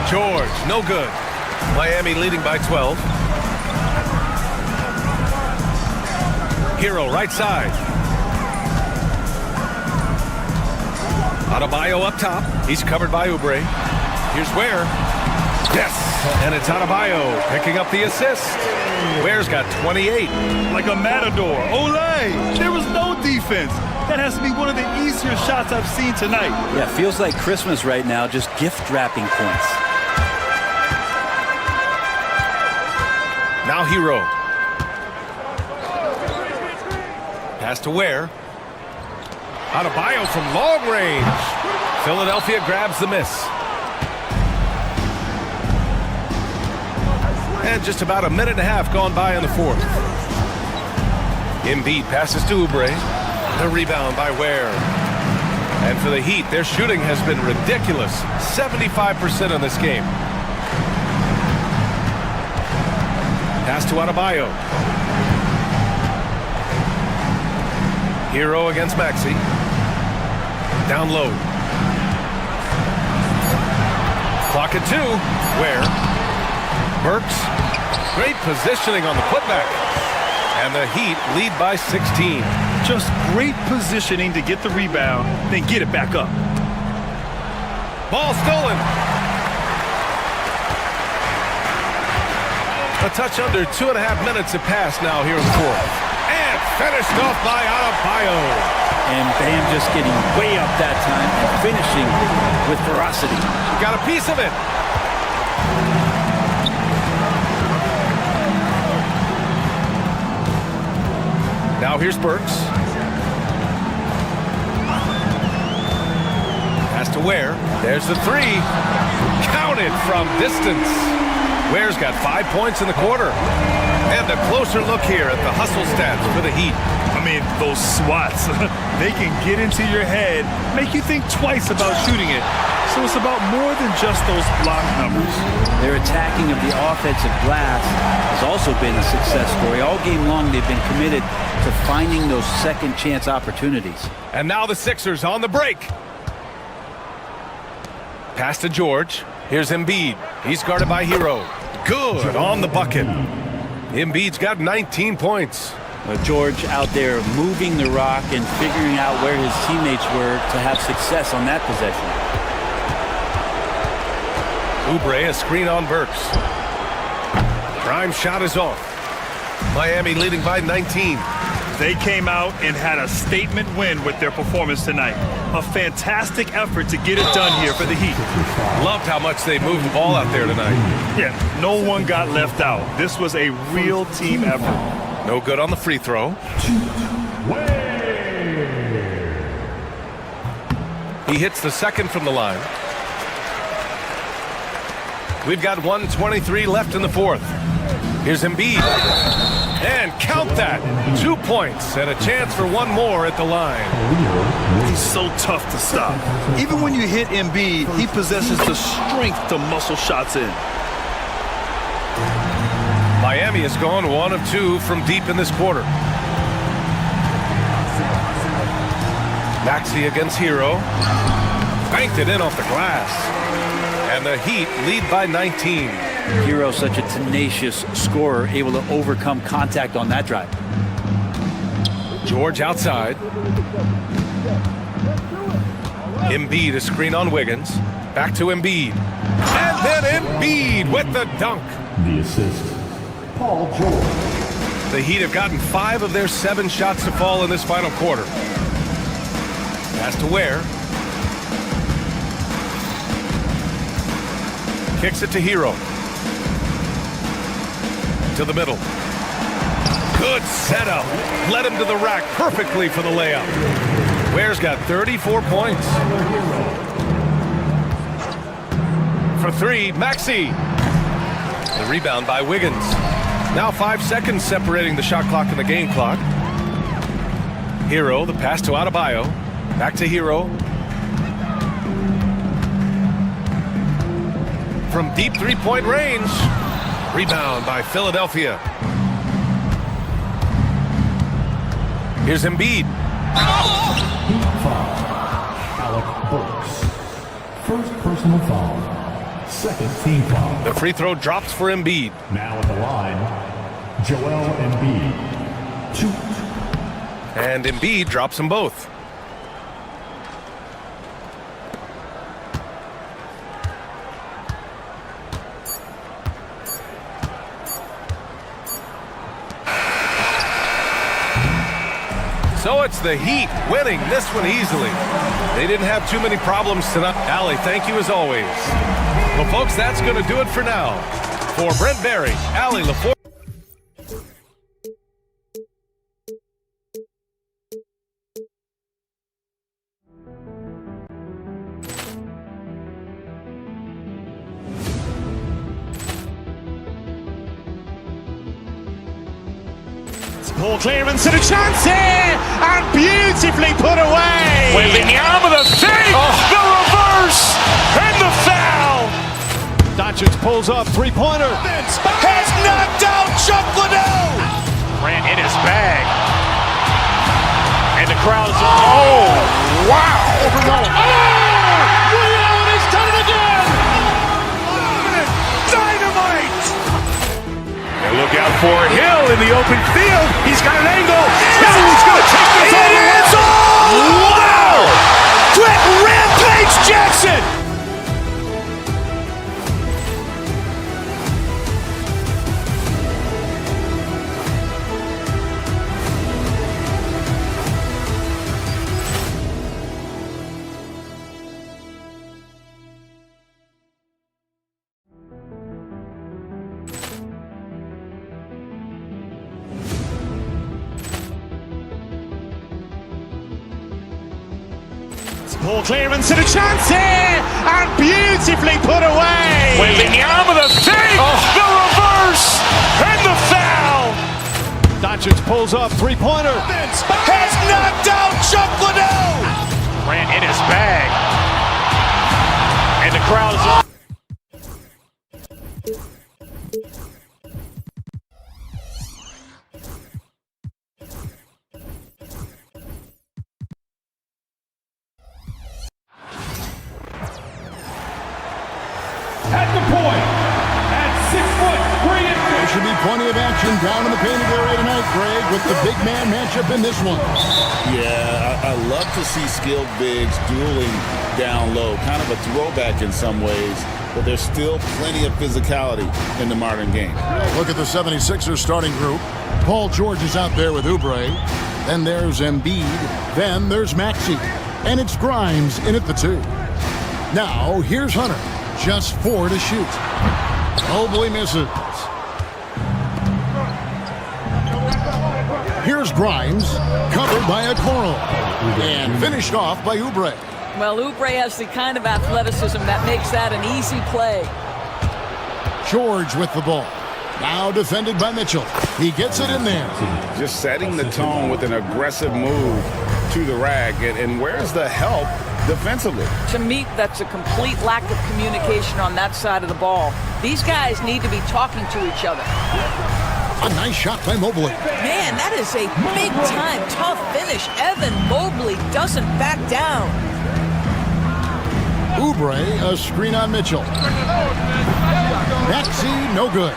George, no good. Miami leading by 12. Hero right side. Adebayo up top. He's covered by Oubre. Here's Ware. Yes, and it's Adebayo picking up the assist. Ware's got 28. Like a matador. Olay! There was no defense. That has to be one of the easier shots I've seen tonight. Yeah, feels like Christmas right now, just gift wrapping points. Now Hero. Pass to Ware. Adebayo from long range. Philadelphia grabs the miss. And just about a minute and a half gone by in the 4th. Embiid passes to Oubre. The rebound by Ware. And for the Heat, their shooting has been ridiculous. 75% in this game. Pass to Adebayo. Hero against Maxey. Down low. Clock at 2. Ware. Burks. Great positioning on the putback. And the Heat lead by 16. Just great positioning to get the rebound, then get it back up. Ball stolen. A touch under 2.5 minutes have passed now here in the fourth. And finished off by Adebayo. And Bam just getting way up that time and finishing with ferocity. Got a piece of it. Now here's Burks. Pass to Ware. There's the three. Counted from distance. Ware's got 5 points in the quarter. And a closer look here at the hustle stats for the Heat. I mean, those swats, they can get into your head, make you think twice about shooting it. So it's about more than just those block numbers. Their attacking of the offensive glass has also been a success story. All game long, they've been committed to finding those second chance opportunities. And now the Sixers on the break. Pass to George. Here's Embiid. He's guarded by Hero. Good on the bucket. Embiid's got 19 points. George out there moving the rock and figuring out where his teammates were to have success on that possession. Oubre, a screen on Burks. Prime shot is off. Miami leading by 19. They came out and had a statement win with their performance tonight. A fantastic effort to get it done here for the Heat. Loved how much they moved the ball out there tonight. Yeah, no one got left out. This was a real team effort. No good on the free throw. He hits the second from the line. We've got 1:23 left in the fourth. Here's Embiid. And count that. 2 points and a chance for one more at the line. He's so tough to stop. Even when you hit Embiid, he possesses the strength to muscle shots in. Miami has gone 1 of 2 from deep in this quarter. Maxey against Hero. Banked it in off the glass. And the Heat lead by 19. Hero, such a tenacious scorer, able to overcome contact on that drive. George outside. Embiid, a screen on Wiggins. Back to Embiid. And then Embiid with the dunk. The assist, Paul George. The Heat have gotten 5 of their 7 shots to fall in this final quarter. Pass to Ware. Kicks it to Hero. To the middle. Good setup. Led him to the rack perfectly for the layup. Ware's got 34 points. For 3, Maxey. The rebound by Wiggins. Now 5 seconds separating the shot clock and the game clock. Hero, the pass to Adebayo. Back to Hero. From deep 3-point range. Rebound by Philadelphia. Here's Embiid. Heat foul. Alec Burks. First personal foul. Second team foul. The free throw drops for Embiid. Now at the line, Joel Embiid. 2. And Embiid drops them both. So it's the Heat winning this one easily. They didn't have too many problems tonight. Allie, thank you as always. Well, folks, that's going to do it for now. For Brent Barry, Allie LaForge. Poor clearance and a chance here, and beautifully put away. Wembanyama the fake, the reverse, and the foul. Doncic pulls up, three-pointer. Has knocked out Chuck Liddell. Ran in his bag, and the crowd is. Oh, wow! He's done it again. Dynamite. And look out for Hill in the open field. He's got an angle. Now he's going to take this all the way. Wow! Quick Rampage Jackson. Ball clearance and a chance here, and beautifully put away. Wembanyama the save, the reverse, and the foul. Doncic pulls up, three-pointer. Has knocked out Chuck Liddell. Grant in his bag, and the crowd is. At the point, at 6'3". There should be plenty of action down in the painted area tonight, Greg, with the big man matchup in this one. Yeah, I love to see skilled bigs dueling down low. Kind of a throwback in some ways, but there's still plenty of physicality in the modern game. Look at the 76ers starting group. Paul George is out there with Oubre. Then there's Embiid. Then there's Maxey. And it's Grimes in at the 2. Now, here's Hunter. Just 4 to shoot. Mobley misses. Here's Grimes, covered by Okoro, and finished off by Oubre. Well, Oubre has the kind of athleticism that makes that an easy play. George with the ball. Now defended by Mitchell. He gets it in there. Just setting the tone with an aggressive move to the rack. And where's the help defensively? To me, that's a complete lack of communication on that side of the ball. These guys need to be talking to each other. A nice shot by Mobley. Man, that is a big-time, tough finish. Evan Mobley doesn't back down. Oubre, a screen on Mitchell. Maxey, no good.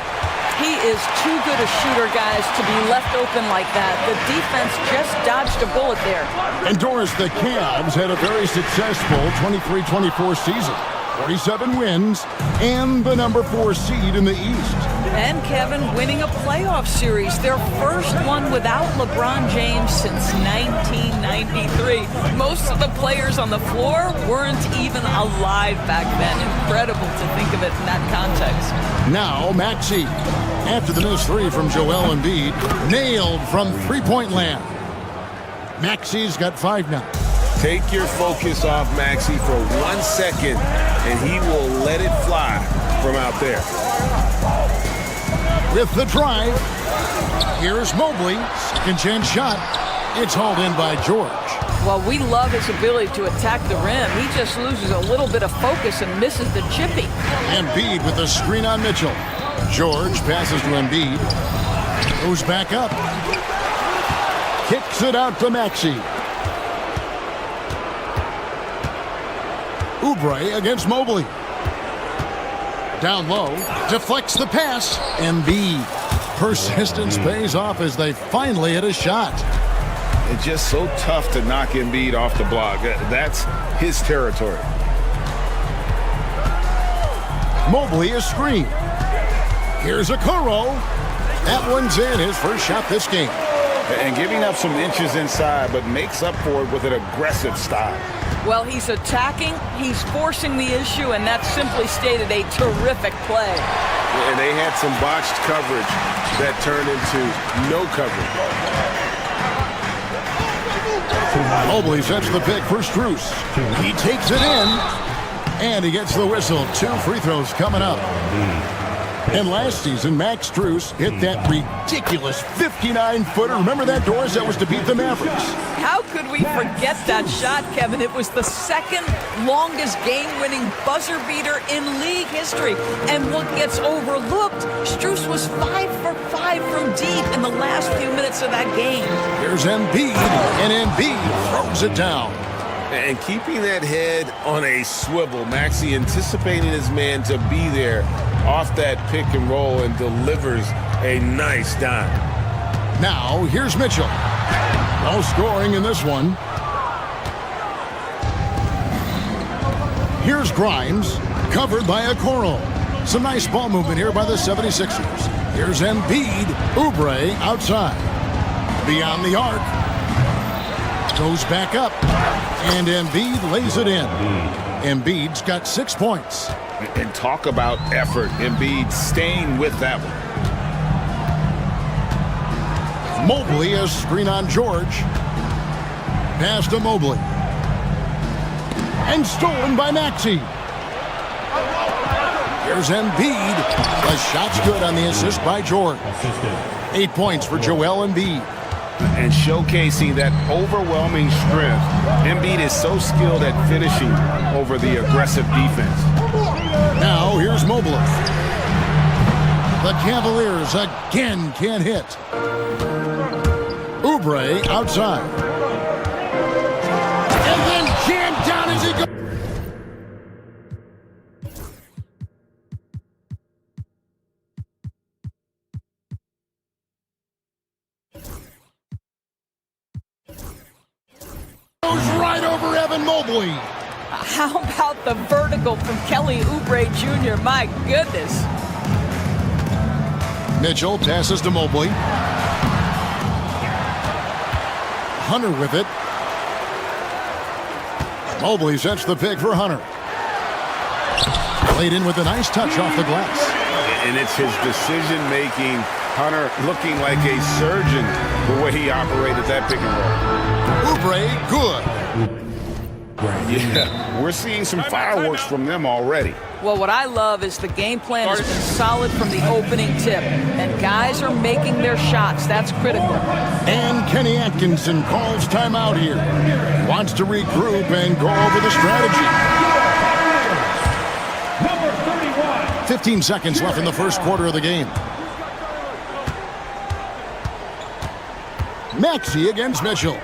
He is too good a shooter, guys, to be left open like that. The defense just dodged a bullet there. And Doris, the Cavs had a very successful 23-24 season. 47 wins and the number 4 seed in the East. And Kevin winning a playoff series, their first one without LeBron James since 1993. Most of the players on the floor weren't even alive back then. Incredible to think of it in that context. Now Maxey, after the missed 3 from Joel Embiid, nailed from three-point land. Maxey's got 5 now. Take your focus off Maxey for 1 second, and he will let it fly from out there. With the drive, here's Mobley, second chance shot. It's hauled in by George. Well, we love his ability to attack the rim. He just loses a little bit of focus and misses the chippy. Embiid with the screen on Mitchell. George passes to Embiid. Goes back up. Kicks it out to Maxey. Oubre against Mobley. Down low, deflects the pass. Embiid. Persistence pays off as they finally hit a shot. It's just so tough to knock Embiid off the block. That's his territory. Mobley a screen. Here's Okoro. That one's in, his first shot this game. And giving up some inches inside, but makes up for it with an aggressive style. Well, he's attacking, he's forcing the issue, and that's simply stated a terrific play. And they had some botched coverage that turned into no coverage. Mobley sets the pick for Strus. He takes it in, and he gets the whistle. 2 free throws coming up. And last season, Max Strus hit that ridiculous 59-footer. Remember that, Doris? That was to beat the Mavericks. How could we forget that shot, Kevin? It was the second longest game-winning buzzer beater in league history. And what gets overlooked, Strus was 5 for 5 from deep in the last few minutes of that game. Here's Embiid, and Embiid throws it down. And keeping that head on a swivel, Maxey anticipating his man to be there off that pick and roll and delivers a nice dime. Now, here's Mitchell. No scoring in this one. Here's Grimes, covered by Okoro. Some nice ball movement here by the 76ers. Here's Embiid, Oubre outside. Beyond the arc. Goes back up, and Embiid lays it in. Embiid's got 6 points. And talk about effort. Embiid staying with that one. Mobley, a screen on George. Pass to Mobley. And stolen by Maxey. Here's Embiid. The shot's good on the assist by George. 8 points for Joel Embiid. And showcasing that overwhelming strength. Embiid is so skilled at finishing over the aggressive defense. Now here's Mobley. The Cavaliers again can't hit. Oubre outside. And then jammed down as he goes. Right over Evan Mobley. How about the vertical from Kelly Oubre Jr.? My goodness. Mitchell passes to Mobley. Hunter with it. Mobley sets the pick for Hunter. Played in with a nice touch off the glass. And it's his decision-making. Hunter looking like a surgeon the way he operated that pick and roll. Oubre, good. Yeah, we're seeing some fireworks from them already. Well, what I love is the game plan has been solid from the opening tip, and guys are making their shots. That's critical. And Kenny Atkinson calls timeout here. Wants to regroup and go over the strategy. Number 31. 15 seconds left in the first quarter of the game. Maxey against Mitchell.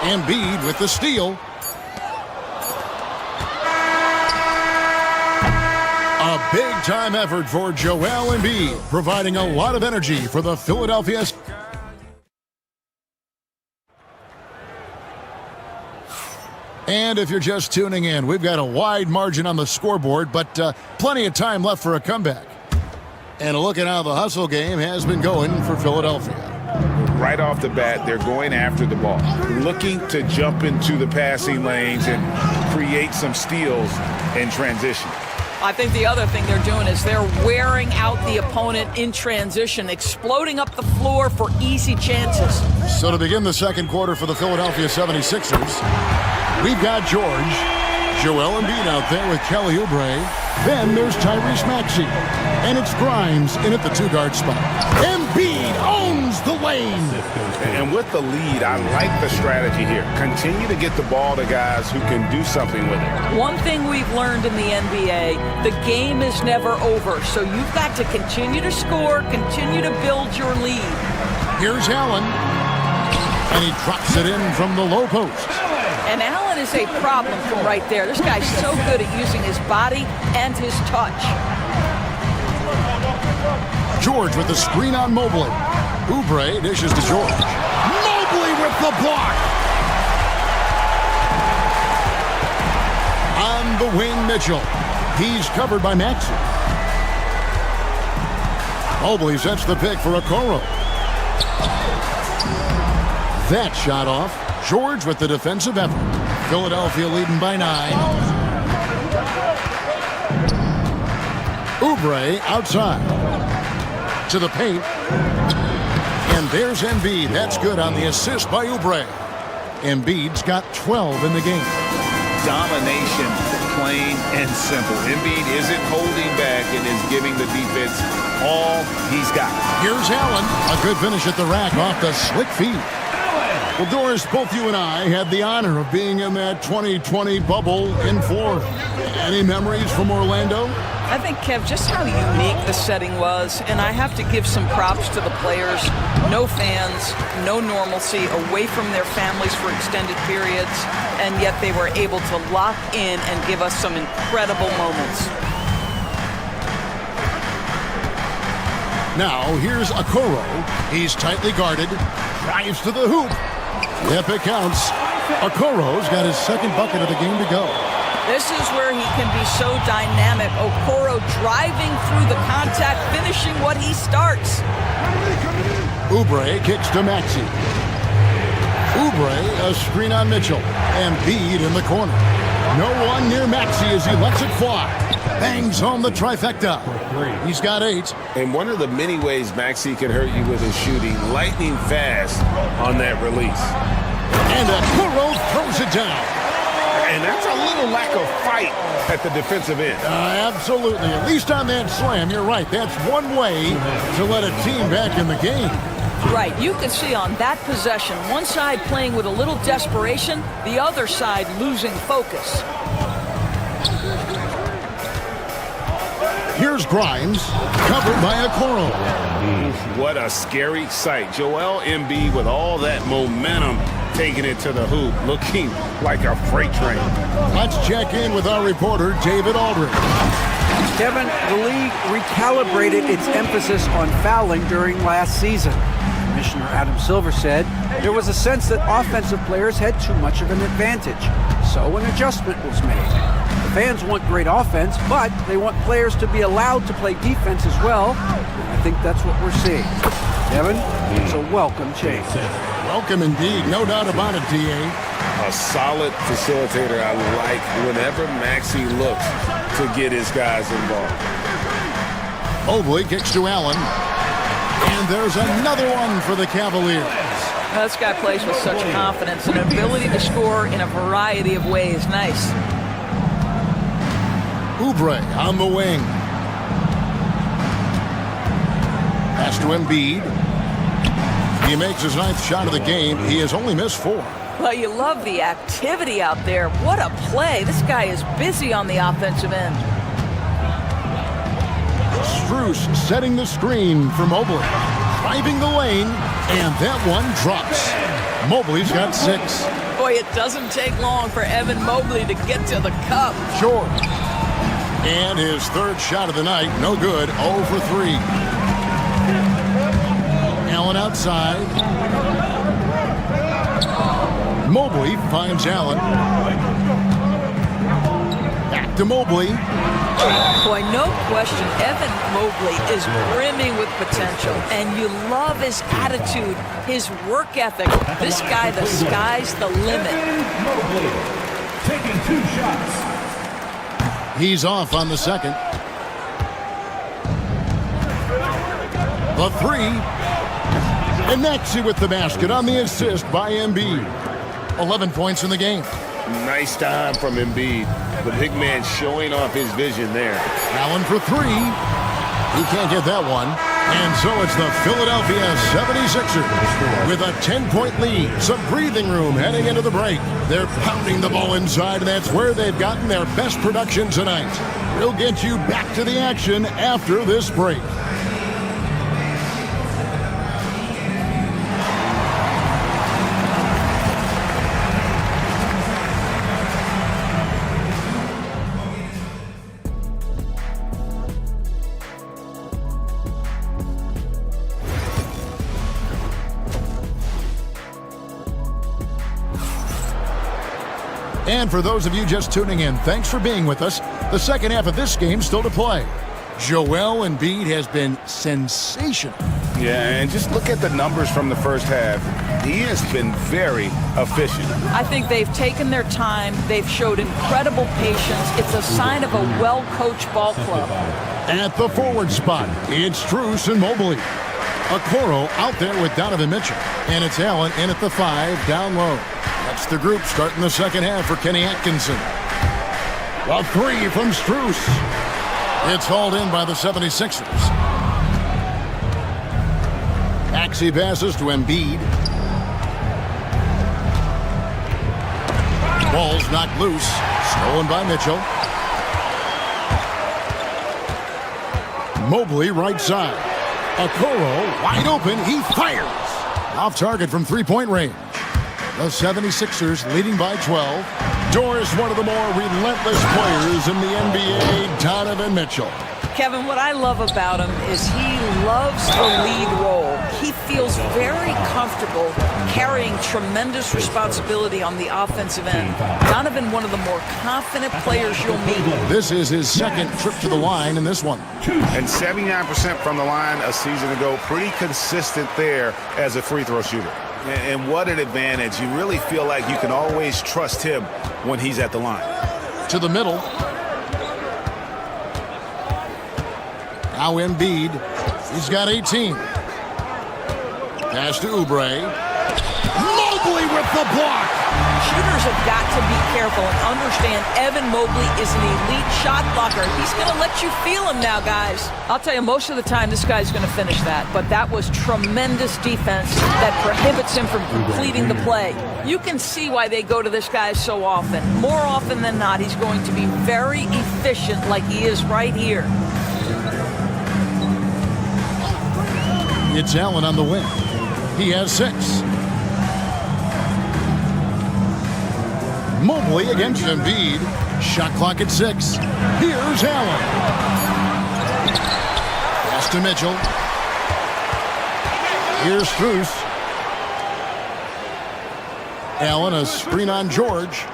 Embiid with the steal. A big-time effort for Joel Embiid, providing a lot of energy for the Philadelphia. And if you're just tuning in, we've got a wide margin on the scoreboard, but plenty of time left for a comeback. And a look at how the hustle game has been going for Philadelphia. Right off the bat, they're going after the ball, looking to jump into the passing lanes and create some steals in transition. I think the other thing they're doing is they're wearing out the opponent in transition, exploding up the floor for easy chances. So to begin the second quarter for the Philadelphia 76ers, we've got Joel Embiid out there with Kelly Oubre. Then there's Tyrese Maxey. And it's Grimes in at the two-guard spot. Embiid owns the lane. And with the lead, I like the strategy here. Continue to get the ball to guys who can do something with it. One thing we've learned in the NBA, the game is never over. So you've got to continue to score, continue to build your lead. Here's Allen. And he drops it in from the low post. And Allen is a problem from right there. This guy's so good at using his body and his touch. George with the screen on Mobley. Oubre dishes to George. Mobley with the block. On the wing, Mitchell. He's covered by Maxey. Mobley sets the pick for Okoro. That shot off. George with the defensive effort. Philadelphia leading by 9. Oubre outside. To the paint. And there's Embiid. That's good on the assist by Oubre. Embiid's got 12 in the game. Domination, plain and simple. Embiid isn't holding back and is giving the defense all he's got. Here's Allen. A good finish at the rack off the slick feed. Well, Doris, both you and I had the honor of being in that 2020 bubble in Florida. Any memories from Orlando? I think, Kev, just how unique the setting was, and I have to give some props to the players. No fans, no normalcy, away from their families for extended periods, and yet they were able to lock in and give us some incredible moments. Now, here's Okoro. He's tightly guarded, drives to the hoop. Yep, it counts. Okoro's got his second bucket of the game to go. This is where he can be so dynamic. Okoro driving through the contact, finishing what he starts. Oubre kicks to Maxey. Oubre, a screen on Mitchell. Embiid in the corner. No one near Maxey as he lets it fly. Bangs home the trifecta. He's got 8. And one of the many ways Maxey can hurt you with his shooting, lightning fast on that release. And Okoro throws it down. And that's a little lack of fight at the defensive end. Absolutely. At least on that slam, you're right. That's one way to let a team back in the game. Right. You can see on that possession, one side playing with a little desperation, the other side losing focus. Here's Grimes, covered by Okoro. What a scary sight. Joel Embiid with all that momentum taking it to the hoop, looking like a freight train. Let's check in with our reporter, David Aldridge. Kevin, the league recalibrated its emphasis on fouling during last season. Commissioner Adam Silver said there was a sense that offensive players had too much of an advantage, so an adjustment was made. The fans want great offense, but they want players to be allowed to play defense as well. I think that's what we're seeing. Kevin, it's a welcome change. Welcome indeed, no doubt about it, D.A. A solid facilitator. I like whenever Maxey looks to get his guys involved. Mobley kicks to Allen. And there's another one for the Cavaliers. This guy plays with such confidence and ability to score in a variety of ways. Nice. Oubre on the wing. Pass to Embiid. He makes his 9th shot of the game. He has only missed 4. Well, you love the activity out there. What a play. This guy is busy on the offensive end. Strus setting the screen for Mobley. Driving the lane, and that one drops. Mobley's got 6. Boy, it doesn't take long for Evan Mobley to get to the cup. Sure. And his 3rd shot of the night, no good, 0 for 3. Allen outside. Mobley finds Allen. Back to Mobley. Boy, no question, Evan Mobley is brimming with potential, and you love his attitude, his work ethic. This guy, the sky's the limit. Mobley taking 2 shots. He's off on the 2nd. The 3. And Maxey with the basket on the assist by Embiid. 11 points in the game. Nice time from Embiid. The big man showing off his vision there. Allen for 3. He can't get that one. And so it's the Philadelphia 76ers with a 10-point lead. Some breathing room heading into the break. They're pounding the ball inside, and that's where they've gotten their best production tonight. We'll get you back to the action after this break. And for those of you just tuning in, thanks for being with us. The second half of this game still to play. Joel Embiid has been sensational. Yeah, and just look at the numbers from the first half. He has been very efficient. I think they've taken their time. They've showed incredible patience. It's a sign of a well-coached ball club. At the forward spot, it's Strus and Mobley. Okoro out there with Donovan Mitchell. And it's Allen in at the 5, down low. That's the group starting the second half for Kenny Atkinson. A 3 from Strus. It's hauled in by the 76ers. Maxey passes to Embiid. Ball's knocked loose. Stolen by Mitchell. Mobley right side. Okoro wide open. He fires. Off target from three-point range. The 76ers leading by 12. Doors, one of the more relentless players in the NBA, Donovan Mitchell. Kevin, what I love about him is he loves the lead role. He feels very comfortable carrying tremendous responsibility on the offensive end. Donovan, one of the more confident players you'll meet. This is his 2nd trip to the line in this one. And 79% from the line a season ago. Pretty consistent there as a free throw shooter. And what an advantage. You really feel like you can always trust him when he's at the line. To the middle. Now Embiid. He's got 18. Pass to Oubre. Mobley with the block. Shooters have got to be careful and understand Evan Mobley is an elite shot blocker. He's going to let you feel him now, guys. I'll tell you, most of the time, this guy's going to finish that. But that was tremendous defense that prohibits him from completing the play. You can see why they go to this guy so often. More often than not, he's going to be very efficient like he is right here. It's Allen on the wing. He has 6. Mobley against Embiid. Shot clock at 6. Here's Allen. Pass to Mitchell. Here's Strus. Allen, a screen on George.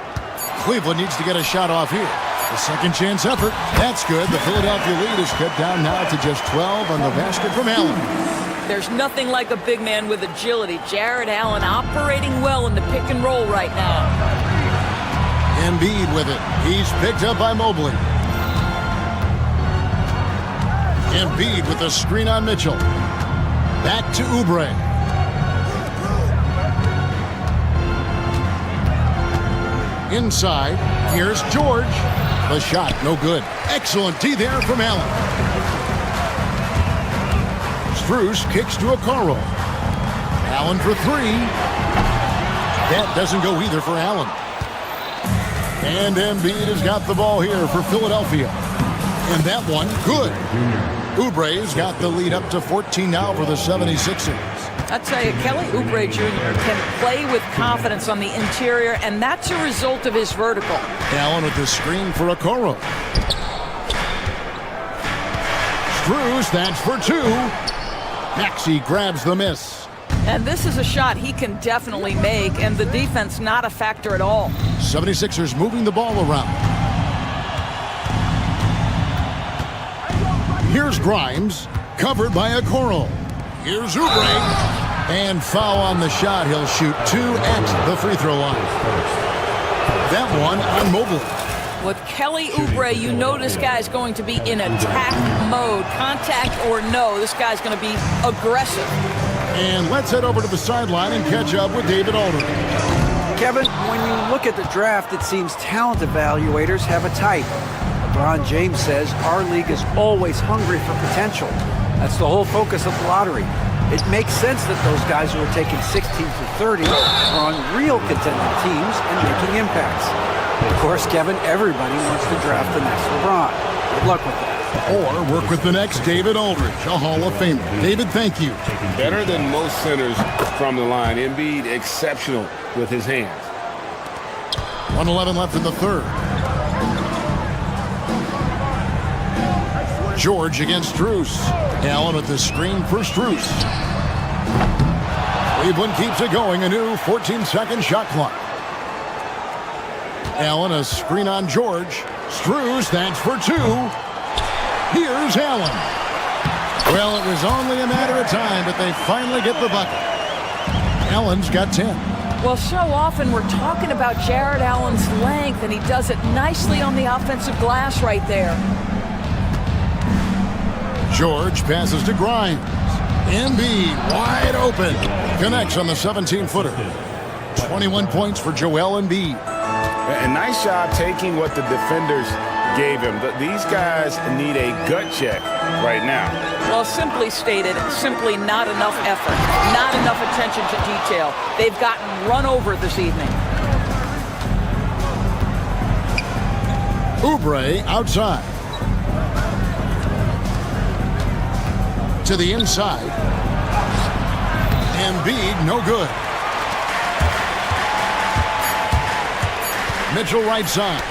Cleveland needs to get a shot off here. The second chance effort. That's good. The Philadelphia lead is cut down now to just 12 on the basket from Allen. There's nothing like a big man with agility. Jared Allen operating well in the pick and roll right now. Embiid with it. He's picked up by Mobley. Embiid with the screen on Mitchell. Back to Oubre. Inside, here's George. The shot, no good. Excellent D there from Allen. Strus kicks to Okoro. Allen for 3. That doesn't go either for Allen. And Embiid has got the ball here for Philadelphia. And that one, good. Oubre's got the lead up to 14 now for the 76ers. I tell you, Kelly Oubre Jr. can play with confidence on the interior, and that's a result of his vertical. Allen with the screen for Okoro. Strus, that's for 2. Maxey grabs the miss. And this is a shot he can definitely make, and the defense not a factor at all. 76ers moving the ball around. Here's Grimes, covered by Okoro. Here's Oubre. And foul on the shot. He'll shoot 2 at the free throw line. That one on Mobley. With Kelly Oubre, you know this guy's going to be in attack mode. Contact or no, this guy's going to be aggressive. And let's head over to the sideline and catch up with David Aldridge. Kevin, when you look at the draft, it seems talent evaluators have a type. LeBron James says our league is always hungry for potential. That's the whole focus of the lottery. It makes sense that those guys who are taking 16 through 30 are on real contending teams and making impacts. Of course, Kevin, everybody wants to draft the next LeBron. Good luck with that. Or work with the next David Aldridge, a Hall of Famer. David, thank you. Better than most centers from the line. Embiid exceptional with his hands. 1:11 left in the third. George against Strus. Allen with the screen for Strus. Cleveland keeps it going. A new 14-second shot clock. Allen, a screen on George. Strus, that's for 2. Here's Allen. Well, it was only a matter of time, but they finally get the bucket. Allen's got 10. Well, so often we're talking about Jared Allen's length, and he does it nicely on the offensive glass right there. George passes to Grimes. Embiid wide open. Connects on the 17-footer. 21 points for Joel Embiid. A nice job taking what the defenders gave him. These guys need a gut check right now. Well, simply stated, simply not enough effort, not enough attention to detail. They've gotten run over this evening. Oubre outside. To the inside. Embiid, no good. Mitchell right side.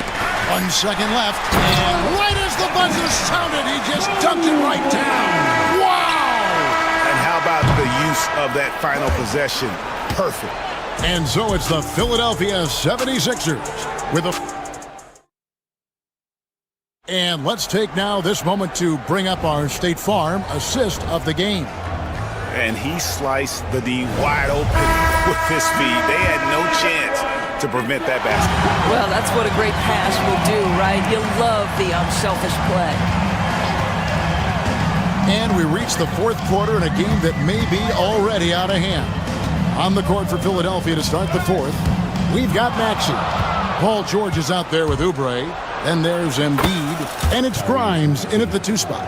1 second left. And right as the buzzer sounded, he just dunked it right down. Wow! And how about the use of that final possession? Perfect. And so it's the Philadelphia 76ers with a... And let's take now this moment to bring up our State Farm assist of the game. And he sliced the D wide open with his speed. They had no chance to prevent that basket. Well, that's what a great pass will do, right? You love the unselfish play. And we reach the fourth quarter in a game that may be already out of hand. On the court for Philadelphia to start the fourth, we've got Maxey. Paul George is out there with Oubre. Then there's Embiid. And it's Grimes in at the 2 spot.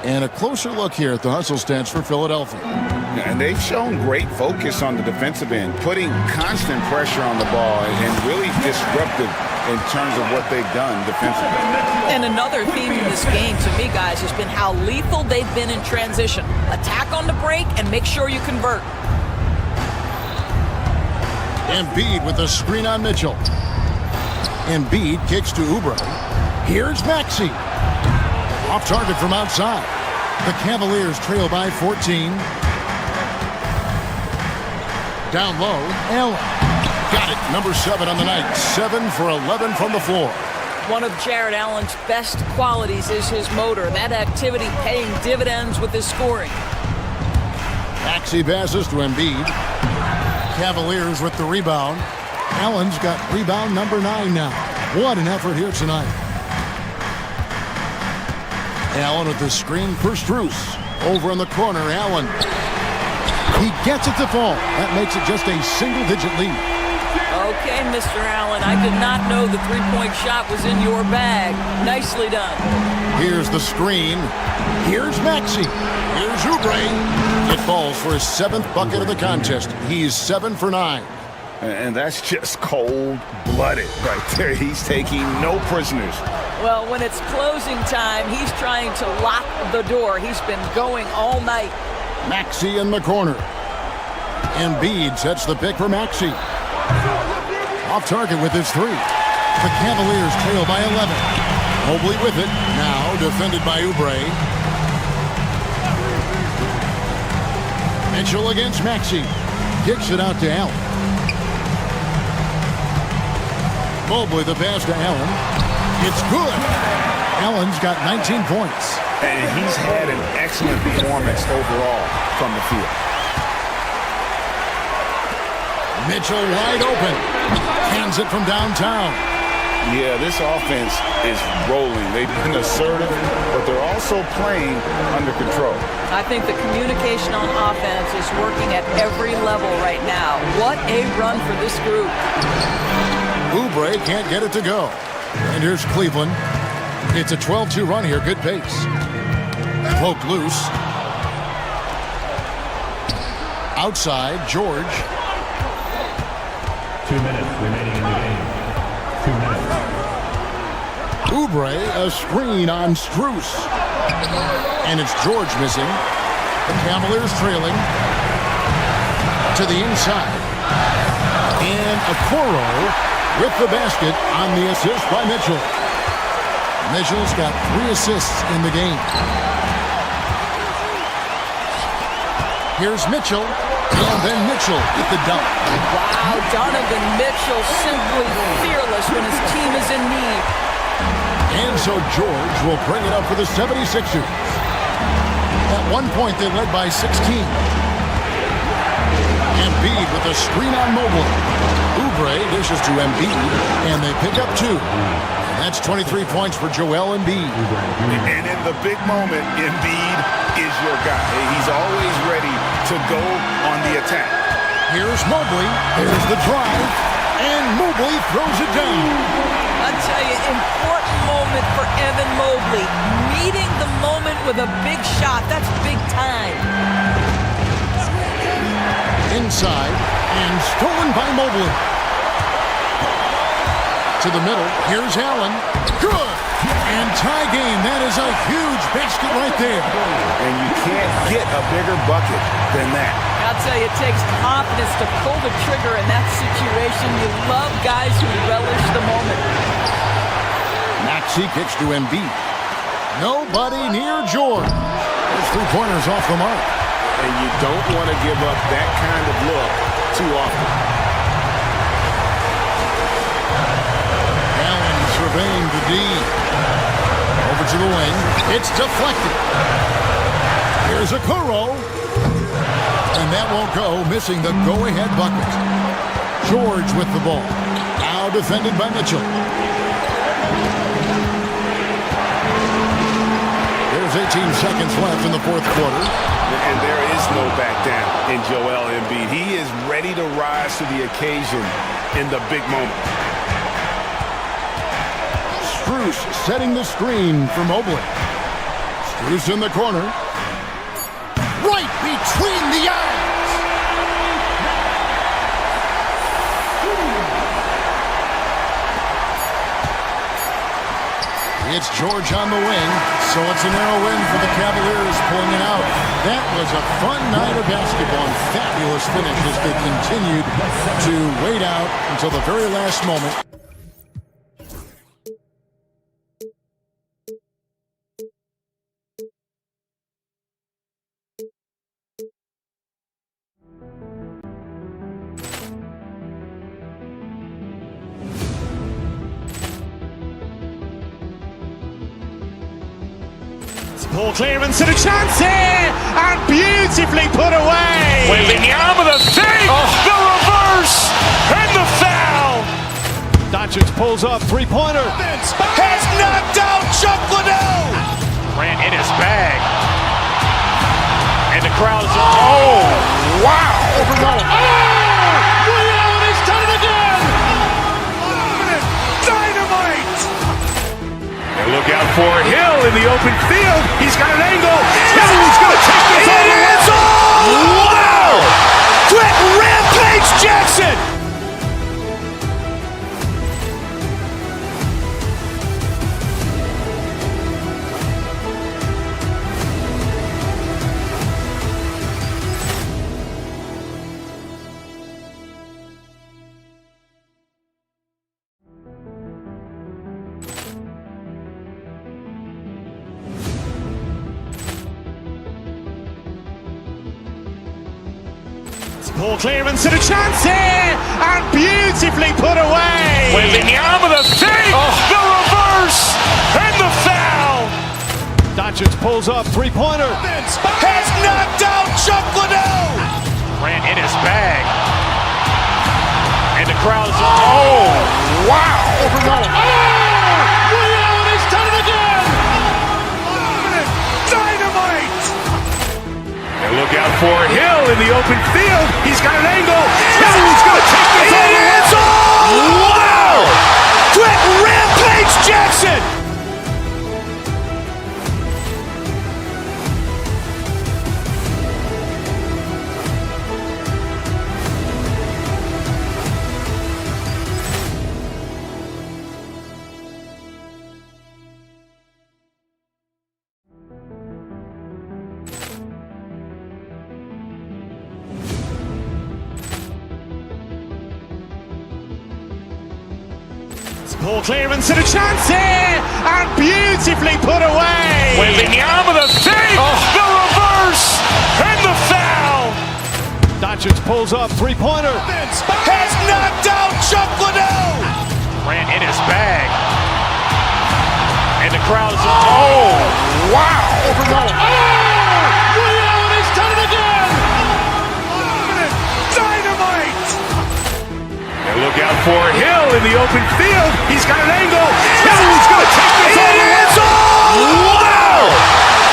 And a closer look here at the hustle stats for Philadelphia. And they've shown great focus on the defensive end, putting constant pressure on the ball and really disruptive in terms of what they've done defensively. And another theme in this game to me, guys, has been how lethal they've been in transition. Attack on the break and make sure you convert. Embiid with a screen on Mitchell. Embiid kicks to Oubre. Here's Maxey. Off target from outside. The Cavaliers trail by 14. Down low, Allen. Got it, number 7 on the night. 7 for 11 from the floor. One of Jared Allen's best qualities is his motor. That activity paying dividends with his scoring. Maxey passes to Embiid. Cavaliers with the rebound. Allen's got rebound number 9 now. What an effort here tonight. Allen with the screen for Strus. Over in the corner, Allen. He gets it to fall. That makes it just a single-digit lead. Okay, Mr. Allen, I did not know the three-point shot was in your bag. Nicely done. Here's the screen. Here's Maxey. Here's Oubre. It falls for his 7th bucket of the contest. He's 7 for 9. And that's just cold-blooded right there. He's taking no prisoners. Well, when it's closing time, he's trying to lock the door. He's been going all night. Maxey in the corner. Embiid sets the pick for Maxey. Off target with his 3. The Cavaliers trail by 11. Mobley with it. Now defended by Oubre. Mitchell against Maxey. Kicks it out to Allen. Mobley the pass to Allen. It's good. Allen's got 19 points. And he's had an excellent performance overall from the field. Mitchell wide open. Hands it from downtown. Yeah, this offense is rolling. They've been assertive, but they're also playing under control. I think the communication on offense is working at every level right now. What a run for this group. Oubre can't get it to go. And here's Cleveland. It's a 12-2 run here. Good pace. Poked loose. Outside, George. 2 minutes remaining in the game. 2 minutes. Oubre, a screen on Strus. And it's George missing. The Cavaliers trailing. To the inside. And Okoro with the basket on the assist by Mitchell. Mitchell's got 3 assists in the game. Here's Mitchell, and then Mitchell with the dunk. Wow, Donovan Mitchell simply fearless when his team is in need. And so George will bring it up for the 76ers. At one point, they led by 16. Embiid with a screen on Mobley. Oubre dishes to Embiid, and they pick up 2. That's 23 points for Joel Embiid. And in the big moment, Embiid is your guy. He's always ready to go on the attack. Here's Mobley. Here's the drive. And Mobley throws it down. I tell you, important moment for Evan Mobley. Meeting the moment with a big shot. That's big time. Inside. And stolen by Mobley. To the middle. Here's Allen. Good. And tie game. That is a huge basket right there. And you can't get a bigger bucket than that. I'll tell you, it takes confidence to pull the trigger in that situation. You love guys who relish the moment. Maxey kicks to Embiid. Nobody near George. Those 3-pointers off the mark. And you don't want to give up that kind of look too often. Allen surveying the D. Over to the wing. It's deflected. Here's Okoro. And that won't go, missing the go-ahead bucket. George with the ball. Now defended by Mitchell. There's 18 seconds left in the fourth quarter. And there is no back down in Joel Embiid. He is ready to rise to the occasion in the big moment. Strus setting the screen for Mobley. Strus in the corner. Right between the eyes. It's George on the wing, so it's a narrow win for the Cavaliers pulling it out. That was a fun night of basketball and fabulous finish as they continued to wait out until the very last moment. Ball clearance and a chance here, and beautifully put away. Wembanyama the save, the reverse, and the foul. Doncic pulls up, three-pointer. Has knocked out Chuck Liddell. Grant in his bag. And the crowd is, oh, wow. Reality's done it again. Dynamite. And look out for Hill in the open field. He's got an angle. Hill's going to take this all the way. Wow! Quick Rampage Jackson. Ball clearance and a chance here, and beautifully put away. Wembanyama the save, the reverse, and the foul. Doncic pulls up, three-pointer. Has knocked out Chuck Liddell. Grant in his bag. And the crowd is, oh, wow. Reality's done it again. Dynamite. And look out for Hill in the open field. He's got an angle. Hill's going to take this all the way. Wow! Quick Rampage Jackson. Ball clearance and a chance here, and beautifully put away. Wembanyama the save, the reverse, and the foul. Doncic pulls up, three-pointer. Has knocked out Chuck Liddell. Grant in his bag. And the crowd is, oh, wow. Reality's done it again. Dynamite. And look out for Hill in the open field. He's got an angle. Hill's going to take this all the way. Wow!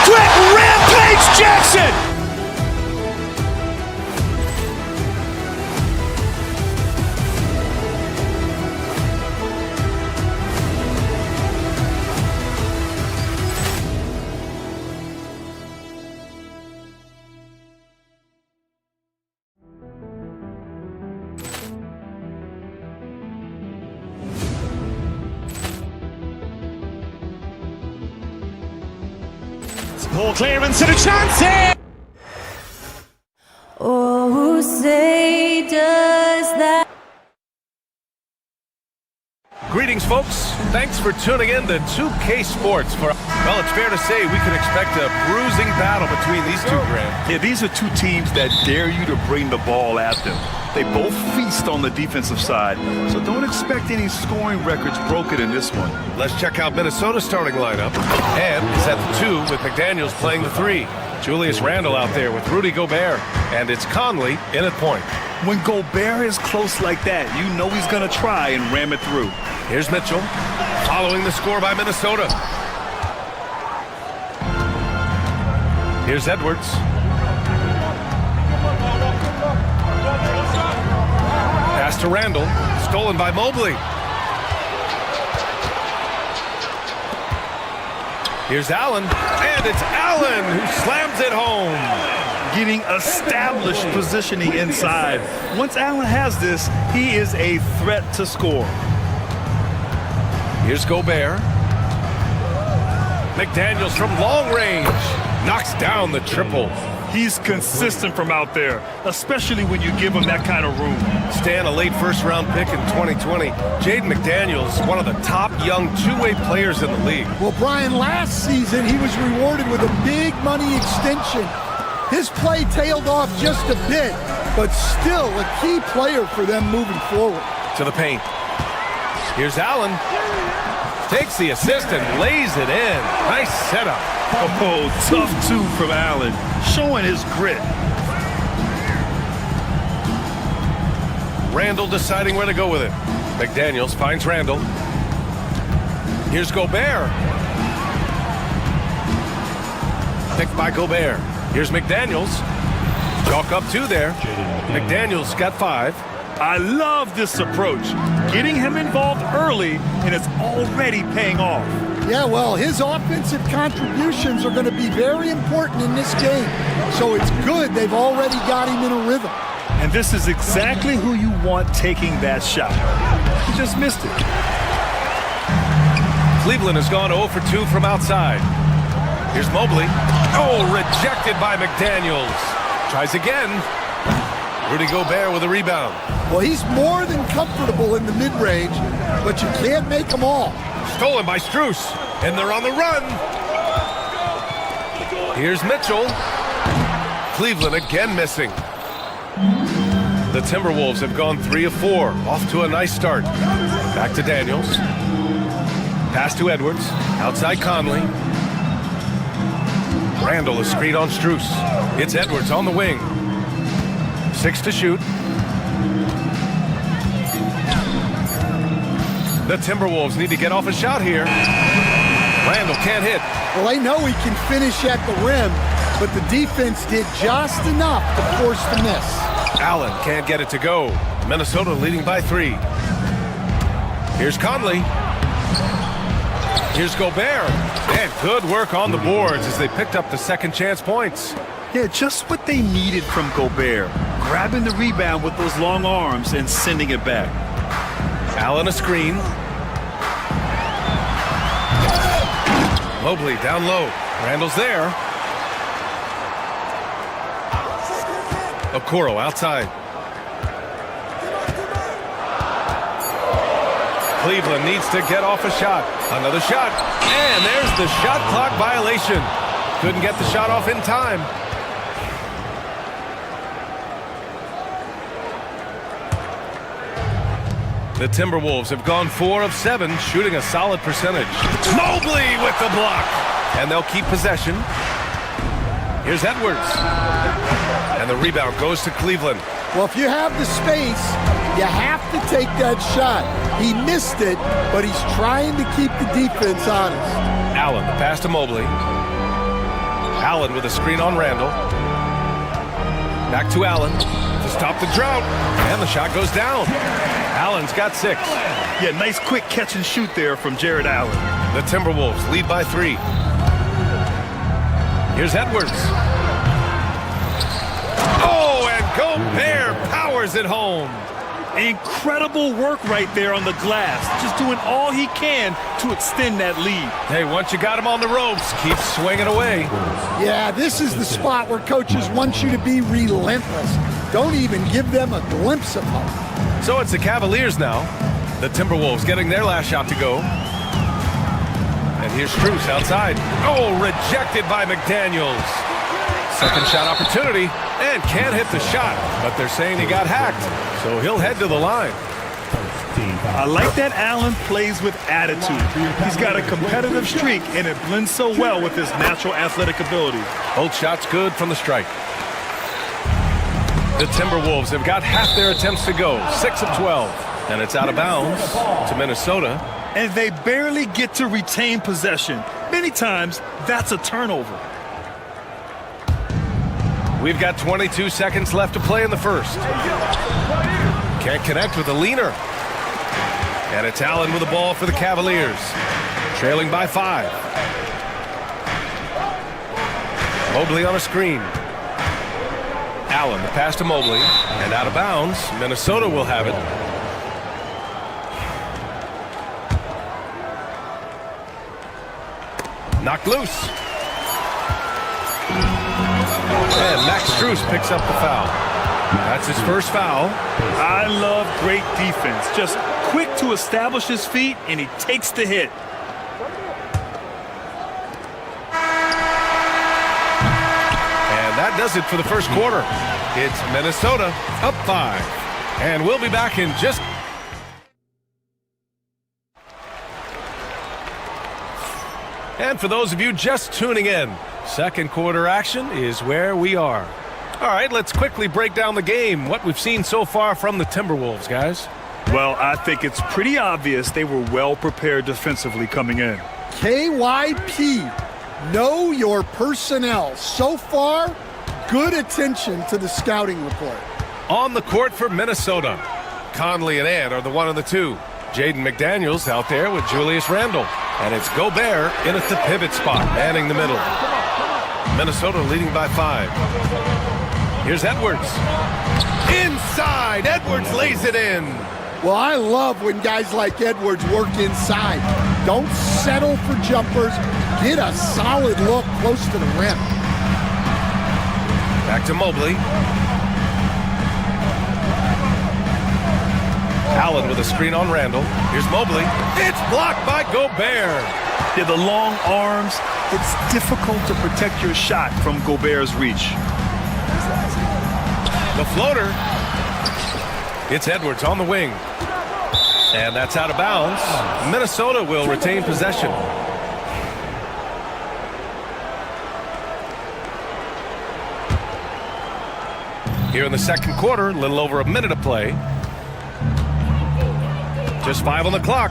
Quick Rampage Jackson. Ball clearance and a chance here. Oh, say does that. Greetings, folks. Thanks for tuning in to 2K Sports. Well, it's fair to say we can expect a bruising battle between these two, Grant. Yeah, these are two teams that dare you to bring the ball at them. They both feast on the defensive side, so don't expect any scoring records broken in this one. Let's check out Minnesota's starting lineup. And it's at the 2 with McDaniels playing the 3. Julius Randle out there with Rudy Gobert. And it's Conley in at point. When Gobert is close like that, you know he's going to try and ram it through. Here's Mitchell, following the score by Minnesota. Here's Edwards. Pass to Randall. Stolen by Mobley. Here's Allen. And it's Allen who slams it home. Getting established positioning inside. Once Allen has this, he is a threat to score. Here's Gobert. McDaniels from long range. Knocks down the triple. He's consistent from out there, especially when you give him that kind of room. Stan, a late first-round pick in 2020. Jaden McDaniels, one of the top young two-way players in the league. Well, Brian, last season he was rewarded with a big money extension. His play tailed off just a bit, but still a key player for them moving forward. To the paint. Here's Allen. Takes the assist and lays it in. Nice setup. Oh, tough two from Allen, showing his grit. Randall deciding where to go with it. McDaniels finds Randall. Here's Gobert. Picked by Gobert. Here's McDaniels. Chalk up two there. McDaniels got 5. I love this approach. Getting him involved early, and it's already paying off. Yeah, well, his offensive contributions are going to be very important in this game. So it's good they've already got him in a rhythm. And this is exactly who you want taking that shot. He just missed it. Cleveland has gone 0 for 2 from outside. Here's Mobley. Oh, rejected by McDaniels. Tries again. Rudy Gobert with a rebound. Well, he's more than comfortable in the mid-range, but you can't make them all. Stolen by Strus, and they're on the run. Here's Mitchell. Cleveland again missing. The Timberwolves have gone 3 of 4, off to a nice start. Back to Daniels. Pass to Edwards. Outside Conley. Randall is screen on Strus. It's Edwards on the wing. 6 to shoot. The Timberwolves need to get off a shot here. Randall can't hit. Well, they know he can finish at the rim, but the defense did just enough to force the miss. Allen can't get it to go. Minnesota leading by 3. Here's Conley. Here's Gobert. And good work on the boards as they picked up the second chance points. Yeah, just what they needed from Gobert. Grabbing the rebound with those long arms and sending it back. Allen a screen. Mobley down low. Randall's there. Okoro outside. Cleveland needs to get off a shot. Another shot. And there's the shot clock violation. Couldn't get the shot off in time. The Timberwolves have gone 4 of 7, shooting a solid percentage. Mobley with the block. And they'll keep possession. Here's Edwards. And the rebound goes to Cleveland. Well, if you have the space, you have to take that shot. He missed it, but he's trying to keep the defense honest. Allen, the pass to Mobley. Allen with a screen on Randall. Back to Allen to stop the drought. And the shot goes down. Allen's got 6. Yeah, nice quick catch and shoot there from Jared Allen. The Timberwolves lead by 3. Here's Edwards. Oh, and Gobert powers it home. Incredible work right there on the glass. Just doing all he can to extend that lead. Hey, once you got him on the ropes, keep swinging away. Yeah, this is the spot where coaches want you to be relentless. Don't even give them a glimpse of hope. So it's the Cavaliers now. The Timberwolves getting their last shot to go. And here's Strus outside. Oh, rejected by McDaniels. Second shot opportunity, and can't hit the shot. But they're saying he got hacked, so he'll head to the line. I like that Allen plays with attitude. He's got a competitive streak, and it blends so well with his natural athletic ability. Both shots good from the strike. The Timberwolves have got half their attempts to go, 6 of 12. And it's out of bounds to Minnesota. And they barely get to retain possession. Many times, that's a turnover. We've got 22 seconds left to play in the first. Can't connect with the leaner. And it's Allen with the ball for the Cavaliers. Trailing by 5. Mobley on a screen. Allen, the pass to Mobley. And out of bounds. Minnesota will have it. Knocked loose. And Max Strus picks up the foul. That's his first foul. I love great defense. Just quick to establish his feet, and he takes the hit. And that does it for the first quarter. It's Minnesota up 5. And we'll be back in just... And for those of you just tuning in, second quarter action is where we are. All right, let's quickly break down the game, what we've seen so far from the Timberwolves, guys. Well, I think it's pretty obvious they were well prepared defensively coming in. KYP, know your personnel. So far, good attention to the scouting report. On the court for Minnesota, Conley and Ant are the 1 and the 2. Jaden McDaniels out there with Julius Randle. And it's Gobert in at the pivot spot, manning the middle. Minnesota leading by 5. Here's Edwards. Inside, Edwards lays it in. Well, I love when guys like Edwards work inside. Don't settle for jumpers. Get a solid look close to the rim. Back to Mobley. Allen with a screen on Randle. Here's Mobley. It's blocked by Gobert. Yeah, the long arms. It's difficult to protect your shot from Gobert's reach. The floater. It's Edwards on the wing. And that's out of bounds. Minnesota will retain possession. Here in the second quarter, a little over a minute of play. Just 5 on the clock.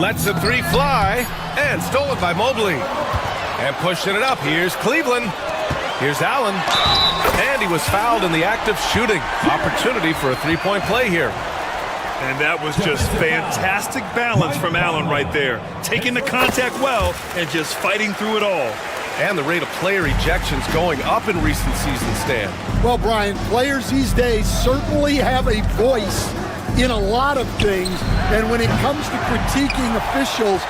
Lets the 3 fly. And stolen by Mobley. And pushing it up. Here's Cleveland. Here's Allen. And he was fouled in the act of shooting. Opportunity for a 3-point play here. And that was just fantastic balance from Allen right there. Taking the contact well and just fighting through it all. And the rate of player ejections going up in recent seasons, Stan. Well, Brian, players these days certainly have a voice in a lot of things, and when it comes to critiquing officials,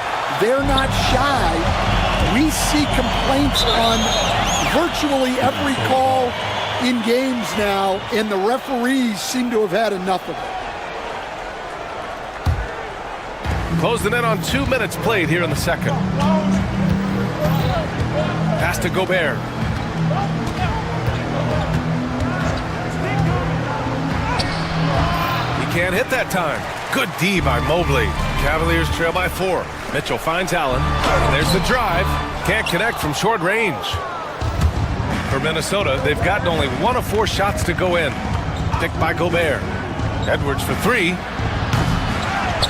they're not shy. We see complaints on virtually every call in games now, and the referees seem to have had enough of it. Closing in on 2 minutes played here in the second. Pass to Gobert. Can't hit that time. Good D by Mobley. Cavaliers trail by 4. Mitchell finds Allen. There's the drive. Can't connect from short range. For Minnesota, they've gotten only 1 of 4 shots to go in. Picked by Gobert. Edwards for 3.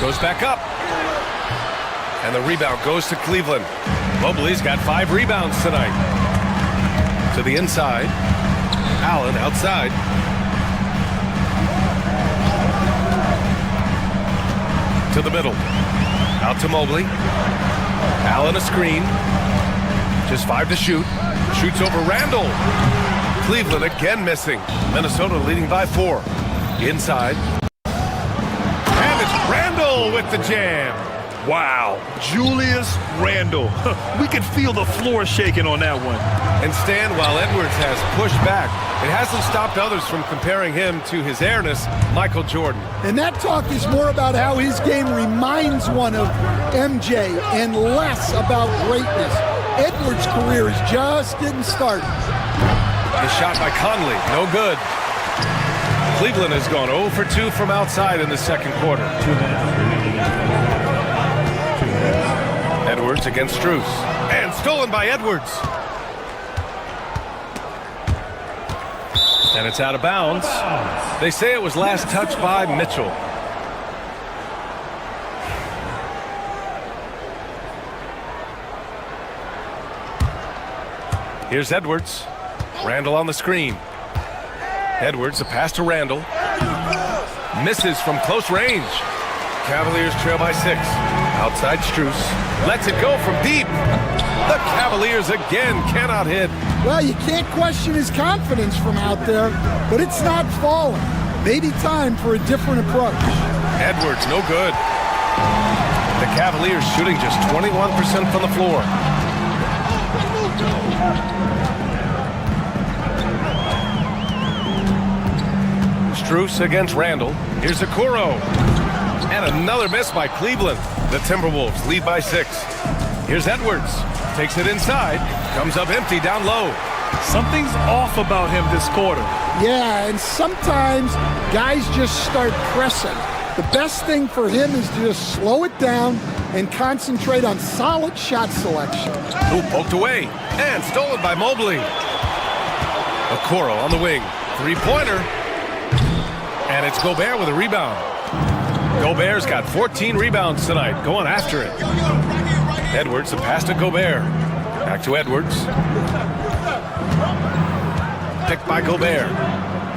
Goes back up. And the rebound goes to Cleveland. Mobley's got 5 rebounds tonight. To the inside. Allen outside. To the middle. Out to Mobley. Allen a screen. Just 5 to shoot. Shoots over Randle. Cleveland again missing. Minnesota leading by 4. Inside. And it's Randle with the jam. Wow. Julius Randle. We could feel the floor shaking on that one. And Stan, while Edwards has pushed back, it hasn't stopped others from comparing him to his airness, Michael Jordan. And that talk is more about how his game reminds one of MJ and less about greatness. Edwards' career is just getting started. The shot by Conley, no good. Cleveland has gone 0 for 2 from outside in the second quarter. Edwards against Strus. And stolen by Edwards. And it's out of bounds. They say it was last touched by Mitchell. Here's Edwards. Randall on the screen. Edwards, a pass to Randall. Misses from close range. Cavaliers trail by 6. Outside Strus. Lets it go from deep. The Cavaliers again cannot hit. Well, you can't question his confidence from out there, but it's not falling. Maybe time for a different approach. Edwards, no good. The Cavaliers shooting just 21% from the floor. Strus against Randall. Here's Okoro. And another miss by Cleveland. The Timberwolves lead by 6. Here's Edwards. Takes it inside. Comes up empty down low. Something's off about him this quarter. Yeah, and sometimes guys just start pressing. The best thing for him is to just slow it down and concentrate on solid shot selection. Ooh, poked away. And stolen by Mobley. Okoro on the wing. Three-pointer. And it's Gobert with a rebound. Gobert's got 14 rebounds tonight, going after it. Edwards, a pass to Gobert. Back to Edwards. Picked by Gobert.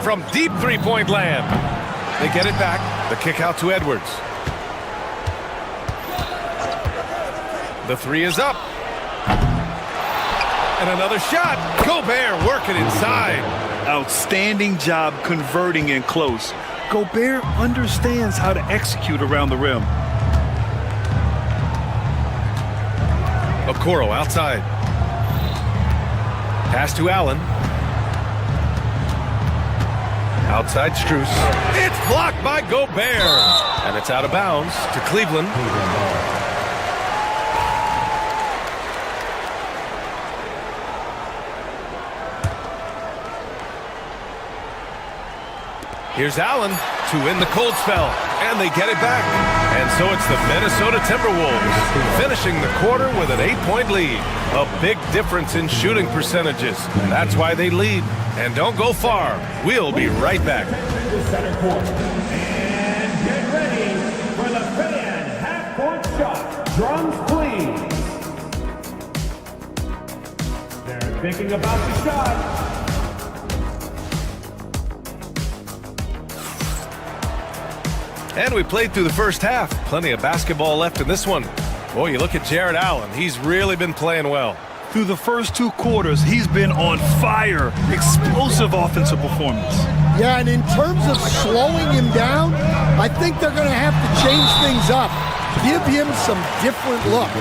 From deep three-point land. They get it back. The kick out to Edwards. The three is up. And another shot. Gobert working inside. Outstanding job converting in close. Gobert understands how to execute around the rim. Okoro outside. Pass to Allen. Outside Strus. It's blocked by Gobert. And it's out of bounds to Cleveland. Here's Allen to win the cold spell, and they get it back. And so it's the Minnesota Timberwolves finishing the quarter with an 8-point lead. A big difference in shooting percentages. That's why they lead. And don't go far. We'll be right back. The center court. And get ready for the fan half-court shot. Drums, please. They're thinking about the shot. And we played through the first half. Plenty of basketball left in this one. Boy, you look at Jared Allen. He's really been playing well. Through the first 2 quarters, he's been on fire. Explosive offensive performance. Yeah, and in terms of slowing him down, I think they're going to have to change things up. Give him some different looks.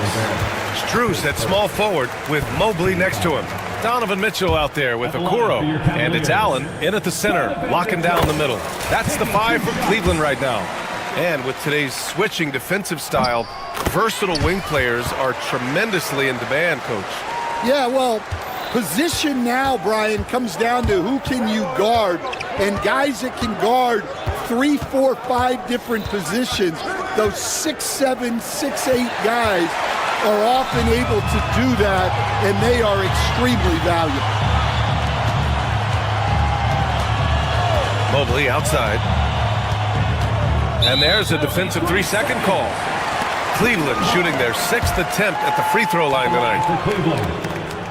Strus at small forward with Mobley next to him. Donovan Mitchell out there with Okoro. And it's Allen in at the center, locking down the middle. That's the 5 for Cleveland right now. And with today's switching defensive style, versatile wing players are tremendously in demand, Coach. Yeah, well, position now, Brian, comes down to who can you guard. And guys that can guard 3, 4, 5 different positions, those 6'7", 6'8" guys are often able to do that, and they are extremely valuable. Mobley outside. And there's a defensive 3-second call. Cleveland shooting their 6th attempt at the free throw line tonight.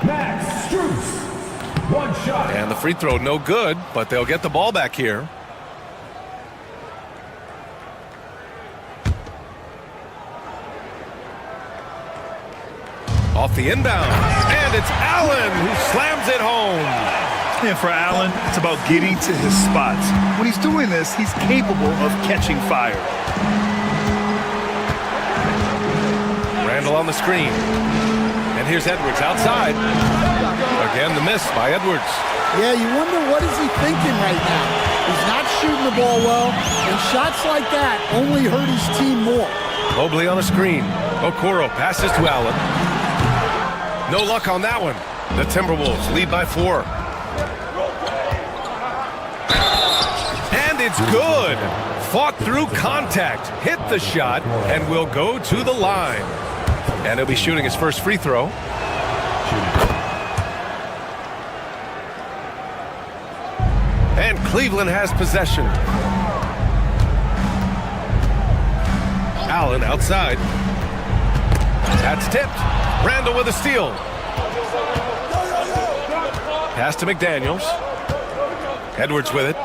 Max Strus. 1 shot. And the free throw no good, but they'll get the ball back here. Off the inbound, and it's Allen who slams it home. And for Allen, it's about getting to his spots. When he's doing this, he's capable of catching fire. Randall on the screen. And here's Edwards outside. Again, the miss by Edwards. Yeah, you wonder what is he thinking right now. He's not shooting the ball well, and shots like that only hurt his team more. Mobley on the screen. Okoro passes to Allen. No luck on that one. The Timberwolves lead by 4. And it's good. Fought through contact, hit the shot, and will go to the line. And he'll be shooting his first free throw. And Cleveland has possession. Allen outside. That's tipped. Randall with a steal. Pass to McDaniels. Edwards with it.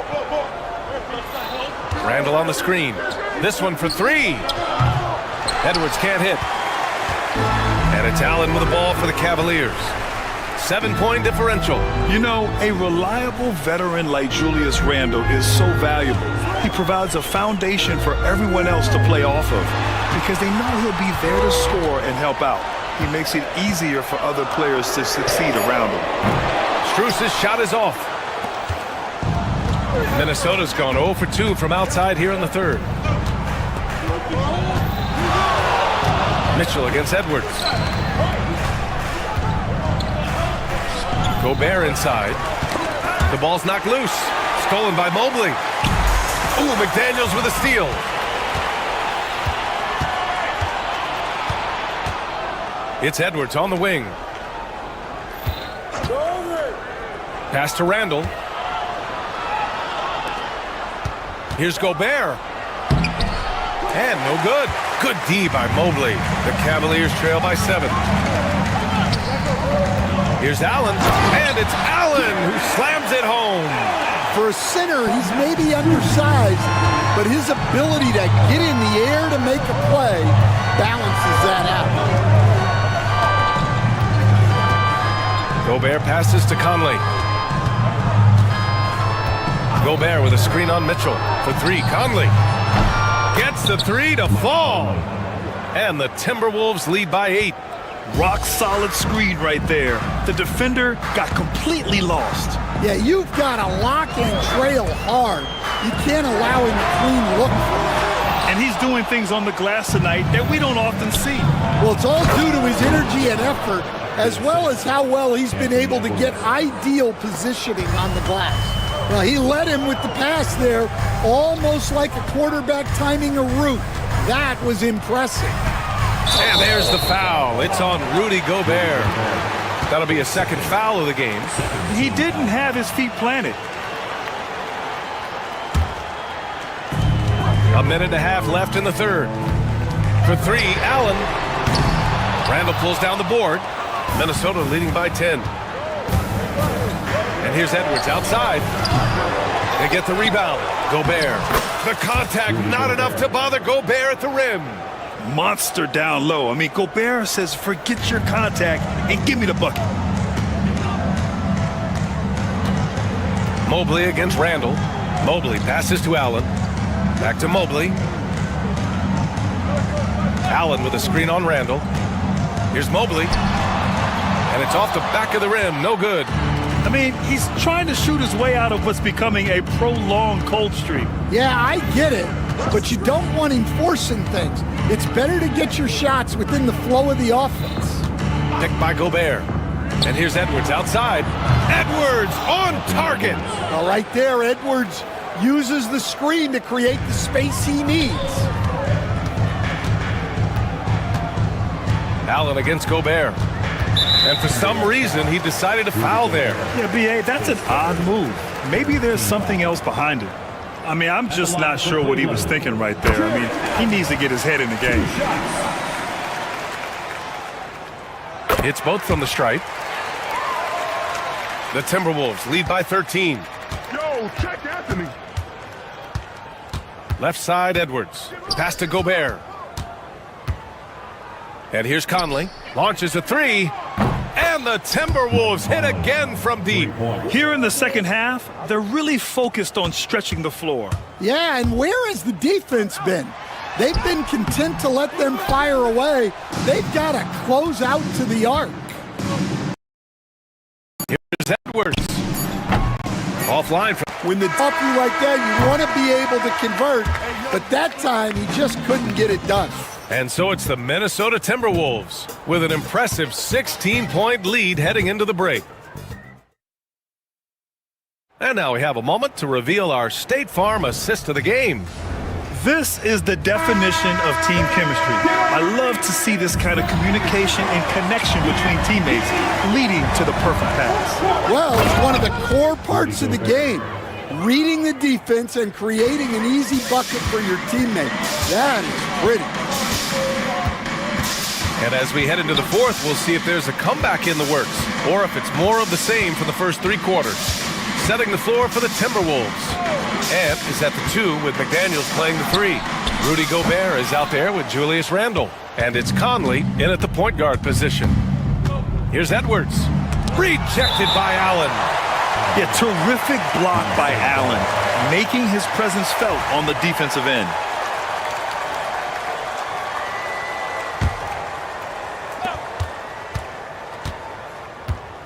Randall on the screen. This one for three. Edwards can't hit. And it's Allen with the ball for the Cavaliers. 7-point differential. You know, a reliable veteran like Julius Randle is so valuable. He provides a foundation for everyone else to play off of because they know he'll be there to score and help out. He makes it easier for other players to succeed around him. Strus's shot is off. Minnesota's gone 0 for 2 from outside here in the third. Mitchell against Edwards. Gobert inside. The ball's knocked loose. Stolen by Mobley. Ooh, McDaniels with a steal. It's Edwards on the wing. Pass to Randall. Here's Gobert. And no good. Good D by Mobley. The Cavaliers trail by 7. Here's Allen. And it's Allen who slams it home. For a center, he's maybe undersized, but his ability to get in the air to make a play balances that out. Gobert passes to Conley. Gobert with a screen on Mitchell for three. Conley gets the three to fall. And the Timberwolves lead by 8. Rock solid screen right there. The defender got completely lost. Yeah, you've got to lock and trail hard. You can't allow him to clean look for it. And he's doing things on the glass tonight that we don't often see. Well, it's all due to his energy and effort, as well as how well he's been able to get ideal positioning on the glass. Well, he led him with the pass there, almost like a quarterback timing a route. That was impressive. And there's the foul. It's on Rudy Gobert. That'll be a second foul of the game. He didn't have his feet planted. A minute and a half left in the third. For three, Allen. Randall pulls down the board. Minnesota leading by 10. And here's Edwards outside. They get the rebound. Gobert. The contact not enough to bother Gobert at the rim. Monster down low. I mean, Gobert says, forget your contact and give me the bucket. Mobley against Randall. Mobley passes to Allen. Back to Mobley. Allen with a screen on Randall. Here's Mobley. And it's off the back of the rim. No good. I mean, he's trying to shoot his way out of what's becoming a prolonged cold streak. Yeah, I get it, but you don't want him forcing things. It's better to get your shots within the flow of the offense. Picked by Gobert. And here's Edwards outside. Edwards on target. All right there, Edwards uses the screen to create the space he needs. Allen against Gobert. And for some reason, he decided to foul there. Yeah, B.A., that's an odd move. Maybe there's something else behind it. I mean, I'm just not sure what he was thinking right there. I mean, he needs to get his head in the game. It's both from the stripe. The Timberwolves lead by 13. Yo, check Anthony. Left side, Edwards. Pass to Gobert. And here's Conley. Launches a three. And the Timberwolves hit again from deep. Here in the second half, they're really focused on stretching the floor. Yeah, and where has the defense been? They've been content to let them fire away. They've got to close out to the arc. Here's Edwards. Offline. When they top you like that, you want to be able to convert, but that time he just couldn't get it done. And so it's the Minnesota Timberwolves with an impressive 16-point lead heading into the break. And now we have a moment to reveal our State Farm assist of the game. This is the definition of team chemistry. I love to see this kind of communication and connection between teammates leading to the perfect pass. Well, it's one of the core parts of the game. Reading the defense and creating an easy bucket for your teammate. That is pretty. And as we head into the fourth, we'll see if there's a comeback in the works or if it's more of the same for the first 3 quarters. Setting the floor for the Timberwolves. Ant is at the 2 with McDaniels playing the 3. Rudy Gobert is out there with Julius Randle. And it's Conley in at the point guard position. Here's Edwards. Rejected by Allen. Yeah, terrific block by Allen, making his presence felt on the defensive end.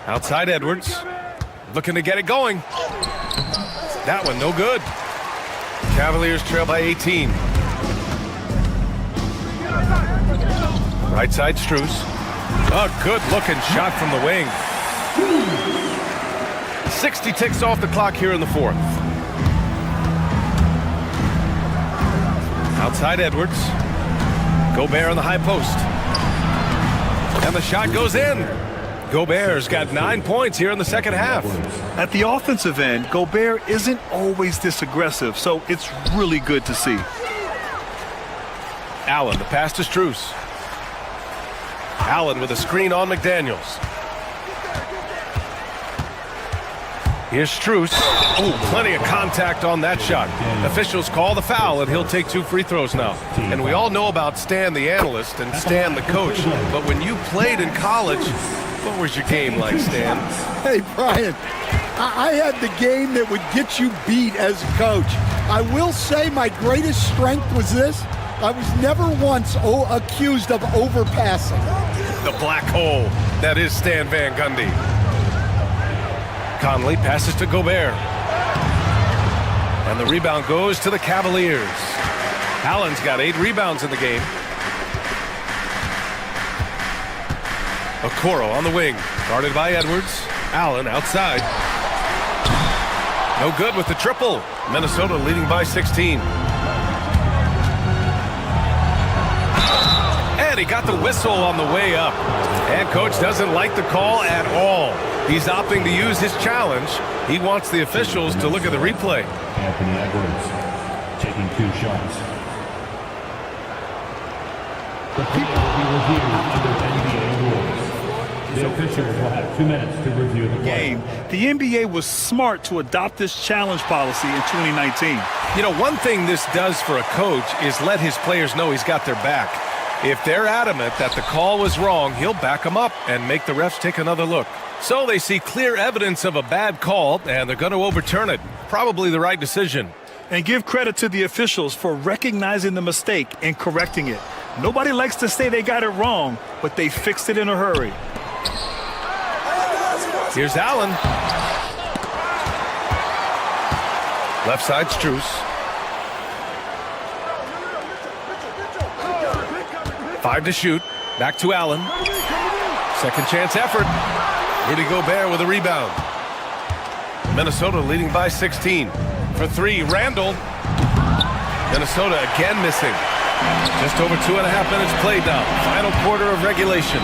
Outside Edwards, looking to get it going. That one no good. Cavaliers trail by 18. Right side Strus. A good looking shot from the wing. 60 ticks off the clock here in the fourth. Outside Edwards. Gobert on the high post. And the shot goes in. Gobert's got 9 points here in the second half. At the offensive end, Gobert isn't always this aggressive, so it's really good to see. Allen, the pass to Strus. Allen with a screen on McDaniels. Here's Strus. Oh, plenty of contact on that shot. Officials call the foul, and he'll take 2 free throws now. And we all know about Stan the analyst and Stan the coach, but when you played in college, what was your game like, Stan? Hey, Brian, I had the game that would get you beat as a coach. I will say my greatest strength was this. I was never once accused of overpassing. The black hole. That is Stan Van Gundy. Conley passes to Gobert. And the rebound goes to the Cavaliers. Allen's got 8 rebounds in the game. Okoro on the wing, guarded by Edwards. Allen outside. No good with the triple. Minnesota leading by 16. And he got the whistle on the way up. And coach doesn't like the call at all. He's opting to use his challenge. He wants the officials to look at the replay. Anthony Edwards taking 2 shots. The people will be reviewed under NBA rules. The officials will have 2 minutes to review the game. The NBA was smart to adopt this challenge policy in 2019. You know, one thing this does for a coach is let his players know he's got their back. If they're adamant that the call was wrong, he'll back them up and make the refs take another look. So they see clear evidence of a bad call, and they're going to overturn it. Probably the right decision. And give credit to the officials for recognizing the mistake and correcting it. Nobody likes to say they got it wrong, but they fixed it in a hurry. Here's Allen. Left side, Strus. 5 to shoot. Back to Allen. Second chance effort. Rudy Gobert with a rebound. Minnesota leading by 16. For 3, Randle. Minnesota again missing. Just over 2.5 minutes played now. Final quarter of regulation.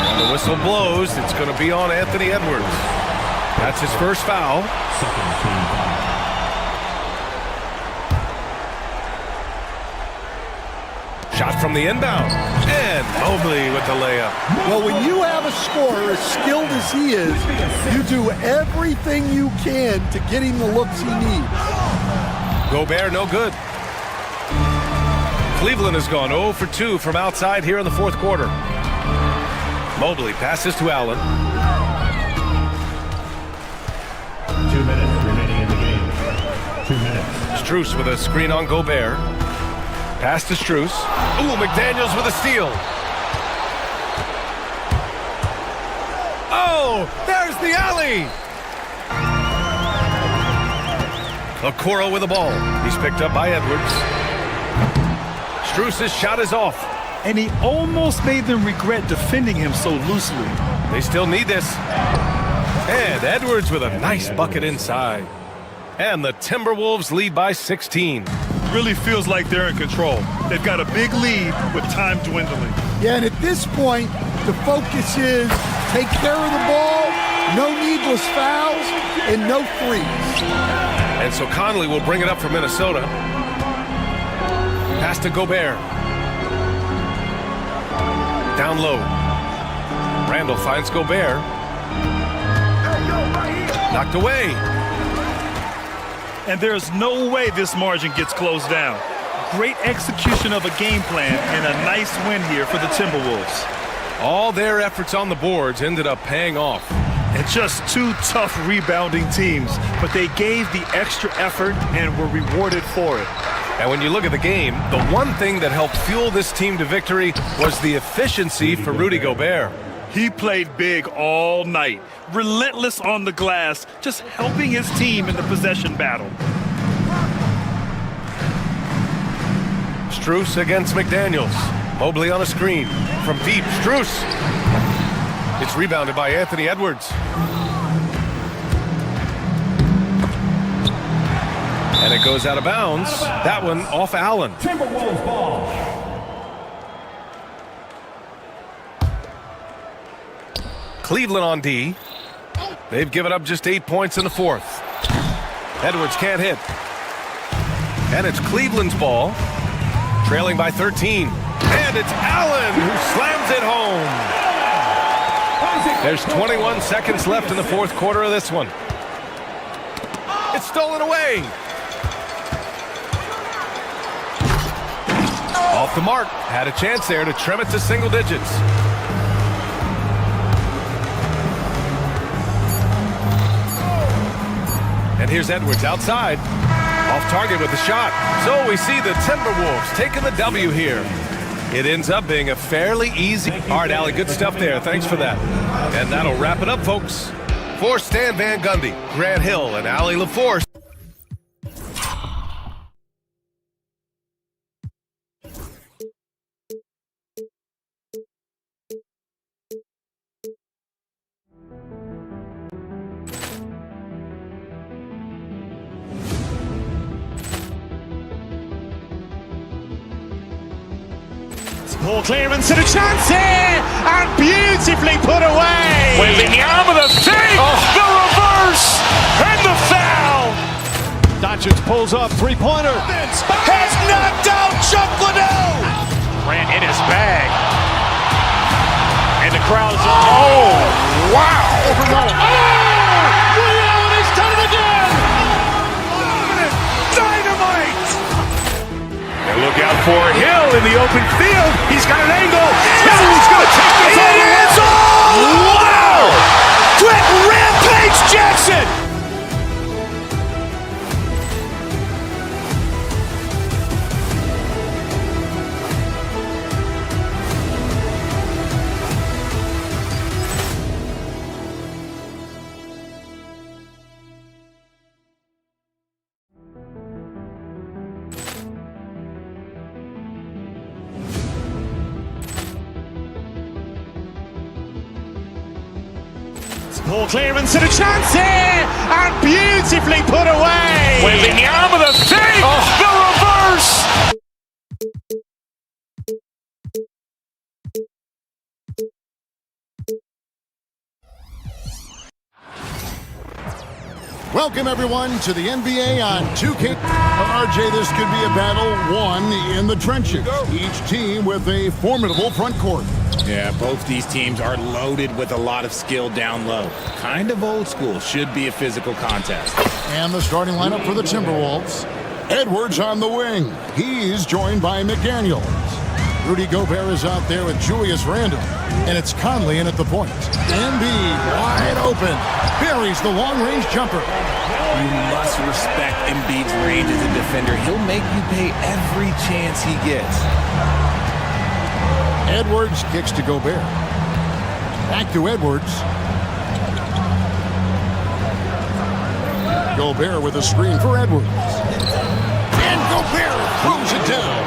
And the whistle blows. It's going to be on Anthony Edwards. That's his first foul. Shot from the inbound. And Mobley with the layup. Well, when you have a scorer as skilled as he is, you do everything you can to get him the looks he needs. Gobert no good. Cleveland has gone 0 for 2 from outside here in the fourth quarter. Mobley passes to Allen. 2 minutes remaining in the game. 2 minutes. Strus with a screen on Gobert. Pass to Strus. Ooh, McDaniels with a steal. Oh, there's the alley. Okoro with the ball. He's picked up by Edwards. Strus's shot is off. And he almost made them regret defending him so loosely. They still need this. And Edwards with a nice bucket inside. And the Timberwolves lead by 16. Really feels like they're in control. They've got a big lead with time dwindling. Yeah, and at this point, the focus is take care of the ball, no needless fouls, and no threes. And so Conley will bring it up for Minnesota. Pass to Gobert. down low. Randall finds Gobert. Knocked away. And there's no way this margin gets closed down. Great execution of a game plan and a nice win here for the Timberwolves. All their efforts on the boards ended up paying off. And just two tough rebounding teams, but they gave the extra effort and were rewarded for it. And when you look at the game, the one thing that helped fuel this team to victory was the efficiency for Rudy Gobert. He played big all night, relentless on the glass, just helping his team in the possession battle. Strus against McDaniels. Mobley on a screen. From deep, Strus. It's rebounded by Anthony Edwards. And it goes out of bounds. That one off Allen. Timberwolves ball. Cleveland on D. They've given up just 8 points in the fourth. Edwards can't hit. And it's Cleveland's ball. Trailing by 13. And it's Allen who slams it home. There's 21 seconds left in the fourth quarter of this one. It's stolen away. Off the mark. Had a chance there to trim it to single digits. And here's Edwards outside. Off target with the shot. So we see the Timberwolves taking the W here. It ends up being a fairly easy. All right, Allie, good stuff there. Thanks for that. And that'll wrap it up, folks. For Stan Van Gundy, Grant Hill, and Allie LaForce. Poor clearance and a chance here, and beautifully put away. Wembanyama the save, the reverse, and the foul. Doncic pulls up, three-pointer. Has knocked out Chuck Liddell. Grant in his bag. And the crowd is, oh, wow. Reality's done it again. Dynamite. And look out for Hill in the open field. He's got an angle. Hill's going to take this all the way. Wow! Brett Rampage Jackson. Poor clearance and a chance here, and beautifully put away. Wembanyama the save, the reverse. Welcome, everyone, to the NBA on 2K. RJ, this could be a battle won in the trenches. Each team with a formidable front court. Yeah, both these teams are loaded with a lot of skill down low. Kind of old school. Should be a physical contest. And the starting lineup for the Timberwolves. Edwards on the wing. He's joined by McDaniels. Rudy Gobert is out there with Julius Randle. And it's Conley in at the point. Embiid wide open. Buries the long-range jumper. You must respect Embiid's range as a defender. He'll make you pay every chance he gets. Edwards kicks to Gobert. Back to Edwards. Gobert with a screen for Edwards. And Gobert throws it down.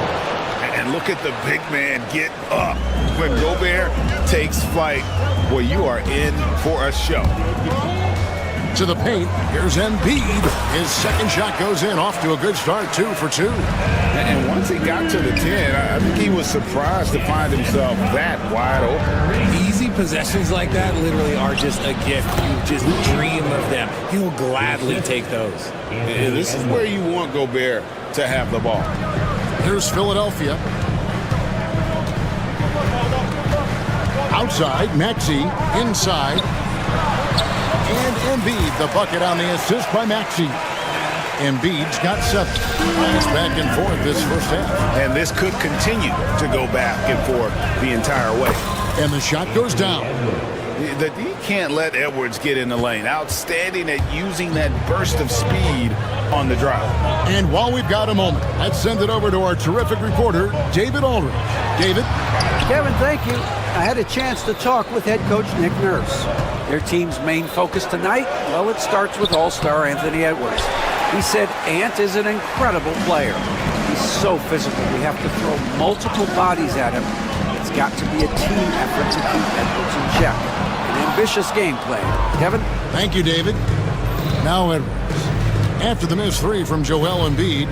And look at the big man get up. When Gobert takes flight, well, you are in for a show. To the paint, here's Embiid. His second shot goes in, off to a good start, 2 for 2. And once he got to the 10, I think he was surprised to find himself that wide open. Easy possessions like that literally are just a gift. You just dream of them. He'll gladly take those. And this is where you want Gobert to have the ball. Here's Philadelphia. Outside, Maxey. Inside. And Embiid, the bucket on the assist by Maxey. Embiid's got 7. It's back and forth this first half. And this could continue to go back and forth the entire way. And the shot goes down. You can't let Edwards get in the lane. Outstanding at using that burst of speed on the drive. And while we've got a moment, let's send it over to our terrific reporter, David Aldridge. David? Kevin, thank you. I had a chance to talk with head coach Nick Nurse. Their team's main focus tonight, well, it starts with all-star Anthony Edwards. He said Ant is an incredible player. He's so physical. We have to throw multiple bodies at him. It's got to be a team effort to keep Edwards in check. An ambitious game plan. Kevin? Thank you, David. Now Edwards. After the missed 3 from Joel Embiid,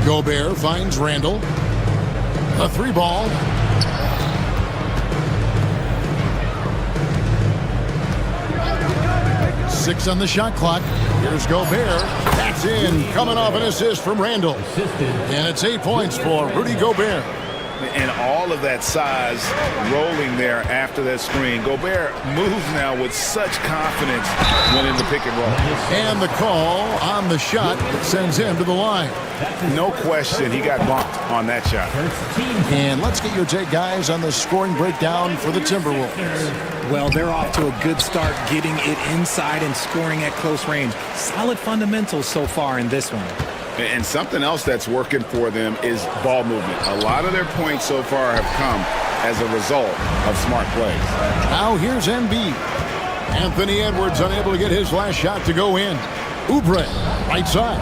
Gobert finds Randall. A 3 ball. Six on the shot clock. Here's Gobert. That's in. Coming off an assist from Randall. And it's 8 points for Rudy Gobert. And all of that size rolling there after that screen. Gobert moves now with such confidence when in the pick and roll. And the call on the shot that sends him to the line. No question, he got bumped on that shot. And let's get your take, guys, on the scoring breakdown for the Timberwolves. Well, they're off to a good start getting it inside and scoring at close range. Solid fundamentals so far in this one. And something else that's working for them is ball movement. A lot of their points so far have come as a result of smart plays. Now here's Embiid. Anthony Edwards unable to get his last shot to go in. Oubre, right side.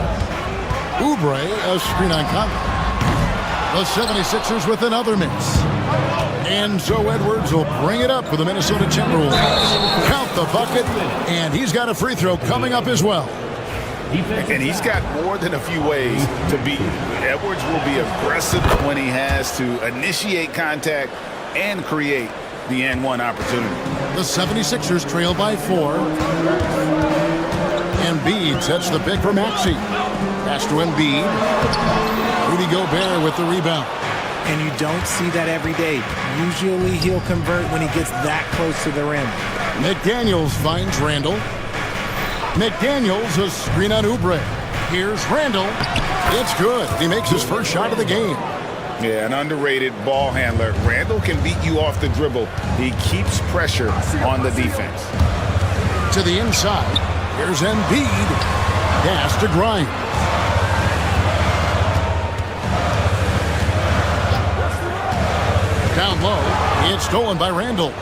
Oubre, a screen on Conley. The 76ers with another miss. And so Edwards will bring it up for the Minnesota Timberwolves. Count the bucket, and he's got a free throw coming up as well. And he's got more than a few ways to beat you. Edwards will be aggressive when he has to initiate contact and create the N1 opportunity. The 76ers trail by 4. Embiid sets the pick for Maxey. Pass to Embiid. Rudy Gobert with the rebound. And you don't see that every day. Usually he'll convert when he gets that close to the rim. McDaniels finds Randall. McDaniels, a screen on Oubre. Here's Randall. It's good. He makes his first shot of the game. Yeah, an underrated ball handler. Randall can beat you off the dribble. He keeps pressure on the defense. To the inside. Here's Embiid. Pass to Grimes. Down low. It's stolen by Randall.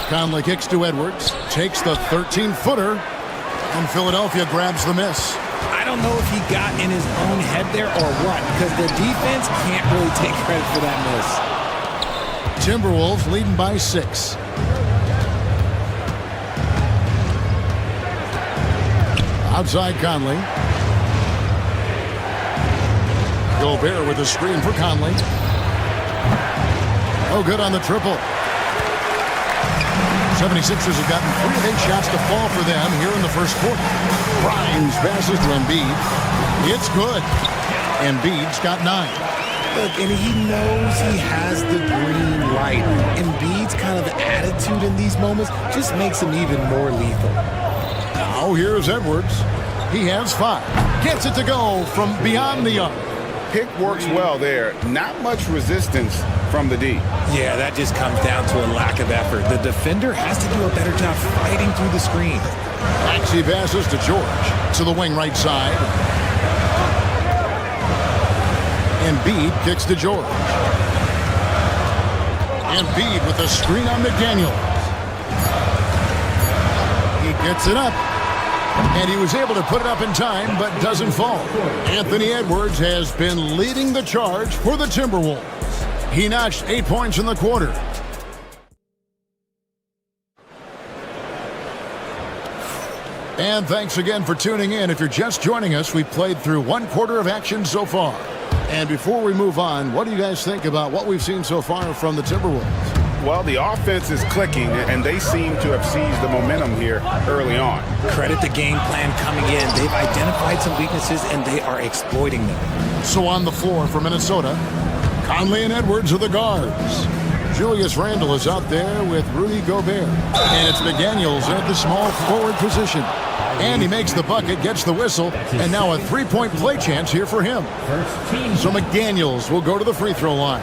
Conley kicks to Edwards, takes the 13-footer, and Philadelphia grabs the miss. I don't know if he got in his own head there or what, because the defense can't really take credit for that miss. Timberwolves leading by 6. Outside Conley. Gobert with a screen for Conley. Oh, good on the triple. 76ers have gotten 3 of 8 shots to fall for them here in the first quarter. Grimes passes to Embiid. It's good. Embiid's got 9. Look, and he knows he has the green light. Embiid's kind of attitude in these moments just makes him even more lethal. Now here's Edwards. He has 5. Gets it to go from beyond the arc. Pick works well there. Not much resistance from the D. Yeah, that just comes down to a lack of effort. The defender has to do a better job fighting through the screen. Maxey passes to George. To the wing right side. Embiid kicks to George. Embiid with a screen on McDaniels. He gets it up. And he was able to put it up in time, but doesn't fall. Anthony Edwards has been leading the charge for the Timberwolves. He notched 8 points in the quarter. And thanks again for tuning in. If you're just joining us, we've played through 1 quarter of action so far. And before we move on, what do you guys think about what we've seen so far from the Timberwolves? Well, the offense is clicking, and they seem to have seized the momentum here early on. Credit the game plan coming in. They've identified some weaknesses, and they are exploiting them. So on the floor for Minnesota, Conley and Edwards are the guards. Julius Randle is out there with Rudy Gobert. And it's McDaniels at the small forward position. And he makes the bucket, gets the whistle, and now a three-point play chance here for him. So McDaniels will go to the free throw line.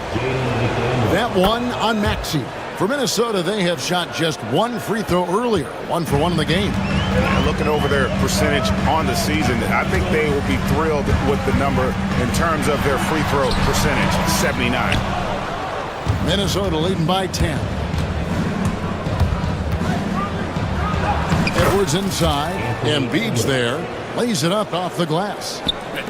That one on Maxey. For Minnesota, they have shot just one free throw earlier, 1 for 1 in the game. Looking over their percentage on the season, I think they will be thrilled with the number in terms of their free throw percentage, 79. Minnesota leading by 10. Edwards inside. Embiid's there. Lays it up off the glass.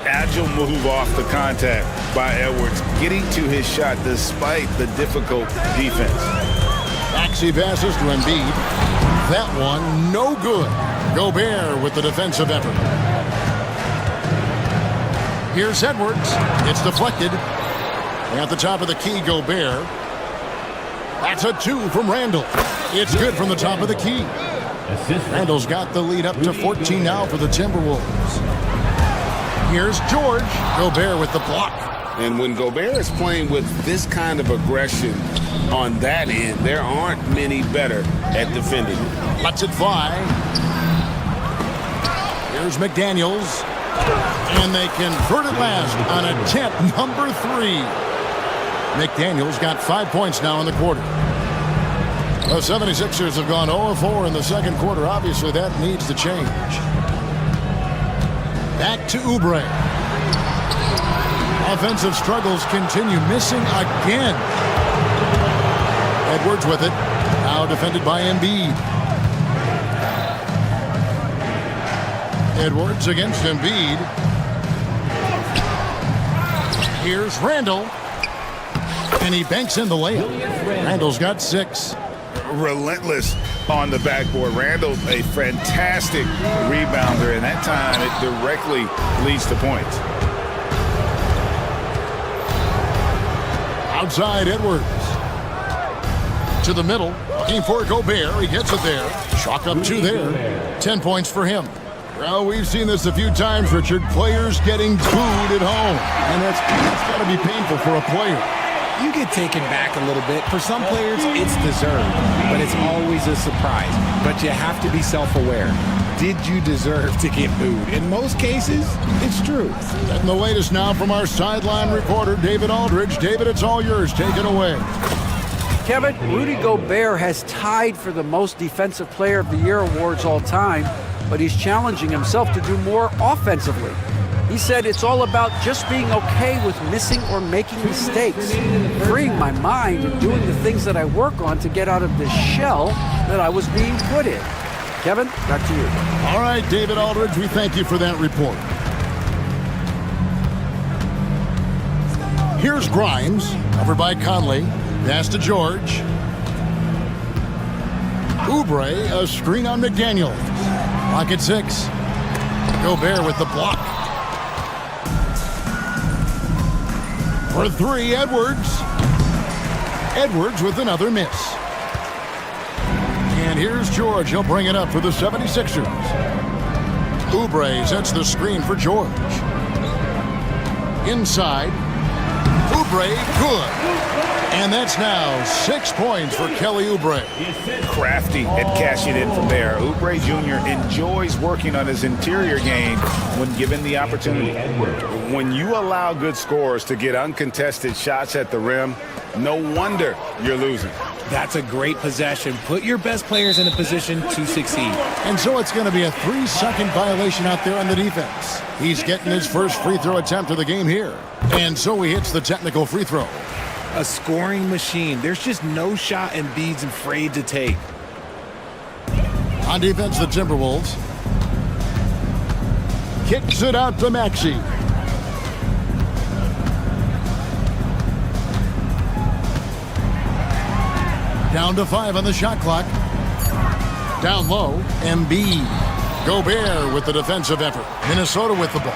Agile move off the contact by Edwards, getting to his shot despite the difficult defense. Maxey passes to Embiid. That one, no good. Gobert with the defensive effort. Here's Edwards. It's deflected. At the top of the key, Gobert. That's a 2 from Randle. It's good from the top of the key. Randle's got the lead up to 14 now for the Timberwolves. Here's George. Gobert with the block. And when Gobert is playing with this kind of aggression on that end, there aren't many better at defending. Lets it fly. Here's McDaniels. And they convert it last on attempt number 3. McDaniels got 5 points now in the quarter. The 76ers have gone 0-4 in the second quarter. Obviously, that needs to change. Back to Oubre. Offensive struggles continue, missing again. Edwards with it. Now defended by Embiid. Edwards against Embiid. Here's Randle. And he banks in the layup. Randle's got 6. Relentless on the backboard. Randle, a fantastic rebounder, and that time it directly leads to points. Outside Edwards. To the middle. Looking for Gobert. He gets it there. Chalk up 2 there. 10 points for him. Well, we've seen this a few times, Richard. Players getting booed at home. And that's got to be painful for a player. You get taken back a little bit. For some players, it's deserved, but it's always a surprise. But you have to be self-aware. Did you deserve to get booed? In most cases, it's true. And the latest now from our sideline reporter, David Aldridge. David, it's all yours. Take it away. Kevin, Rudy Gobert has tied for the most Defensive Player of the Year awards all time, but he's challenging himself to do more offensively. He said it's all about just being okay with missing or making mistakes, freeing my mind and doing the things that I work on to get out of this shell that I was being put in. Kevin, back to you. All right, David Aldridge, we thank you for that report. Here's Grimes, covered by Conley. Pass to George. Oubre, a screen on McDaniels. Clock at 6. Gobert with the block. For 3, Edwards. Edwards with another miss. And here's George. He'll bring it up for the 76ers. Oubre sets the screen for George. Inside. Oubre, good. And that's now 6 points for Kelly Oubre. Crafty at cashing in from there. Oubre Jr. enjoys working on his interior game when given the opportunity. When you allow good scorers to get uncontested shots at the rim, no wonder you're losing. That's a great possession. Put your best players in a position to succeed. And so it's going to be a 3-second violation out there on the defense. He's getting his first free throw attempt of the game here. And so he hits the technical free throw. A scoring machine. There's just no shot Embiid's afraid to take. On defense, the Timberwolves. Kicks it out to Maxey. Down to 5 on the shot clock. Down low, Embiid. Gobert with the defensive effort. Minnesota with the ball.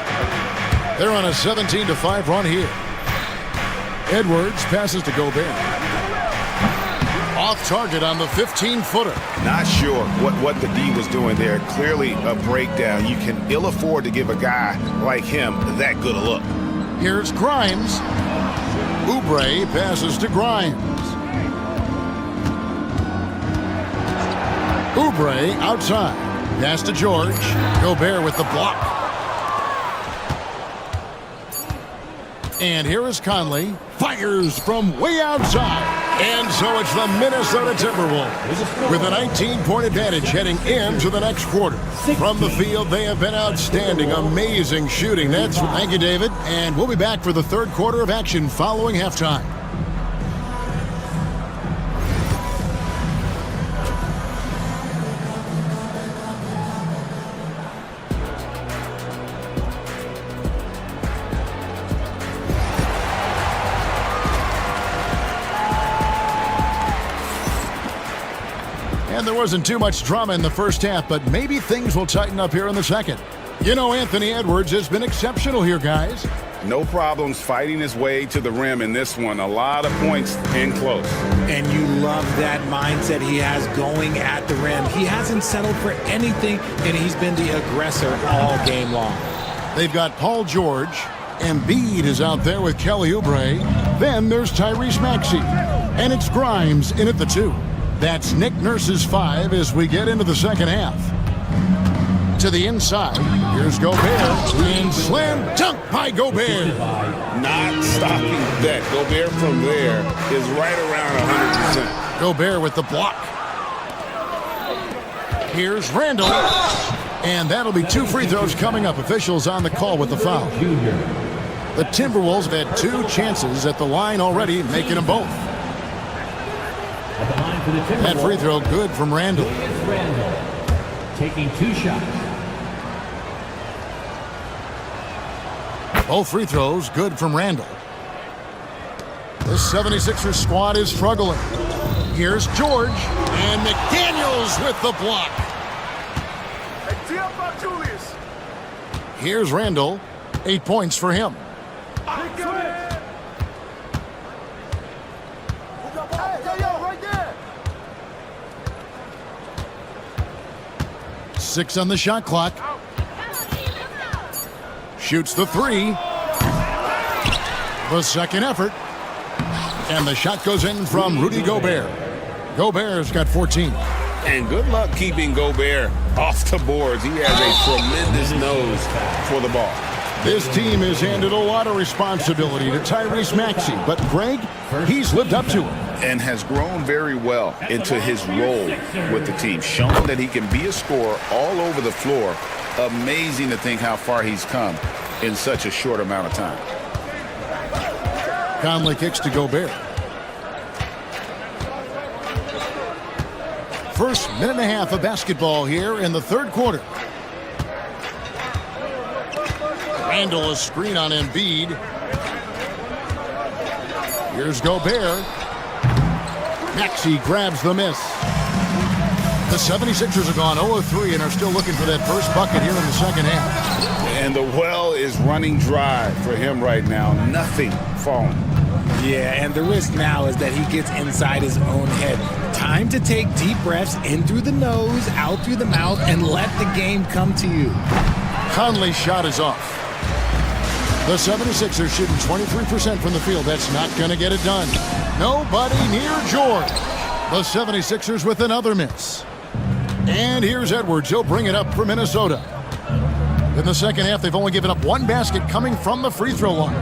They're on a 17-5 run here. Edwards passes to Gobert. Off target on the 15-footer. Not sure what the D was doing there. Clearly a breakdown. You can ill afford to give a guy like him that good a look. Here's Grimes. Oubre passes to Grimes. Oubre outside. Pass to George. Gobert with the block. And here is Conley. Fires from way outside. And so it's the Minnesota Timberwolves with a 19-point advantage heading into the next quarter. From the field, they have been outstanding. Amazing shooting. Thank you, David. And we'll be back for the third quarter of action following halftime. And there wasn't too much drama in the first half, but maybe things will tighten up here in the second. You know, Anthony Edwards has been exceptional here, guys. No problems fighting his way to the rim in this one. A lot of points in close. And you love that mindset he has going at the rim. He hasn't settled for anything, and he's been the aggressor all game long. They've got Paul George. Embiid is out there with Kelly Oubre. Then there's Tyrese Maxey. And it's Grimes in at the 2. That's Nick Nurse's 5 as we get into the second half. To the inside, here's Gobert, and slam dunk by Gobert. Not stopping that. Gobert from there is right around 100%. Gobert with the block. Here's Randall, and that'll be 2 free throws coming up. Officials on the call with the foul. The Timberwolves have had 2 chances at the line already, making them both. That free throw good from Randall. Taking 2 shots. Both free throws good from Randall. This 76ers squad is struggling. Here's George, and McDaniels with the block. Here's Randall. 8 points for him. 6 on the shot clock. Shoots the 3. The second effort. And the shot goes in from Rudy Gobert. Gobert's got 14. And good luck keeping Gobert off the boards. He has a tremendous nose for the ball. This team has handed a lot of responsibility to Tyrese Maxey, but Greg, he's lived up to it. And has grown very well into his role with the team, showing that he can be a scorer all over the floor. Amazing to think how far he's come in such a short amount of time. Conley kicks to Gobert. First minute and a half of basketball here in the third quarter. Randall, a screen on Embiid. Here's Gobert. Maxey grabs the miss. The 76ers have gone 0-3 and are still looking for that first bucket here in the second half. And the well is running dry for him right now. Nothing falling. Yeah, and the risk now is that he gets inside his own head. Time to take deep breaths in through the nose, out through the mouth, and let the game come to you. Conley's shot is off. The 76ers shooting 23% from the field. That's not going to get it done. Nobody near George. The 76ers with another miss. And here's Edwards. He'll bring it up for Minnesota. In the second half, they've only given up 1 basket coming from the free throw line.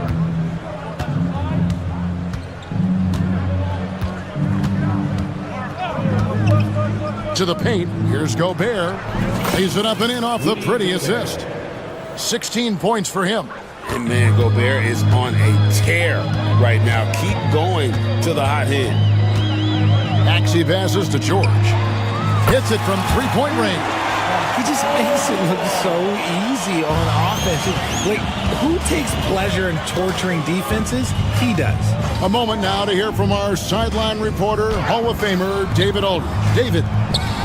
To the paint. Here's Gobert. Lays it up and in off the pretty assist. 16 points for him. And man, Gobert is on a tear right now. Keep going to the hot hand. Maxey passes to George. Hits it from three-point range. He just makes it look so easy on offense. Like, who takes pleasure in torturing defenses? He does. A moment now to hear from our sideline reporter, Hall of Famer David Aldridge. David.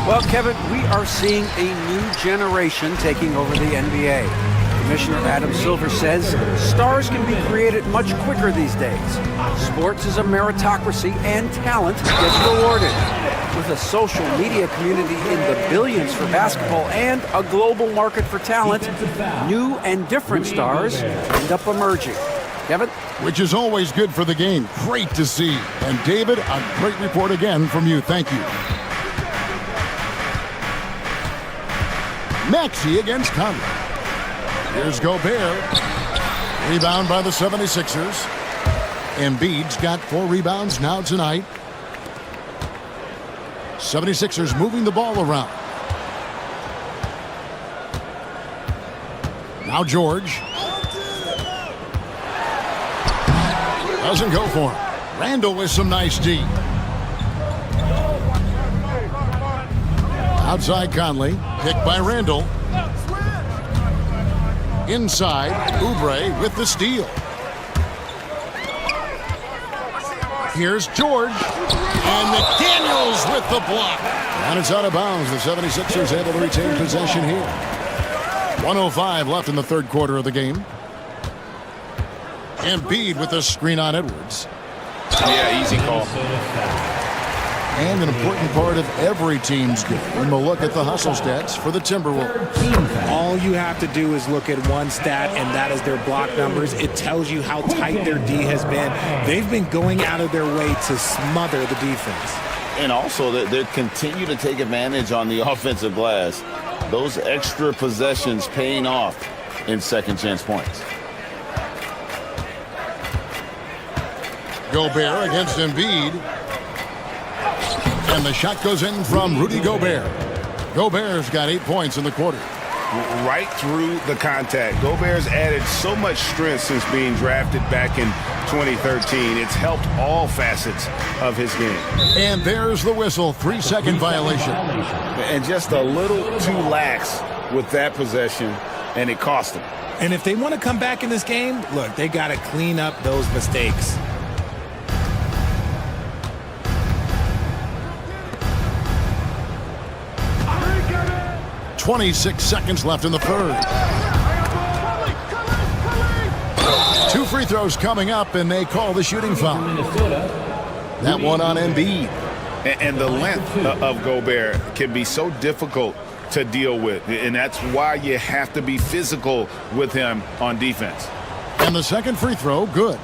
Well, Kevin, we are seeing a new generation taking over the NBA. Commissioner Adam Silver says stars can be created much quicker these days. Sports is a meritocracy and talent gets rewarded. With a social media community in the billions for basketball and a global market for talent, new and different stars end up emerging. Kevin? Which is always good for the game. Great to see. And David, a great report again from you. Thank you. Maxey against Conley. Here's Gobert. Rebound by the 76ers. Embiid's got 4 rebounds now tonight. 76ers moving the ball around. Now George. Doesn't go for him. Randall with some nice D. Outside Conley. Picked by Randall. Inside, Oubre with the steal. Here's George. And McDaniels with the block. And it's out of bounds. The 76ers able to retain possession here. 1:05 left in the third quarter of the game. Embiid with a screen on Edwards. Yeah, easy call. And an important part of every team's game. And we'll look at the hustle stats for the Timberwolves. All you have to do is look at one stat, and that is their block numbers. It tells you how tight their D has been. They've been going out of their way to smother the defense. And also, they continue to take advantage on the offensive glass. Those extra possessions paying off in second chance points. Gobert against Embiid. And the shot goes in from Rudy Gobert. Gobert's got 8 points in the quarter. Right through the contact. Gobert's added so much strength since being drafted back in 2013. It's helped all facets of his game. And there's the whistle. 3-second violation. And just a little too lax with that possession, and it cost him. And if they want to come back in this game, look, they got to clean up those mistakes. 26 seconds left in the third. 2 free throws coming up, and they call the shooting foul. That one on Embiid. And the length of Gobert can be so difficult to deal with, and that's why you have to be physical with him on defense. And the second free throw, good.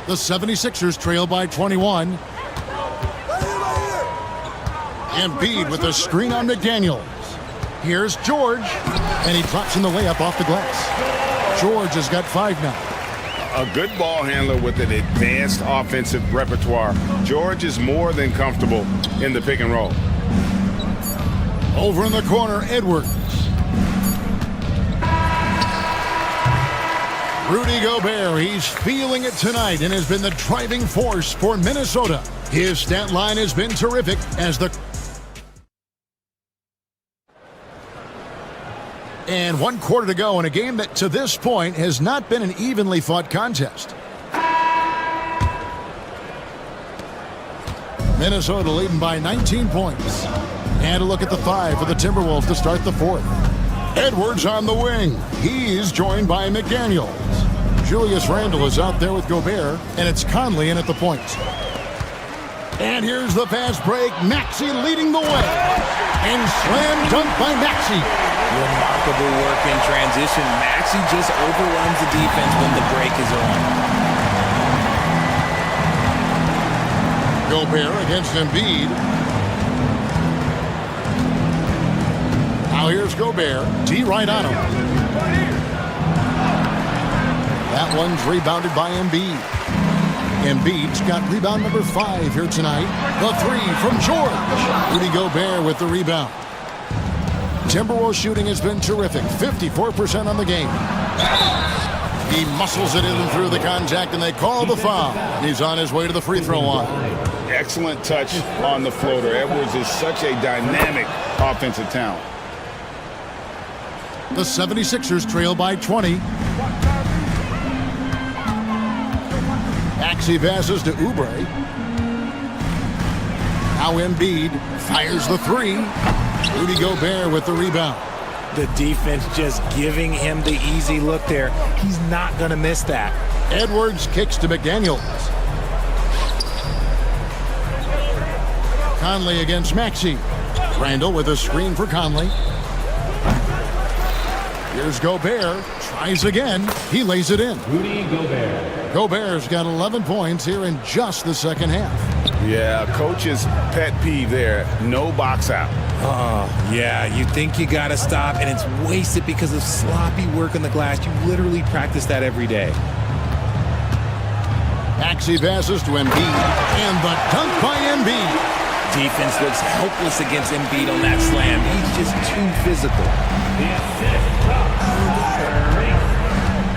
The 76ers trail by 21. Embiid with a screen on McDaniels. Here's George, and he drops in the layup off the glass. George has got 5 now. A good ball handler with an advanced offensive repertoire. George is more than comfortable in the pick and roll. Over in the corner, Edwards. Rudy Gobert, he's feeling it tonight and has been the driving force for Minnesota. His stat line has been terrific as the... And 1 quarter to go in a game that to this point has not been an evenly fought contest. Minnesota leading by 19 points. And a look at the 5 for the Timberwolves to start the fourth. Edwards on the wing. He's joined by McDaniels. Julius Randle is out there with Gobert, and it's Conley in at the point. And here's the fast break. Maxey leading the way. And slam dunk by Maxey. Remarkable work in transition. Maxey just overwhelms the defense when the break is on. Gobert against Embiid. Now here's Gobert. D right on him. That one's rebounded by Embiid. Embiid's got rebound number 5 here tonight. The 3 from George. Rudy Gobert with the rebound. Timberwolves shooting has been terrific. 54% on the game. He muscles it in through the contact, and they call the foul. He's on his way to the free throw line. Excellent touch on the floater. Edwards is such a dynamic offensive talent. The 76ers trail by 20. Maxey passes to Oubre. Now Embiid fires the 3. Rudy Gobert with the rebound. The defense just giving him the easy look there. He's not going to miss that. Edwards kicks to McDaniels. Conley against Maxey. Randall with a screen for Conley. Here's Gobert. Tries again. He lays it in. Rudy Gobert. Gobert's got 11 points here in just the second half. Yeah, coach's pet peeve there. No box out. Oh, yeah, you think you got to stop, and it's wasted because of sloppy work on the glass. You literally practice that every day. Maxey passes to Embiid, and the dunk by Embiid. Defense looks helpless against Embiid on that slam. He's just too physical.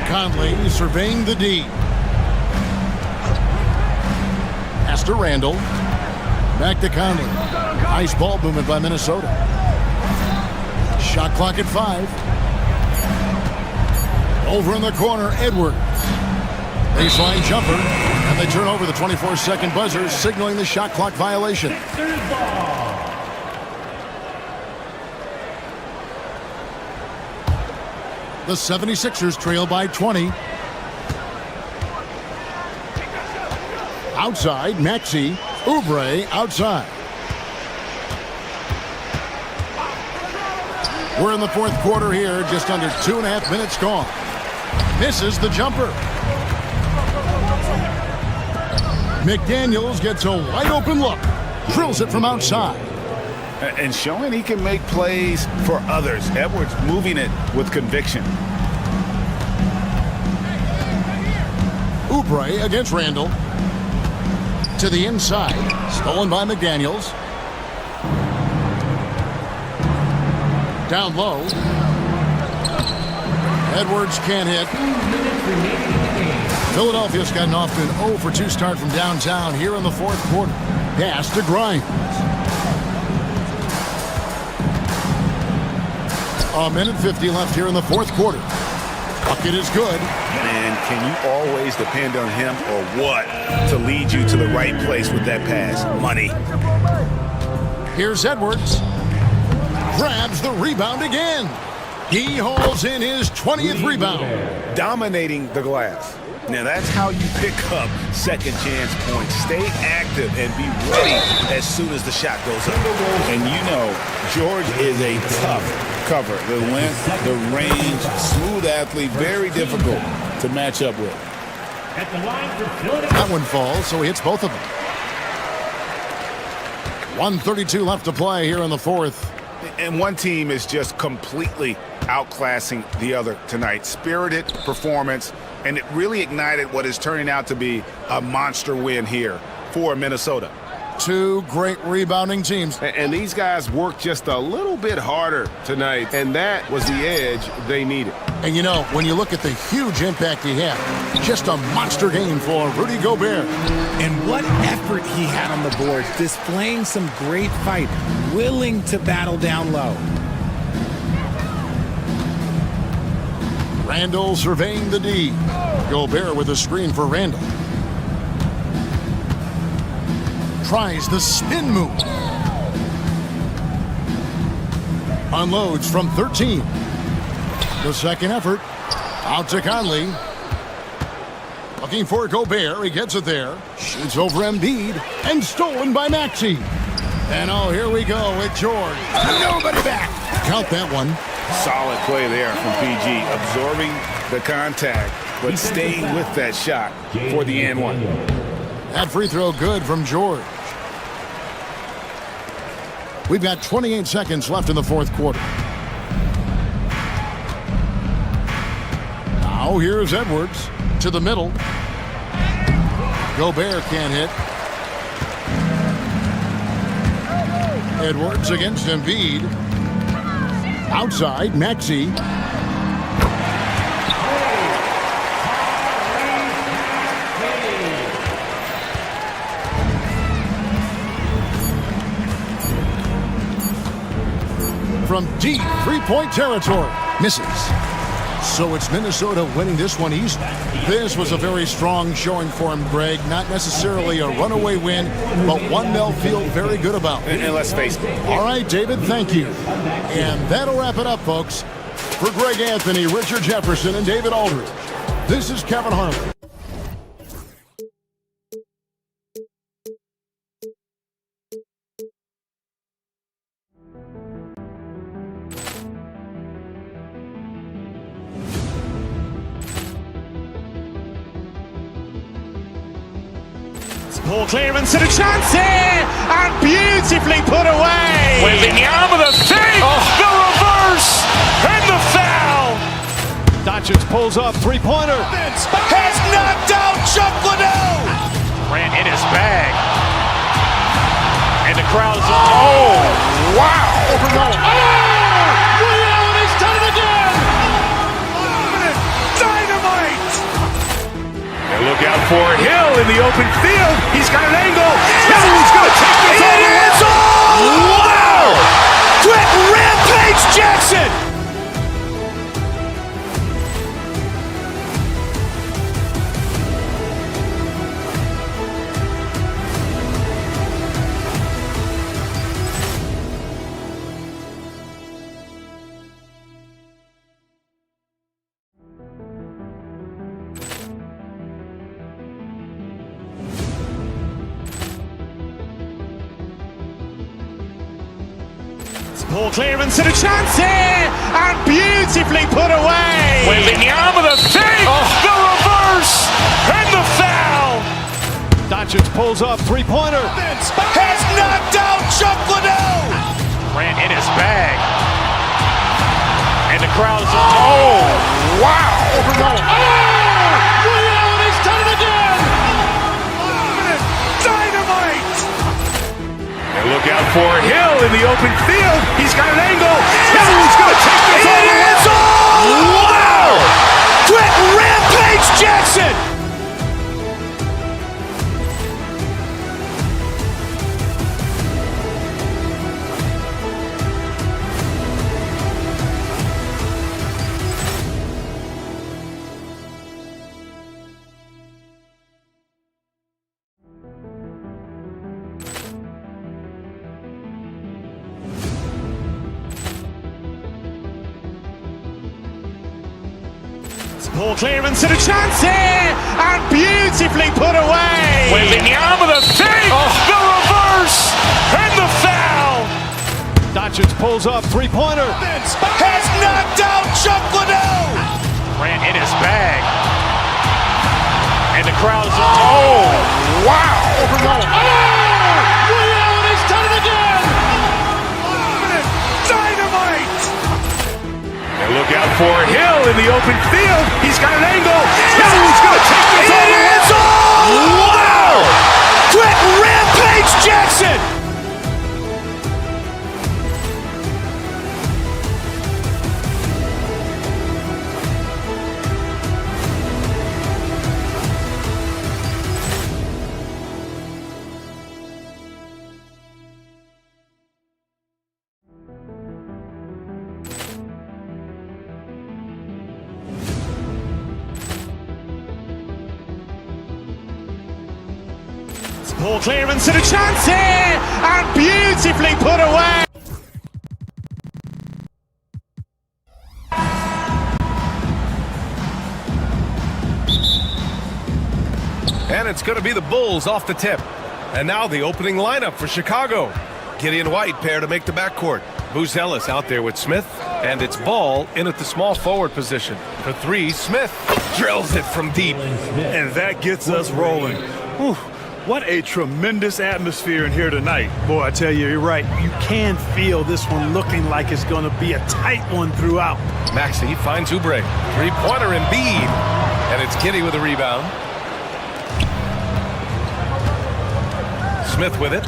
Conley surveying the D. Pass to Randall. Back to Conley. Nice ball movement by Minnesota. Shot clock at 5. Over in the corner, Edwards. Baseline jumper. And they turn over the 24-second buzzer, signaling the shot clock violation. The 76ers trail by 20. Outside, Maxey. Oubre outside. We're in the fourth quarter here, just under 2.5 minutes gone. Misses the jumper. McDaniels gets a wide open look. Drills it from outside. And showing he can make plays for others. Edwards moving it with conviction. Oubre against Randall. To the inside. Stolen by McDaniels. Down low. Edwards can't hit. Philadelphia's gotten off to an 0 for 2 start from downtown here in the fourth quarter. Pass to Grimes. A minute 50 left here in the fourth quarter. Bucket is good. And can you always depend on him or what to lead you to the right place with that pass? Money. Here's Edwards. Grabs the rebound again. He hauls in his 20th rebound. Dominating the glass. Now that's how you pick up second chance points. Stay active and be ready as soon as the shot goes up. And you know, George is a tough cover. The length, the range, smooth athlete, very difficult to match up with. That one falls, so he hits both of them. 1:32 left to play here in the fourth. And one team is just completely outclassing the other tonight. Spirited performance, and it really ignited what is turning out to be a monster win here for Minnesota. Two great rebounding teams. And these guys worked just a little bit harder tonight, and that was the edge they needed. And you know, when you look at the huge impact he had, just a monster game for Rudy Gobert. And what effort he had on the boards, displaying some great fight, willing to battle down low. Randall surveying the D. Gobert with a screen for Randall. Tries the spin move. Unloads from 13. The second effort. Out to Conley. Looking for Gobert. He gets it there. Shoots over Embiid. And stolen by Maxey. And oh, here we go with George. Nobody back. Count that one. Solid play there from PG. Absorbing the contact, but staying with that shot for the and one. That free throw good from George. We've got 28 seconds left in the fourth quarter. Now here's Edwards to the middle. Gobert can't hit. Edwards against Embiid. Outside, Maxey. From deep three-point territory. Misses. So it's Minnesota winning this one easily. This was a very strong showing for him, Greg. Not necessarily a runaway win, but one they'll feel very good about. And let's face it. All right, David, thank you. And that'll wrap it up, folks. For Greg Anthony, Richard Jefferson, and David Aldridge, this is Kevin Harlan. Ball clearance and a chance here, and beautifully put away. Wembanyama the save, the reverse, and the foul. Doncic pulls up, three-pointer. Has knocked out Chuck Liddell. Ran in his bag. And the crowd is, oh, wow. Ray Allen has done it again. Dynamite. And look out for Hill in the open field. He's got an angle. He's going to take this all the way. Wow. Quick Rampage Jackson. Ball clearance and a chance here, and beautifully put away. Wembanyama the save, the reverse, and the foul. Doncic pulls up, three-pointer. Has knocked out Chuck Liddell. Ran in his bag. And the crowd is, oh, wow. Ray Allen has done it again. Dynamite. And look out for Hill in the open field. He's got an angle. He's going to take this all the way. Wow! Quick Rampage Jackson. Ball clearance and a chance here, and beautifully put away. Wembanyama the save, the reverse, and the foul. Doncic pulls up, three-pointer. Has knocked out Chuck Liddell. Ran in his bag. And the crowd is, oh, wow. Ray Allen has done it again. Dynamite. And look out for Hill in the open field. He's got an angle. He's going to take this all the way. Wow! Quick Rampage Jackson. Ball clearance and a chance here, and beautifully put away. And it's going to be the Bulls off the tip. And now the opening lineup for Chicago. Gideon White pair to make the backcourt. Booz Ellis out there with Smith. And it's Ball in at the small forward position. For three, Smith drills it from deep. And that gets us rolling. Whew. What a tremendous atmosphere in here tonight. Boy, I tell you, you're right. You can feel this one looking like it's going to be a tight one throughout. Maxey finds Oubre. Three-pointer Embiid. And it's Kitty with a rebound. Smith with it.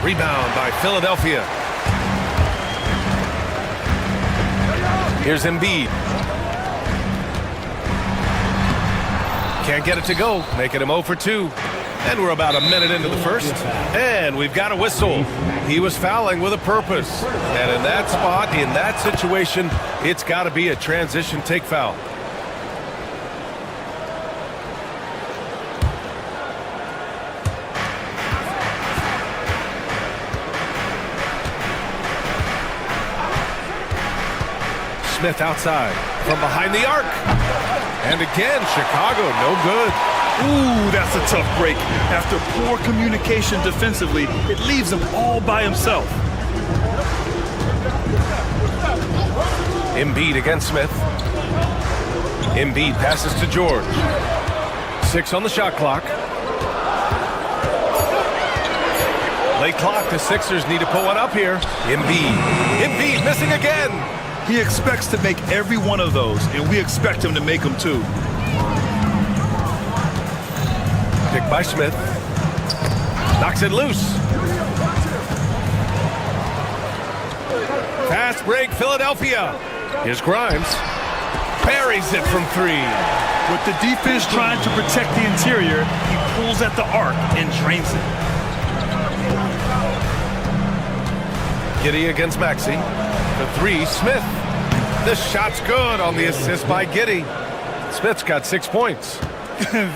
Rebound by Philadelphia. Here's Embiid. Can't get it to go, making him 0 for 2. And we're about a minute into the first. And we've got a whistle. He was fouling with a purpose. And in that spot, in that situation, it's got to be a transition take foul. Smith outside from behind the arc. And again, Chicago, no good. Ooh, that's a tough break. After poor communication defensively, it leaves him all by himself. Embiid against Smith. Embiid passes to George. 6 on the shot clock. Late clock. The Sixers need to put one up here. Embiid missing again. He expects to make every one of those, and we expect him to make them too. Picked by Smith. Knocks it loose. Fast break, Philadelphia. Here's Grimes. Buries it from 3. With the defense trying to protect the interior, he pulls at the arc and drains it. Giddey against Maxey. The 3, Smith. The shot's good on the assist by Giddey. Smith's got 6 points.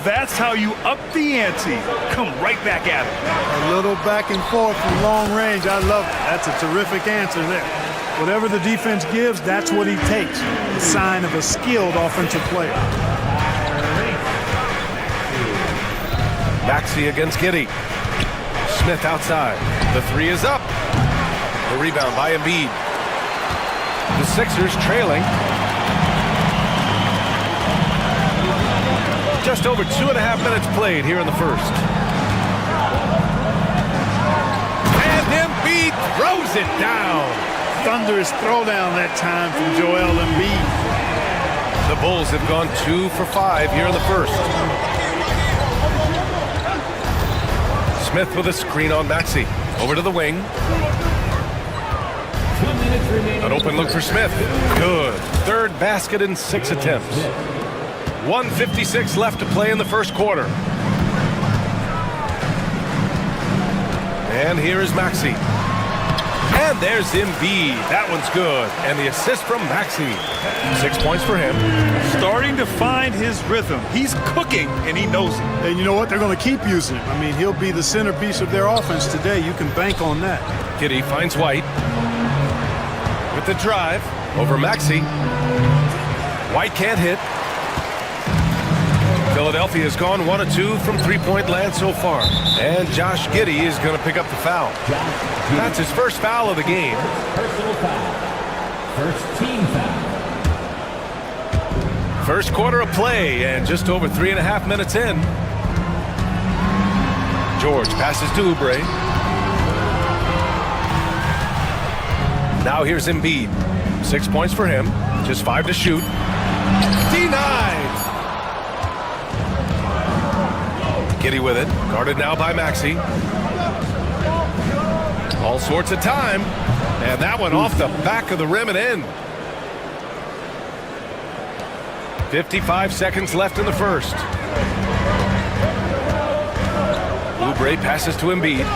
That's how you up the ante. Come right back at him. A little back and forth from long range. I love it. That's a terrific answer there. Whatever the defense gives, that's what he takes. A sign of a skilled offensive player. Maxey against Giddey. Smith outside. The 3 is up. The rebound by Embiid. The Sixers trailing. Just over 2.5 minutes played here in the first. And Embiid throws it down. Thunderous throwdown that time from Joel Embiid. The Bulls have gone 2 for 5 here in the first. Smith with a screen on Maxey. Over to the wing. An open look for Smith. Good. 3rd basket in 6 attempts. 1:56 left to play in the first quarter. And here is Maxey. And there's Embiid. That one's good. And the assist from Maxey. 6 points for him. Starting to find his rhythm. He's cooking, and he knows it. And you know what? They're going to keep using him. I mean, he'll be the centerpiece of their offense today. You can bank on that. Giddey finds White. With the drive over Maxey. White can't hit. Philadelphia has gone 1 of 2 from 3-point land so far. And Josh Giddey is going to pick up the foul. That's his first foul of the game. Personal foul. First team foul. First quarter of play and just over 3.5 minutes in. George passes to Oubre. Now here's Embiid. 6 points for him. Just 5 to shoot. Denied. Giddey with it. Guarded now by Maxey. All sorts of time. And that one off the back of the rim and in. 55 seconds left in the first. Oubre passes to Embiid.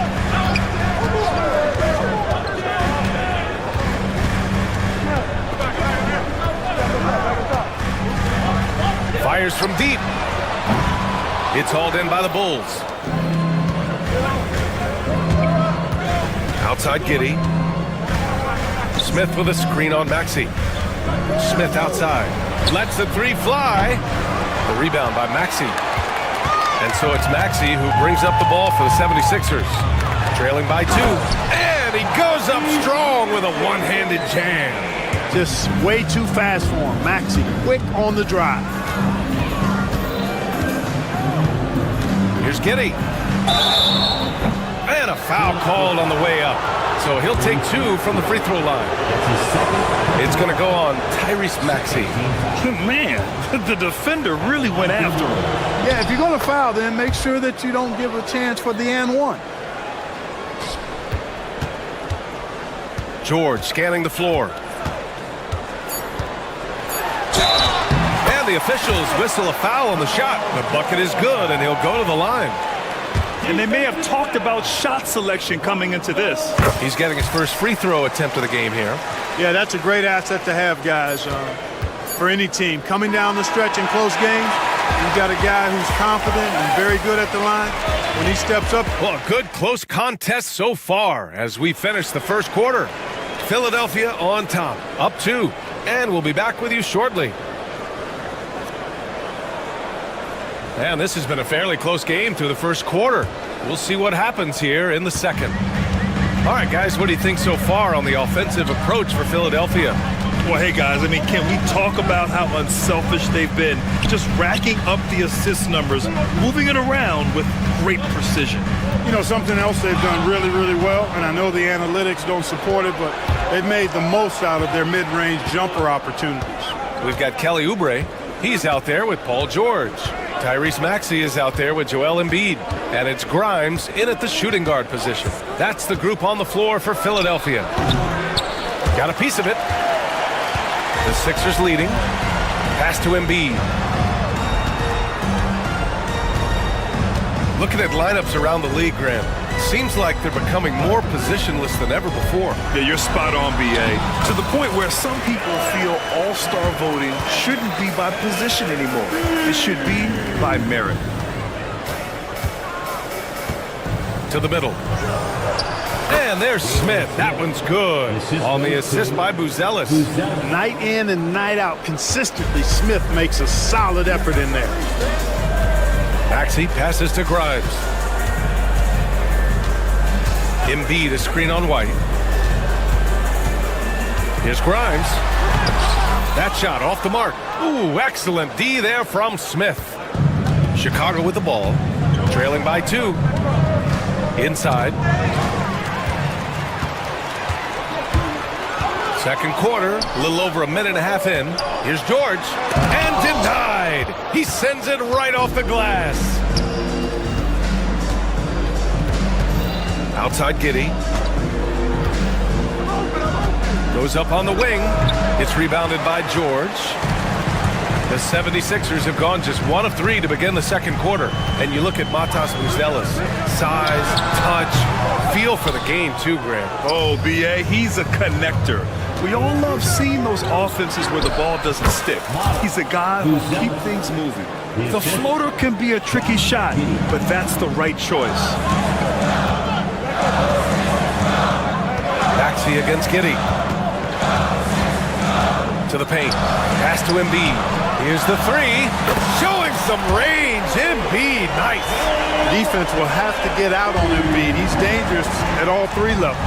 Fires from deep. It's hauled in by the Bulls. Outside Giddey. Smith with a screen on Maxey. Smith outside. Lets the 3 fly. The rebound by Maxey. And so it's Maxey who brings up the ball for the 76ers. Trailing by 2. And he goes up strong with a one-handed jam. Just way too fast for him. Maxey quick on the drive. Here's Giddey. And a foul called on the way up. So he'll take 2 from the free throw line. It's going to go on Tyrese Maxey. Man, the defender really went after him. Yeah, if you're going to foul, then make sure that you don't give a chance for the and one. George scanning the floor. And the officials whistle a foul on the shot. The bucket is good, and he'll go to the line. And they may have talked about shot selection coming into this. He's getting his first free throw attempt of the game here. Yeah, that's a great asset to have, guys, for any team. Coming down the stretch in close games, you've got a guy who's confident and very good at the line. When he steps up. Well, a good close contest so far as we finish the first quarter. Philadelphia on top, up 2. And we'll be back with you shortly. And this has been a fairly close game through the first quarter. We'll see what happens here in the second. All right, guys, what do you think so far on the offensive approach for Philadelphia? Well, hey, guys, I mean, can we talk about how unselfish they've been? Just racking up the assist numbers, moving it around with great precision. You know, something else they've done really, really well, and I know the analytics don't support it, but they've made the most out of their mid-range jumper opportunities. We've got Kelly Oubre. He's out there with Paul George. Tyrese Maxey is out there with Joel Embiid. And it's Grimes in at the shooting guard position. That's the group on the floor for Philadelphia. Got a piece of it. The Sixers leading. Pass to Embiid. Looking at lineups around the league, Grant, seems like they're becoming more positionless than ever before. Yeah, you're spot on, BA. To the point where some people feel all-star voting shouldn't be by position anymore. It should be by merit. To the middle. And there's Smith. That one's good. On the assist by Buzelis. Night in and night out, consistently, Smith makes a solid effort in there. Maxey passes to Grimes. Embiid, a screen on White. Here's Grimes. That shot off the mark. Ooh, excellent D there from Smith. Chicago with the ball. Trailing by 2. Inside. Second quarter, a little over a minute and a half in. Here's George. And denied. He sends it right off the glass. Outside Giddey. Goes up on the wing. It's rebounded by George. The 76ers have gone just 1 of 3 to begin the second quarter. And you look at Matas Buzelis. Size, touch, feel for the game too, Grant. Oh, BA, he's a connector. We all love seeing those offenses where the ball doesn't stick. He's a guy who will keep things moving. The floater can be a tricky shot, but that's the right choice. Maxey against Giddey. To the paint. Pass to Embiid. Here's the 3. Showing some range. Embiid, nice. Defense will have to get out on Embiid. He's dangerous at all 3 levels.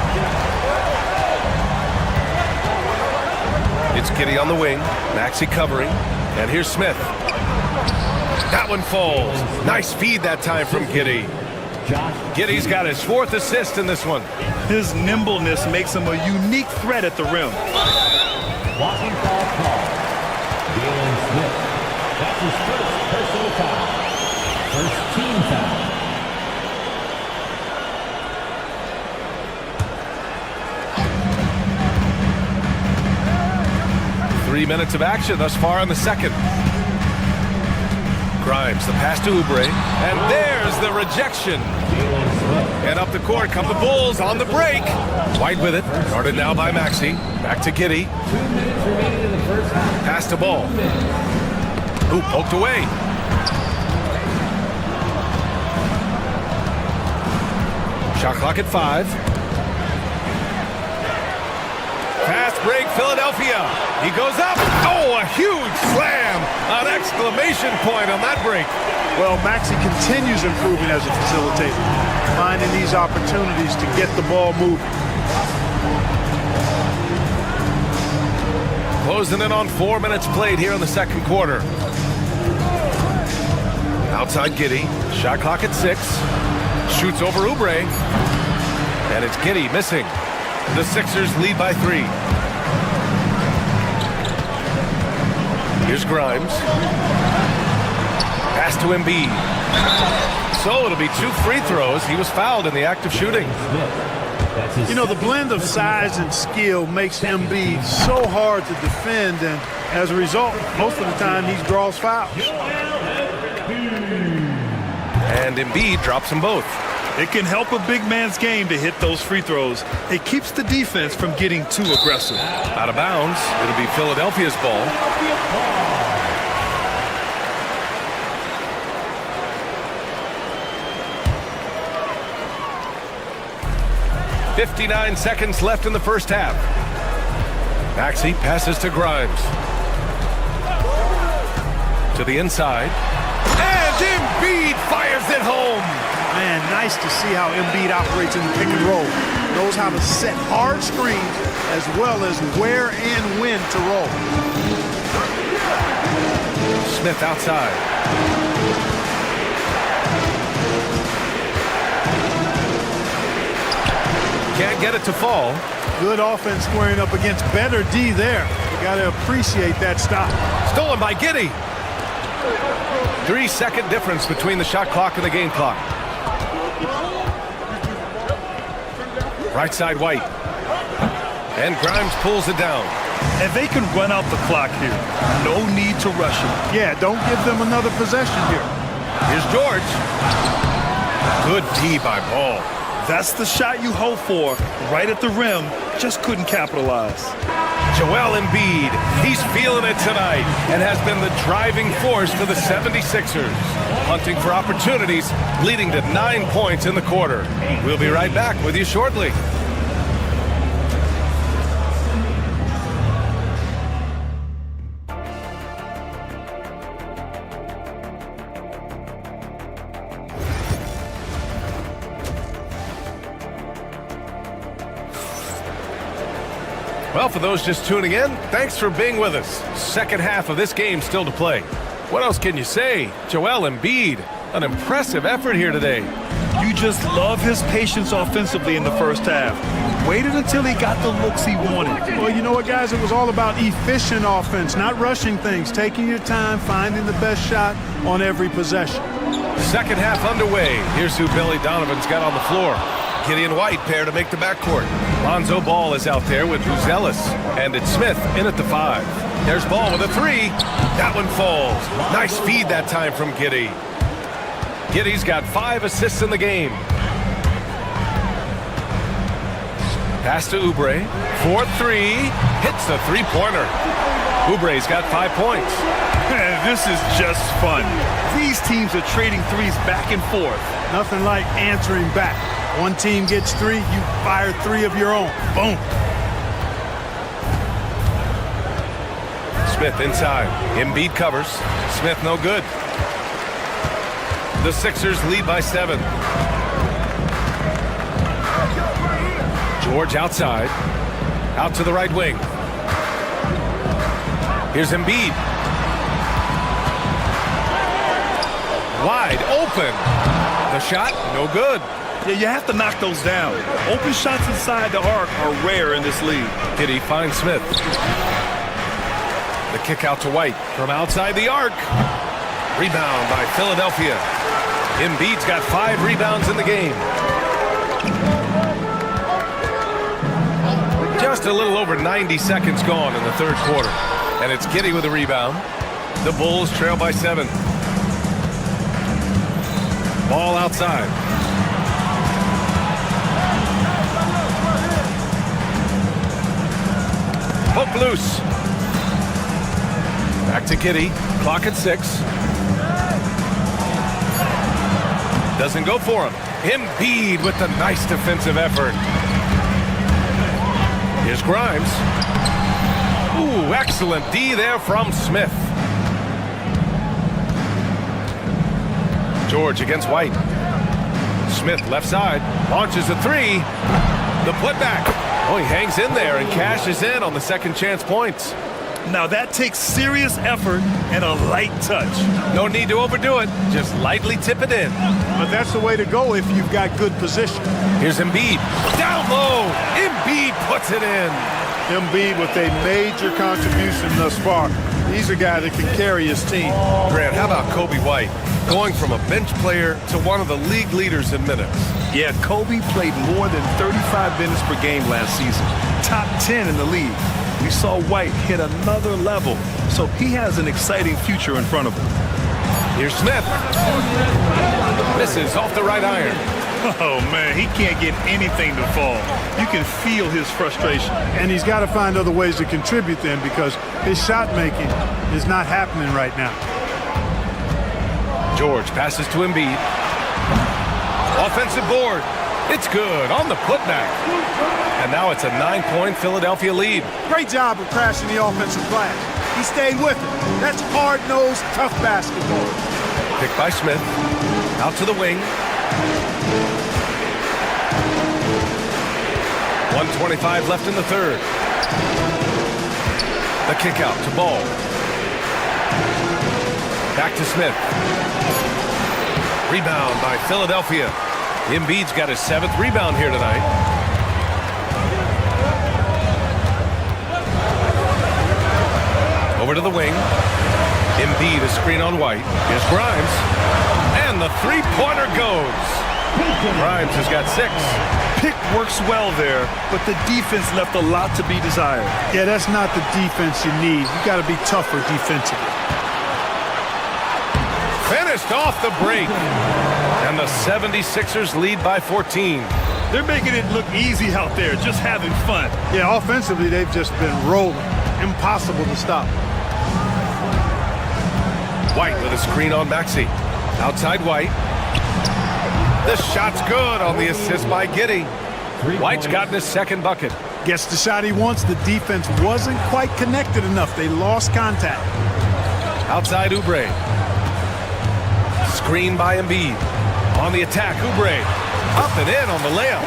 It's Giddey on the wing. Maxey covering. And here's Smith. That one falls. Nice feed that time from Giddey. Giddey's got his 4th assist in this one. His nimbleness makes him a unique threat at the rim. Walking foul call. Jalen Smith. That's his first personal foul. First team foul. 3 minutes of action thus far in the second. Grimes, the pass to Oubre, and there's the rejection. And up the court come the Bulls on the break. White with it, guarded now by Maxey. Back to Giddey. Pass to Ball. Ooh, poked away. Shot clock at 5. Fast break, Philadelphia. He goes up. Oh, a huge slam. An exclamation point on that break. Well, Maxey continues improving as a facilitator, finding these opportunities to get the ball moving. Closing in on 4 minutes played here in the second quarter. Outside Giddey. Shot clock at 6. Shoots over Oubre. And it's Giddey missing. The Sixers lead by 3. Here's Grimes. Pass to Embiid. So it'll be 2 free throws. He was fouled in the act of shooting. You know, the blend of size and skill makes Embiid so hard to defend, and as a result, most of the time he draws fouls. And Embiid drops them both. It can help a big man's game to hit those free throws. It keeps the defense from getting too aggressive. Out of bounds. It'll be Philadelphia's ball. 59 seconds left in the first half. Maxey passes to Grimes. To the inside. And Embiid fires it home. Man, nice to see how Embiid operates in the pick and roll. knows how to set hard screens as well as where and when to roll. Smith outside. Can't get it to fall. Good offense squaring up against better D there. You got to appreciate that stop. Stolen by Giddey. 3-second difference between the shot clock and the game clock. Right side White. And Grimes pulls it down. And they can run out the clock here. No need to rush it. Yeah, don't give them another possession here. Here's George. Good D by Ball. That's the shot you hope for. Right at the rim. Just couldn't capitalize. Joel Embiid. He's feeling it tonight and has been the driving force for the 76ers. Hunting for opportunities, leading to 9 points in the quarter. We'll be right back with you shortly. Well, for those just tuning in, thanks for being with us. Second half of this game still to play. What else can you say? Joel Embiid, an impressive effort here today. You just love his patience offensively in the first half. Waited until he got the looks he wanted. Well, you know what, guys? It was all about efficient offense, not rushing things, taking your time, finding the best shot on every possession. Second half underway. Here's who Billy Donovan's got on the floor. Gideon White pair to make the backcourt. Lonzo Ball is out there with Buzelis. And it's Smith in at the 5. There's Ball with a 3. That one falls. Nice feed that time from Giddey. Giddey's got 5 assists in the game. Pass to Oubre. 4-3. Hits the three-pointer. Oubre's got 5 points. This is just fun. These teams are trading threes back and forth. Nothing like answering back. One team gets 3, you fire 3 of your own. Boom. Smith inside. Embiid covers. Smith no good. The Sixers lead by 7. George outside. Out to the right wing. Here's Embiid. Wide open. The shot, no good. Yeah, you have to knock those down. Open shots inside the arc are rare in this league. Giddey finds Smith. The kick out to White from outside the arc. Rebound by Philadelphia. Embiid's got 5 rebounds in the game. Just a little over 90 seconds gone in the third quarter. And it's Giddey with a rebound. The Bulls trail by 7. Ball outside. Hook loose. Back to Giddey. Clock at 6. Doesn't go for him. Embiid with the nice defensive effort. Here's Grimes. Ooh, excellent D there from Smith. George against White. Smith left side. Launches a 3. The putback. Oh, he hangs in there and cashes in on the second chance points. Now that takes serious effort and a light touch. No need to overdo it. Just lightly tip it in. But that's the way to go if you've got good position. Here's Embiid. Down low. Embiid puts it in. Embiid with a major contribution thus far. He's a guy that can carry his team. Grant, how about Kobe White? Going from a bench player to one of the league leaders in minutes. Yeah, Kobe played more than 35 minutes per game last season. Top 10 in the league. We saw White hit another level, so he has an exciting future in front of him. Here's Smith. Misses off the right iron. Oh, man, he can't get anything to fall. You can feel his frustration. And he's got to find other ways to contribute then because his shot making is not happening right now. George passes to Embiid. Offensive board. It's good on the putback. And now it's a 9-point Philadelphia lead. Great job of crashing the offensive glass. He stayed with it. That's hard-nosed, tough basketball. Picked by Smith. Out to the wing. 1:25 left in the third. The kick out to Ball. Back to Smith. Rebound by Philadelphia. Embiid's got his 7th rebound here tonight. Over to the wing. Embiid, a screen on White. Here's Grimes. And the three-pointer goes. Grimes has got 6. Pick works well there, but the defense left a lot to be desired. Yeah, that's not the defense you need. You got to be tougher defensively. Finished off the break. And the 76ers lead by 14. They're making it look easy out there, just having fun. Yeah, offensively, they've just been rolling. Impossible to stop. White with a screen on Maxey. Outside White. The shot's good on the assist by Giddey. White's gotten his 2nd bucket. Gets the shot he wants. The defense wasn't quite connected enough. They lost contact. Outside Oubre. Screen by Embiid. On the attack, Oubre. Up and in on the layup.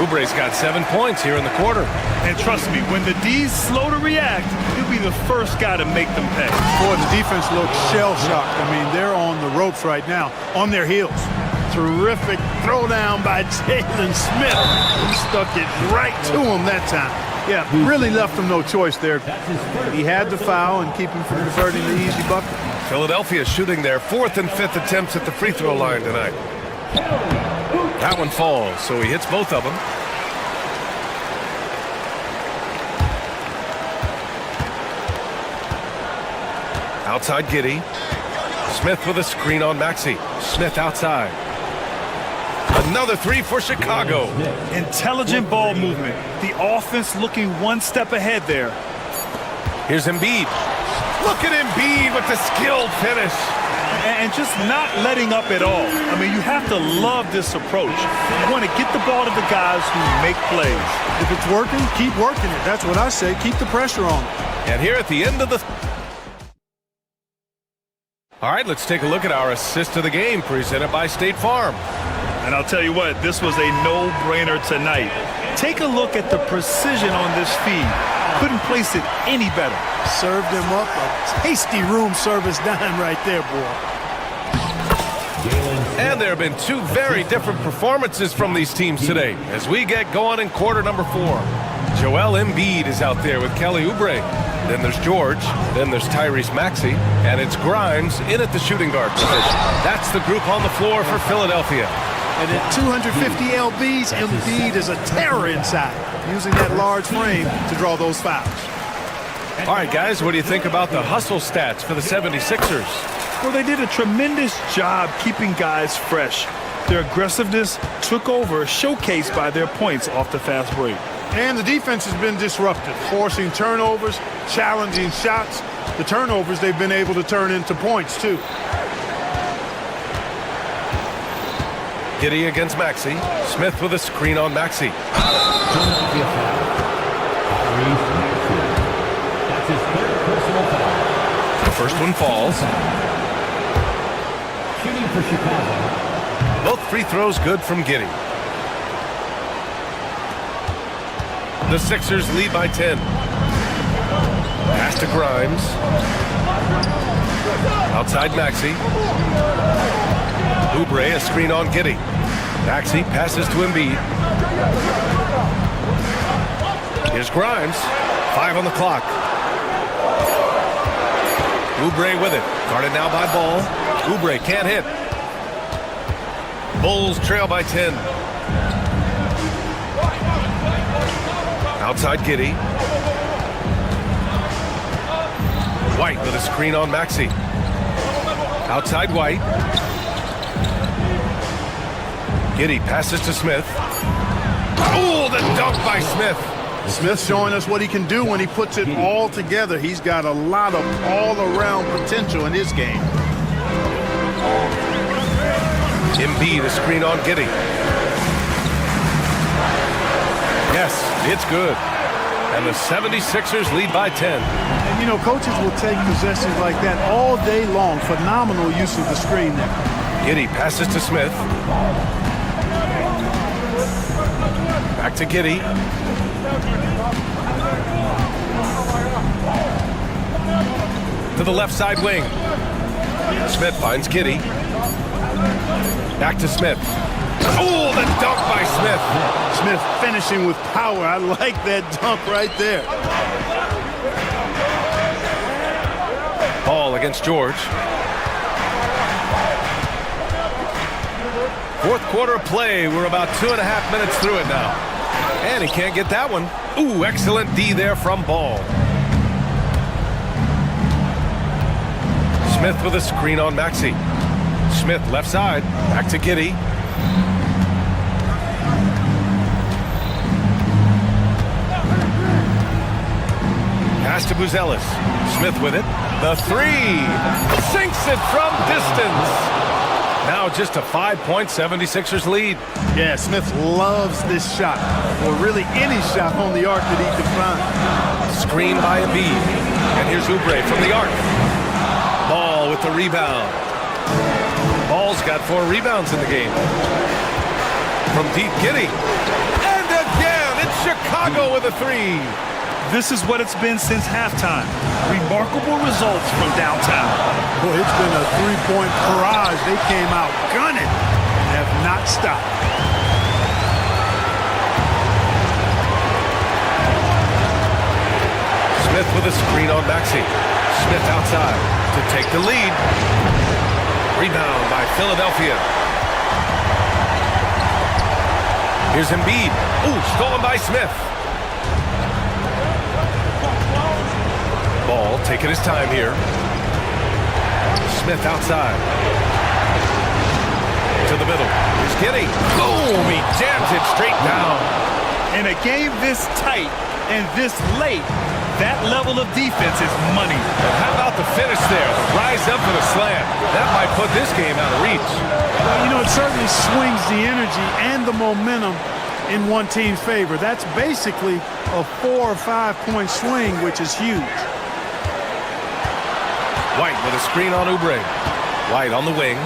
Oubre's got 7 points here in the quarter. And trust me, when the D's slow to react, he'll be the first guy to make them pay. Boy, the defense looks shell-shocked. I mean, they're on the ropes right now, on their heels. Terrific throwdown by Jalen Smith. He stuck it right to him that time. Yeah, really left him no choice there. He had the foul and keep him from converting the easy bucket. Philadelphia shooting their 4th and 5th attempts at the free throw line tonight. That one falls, so he hits both of them. Outside Giddey. Smith with a screen on Maxey. Smith outside. Another 3 for Chicago. Intelligent ball movement. The offense looking one step ahead there. Here's Embiid. Look at Embiid with the skilled finish. And just not letting up at all. I mean, you have to love this approach. You want to get the ball to the guys who make plays. If it's working, keep working it. That's what I say. Keep the pressure on. And here at the end of the... All right, let's take a look at our assist of the game presented by State Farm. And I'll tell you what, this was a no-brainer tonight. Take a look at the precision on this feed. Couldn't place it any better. Served him up a tasty room service dime right there, boy. And there have been 2 very different performances from these teams today as we get going in quarter number 4. Joel Embiid is out there with Kelly Oubre. Then there's George. Then there's Tyrese Maxey. And it's Grimes in at the shooting guard position. That's the group on the floor for Philadelphia. And at 250 lbs, Embiid is a terror inside, using that large frame to draw those fouls. All right, guys, what do you think about the hustle stats for the 76ers? Well, they did a tremendous job keeping guys fresh. Their aggressiveness took over, showcased by their points off the fast break. And the defense has been disruptive, forcing turnovers, challenging shots. The turnovers they've been able to turn into points, too. Giddey against Maxey. Smith with a screen on Maxey. That's his 3rd personal foul. The first one falls. Shooting for Chicago. Both free throws good from Giddey. The Sixers lead by 10. Pass to Grimes. Outside Maxey. Oubre, a screen on Giddey. Maxey passes to Embiid. Here's Grimes. 5 on the clock. Oubre with it. Guarded now by Ball. Oubre can't hit. Bulls trail by 10. Outside Giddey. White with a screen on Maxey. Outside White. Giddey passes to Smith. Oh, the dunk by Smith. Smith's showing us what he can do when he puts it all together. He's got a lot of all-around potential in his game. Embiid, a screen on Giddey. Yes, it's good. And the 76ers lead by 10. And, you know, coaches will take possessions like that all day long. Phenomenal use of the screen there. Giddey passes to Smith. Back to Giddey. To the left side wing. Smith finds Giddey. Back to Smith. Oh, the dunk by Smith. Smith finishing with power. I like that dunk right there. Ball against George. Fourth quarter of play. We're about 2.5 minutes through it now. And he can't get that one. Ooh, excellent D there from Ball. Smith with a screen on Maxey. Smith left side. Back to Giddey. Pass to Buzelis. Smith with it. The three. Sinks it from distance. Now just a 5-point 76ers lead. Yeah, Smith loves this shot. Or really any shot on the arc that he can find. Screen by Embiid. And here's Oubre from the arc. Ball with the rebound. Ball's got 4 rebounds in the game. From deep, Giddey. And again, it's Chicago with a 3. This is what it's been since halftime. Remarkable results from downtown. Boy, it's been a three-point barrage. They came out gunning and have not stopped. Smith with a screen on Maxey. Smith outside to take the lead. Rebound by Philadelphia. Here's Embiid. Ooh, stolen by Smith. Ball taking his time here. Smith outside. To the middle. Here's Giddey. Boom! He jams it straight down. In a game this tight and this late, that level of defense is money. And how about the finish there? The rise up for the slam. That might put this game out of reach. Well, you know, it certainly swings the energy and the momentum in one team's favor. That's basically a 4 or 5 point swing, which is huge. White with a screen on Oubre. White on the wing.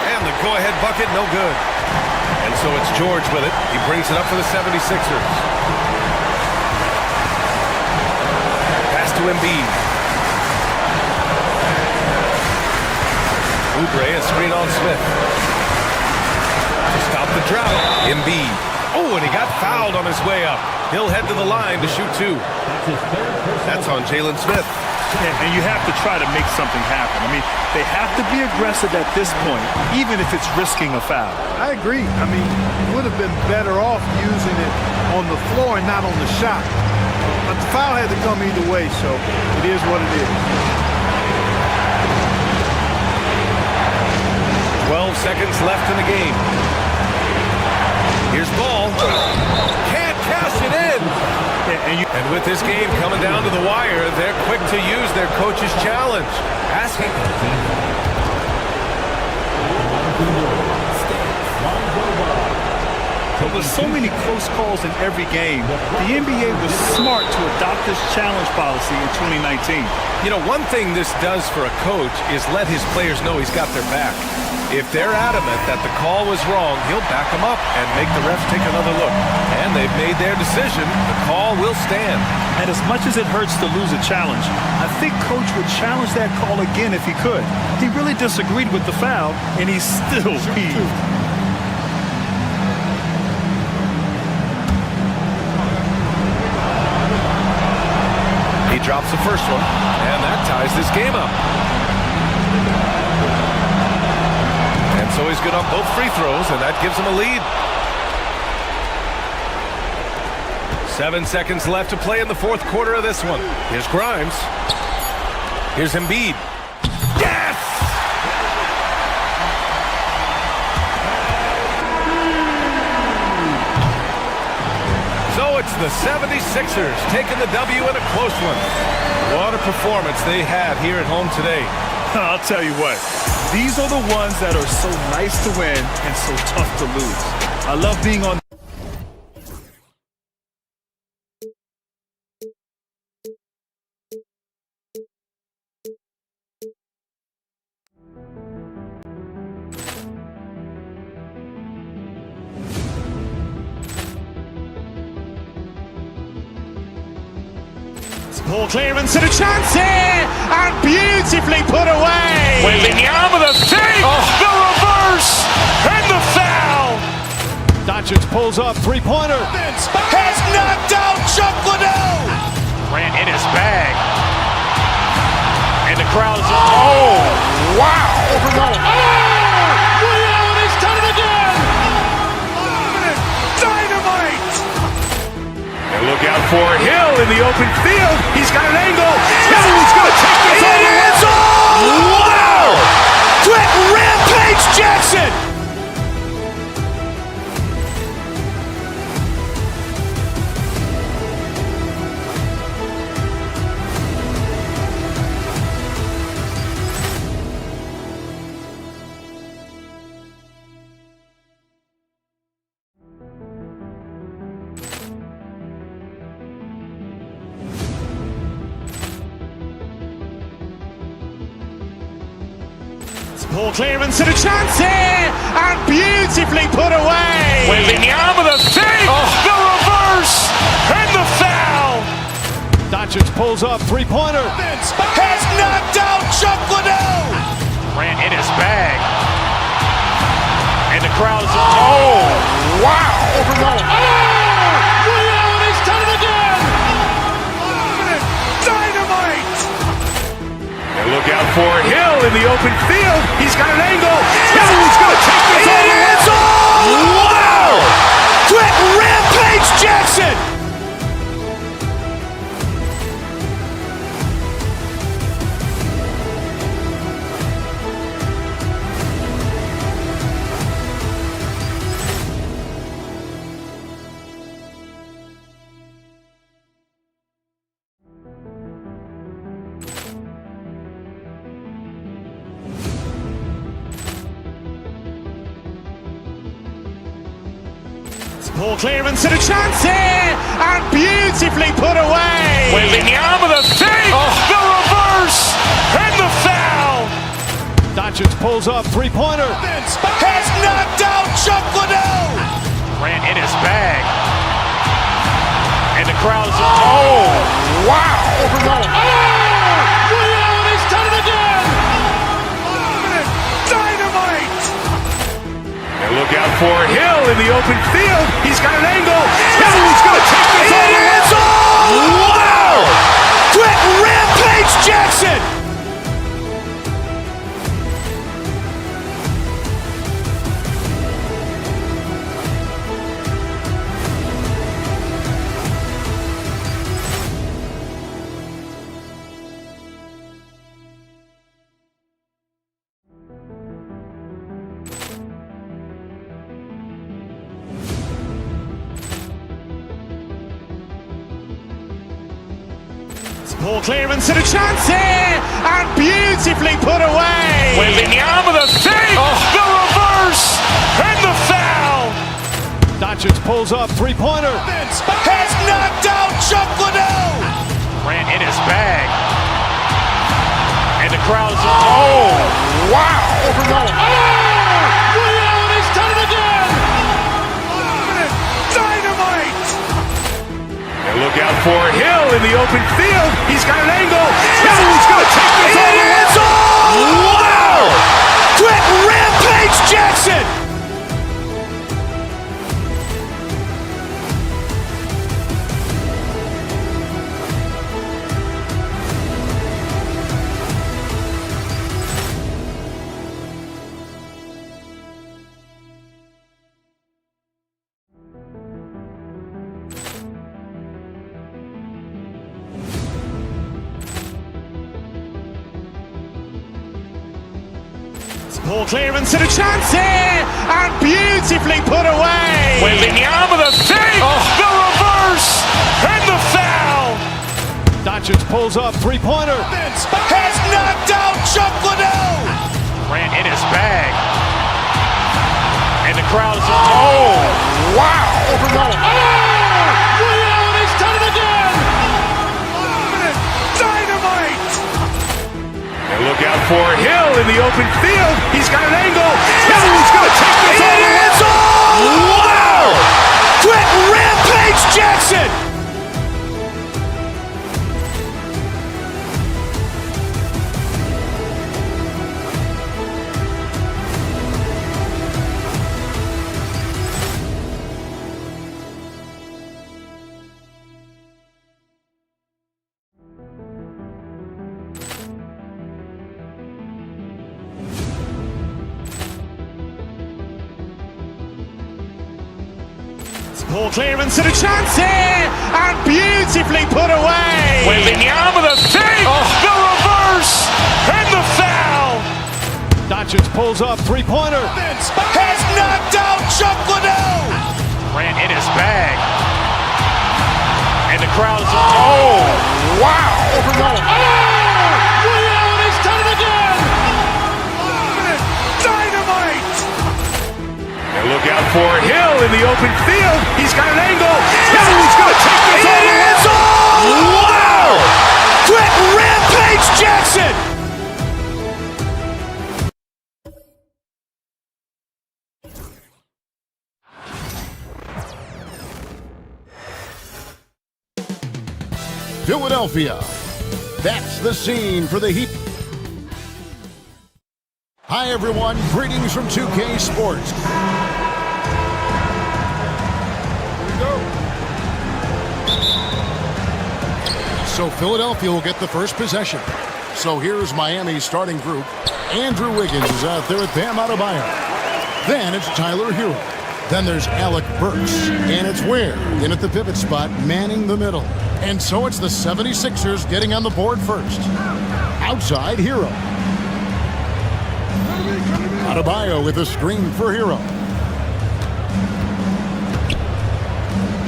And the go-ahead bucket, no good. And so it's George with it. He brings it up for the 76ers. Pass to Embiid. Oubre, a screen on Smith. To stop the drought. Embiid. Oh, and he got fouled on his way up. He'll head to the line to shoot 2. That's on Jalen Smith. And you have to try to make something happen. I mean, they have to be aggressive at this point, even if it's risking a foul. I agree. I mean, you would have been better off using it on the floor and not on the shot. But the foul had to come either way, so it is what it is. 12 seconds left in the game. Here's Ball. Can't cash it in. And with this game coming down to the wire, they're quick to use their coach's challenge. Asking. But with so many close calls in every game, the NBA was smart to adopt this challenge policy in 2019. You know, one thing this does for a coach is let his players know he's got their back. If they're adamant that the call was wrong, he'll back them up and make the refs take another look. And they've made their decision. The call will stand. And as much as it hurts to lose a challenge, I think Coach would challenge that call again if he could. He really disagreed with the foul, and he's still peeved. He drops the first one, and that ties this game up. And so he's good on both free throws, and that gives him a lead. 7 seconds left to play in the fourth quarter of this one. Here's Grimes. Here's Embiid. Yes! So it's the 76ers taking the W in a close one. What a performance they had here at home today. I'll tell you what, these are the ones that are so nice to win and so tough to lose. I love being on Ball clearance and a chance here, and beautifully put away. Wembanyama the save, the reverse, and the foul. Doncic pulls up, three-pointer. Has knocked out Chuck Liddell. Grant in his bag. And the crowd is, oh, wow. Ray Allen has done it again. Dynamite. And look out for Hill in the open field. He's got an angle. Hill's going to take this all the way. Wow. Quick Rampage Jackson. Ball clearance and a chance here, and beautifully put away. Wembanyama the save, the reverse, and the foul. Doncic pulls up, three-pointer. Has knocked out Chuck Liddell. Grant in his bag. And the crowd is, oh, wow. Ray Allen has done it again. Dynamite. And look out for Hill in the open field. He's got an angle. Hill's going to take this all the way. Wow! Quick Rampage Jackson. Ball clearance and a chance here, and beautifully put away. Wembanyama the save, the reverse, and the foul. Doncic pulls up, three-pointer. Has knocked out Chuck Liddell. Grant in his bag. And the crowd is, oh, wow. Ray Allen has done it again. Dynamite. And look out for Hill in the open field. He's got an angle. Hill's going to take this all the way. Wow! Quick Rampage Jackson. Ball clearance and a chance here, and beautifully put away. Wembanyama the save, the reverse, and the foul. Doncic pulls up, three-pointer. Has knocked out Chuck Liddell. Grant in his bag. And the crowd is, oh, wow. Ray Allen has done it again. Dynamite. And look out for Hill in the open field. He's got an angle. Hill's going to take this all the way. Wow! Quick Rampage Jackson. Ball clearance and a chance here, and beautifully put away. Wembanyama the save, the reverse, and the foul. Doncic pulls up, three-pointer. Has knocked out Chuck Liddell. Grant in his bag. And the crowd is, oh, wow. Ray Allen has done it again. Dynamite. And look out for Hill in the open field. He's got an angle. Hill's going to take this all the way. Wow! Quick Rampage Jackson. Ball clearance and a chance here, and beautifully put away. Wembanyama the save, the reverse, and the foul. Doncic pulls up, three-pointer. Has knocked out Chuck Liddell. Ran in his bag. And the crowd is, oh, wow. Liddell has done it again. Dynamite. And look out for Hill in the open field. He's got an angle. Hill is going to take this all the way. Wow! Quick Rampage Jackson. Philadelphia. That's the scene for the Heat. Hi, everyone. Greetings from 2K Sports. So Philadelphia will get the first possession. So here's Miami's starting group. Andrew Wiggins is out there with Bam Adebayo. Then it's Tyler Hero. Then there's Alec Burks. And it's Ware in at the pivot spot, manning the middle. And so it's the 76ers getting on the board first. Outside, Hero. Adebayo with a screen for Hero.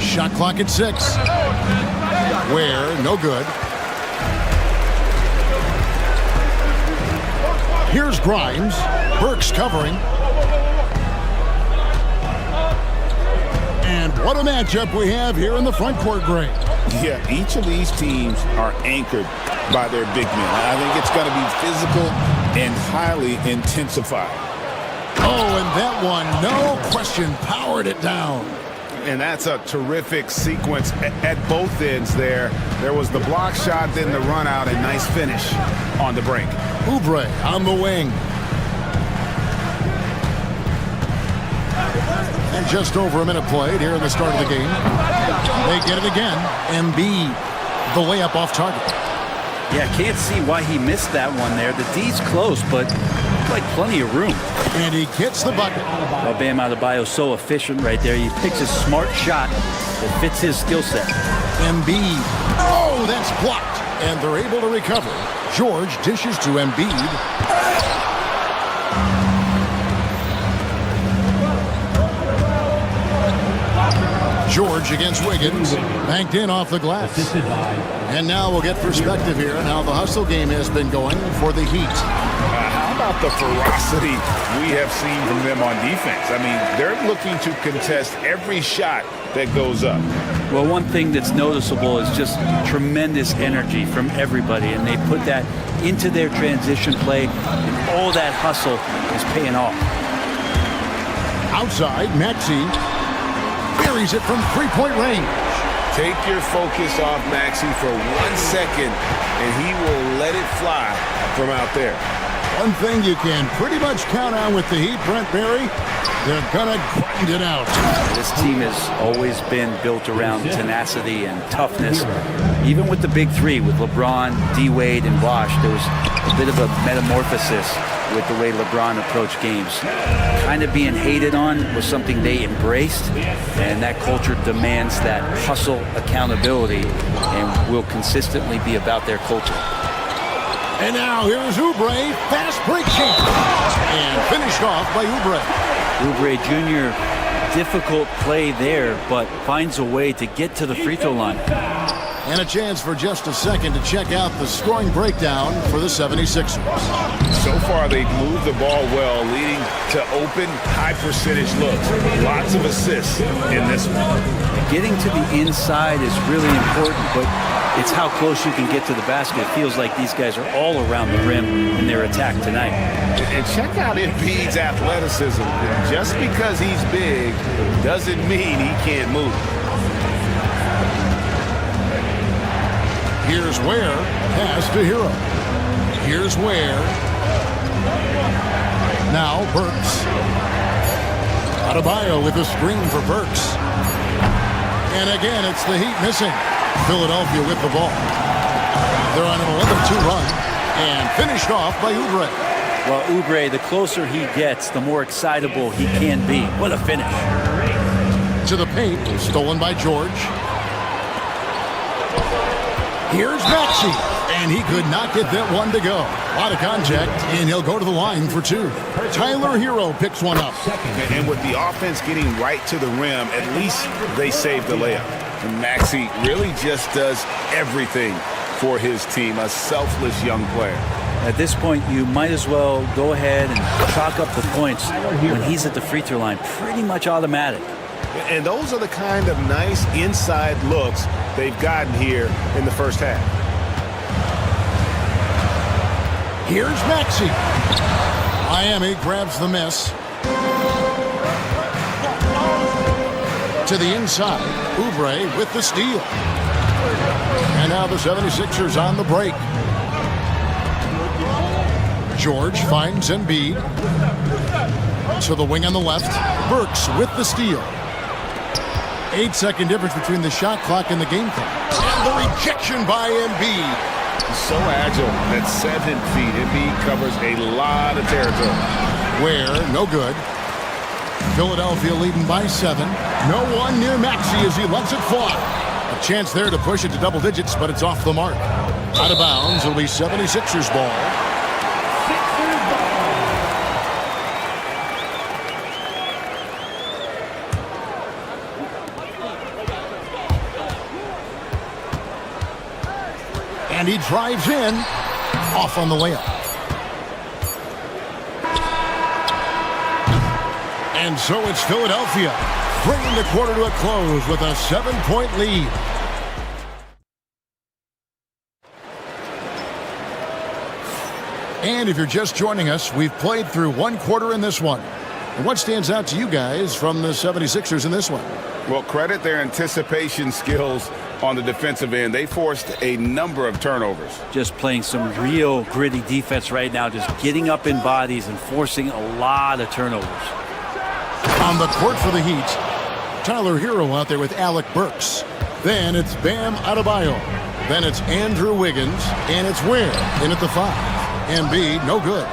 Shot clock at 6. Ware, no good. Here's Grimes. Burks covering. And what a matchup we have here in the front court, Gray. Yeah, each of these teams are anchored by their big men. I think it's going to be physical and highly intensified. Oh, and that one, no question, powered it down. And that's a terrific sequence at both ends there. There was the block shot, then the run out, and nice finish on the break. Oubre on the wing. And just over a minute played here in the start of the game. They get it again. Embiid, the layup off target. Yeah, can't see why he missed that one there. The D's close, but like plenty of room. And he gets the bucket. Well, Bam Adebayo so efficient right there. He picks a smart shot that fits his skill set. Embiid. Oh, that's blocked. And they're able to recover. George dishes to Embiid. George against Wiggins, banked in off the glass. And now we'll get perspective here on how the hustle game has been going for the Heat. How about the ferocity we have seen from them on defense? I mean, they're looking to contest every shot that goes up. Well, one thing that's noticeable is just tremendous energy from everybody, and they put that into their transition play, and all that hustle is paying off. Outside, Maxey buries it from three-point range. Take your focus off Maxey for 1 second, and he will let it fly from out there. One thing you can pretty much count on with the Heat, Brent Barry, they're going to grind it out. This team has always been built around tenacity and toughness. Even with the big three, with LeBron, D-Wade, and Bosh, there was a bit of a metamorphosis with the way LeBron approached games. Kind of being hated on was something they embraced, and that culture demands that hustle accountability and will consistently be about their culture. And now here's Oubre, fast break chance, and finished off by Oubre. Oubre Jr., difficult play there, but finds a way to get to the free throw line. And a chance for just a second to check out the scoring breakdown for the 76ers. So far, they've moved the ball well, leading to open, high-percentage looks. Lots of assists in this one. Getting to the inside is really important, but it's how close you can get to the basket. It feels like these guys are all around the rim in their attack tonight. And check out Embiid's athleticism. Just because he's big doesn't mean he can't move. Here's Ware, pass to Hero. Here's Ware. Now Burks. Adebayo with a screen for Burks. And again, it's the Heat missing. Philadelphia with the ball. They're on an 11-2 run and finished off by Oubre. Well, Oubre, the closer he gets, the more excitable he can be. What a finish. To the paint, stolen by George. Here's Maxey, and he could not get that one to go. A lot of contact, and he'll go to the line for two. Tyler Hero picks one up. And with the offense getting right to the rim, at least they saved the layup. And Maxey really just does everything for his team, a selfless young player. At this point, you might as well go ahead and chalk up the points when he's at the free throw line. Pretty much automatic. And those are the kind of nice inside looks they've gotten here in the first half. Here's Maxey. Miami grabs the miss. To the inside, Oubre with the steal. And now the 76ers on the break. George finds Embiid. To the wing on the left, Burks with the steal. 8-second difference between the shot clock and the game clock. And the rejection by Embiid. He's so agile at 7 feet. Embiid covers a lot of territory. Where, no good. Philadelphia leading by 7. No one near Maxey as he lets it fly. A chance there to push it to double digits, but it's off the mark. Out of bounds, it'll be 76ers ball. And he drives in, off on the layup. And so it's Philadelphia, bringing the quarter to a close with a 7-point lead. And if you're just joining us, we've played through one quarter in this one. And what stands out to you guys from the 76ers in this one? Well, credit their anticipation skills on the defensive end. They forced a number of turnovers. Just playing some real gritty defense right now, just getting up in bodies and forcing a lot of turnovers. On the court for the Heat, Tyler Hero out there with Alec Burks. Then it's Bam Adebayo. Then it's Andrew Wiggins. And it's Ware in at the 5. Embiid, no good.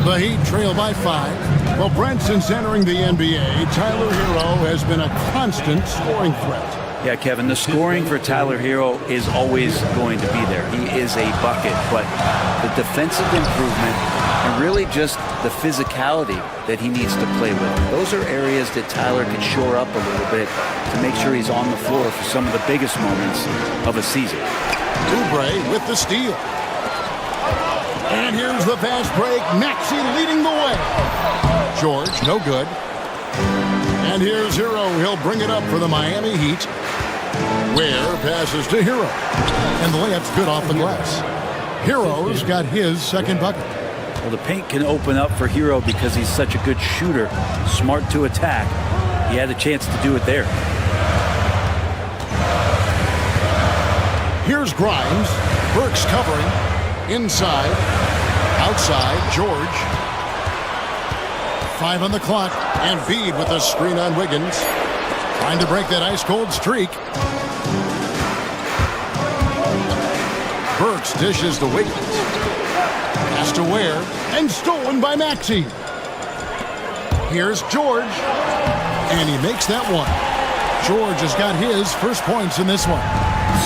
The Heat trail by 5. Well, Brent, since entering the NBA, Tyler Hero has been a constant scoring threat. Yeah, Kevin, the scoring for Tyler Hero is always going to be there. He is a bucket, but the defensive improvement and really just the physicality that he needs to play with. Those are areas that Tyler can shore up a little bit to make sure he's on the floor for some of the biggest moments of a season. Oubre with the steal. And here's the fast break. Maxey leading the way. George, no good. And here's Hero. He'll bring it up for the Miami Heat. Ware passes to Hero. And the layup's good off the glass. Hero's got his second bucket. Well, the paint can open up for Hero because he's such a good shooter, smart to attack. He had a chance to do it there. Here's Grimes. Burks covering. Inside. Outside. George. 5 on the clock. And Embiid with a screen on Wiggins. Trying to break that ice-cold streak. Burks dishes to Wiggins. Pass to Ware. And stolen by Maxey. Here's George. And he makes that one. George has got his first points in this one.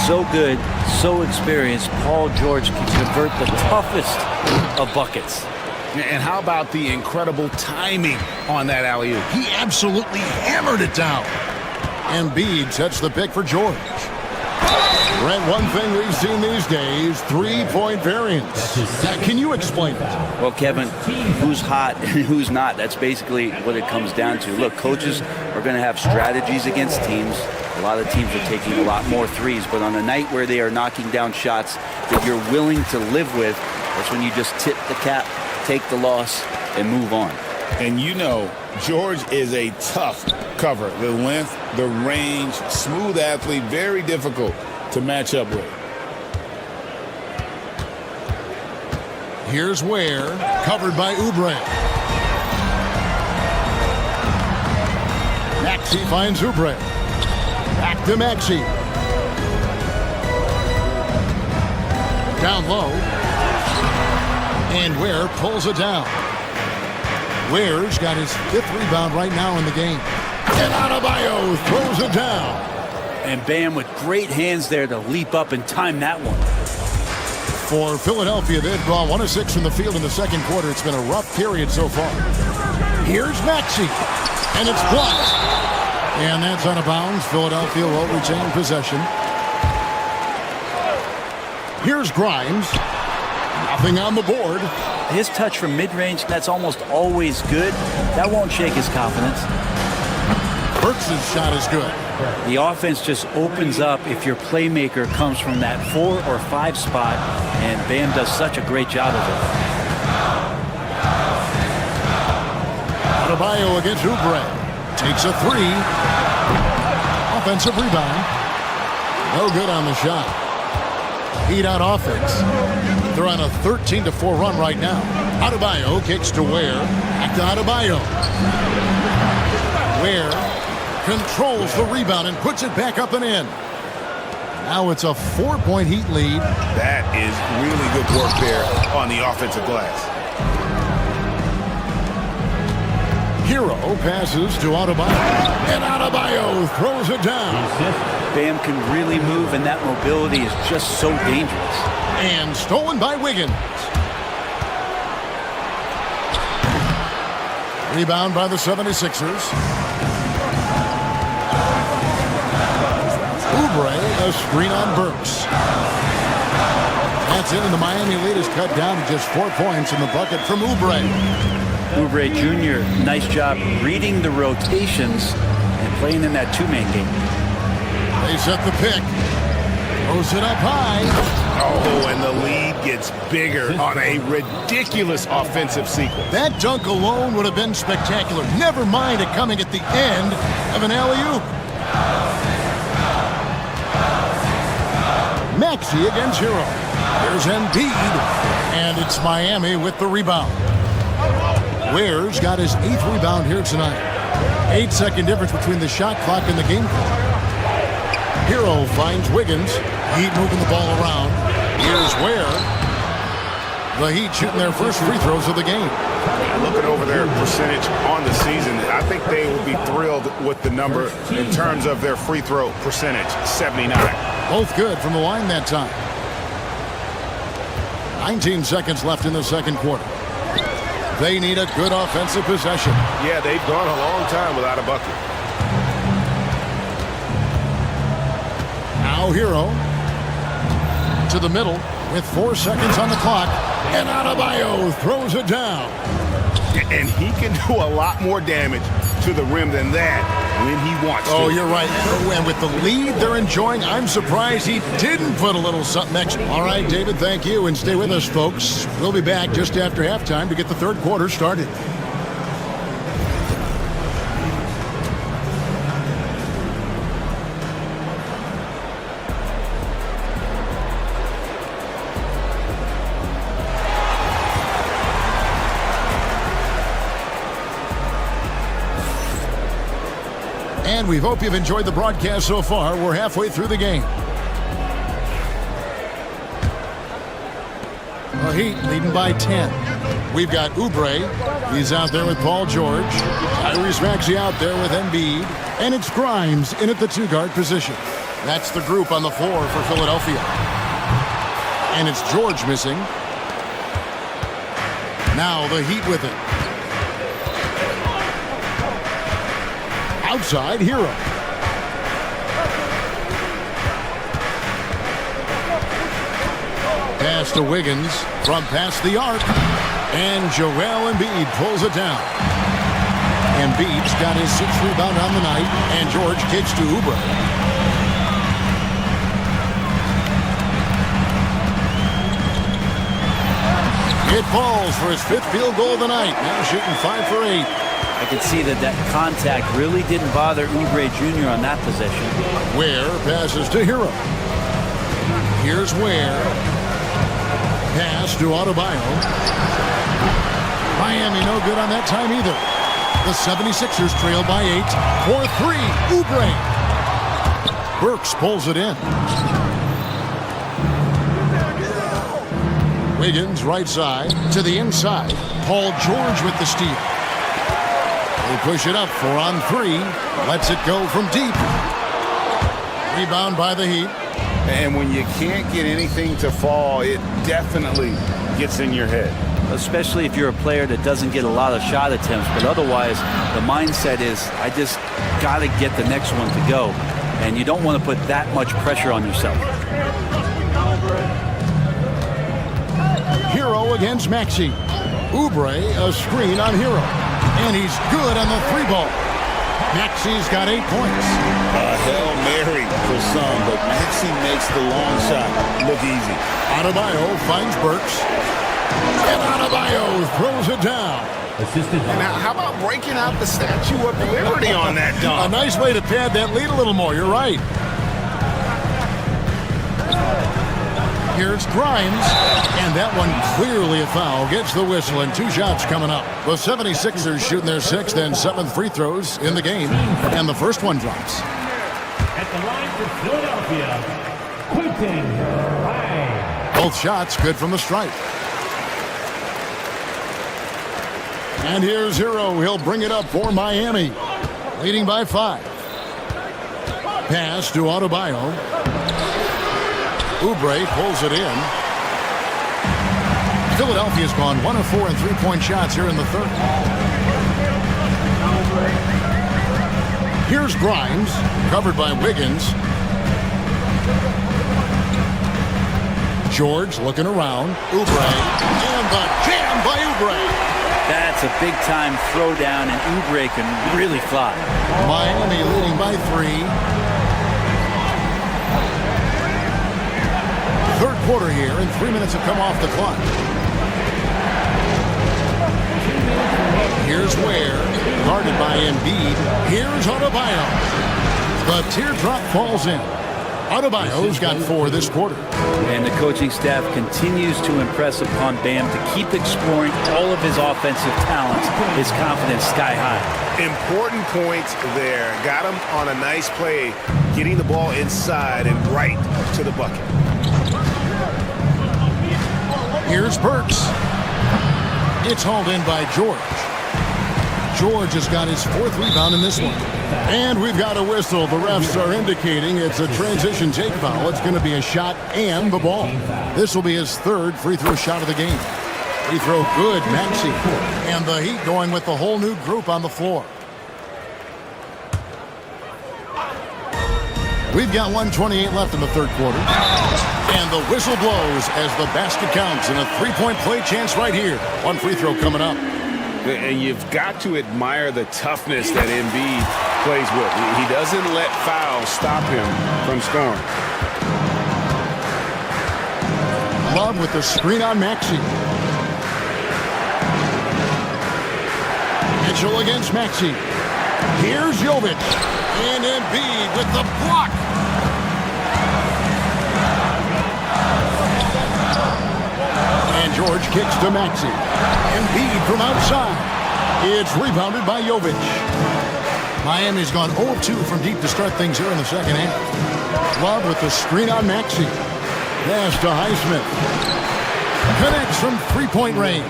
So good, so experienced. Paul George can convert the toughest of buckets. And how about the incredible timing on that alley-oop? He absolutely hammered it down. Embiid sets the pick for George. Brent, one thing we've seen these days, three-point variance. Can you explain it? Well, Kevin, who's hot and who's not? That's basically what it comes down to. Look, coaches are going to have strategies against teams. A lot of teams are taking a lot more threes, but on a night where they are knocking down shots that you're willing to live with, that's when you just tip the cap, take the loss, and move on. And you know, George is a tough cover. The length, the range, smooth athlete, very difficult to match up with. Here's Ware, covered by Oubre. Maxey finds Oubre. Back to Maxey. Down low. And Ware pulls it down. Ware's got his 5th rebound right now in the game. And Adebayo throws it down. And Bam with great hands there to leap up and time that one. For Philadelphia, they've drawn 1 of 6 from the field in the second quarter. It's been a rough period so far. Here's Maxey, and it's blocked. And that's out of bounds. Philadelphia will retain possession. Here's Grimes. Nothing on the board. His touch from mid-range, that's almost always good. That won't shake his confidence. Burks' shot is good. The offense just opens up if your playmaker comes from that 4 or 5 spot, and Bam does such a great job of it. Adebayo against Oubre. Takes a 3. Offensive rebound. No good on the shot. Heat out offense. They're on a 13-4 run right now. Adebayo kicks to Ware. Back to Adebayo. Ware controls the rebound and puts it back up and in. Now it's a 4-point Heat lead. That is really good work there on the offensive glass. Hero passes to Adebayo. And Adebayo throws it down. Bam can really move, and that mobility is just so dangerous. And stolen by Wiggins. Rebound by the 76ers. Oubre, a screen on Burks. That's it, and the Miami lead is cut down to just 4 points in the bucket from Oubre. Oubre Jr., nice job reading the rotations and playing in that two-man game. They set the pick. Throws it up high. Oh, and the lead gets bigger on a ridiculous offensive sequence. That dunk alone would have been spectacular. Never mind it coming at the end of an alley-oop. Maxey against Hero. There's Embiid, and it's Miami with the rebound. Ware's got his 8th rebound here tonight. 8-second difference between the shot clock and the game clock. Hero finds Wiggins. Heat moving the ball around. Here's Ware. The Heat shooting their first free throws of the game. Looking over their percentage on the season, I think they will be thrilled with the number in terms of their free throw percentage, 79. Both good from the line that time. 19 seconds left in the second quarter. They need a good offensive possession. Yeah, they've gone a long time without a bucket. Now Hero to the middle with 4 seconds on the clock. And Adebayo throws it down. And he can do a lot more damage to the rim than that when he wants to. Oh, you're right. And with the lead they're enjoying, I'm surprised he didn't put a little something extra. All right, David, thank you. And stay with us, folks. We'll be back just after halftime to get the third quarter started. And we hope you've enjoyed the broadcast so far. We're halfway through the game. The Heat leading by 10. We've got Oubre. He's out there with Paul George. Tyrese Maxey out there with Embiid. And it's Grimes in at the 2-guard position. That's the group on the floor for Philadelphia. And it's George missing. Now the Heat with it. Outside, Hero. Pass to Wiggins from past the arc. And Joel Embiid pulls it down. Embiid's got his 6th rebound on the night. And George kicks to Oubre. It falls for his 5th field goal of the night. Now shooting 5 for 8. I can see that contact really didn't bother Oubre Jr. on that possession. Ware passes to Hero. Here's Ware. Pass to Adebayo. Miami no good on that time either. The 76ers trail by 8. 4-3. Oubre. Burks pulls it in. Wiggins right side to the inside. Paul George with the steal. They push it up, 4 on 3. Lets it go from deep. Rebound by the Heat. And when you can't get anything to fall, it definitely gets in your head. Especially if you're a player that doesn't get a lot of shot attempts, but otherwise the mindset is I just got to get the next one to go, and you don't want to put that much pressure on yourself. Hero against Maxey. Oubre, a screen on Hero, and he's good on the 3-ball. Maxey's got 8 points. A Hail Mary for some, but Maxey makes the long shot look easy. Adebayo finds Burks. And Adebayo throws it down. Now, how about breaking out the Statue of Liberty on that dunk? A nice way to pad that lead a little more. You're right. Here's Grimes. And that one clearly a foul. Gets the whistle and 2 shots coming up. The 76ers shooting their 6th and 7th free throws in the game. And the first one drops. At the line for Philadelphia, Quentin Grimes. Both shots good from the stripe. And here's Hero. He'll bring it up for Miami. Leading by 5. Pass to Adebayo. Oubre pulls it in. Philadelphia's gone 1 of 4 in 3-point shots here in the third. Here's Grimes, covered by Wiggins. George looking around. Oubre, and the jam by Oubre. That's a big-time throwdown, and Oubre can really fly. Miami leading by 3. Third quarter here, and 3 minutes have come off the clock. Here's Ware, guarded by Embiid. Here's Adebayo. The teardrop falls in. Adebayo's got 4 this quarter. And the coaching staff continues to impress upon Bam to keep exploring all of his offensive talents, his confidence sky high. Important points there. Got him on a nice play, getting the ball inside and right to the bucket. Here's Burks. It's hauled in by George. George has got his 4th rebound in this one. And we've got a whistle. The refs are indicating it's a transition take foul. It's going to be a shot and the ball. This will be his 3rd free throw shot of the game. Free throw good, Maxey. And the Heat going with the whole new group on the floor. We've got 1:28 left in the third quarter. And the whistle blows as the basket counts, and a 3-point play chance right here. 1 free throw coming up. And you've got to admire the toughness that Embiid plays with. He doesn't let fouls stop him from scoring. Love with the screen on Maxey. Mitchell against Maxey. Here's Jovic. And Embiid with the block. And George kicks to Maxey. Embiid from outside. It's rebounded by Jovic. Miami's gone 0-2 from deep to start things here in the second half. Love with the screen on Maxey. Pass to Highsmith. Connects from 3-point range.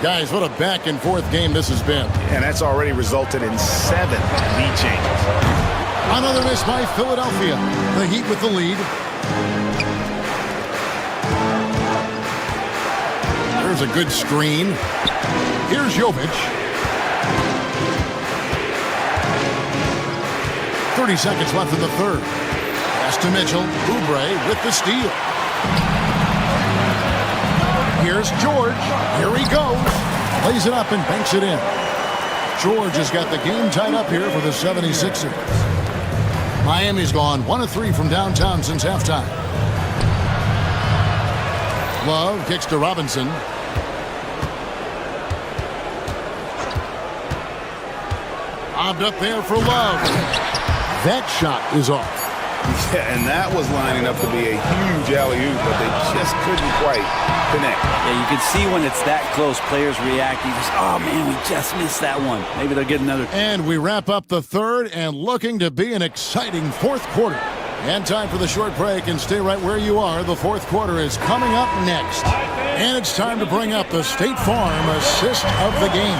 Guys, what a back-and-forth game this has been. And that's already resulted in 7 lead changes. Another miss by Philadelphia. The Heat with the lead. There's a good screen. Here's Jovic. 30 seconds left in the third. Pass to Mitchell. Oubre with the steal. Here's George. Here he goes. Lays it up and banks it in. George has got the game tied up here for the 76ers. Miami's gone 1 of 3 from downtown since halftime. Love kicks to Robinson. Lobbed up there for Love. That shot is off. Yeah, and that was lining up to be a huge alley-oop, but they just couldn't quite connect. Yeah, you can see when it's that close, players reacting. Just, oh, man, we just missed that one. Maybe they'll get another. And we wrap up the third and looking to be an exciting fourth quarter. And time for the short break, and stay right where you are. The fourth quarter is coming up next. And it's time to bring up the State Farm assist of the game.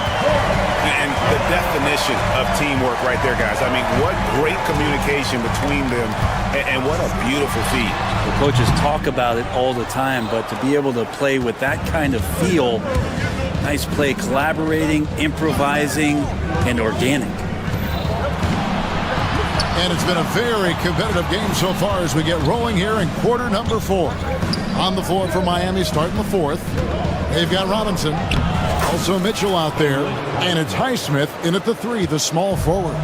And the definition of teamwork right there, guys. I mean, what great communication between them, and what a beautiful feat. The coaches talk about it all the time, but to be able to play with that kind of feel, nice play, collaborating, improvising, and organic. And it's been a very competitive game so far as we get rolling here in quarter number 4. On the floor for Miami starting the 4th. They've got Robinson, also Mitchell out there, and it's Highsmith in at the 3, the small forward.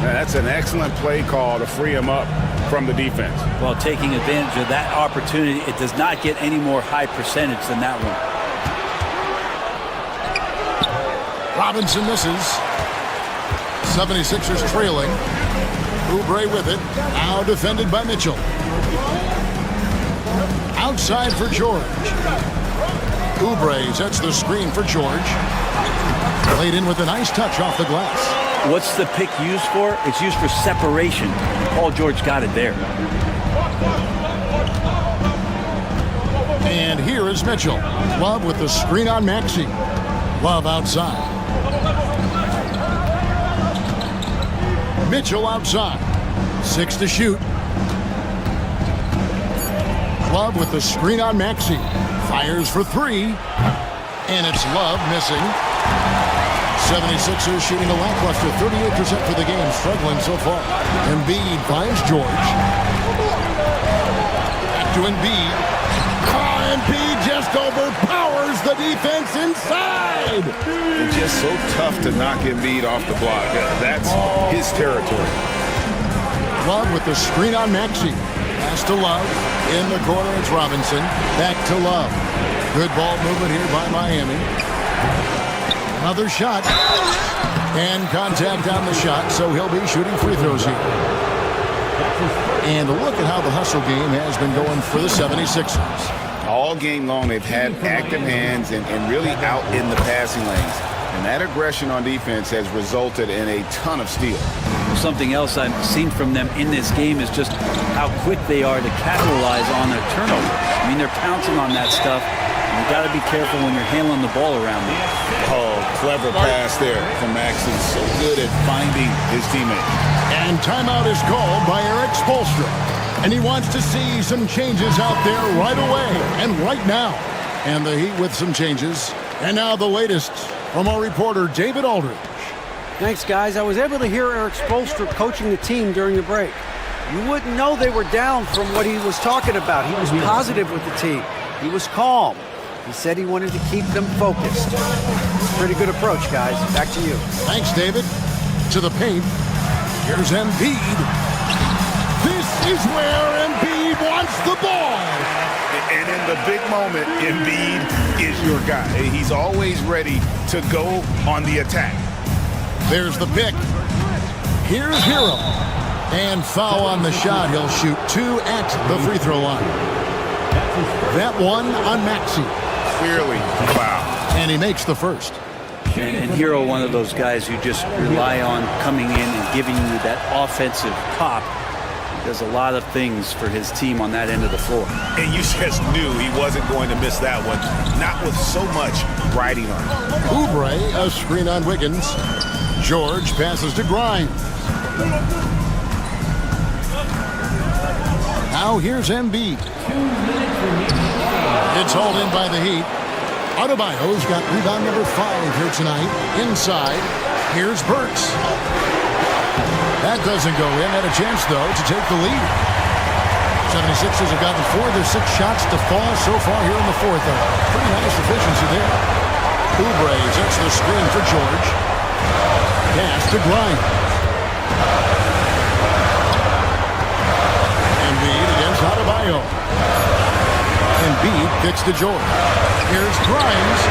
That's an excellent play call to free him up from the defense. Well, taking advantage of that opportunity, it does not get any more high percentage than that one. Robinson misses. 76ers trailing. Oubre with it. Now defended by Mitchell. Outside for George. Oubre sets the screen for George. Played in with a nice touch off the glass. What's the pick used for? It's used for separation. Paul George got it there. And here is Mitchell. Love with the screen on Maxey. Love outside. Mitchell outside. 6 to shoot. Love with the screen on Maxey. Fires for 3. And it's Love missing. 76ers shooting a lackluster 38% for the game. Struggling so far. Embiid finds George. Back to Embiid. Embiid just overpowers the defense inside. It's just so tough to knock Embiid off the block. That's his territory. Love with the screen on Maxey. Pass to Love. In the corner, it's Robinson. Back to Love. Good ball movement here by Miami. Another shot. And contact on the shot, so he'll be shooting free throws here. And look at how the hustle game has been going for the 76ers. All game long, they've had active hands and really out in the passing lanes. And that aggression on defense has resulted in a ton of steals. Something else I've seen from them in this game is just how quick they are to capitalize on their turnovers. I mean, they're pouncing on that stuff. And you got to be careful when you're handling the ball around them. Oh, clever pass there from Maxey. So good at finding his teammates. And timeout is called by Eric Spoelstra. And he wants to see some changes out there right away and right now. And the Heat with some changes. And now the latest from our reporter, David Aldridge. Thanks, guys. I was able to hear Eric Spoelstra coaching the team during the break. You wouldn't know they were down from what he was talking about. He was positive with the team. He was calm. He said he wanted to keep them focused. Pretty good approach, guys. Back to you. Thanks, David. To the paint. Here's Embiid. This is where Embiid wants the ball. And in the big moment, Embiid is your guy. He's always ready to go on the attack. There's the pick. Here's Hero. And foul on the shot. He'll shoot 2 at the free throw line. That one on Maxey. Clearly foul. And he makes the first. And Hero, one of those guys who just rely on coming in and giving you that offensive pop. He does a lot of things for his team on that end of the floor. And you just knew he wasn't going to miss that one. Not with so much riding on it. Oubre, a screen on Wiggins. George passes to Grimes. Now here's Embiid. It's hauled in by the Heat. Adebayo's got rebound number 5 here tonight. Inside, here's Burks. That doesn't go in. Had a chance, though, to take the lead. 76ers have gotten 4 of their 6 shots to fall so far here in the 4th. Pretty nice efficiency there. Oubre sets the screen for George. Pass to Grimes. Embiid against Adebayo. Embiid kicks to George. Here's Grimes.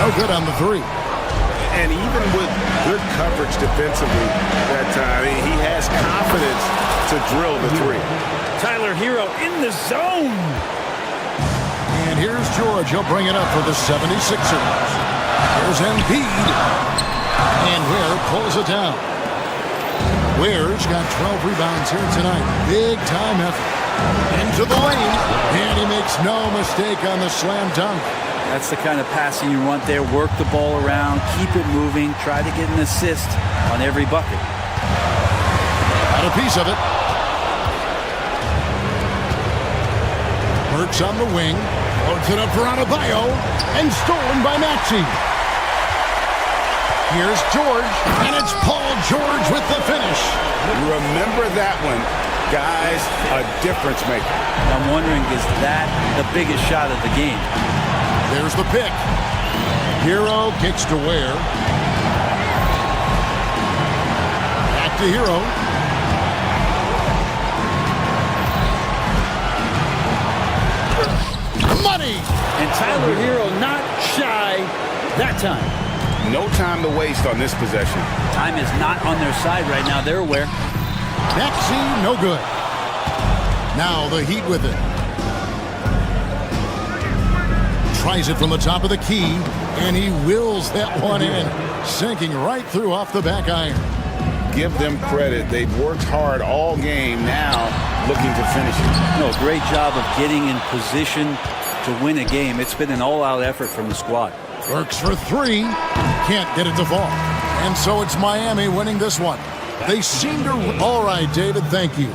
No good on the 3. And even with good coverage defensively that time, he has confidence to drill the 3. Tyler Hero in the zone. And here's George. He'll bring it up for the 76ers. Here's Embiid. And Ware pulls it down. Ware's got 12 rebounds here tonight. Big time effort. Into the lane. And he makes no mistake on the slam dunk. That's the kind of passing you want there. Work the ball around, keep it moving, try to get an assist on every bucket. Got a piece of it. Burks on the wing. Loads it up for Adebayo. And stolen by Maxey. Here's George. And it's Paul George with the finish. Remember that one. Guys, a difference maker. I'm wondering, is that the biggest shot of the game? There's the pick. Hero kicks to Ware. Back to Hero. Money! And Tyler Hero not shy that time. No time to waste on this possession. Time is not on their side right now. They're aware. Maxey, no good. Now the Heat with it. Tries it from the top of the key, and he wills that one in, sinking right through off the back iron. Give them credit. They've worked hard all game, now looking to finish it. No, great job of getting in position to win a game. It's been an all-out effort from the squad. Works for three. Can't get it to fall. And so it's Miami winning this one. They seem to... All right, David, thank you.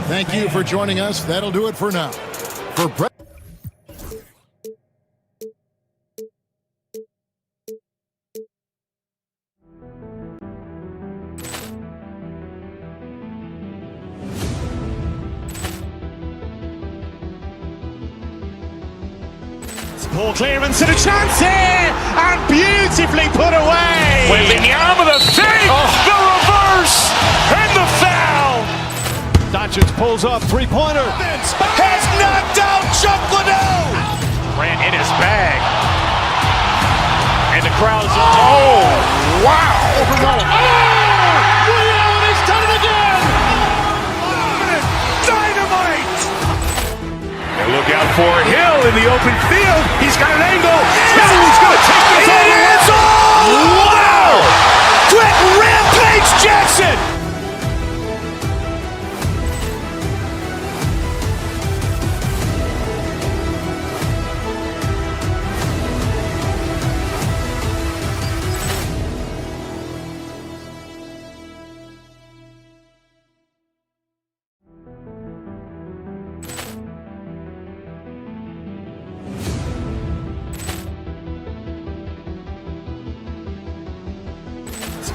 Thank you for joining us. That'll do it for now. For Ball clearance and a chance here, and beautifully put away. Wembanyama the save, the reverse, and the foul. Doncic pulls up, three-pointer. Has knocked out Chuck Liddell. Grant in his bag. And the crowd's, oh, wow. He's done it again. Dynamite. And look out for Hill in the open field. He's got an angle. He's going to take this all the way. Wow! Quick Rampage Jackson.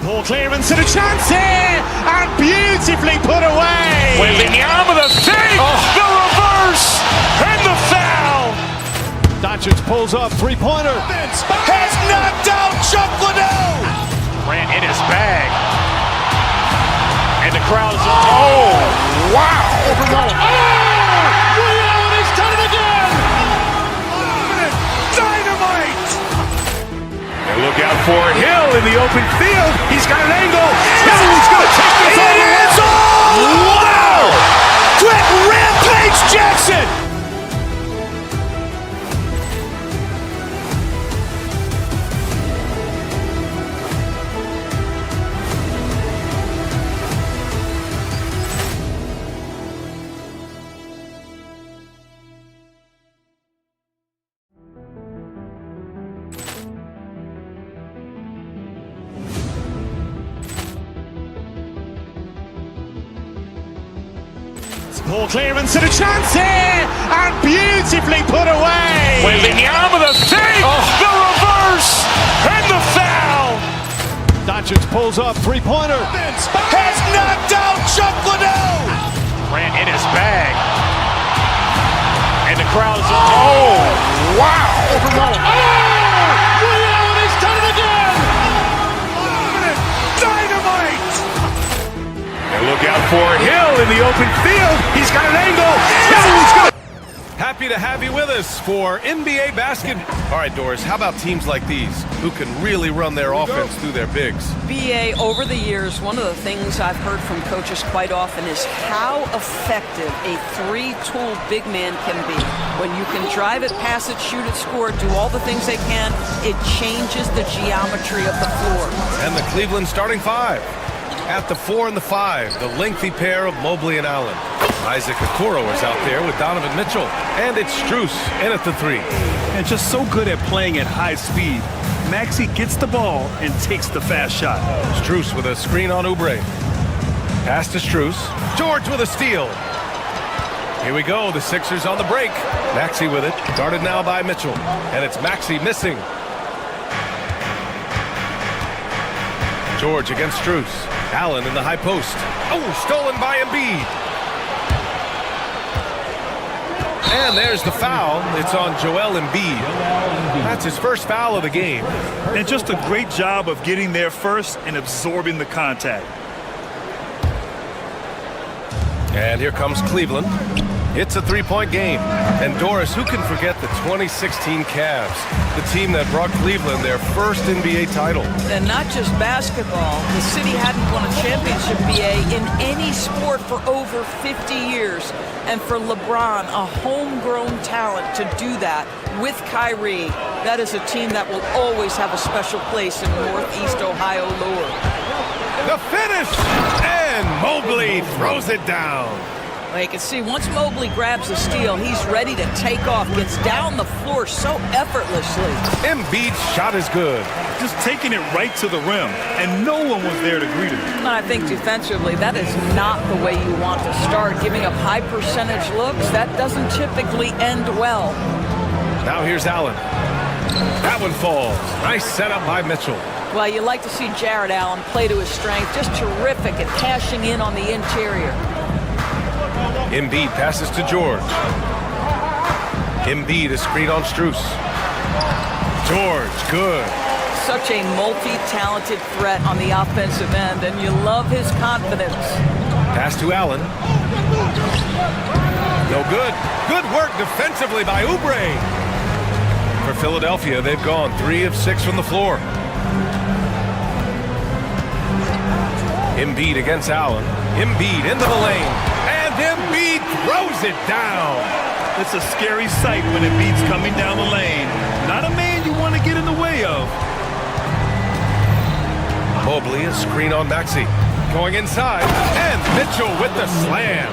Ball clearance and a chance here, and beautifully put away. Wembanyama the save, the reverse, and the foul. Doncic pulls up, three-pointer. Has knocked out Chuck Liddell. Grant in his bag. And the crowd's, oh, wow. He's done it again. Dynamite. And look out for Hill in the open field. He's got an angle. He's going to take this all the way. Wow! Quick Rampage Jackson. Ball clearance and a chance here, and beautifully put away. Wembanyama the save, the reverse, and the foul. Doncic pulls up, three-pointer. Has knocked out Chuck Liddell. Grant in his bag. And the crowd's, oh, wow. He's done it again. Dynamite. And look out for Hill in the open field. He's got an angle. Happy to have you with us for NBA basketball. All right, Doris, how about teams like these who can really run their offense through their bigs? BA, over the years, one of the things I've heard from coaches quite often is how effective a three-tool big man can be. When you can drive it, pass it, shoot it, score, do all the things they can, it changes the geometry of the floor. And the Cleveland starting five. At the 4 and the 5, the lengthy pair of Mobley and Allen. Isaac Okoro is out there with Donovan Mitchell. And it's Strus in at the 3. And just so good at playing at high speed. Maxey gets the ball and takes the fast shot. Strus with a screen on Oubre. Pass to Strus. George with a steal. Here we go, the Sixers on the break. Maxey with it, guarded now by Mitchell. And it's Maxey missing. George against Strus. Allen in the high post. Oh, stolen by Embiid. And there's the foul. It's on Joel Embiid. That's his first foul of the game. And just a great job of getting there first and absorbing the contact. And here comes Cleveland. It's a 3-point game. And Doris, who can forget the 2016 Cavs, the team that brought Cleveland their first NBA title? And not just basketball. The city hadn't won a championship, BA, in any sport for over 50 years. And for LeBron, a homegrown talent, to do that with Kyrie, that is a team that will always have a special place in Northeast Ohio lore. The finish! And Mobley throws it down. Well, you can see once Mobley grabs the steal, he's ready to take off, gets down the floor so effortlessly. Embiid's shot is good. Just taking it right to the rim, and no one was there to greet him. And I think defensively, that is not the way you want to start. Giving up high percentage looks, that doesn't typically end well. Now here's Allen. That one falls. Nice setup by Mitchell. Well, you like to see Jared Allen play to his strength. Just terrific at cashing in on the interior. Embiid passes to George. Embiid is screened on Strus. George, good. Such a multi-talented threat on the offensive end, and you love his confidence. Pass to Allen. No good. Good work defensively by Oubre. For Philadelphia, they've gone 3 of 6 from the floor. Embiid against Allen. Embiid into the lane. And Embiid throws it down. It's a scary sight when Embiid's coming down the lane. Not a man you want to get in the way of. Mobley is screen on Maxey. Going inside. And Mitchell with the slam.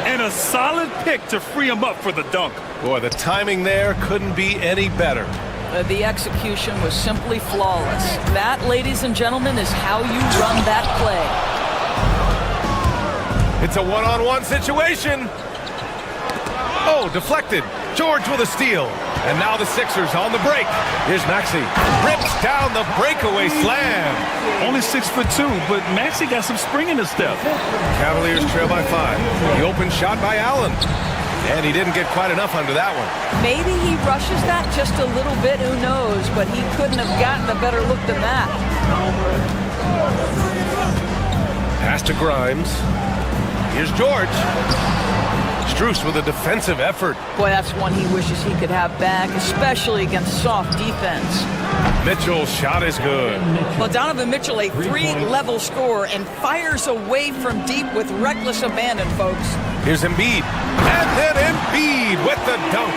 And a solid pick to free him up for the dunk. Boy, the timing there couldn't be any better. The execution was simply flawless. That, ladies and gentlemen, is how you run that play. It's a one-on-one situation. Oh, deflected. George with a steal. And now the Sixers on the break. Here's Maxey. Rips down the breakaway slam. Only 6'2", but Maxey got some spring in his step. Cavaliers trail by 5. The open shot by Allen. And he didn't get quite enough under that one. Maybe he rushes that just a little bit, who knows, but he couldn't have gotten a better look than that. Pass to Grimes. Here's George. Strus with a defensive effort. Boy, that's one he wishes he could have back, especially against soft defense. Mitchell's shot is good. Well, Donovan Mitchell, a 3-level scorer, and fires away from deep with reckless abandon, folks. Here's Embiid. And then Embiid with the dunk.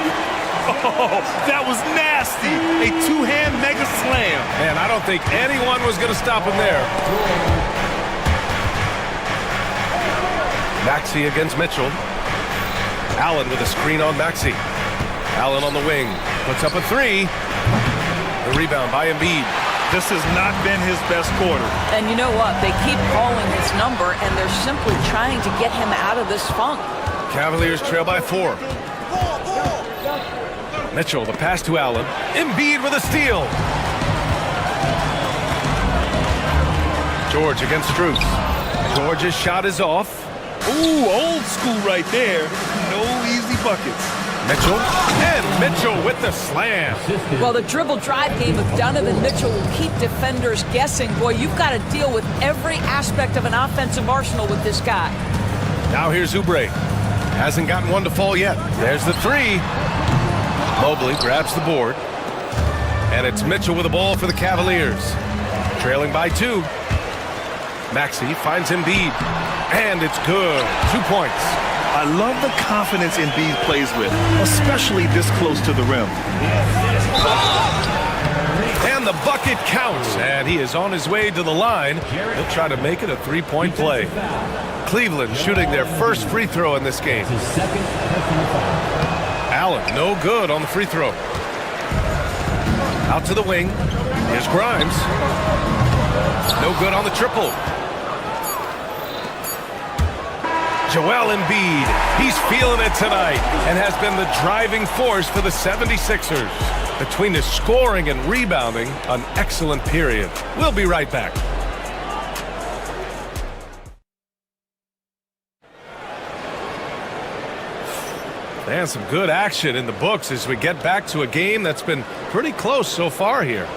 Oh, that was nasty. A two-hand mega slam. And I don't think anyone was going to stop him there. Maxey against Mitchell. Allen with a screen on Maxey. Allen on the wing. Puts up a 3. The rebound by Embiid. This has not been his best quarter. And you know what? They keep calling his number, and they're simply trying to get him out of this funk. Cavaliers trail by 4. Mitchell, the pass to Allen. Embiid with a steal. George against Strus. George's shot is off. Ooh, old school right there. No easy buckets. Mitchell, and Mitchell with the slam. Well, the dribble drive game of Donovan Mitchell will keep defenders guessing. Boy, you've got to deal with every aspect of an offensive arsenal with this guy. Now here's Oubre. Hasn't gotten one to fall yet. There's the 3. Mobley grabs the board. And it's Mitchell with the ball for the Cavaliers. Trailing by 2. Maxey finds Embiid. And it's good. 2 points. I love the confidence Embiid plays with, especially this close to the rim. And the bucket counts, and he is on his way to the line. He'll try to make it a three-point play. Cleveland shooting their first free throw in this game. Allen, no good on the free throw. Out to the wing. Here's Grimes. No good on the triple. Joel Embiid, he's feeling it tonight and has been the driving force for the 76ers. Between his scoring and rebounding, an excellent period. We'll be right back. And some good action in the books as we get back to a game that's been pretty close so far here.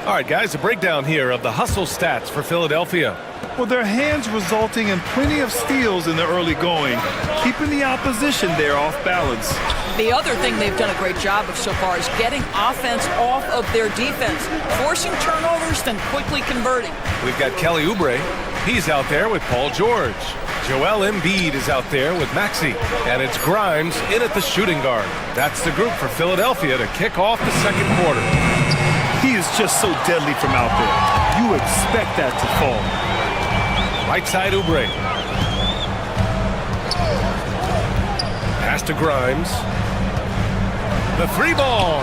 All right, guys, a breakdown here of the hustle stats for Philadelphia. Well, their hands resulting in plenty of steals in the early going, keeping the opposition there off balance. The other thing they've done a great job of so far is getting offense off of their defense, forcing turnovers, then quickly converting. We've got Kelly Oubre. He's out there with Paul George. Joel Embiid is out there with Maxey. And it's Grimes in at the shooting guard. That's the group for Philadelphia to kick off the second quarter. He is just so deadly from out there. You expect that to fall. Right side Oubre. Pass to Grimes. The three ball.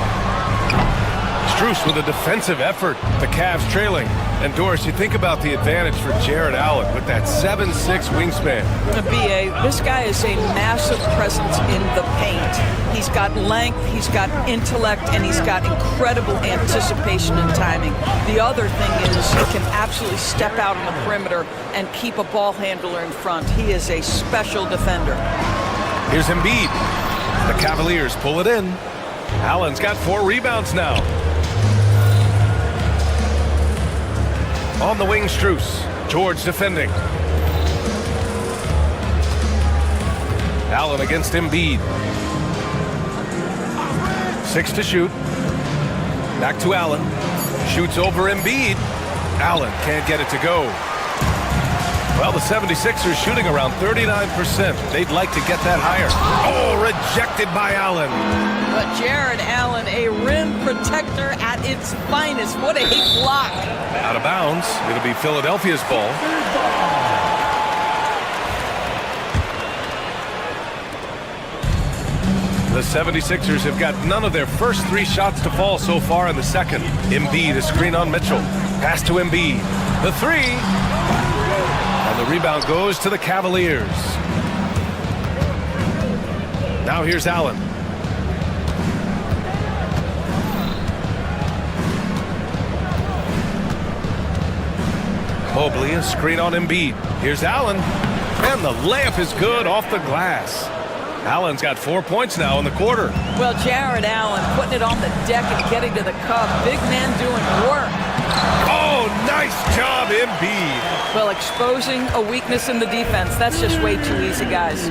Strus with a defensive effort. The Cavs trailing. And Doris, you think about the advantage for Jared Allen with that 7'6" wingspan. B.A., this guy is a massive presence in the paint. He's got length, he's got intellect, and he's got incredible anticipation and timing. The other thing is he can absolutely step out on the perimeter and keep a ball handler in front. He is a special defender. Here's Embiid. The Cavaliers pull it in. Allen's got 4 rebounds now. On the wing, Strus. George defending. Allen against Embiid. 6 to shoot. Back to Allen. Shoots over Embiid. Allen can't get it to go. Well, the 76ers shooting around 39%. They'd like to get that higher. Oh, rejected by Allen. But Jared Allen, a rim protector at its finest. What a block. Out of bounds. It'll be Philadelphia's ball. The 76ers have got none of their first 3 shots to fall so far in the second. Embiid, a screen on Mitchell. Pass to Embiid. The 3. And the rebound goes to the Cavaliers. Now here's Allen. Mobley, a screen on Embiid. Here's Allen. And the layup is good off the glass. Allen's got 4 points now in the quarter. Well, Jared Allen putting it on the deck and getting to the cup. Big man doing work. Oh, nice job, Embiid. Well, exposing a weakness in the defense. That's just way too easy, guys.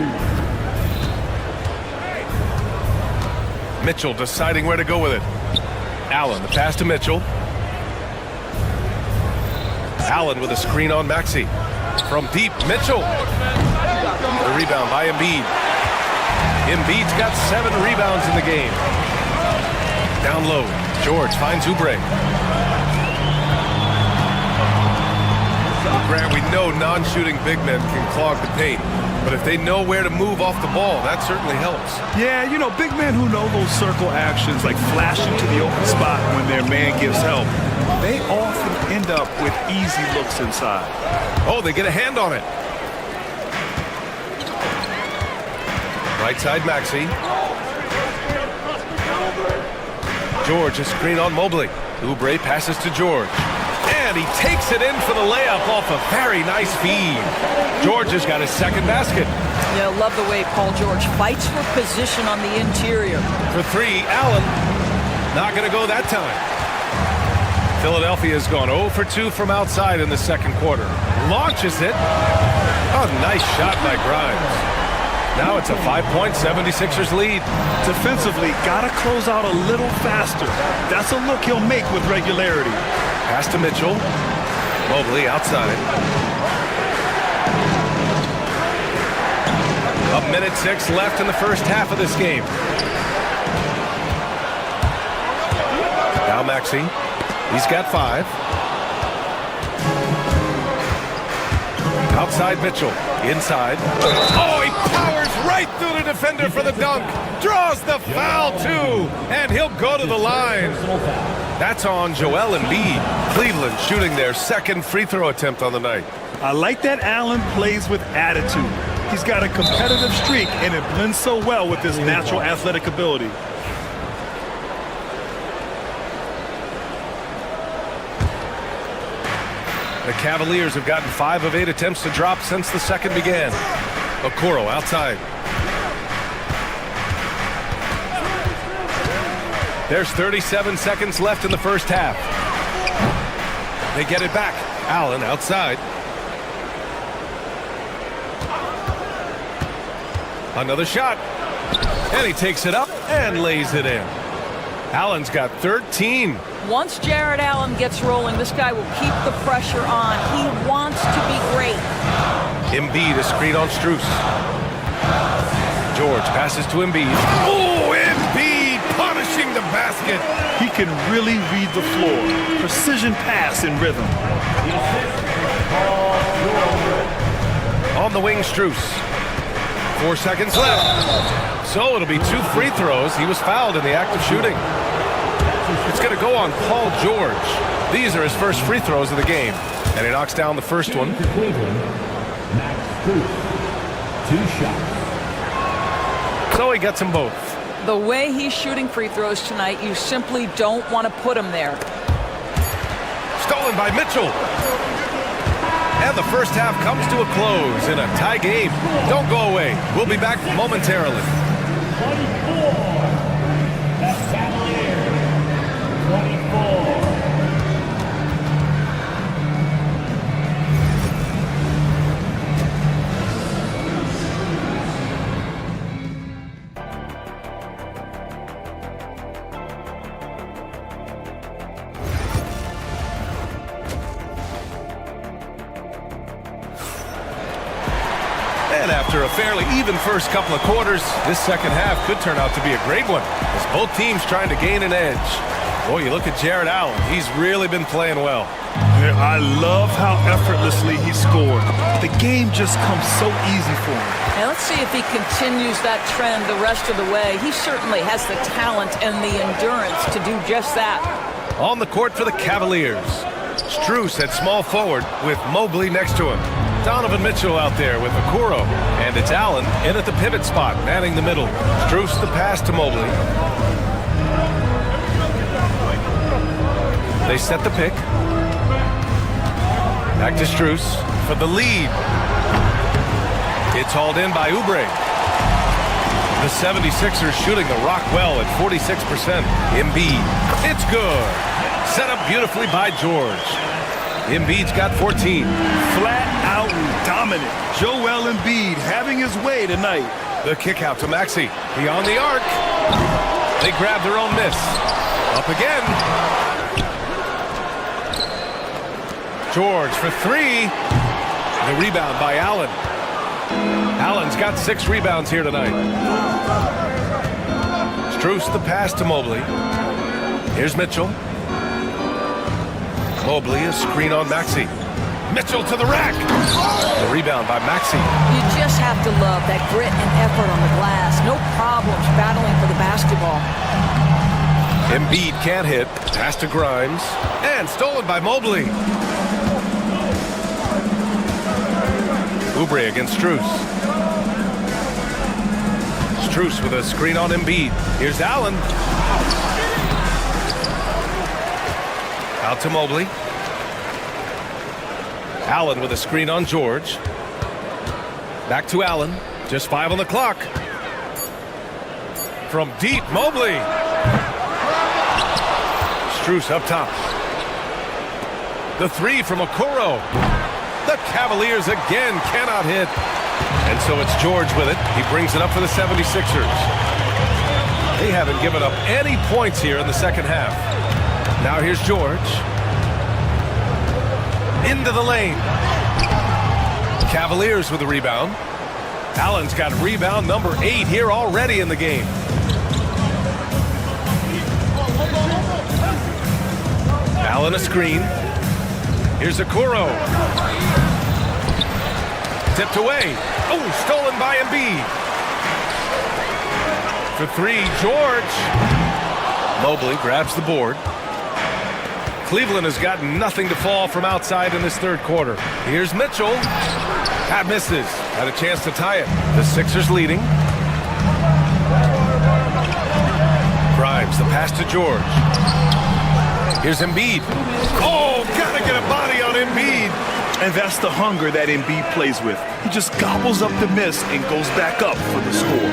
Mitchell deciding where to go with it. Allen, the pass to Mitchell. Allen with a screen on Maxey. From deep, Mitchell. The rebound by Embiid. Embiid's got 7 rebounds in the game. Down low, George finds Oubre. Grant, we know non-shooting big men can clog the paint, but if they know where to move off the ball, that certainly helps. Yeah, you know, big men who know those circle actions, like flashing to the open spot when their man gives help, they often end up with easy looks inside. Oh, they get a hand on it. Right side, Maxey. George, a screen on Mobley. Oubre passes to George. And he takes it in for the layup off a very nice feed. George has got his second basket. Yeah, love the way Paul George fights for position on the interior. For 3, Allen. Not going to go that time. Philadelphia has gone 0 for 2 from outside in the second quarter. Launches it. Oh, nice shot by Grimes. Now it's a 5-point 76ers lead. Defensively, gotta close out a little faster. That's a look he'll make with regularity. Pass to Mitchell. Mobley outside. 1:06 left in the first half of this game. Now Maxey. He's got 5. Outside Mitchell. Inside. Oh, he powers right through the defender for the dunk. Draws the foul, too. And he'll go to the line. That's on Joel Embiid. Cleveland shooting their second free throw attempt on the night. I like that Allen plays with attitude. He's got a competitive streak, and it blends so well with his natural athletic ability. The Cavaliers have gotten 5 of 8 attempts to drop since the second began. Okoro outside. There's 37 seconds left in the first half. They get it back. Allen outside. Another shot. And he takes it up and lays it in. Allen's got 13. Once Jared Allen gets rolling, this guy will keep the pressure on. He wants to be great. Embiid, a screen on Strus. George passes to Embiid. Oh, Embiid punishing the basket. He can really read the floor. Precision pass in rhythm. On the wing, Strus. 4 seconds left. So it'll be 2 free throws. He was fouled in the act of shooting. It's going to go on Paul George. These are his first free throws of the game. And he knocks down the first one. So he gets them both. The way he's shooting free throws tonight, you simply don't want to put him there. Stolen by Mitchell. And the first half comes to a close in a tie game. Don't go away. We'll be back momentarily. 24. That's Cavaliers. 24. And after a fairly even first couple of quarters, this second half could turn out to be a great one as both teams trying to gain an edge. Boy, you look at Jared Allen. He's really been playing well. Yeah, I love how effortlessly he scored. The game just comes so easy for him. Now let's see if he continues that trend the rest of the way. He certainly has the talent and the endurance to do just that. On the court for the Cavaliers. Strus at small forward with Mobley next to him. Donovan Mitchell out there with Okoro. And it's Allen in at the pivot spot, manning the middle. Strus the pass to Mobley. They set the pick. Back to Strus for the lead. It's hauled in by Oubre. The 76ers shooting the rock well at 46%. Embiid. It's good. Set up beautifully by George. Embiid's got 14. Flat out dominant. Joel Embiid having his way tonight. The kick out to Maxey. Beyond the arc. They grab their own miss. Up again. George for 3. The rebound by Allen. Allen's got 6 rebounds here tonight. Strus the pass to Mobley. Here's Mitchell. Mobley, a screen on Maxey. Mitchell to the rack. The rebound by Maxey. You just have to love that grit and effort on the glass. No problems battling for the basketball. Embiid can't hit. Pass to Grimes. And stolen by Mobley. Oubre against Strus. Strus with a screen on Embiid. Here's Allen. Out to Mobley. Allen with a screen on George. Back to Allen. Just 5 on the clock. From deep, Mobley. Strus up top. The 3 from Okoro. The Cavaliers again cannot hit. And so it's George with it. He brings it up for the 76ers. They haven't given up any points here in the second half. Now here's George. Into the lane. Cavaliers with the rebound. Allen's got rebound number 8 here already in the game. Allen a screen. Here's Okoro. Tipped away. Oh, stolen by Embiid. For three, George. Mobley grabs the board. Cleveland has got nothing to fall from outside in this third quarter. Here's Mitchell. That misses. Had a chance to tie it. The Sixers leading. Grimes, the pass to George. Here's Embiid. Oh, gotta get a body on Embiid. And that's the hunger that Embiid plays with. He just gobbles up the miss and goes back up for the score.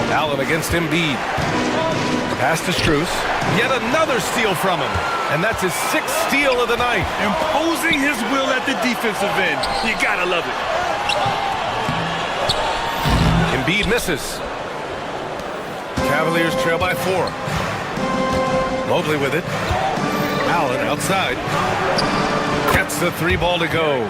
Allen against Embiid. Pass to Strus. Yet another steal from him. And that's his sixth steal of the night. Imposing his will at the defensive end. You gotta love it. Embiid misses. Cavaliers trail by 4. Mobley with it. Allen outside. Gets the 3 ball to go.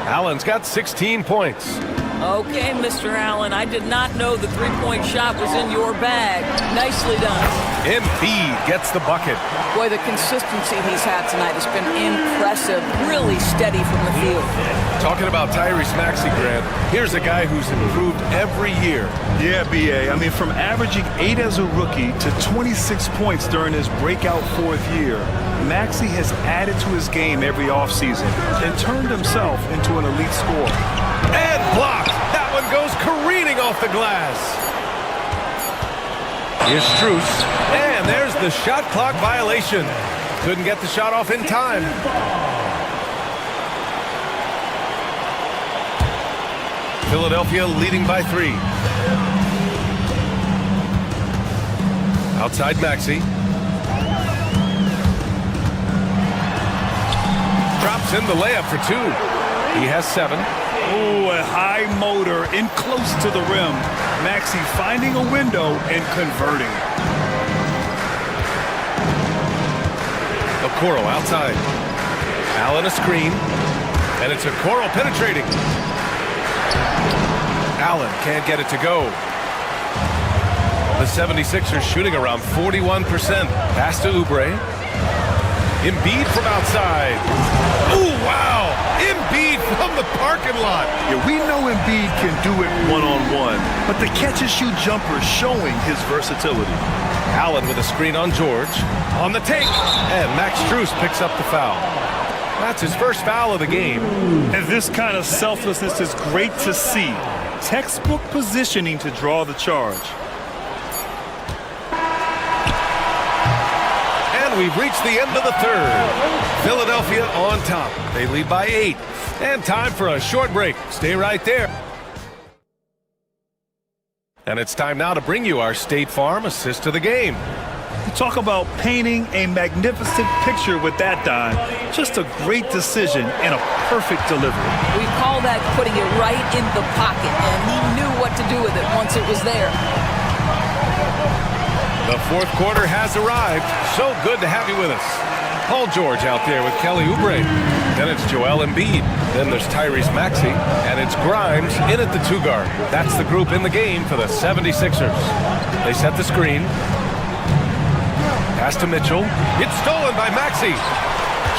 Allen's got 16 points. Okay, Mr. Allen, I did not know the three-point shot was in your bag. Nicely done. Embiid gets the bucket. Boy, the consistency he's had tonight has been impressive. Really steady from the field. Talking about Tyrese Maxey, Grant, here's a guy who's improved every year. Yeah, B.A. I mean, from averaging 8 as a rookie to 26 points during his breakout 4th year, Maxey has added to his game every offseason and turned himself into an elite scorer. And blocked. That one goes careening off the glass. Here's Strus. And there's the shot clock violation. Couldn't get the shot off in time. Philadelphia leading by 3. Outside Maxey. Drops in the layup for 2. He has 7. Oh, a high motor in close to the rim. Maxey finding a window and converting. Okoro outside. Allen a screen. And it's Okoro penetrating. Allen can't get it to go. The 76ers shooting around 41%. Pass to Oubre. Embiid from outside. Ooh, wow! Embiid from the parking lot. Yeah, we know Embiid can do it one-on-one, but the catch-and-shoot jumper is showing his versatility. Allen with a screen on George. On the take. And Max Strus picks up the foul. That's his first foul of the game. And this kind of selflessness is great to see. Textbook positioning to draw the charge. We've reached the end of the third. Philadelphia on top. They lead by 8. And time for a short break. Stay right there. And it's time now to bring you our State Farm assist to the game. You talk about painting a magnificent picture with that dime. Just a great decision and a perfect delivery. We call that putting it right in the pocket, and he knew what to do with it once it was there. The fourth quarter has arrived. So good to have you with us. Paul George out there with Kelly Oubre. Then it's Joel Embiid. Then there's Tyrese Maxey. And it's Grimes in at the 2-guard. That's the group in the game for the 76ers. They set the screen. Pass to Mitchell. It's stolen by Maxey.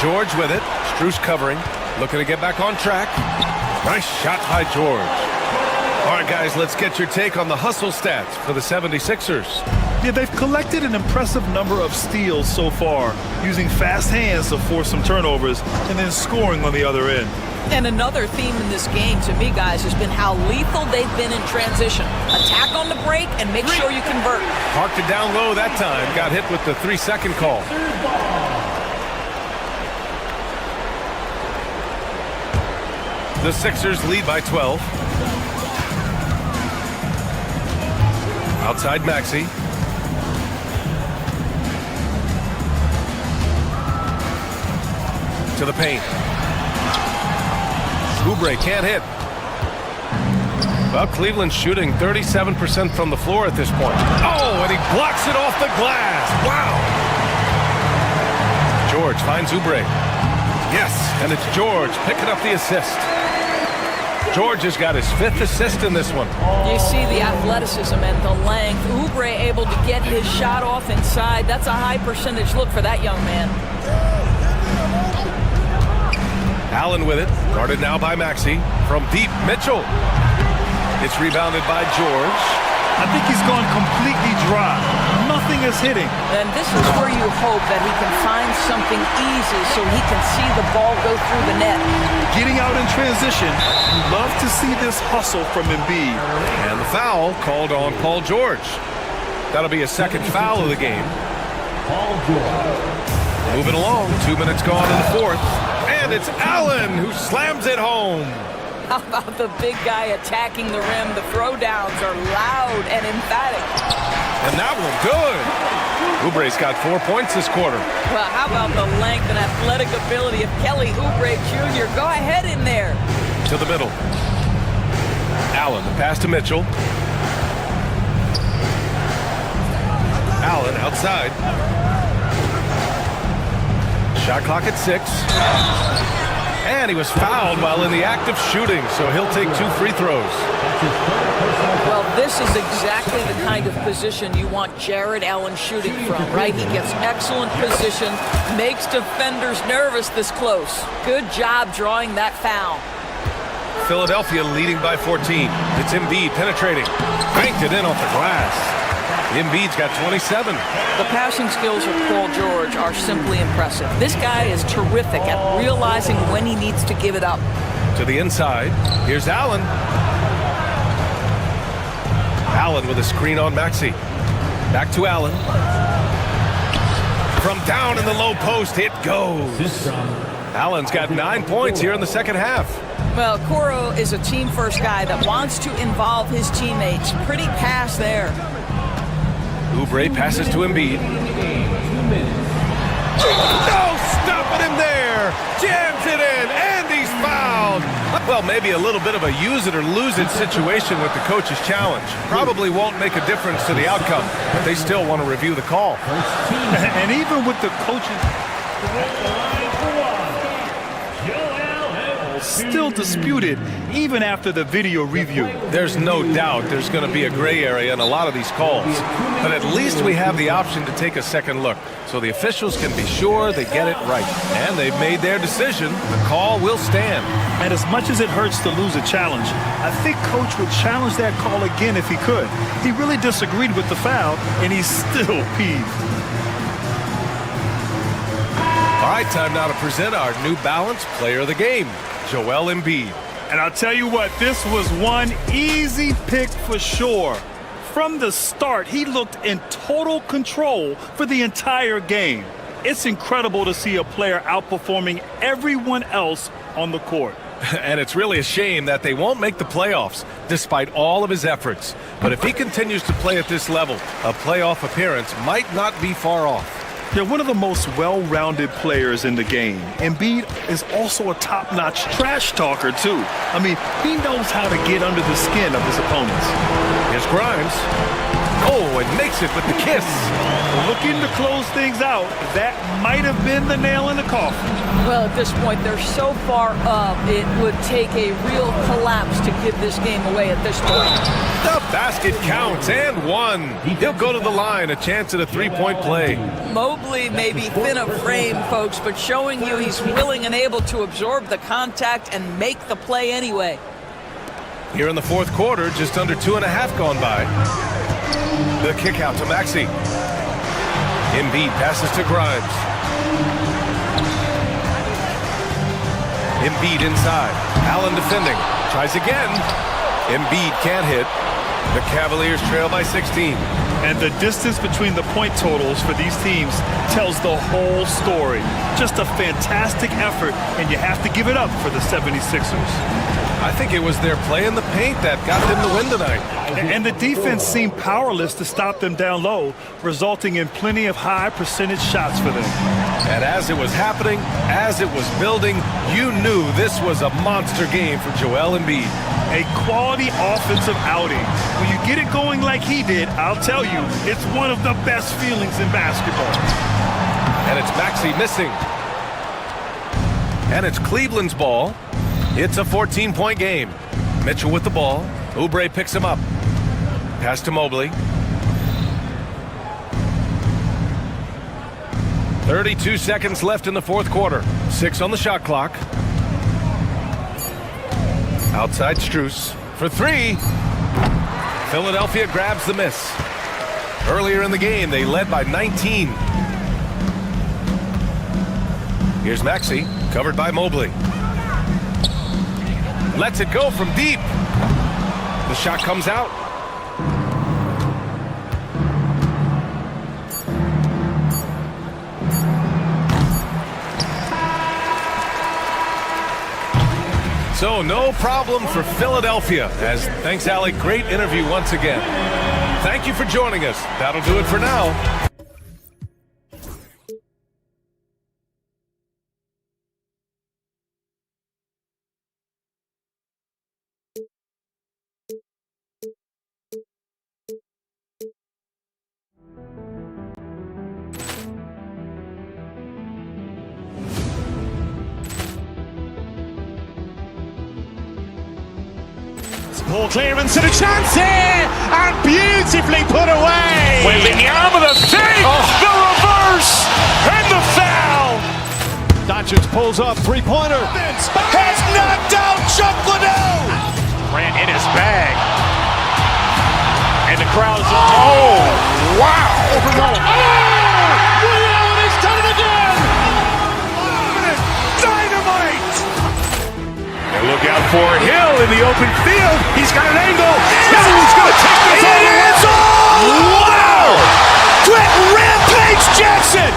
George with it. Strus covering. Looking to get back on track. Nice shot by George. All right, guys, let's get your take on the hustle stats for the 76ers. Yeah, they've collected an impressive number of steals so far, using fast hands to force some turnovers and then scoring on the other end. And another theme in this game, to me, guys, has been how lethal they've been in transition. Attack on the break and make sure you convert. Parked it down low that time. Got hit with the 3-second call. The Sixers lead by 12. Outside Maxey. To the paint. Oubre can't hit. Well, Cleveland's shooting 37% from the floor at this point. Oh, and he blocks it off the glass. Wow. George finds Oubre. Yes, and it's George picking up the assist. George has got his 5th assist in this one. You see the athleticism and the length. Oubre able to get his shot off inside. That's a high percentage look for that young man. Allen with it, guarded now by Maxey. From deep, Mitchell. It's rebounded by George. I think he's gone completely dry. Nothing is hitting. And this is where you hope that he can find something easy so he can see the ball go through the net. Getting out in transition, you love to see this hustle from Embiid. And the foul called on Paul George. That'll be a second foul of the game. Paul George. Moving along, 2 minutes gone in the 4th. And it's Allen who slams it home. How about the big guy attacking the rim? The throwdowns are loud and emphatic. And that one good. Oubre's got 4 points this quarter. Well, how about the length and athletic ability of Kelly Oubre Jr.? Go ahead in there. To the middle. Allen, the pass to Mitchell. Allen outside. Shot clock at 6. And he was fouled while in the act of shooting, so he'll take 2 free throws. Well, this is exactly the kind of position you want Jared Allen shooting from, right? He gets excellent position, makes defenders nervous this close. Good job drawing that foul. Philadelphia leading by 14. It's Embiid penetrating. Banked it in off the glass. Embiid's got 27. The passing skills of Paul George are simply impressive. This guy is terrific at realizing when he needs to give it up. To the inside. Here's Allen. Allen with a screen on Maxey. Back to Allen. From down in the low post, it goes. Allen's got 9 points here in the second half. Well, Coro is a team-first guy that wants to involve his teammates. Pretty pass there. Oubre passes to Embiid. No, stopping him there. Jams it in, and he's fouled. Well, maybe a little bit of a use it or lose it situation with the coach's challenge. Probably won't make a difference to the outcome, but they still want to review the call. And even with the coach's still disputed even after the video review. There's no doubt there's going to be a gray area in a lot of these calls, but at least we have the option to take a second look so the officials can be sure they get it right. And they've made their decision. The call will stand. And as much as it hurts to lose a challenge, I think Coach would challenge that call again if he could. He really disagreed with the foul, and he's still peeved. All right, time now to present our New Balance Player of the Game, Joel Embiid. And I'll tell you what, this was one easy pick for sure. From the start, he looked in total control for the entire game. It's incredible to see a player outperforming everyone else on the court. And it's really a shame that they won't make the playoffs, despite all of his efforts. But if he continues to play at this level, a playoff appearance might not be far off. They're one of the most well-rounded players in the game. Embiid is also a top-notch trash talker, too. I mean, he knows how to get under the skin of his opponents. Here's Grimes. Oh, and makes it with the kiss. Looking to close things out. That might have been the nail in the coffin. Well, at this point, they're so far up, it would take a real collapse to give this game away at this point. The basket counts, and one. He'll go to the line, a chance at a three-point play. Mobley may be thin of frame, folks, but showing you he's willing and able to absorb the contact and make the play anyway. Here in the fourth quarter, just under 2.5 gone by. The kick out to Maxey. Embiid passes to Grimes. Embiid inside. Allen defending. Tries again. Embiid can't hit. The Cavaliers trail by 16. And the distance between the point totals for these teams tells the whole story. Just a fantastic effort, and you have to give it up for the 76ers. I think it was their play in the paint that got them the win tonight. And the defense seemed powerless to stop them down low, resulting in plenty of high percentage shots for them. And as it was happening, as it was building, you knew this was a monster game for Joel Embiid. A quality offensive outing. When you get it going like he did, I'll tell you, it's one of the best feelings in basketball. And it's Maxey missing. And it's Cleveland's ball. It's a 14-point game. Mitchell with the ball. Oubre picks him up. Pass to Mobley. 32 seconds left in the fourth quarter. 6 on the shot clock. Outside Strus for 3. Philadelphia grabs the miss. Earlier in the game, they led by 19. Here's Maxey, covered by Mobley. Lets it go from deep. The shot comes out. So no problem for Philadelphia. As thanks, Alec. Great interview once again. Thank you for joining us. That'll do it for now. Ball clearance and a chance here, and beautifully put away. Wembanyama the save, the reverse, and the foul. Doncic pulls up, three-pointer. Has knocked out Chuck Liddell. Grant in his bag. And the crowd's, oh, wow. He's done it again. Dynamite. And look out for Hill in the open field. He's got an angle. He's going to take this all the way. Wow! Quick Rampage Jackson.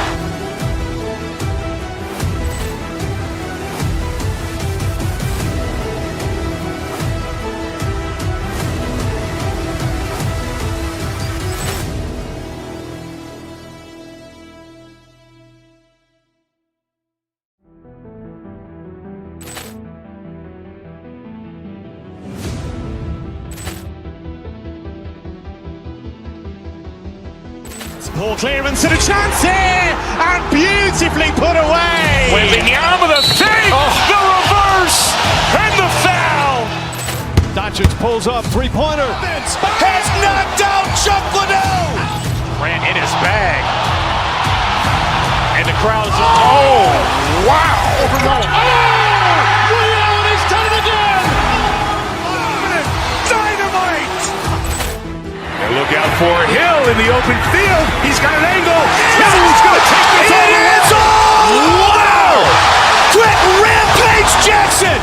Ball clearance and a chance here, and beautifully put away. Wembanyama the save, the reverse, and the foul. Doncic pulls up, three-pointer. Has knocked out Chuck Liddell. Grant in his bag. And the crowd's, oh, wow. He's done it again. Dynamite. And look out for Hill in the open field. He's got an angle. He's going to take this all the way. Wow! Quick Rampage Jackson.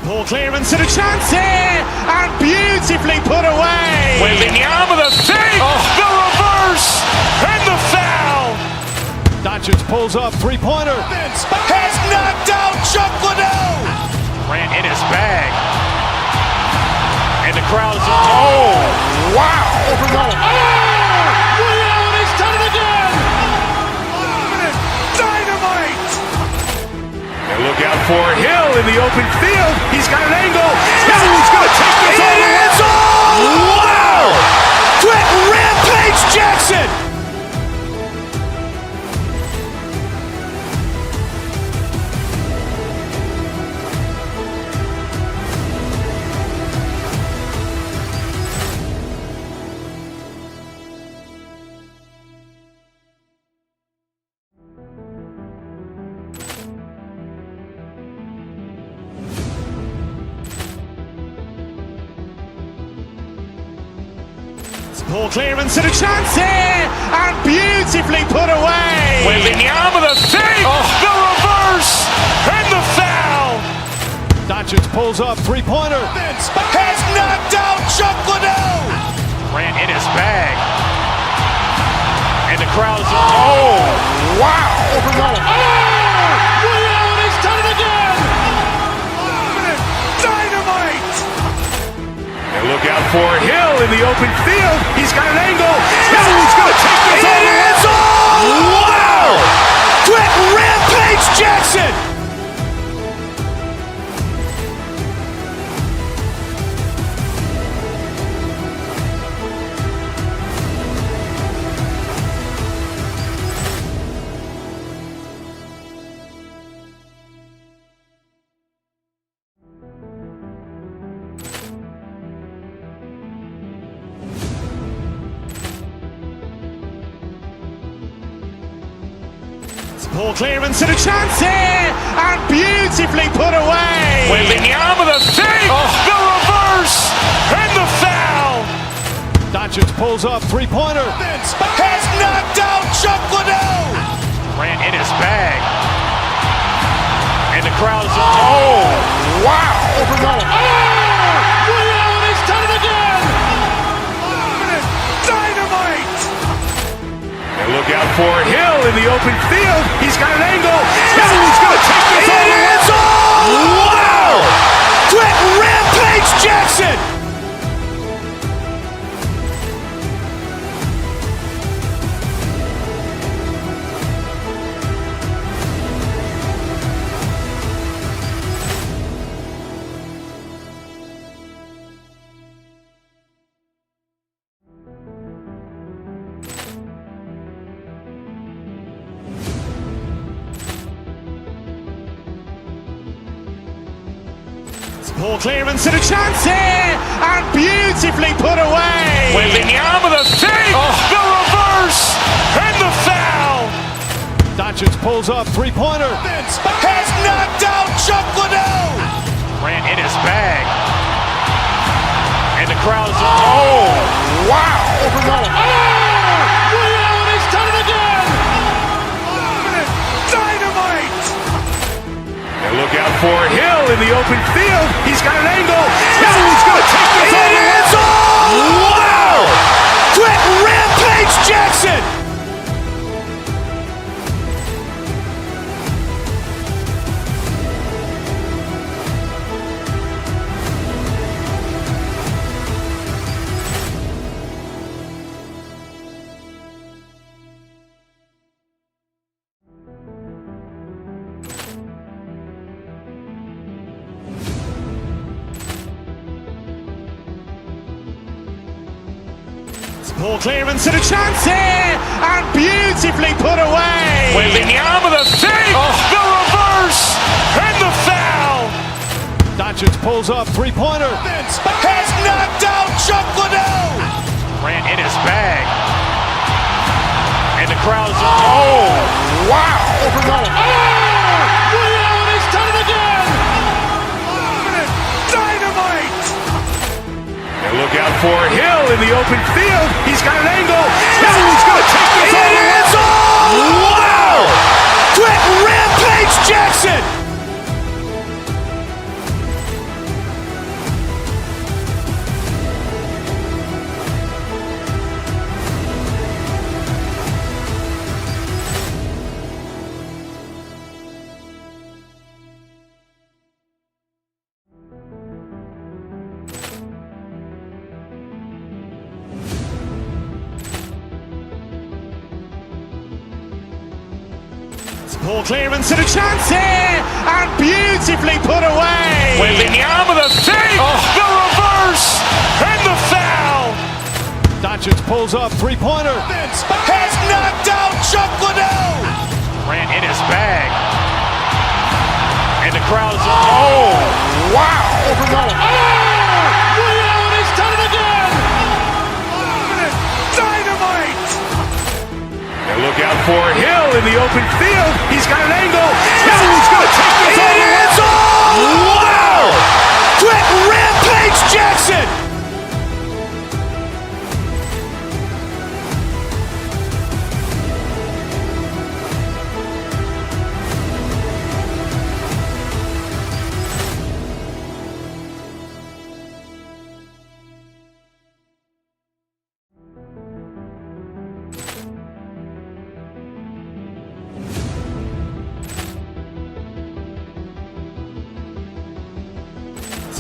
Ball clearance and a chance here, and beautifully put away. Wembanyama the save, the reverse, and the foul. Doncic pulls up, three-pointer. Has knocked out Chuck Liddell. Grant in his bag. And the crowd's, oh, wow. He's done it again. Dynamite. And look out for Hill in the open field. He's got an angle. He's going to take this all the way. Wow! Quick Rampage Jackson. Ball clearance and a chance here, and beautifully put away. Wembanyama the save, the reverse, and the foul. Doncic pulls up, three-pointer. Has knocked out Chuck Liddell. Grant in his bag. And the crowd's, oh, wow. He's done it again. Dynamite. And look out for Hill in the open field. He's got an angle. He's going to take this all the way. It is all! Wow! Quick Rampage Jackson! Ball clearance and a chance here, and beautifully put away. Wembanyama the save, the reverse, and the foul. Doncic pulls up, three-pointer. Has knocked out Chuck Liddell. Grant in his bag. And the crowd is, oh, wow. Overrun. Ray Allen has done it again. Dynamite. And look out for Hill in the open field. He's got an angle. He's going to take this all the way. It's all! Wow! Quick Rampage Jackson. Ball clearance and a chance here, and beautifully put away. Wembanyama the save, the reverse, and the foul. Doncic pulls up, three-pointer. Has knocked out Chuck Liddell. Grant in his bag. And the crowd is, oh, wow. Overrun. Ray Allen has done it again. Dynamite. And look out for Hill in the open field. He's got an angle. He's going to take this all the way. It's all! Wow! Quick Rampage Jackson. Ball clearance and a chance here, and beautifully put away. Wembanyama the save, the reverse, and the foul. Doncic pulls up, three-pointer. Has knocked out Chuck Liddell. Grant in his bag. And the crowd is, oh, wow. Overrun. Ray Allen has done it again. Dynamite. And look out for Hill in the open field. He's got an angle. He's going to take this all the way. It's all! Wow! Quick Rampage Jackson. Ball clearance and a chance here, and beautifully put away. Wembanyama the save, the reverse, and the foul. Doncic pulls up, three-pointer. Has knocked out Chuck Liddell. Grant in his bag. And the crowd is, oh, wow. Overrun. Ray Allen has done it again. Dynamite. And look out for Hill in the open field. He's got an angle. He's going to take this all the way. It's all! Wow! Quick Rampage Jackson.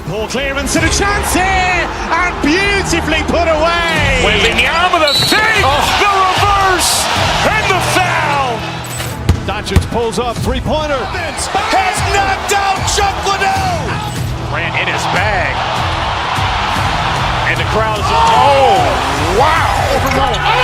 Ball clearance and a chance here, and beautifully put away. Wembanyama the save, the reverse, and the foul. Doncic pulls up, three-pointer. Has knocked out Chuck Liddell. Grant in his bag. And the crowd is, oh, wow.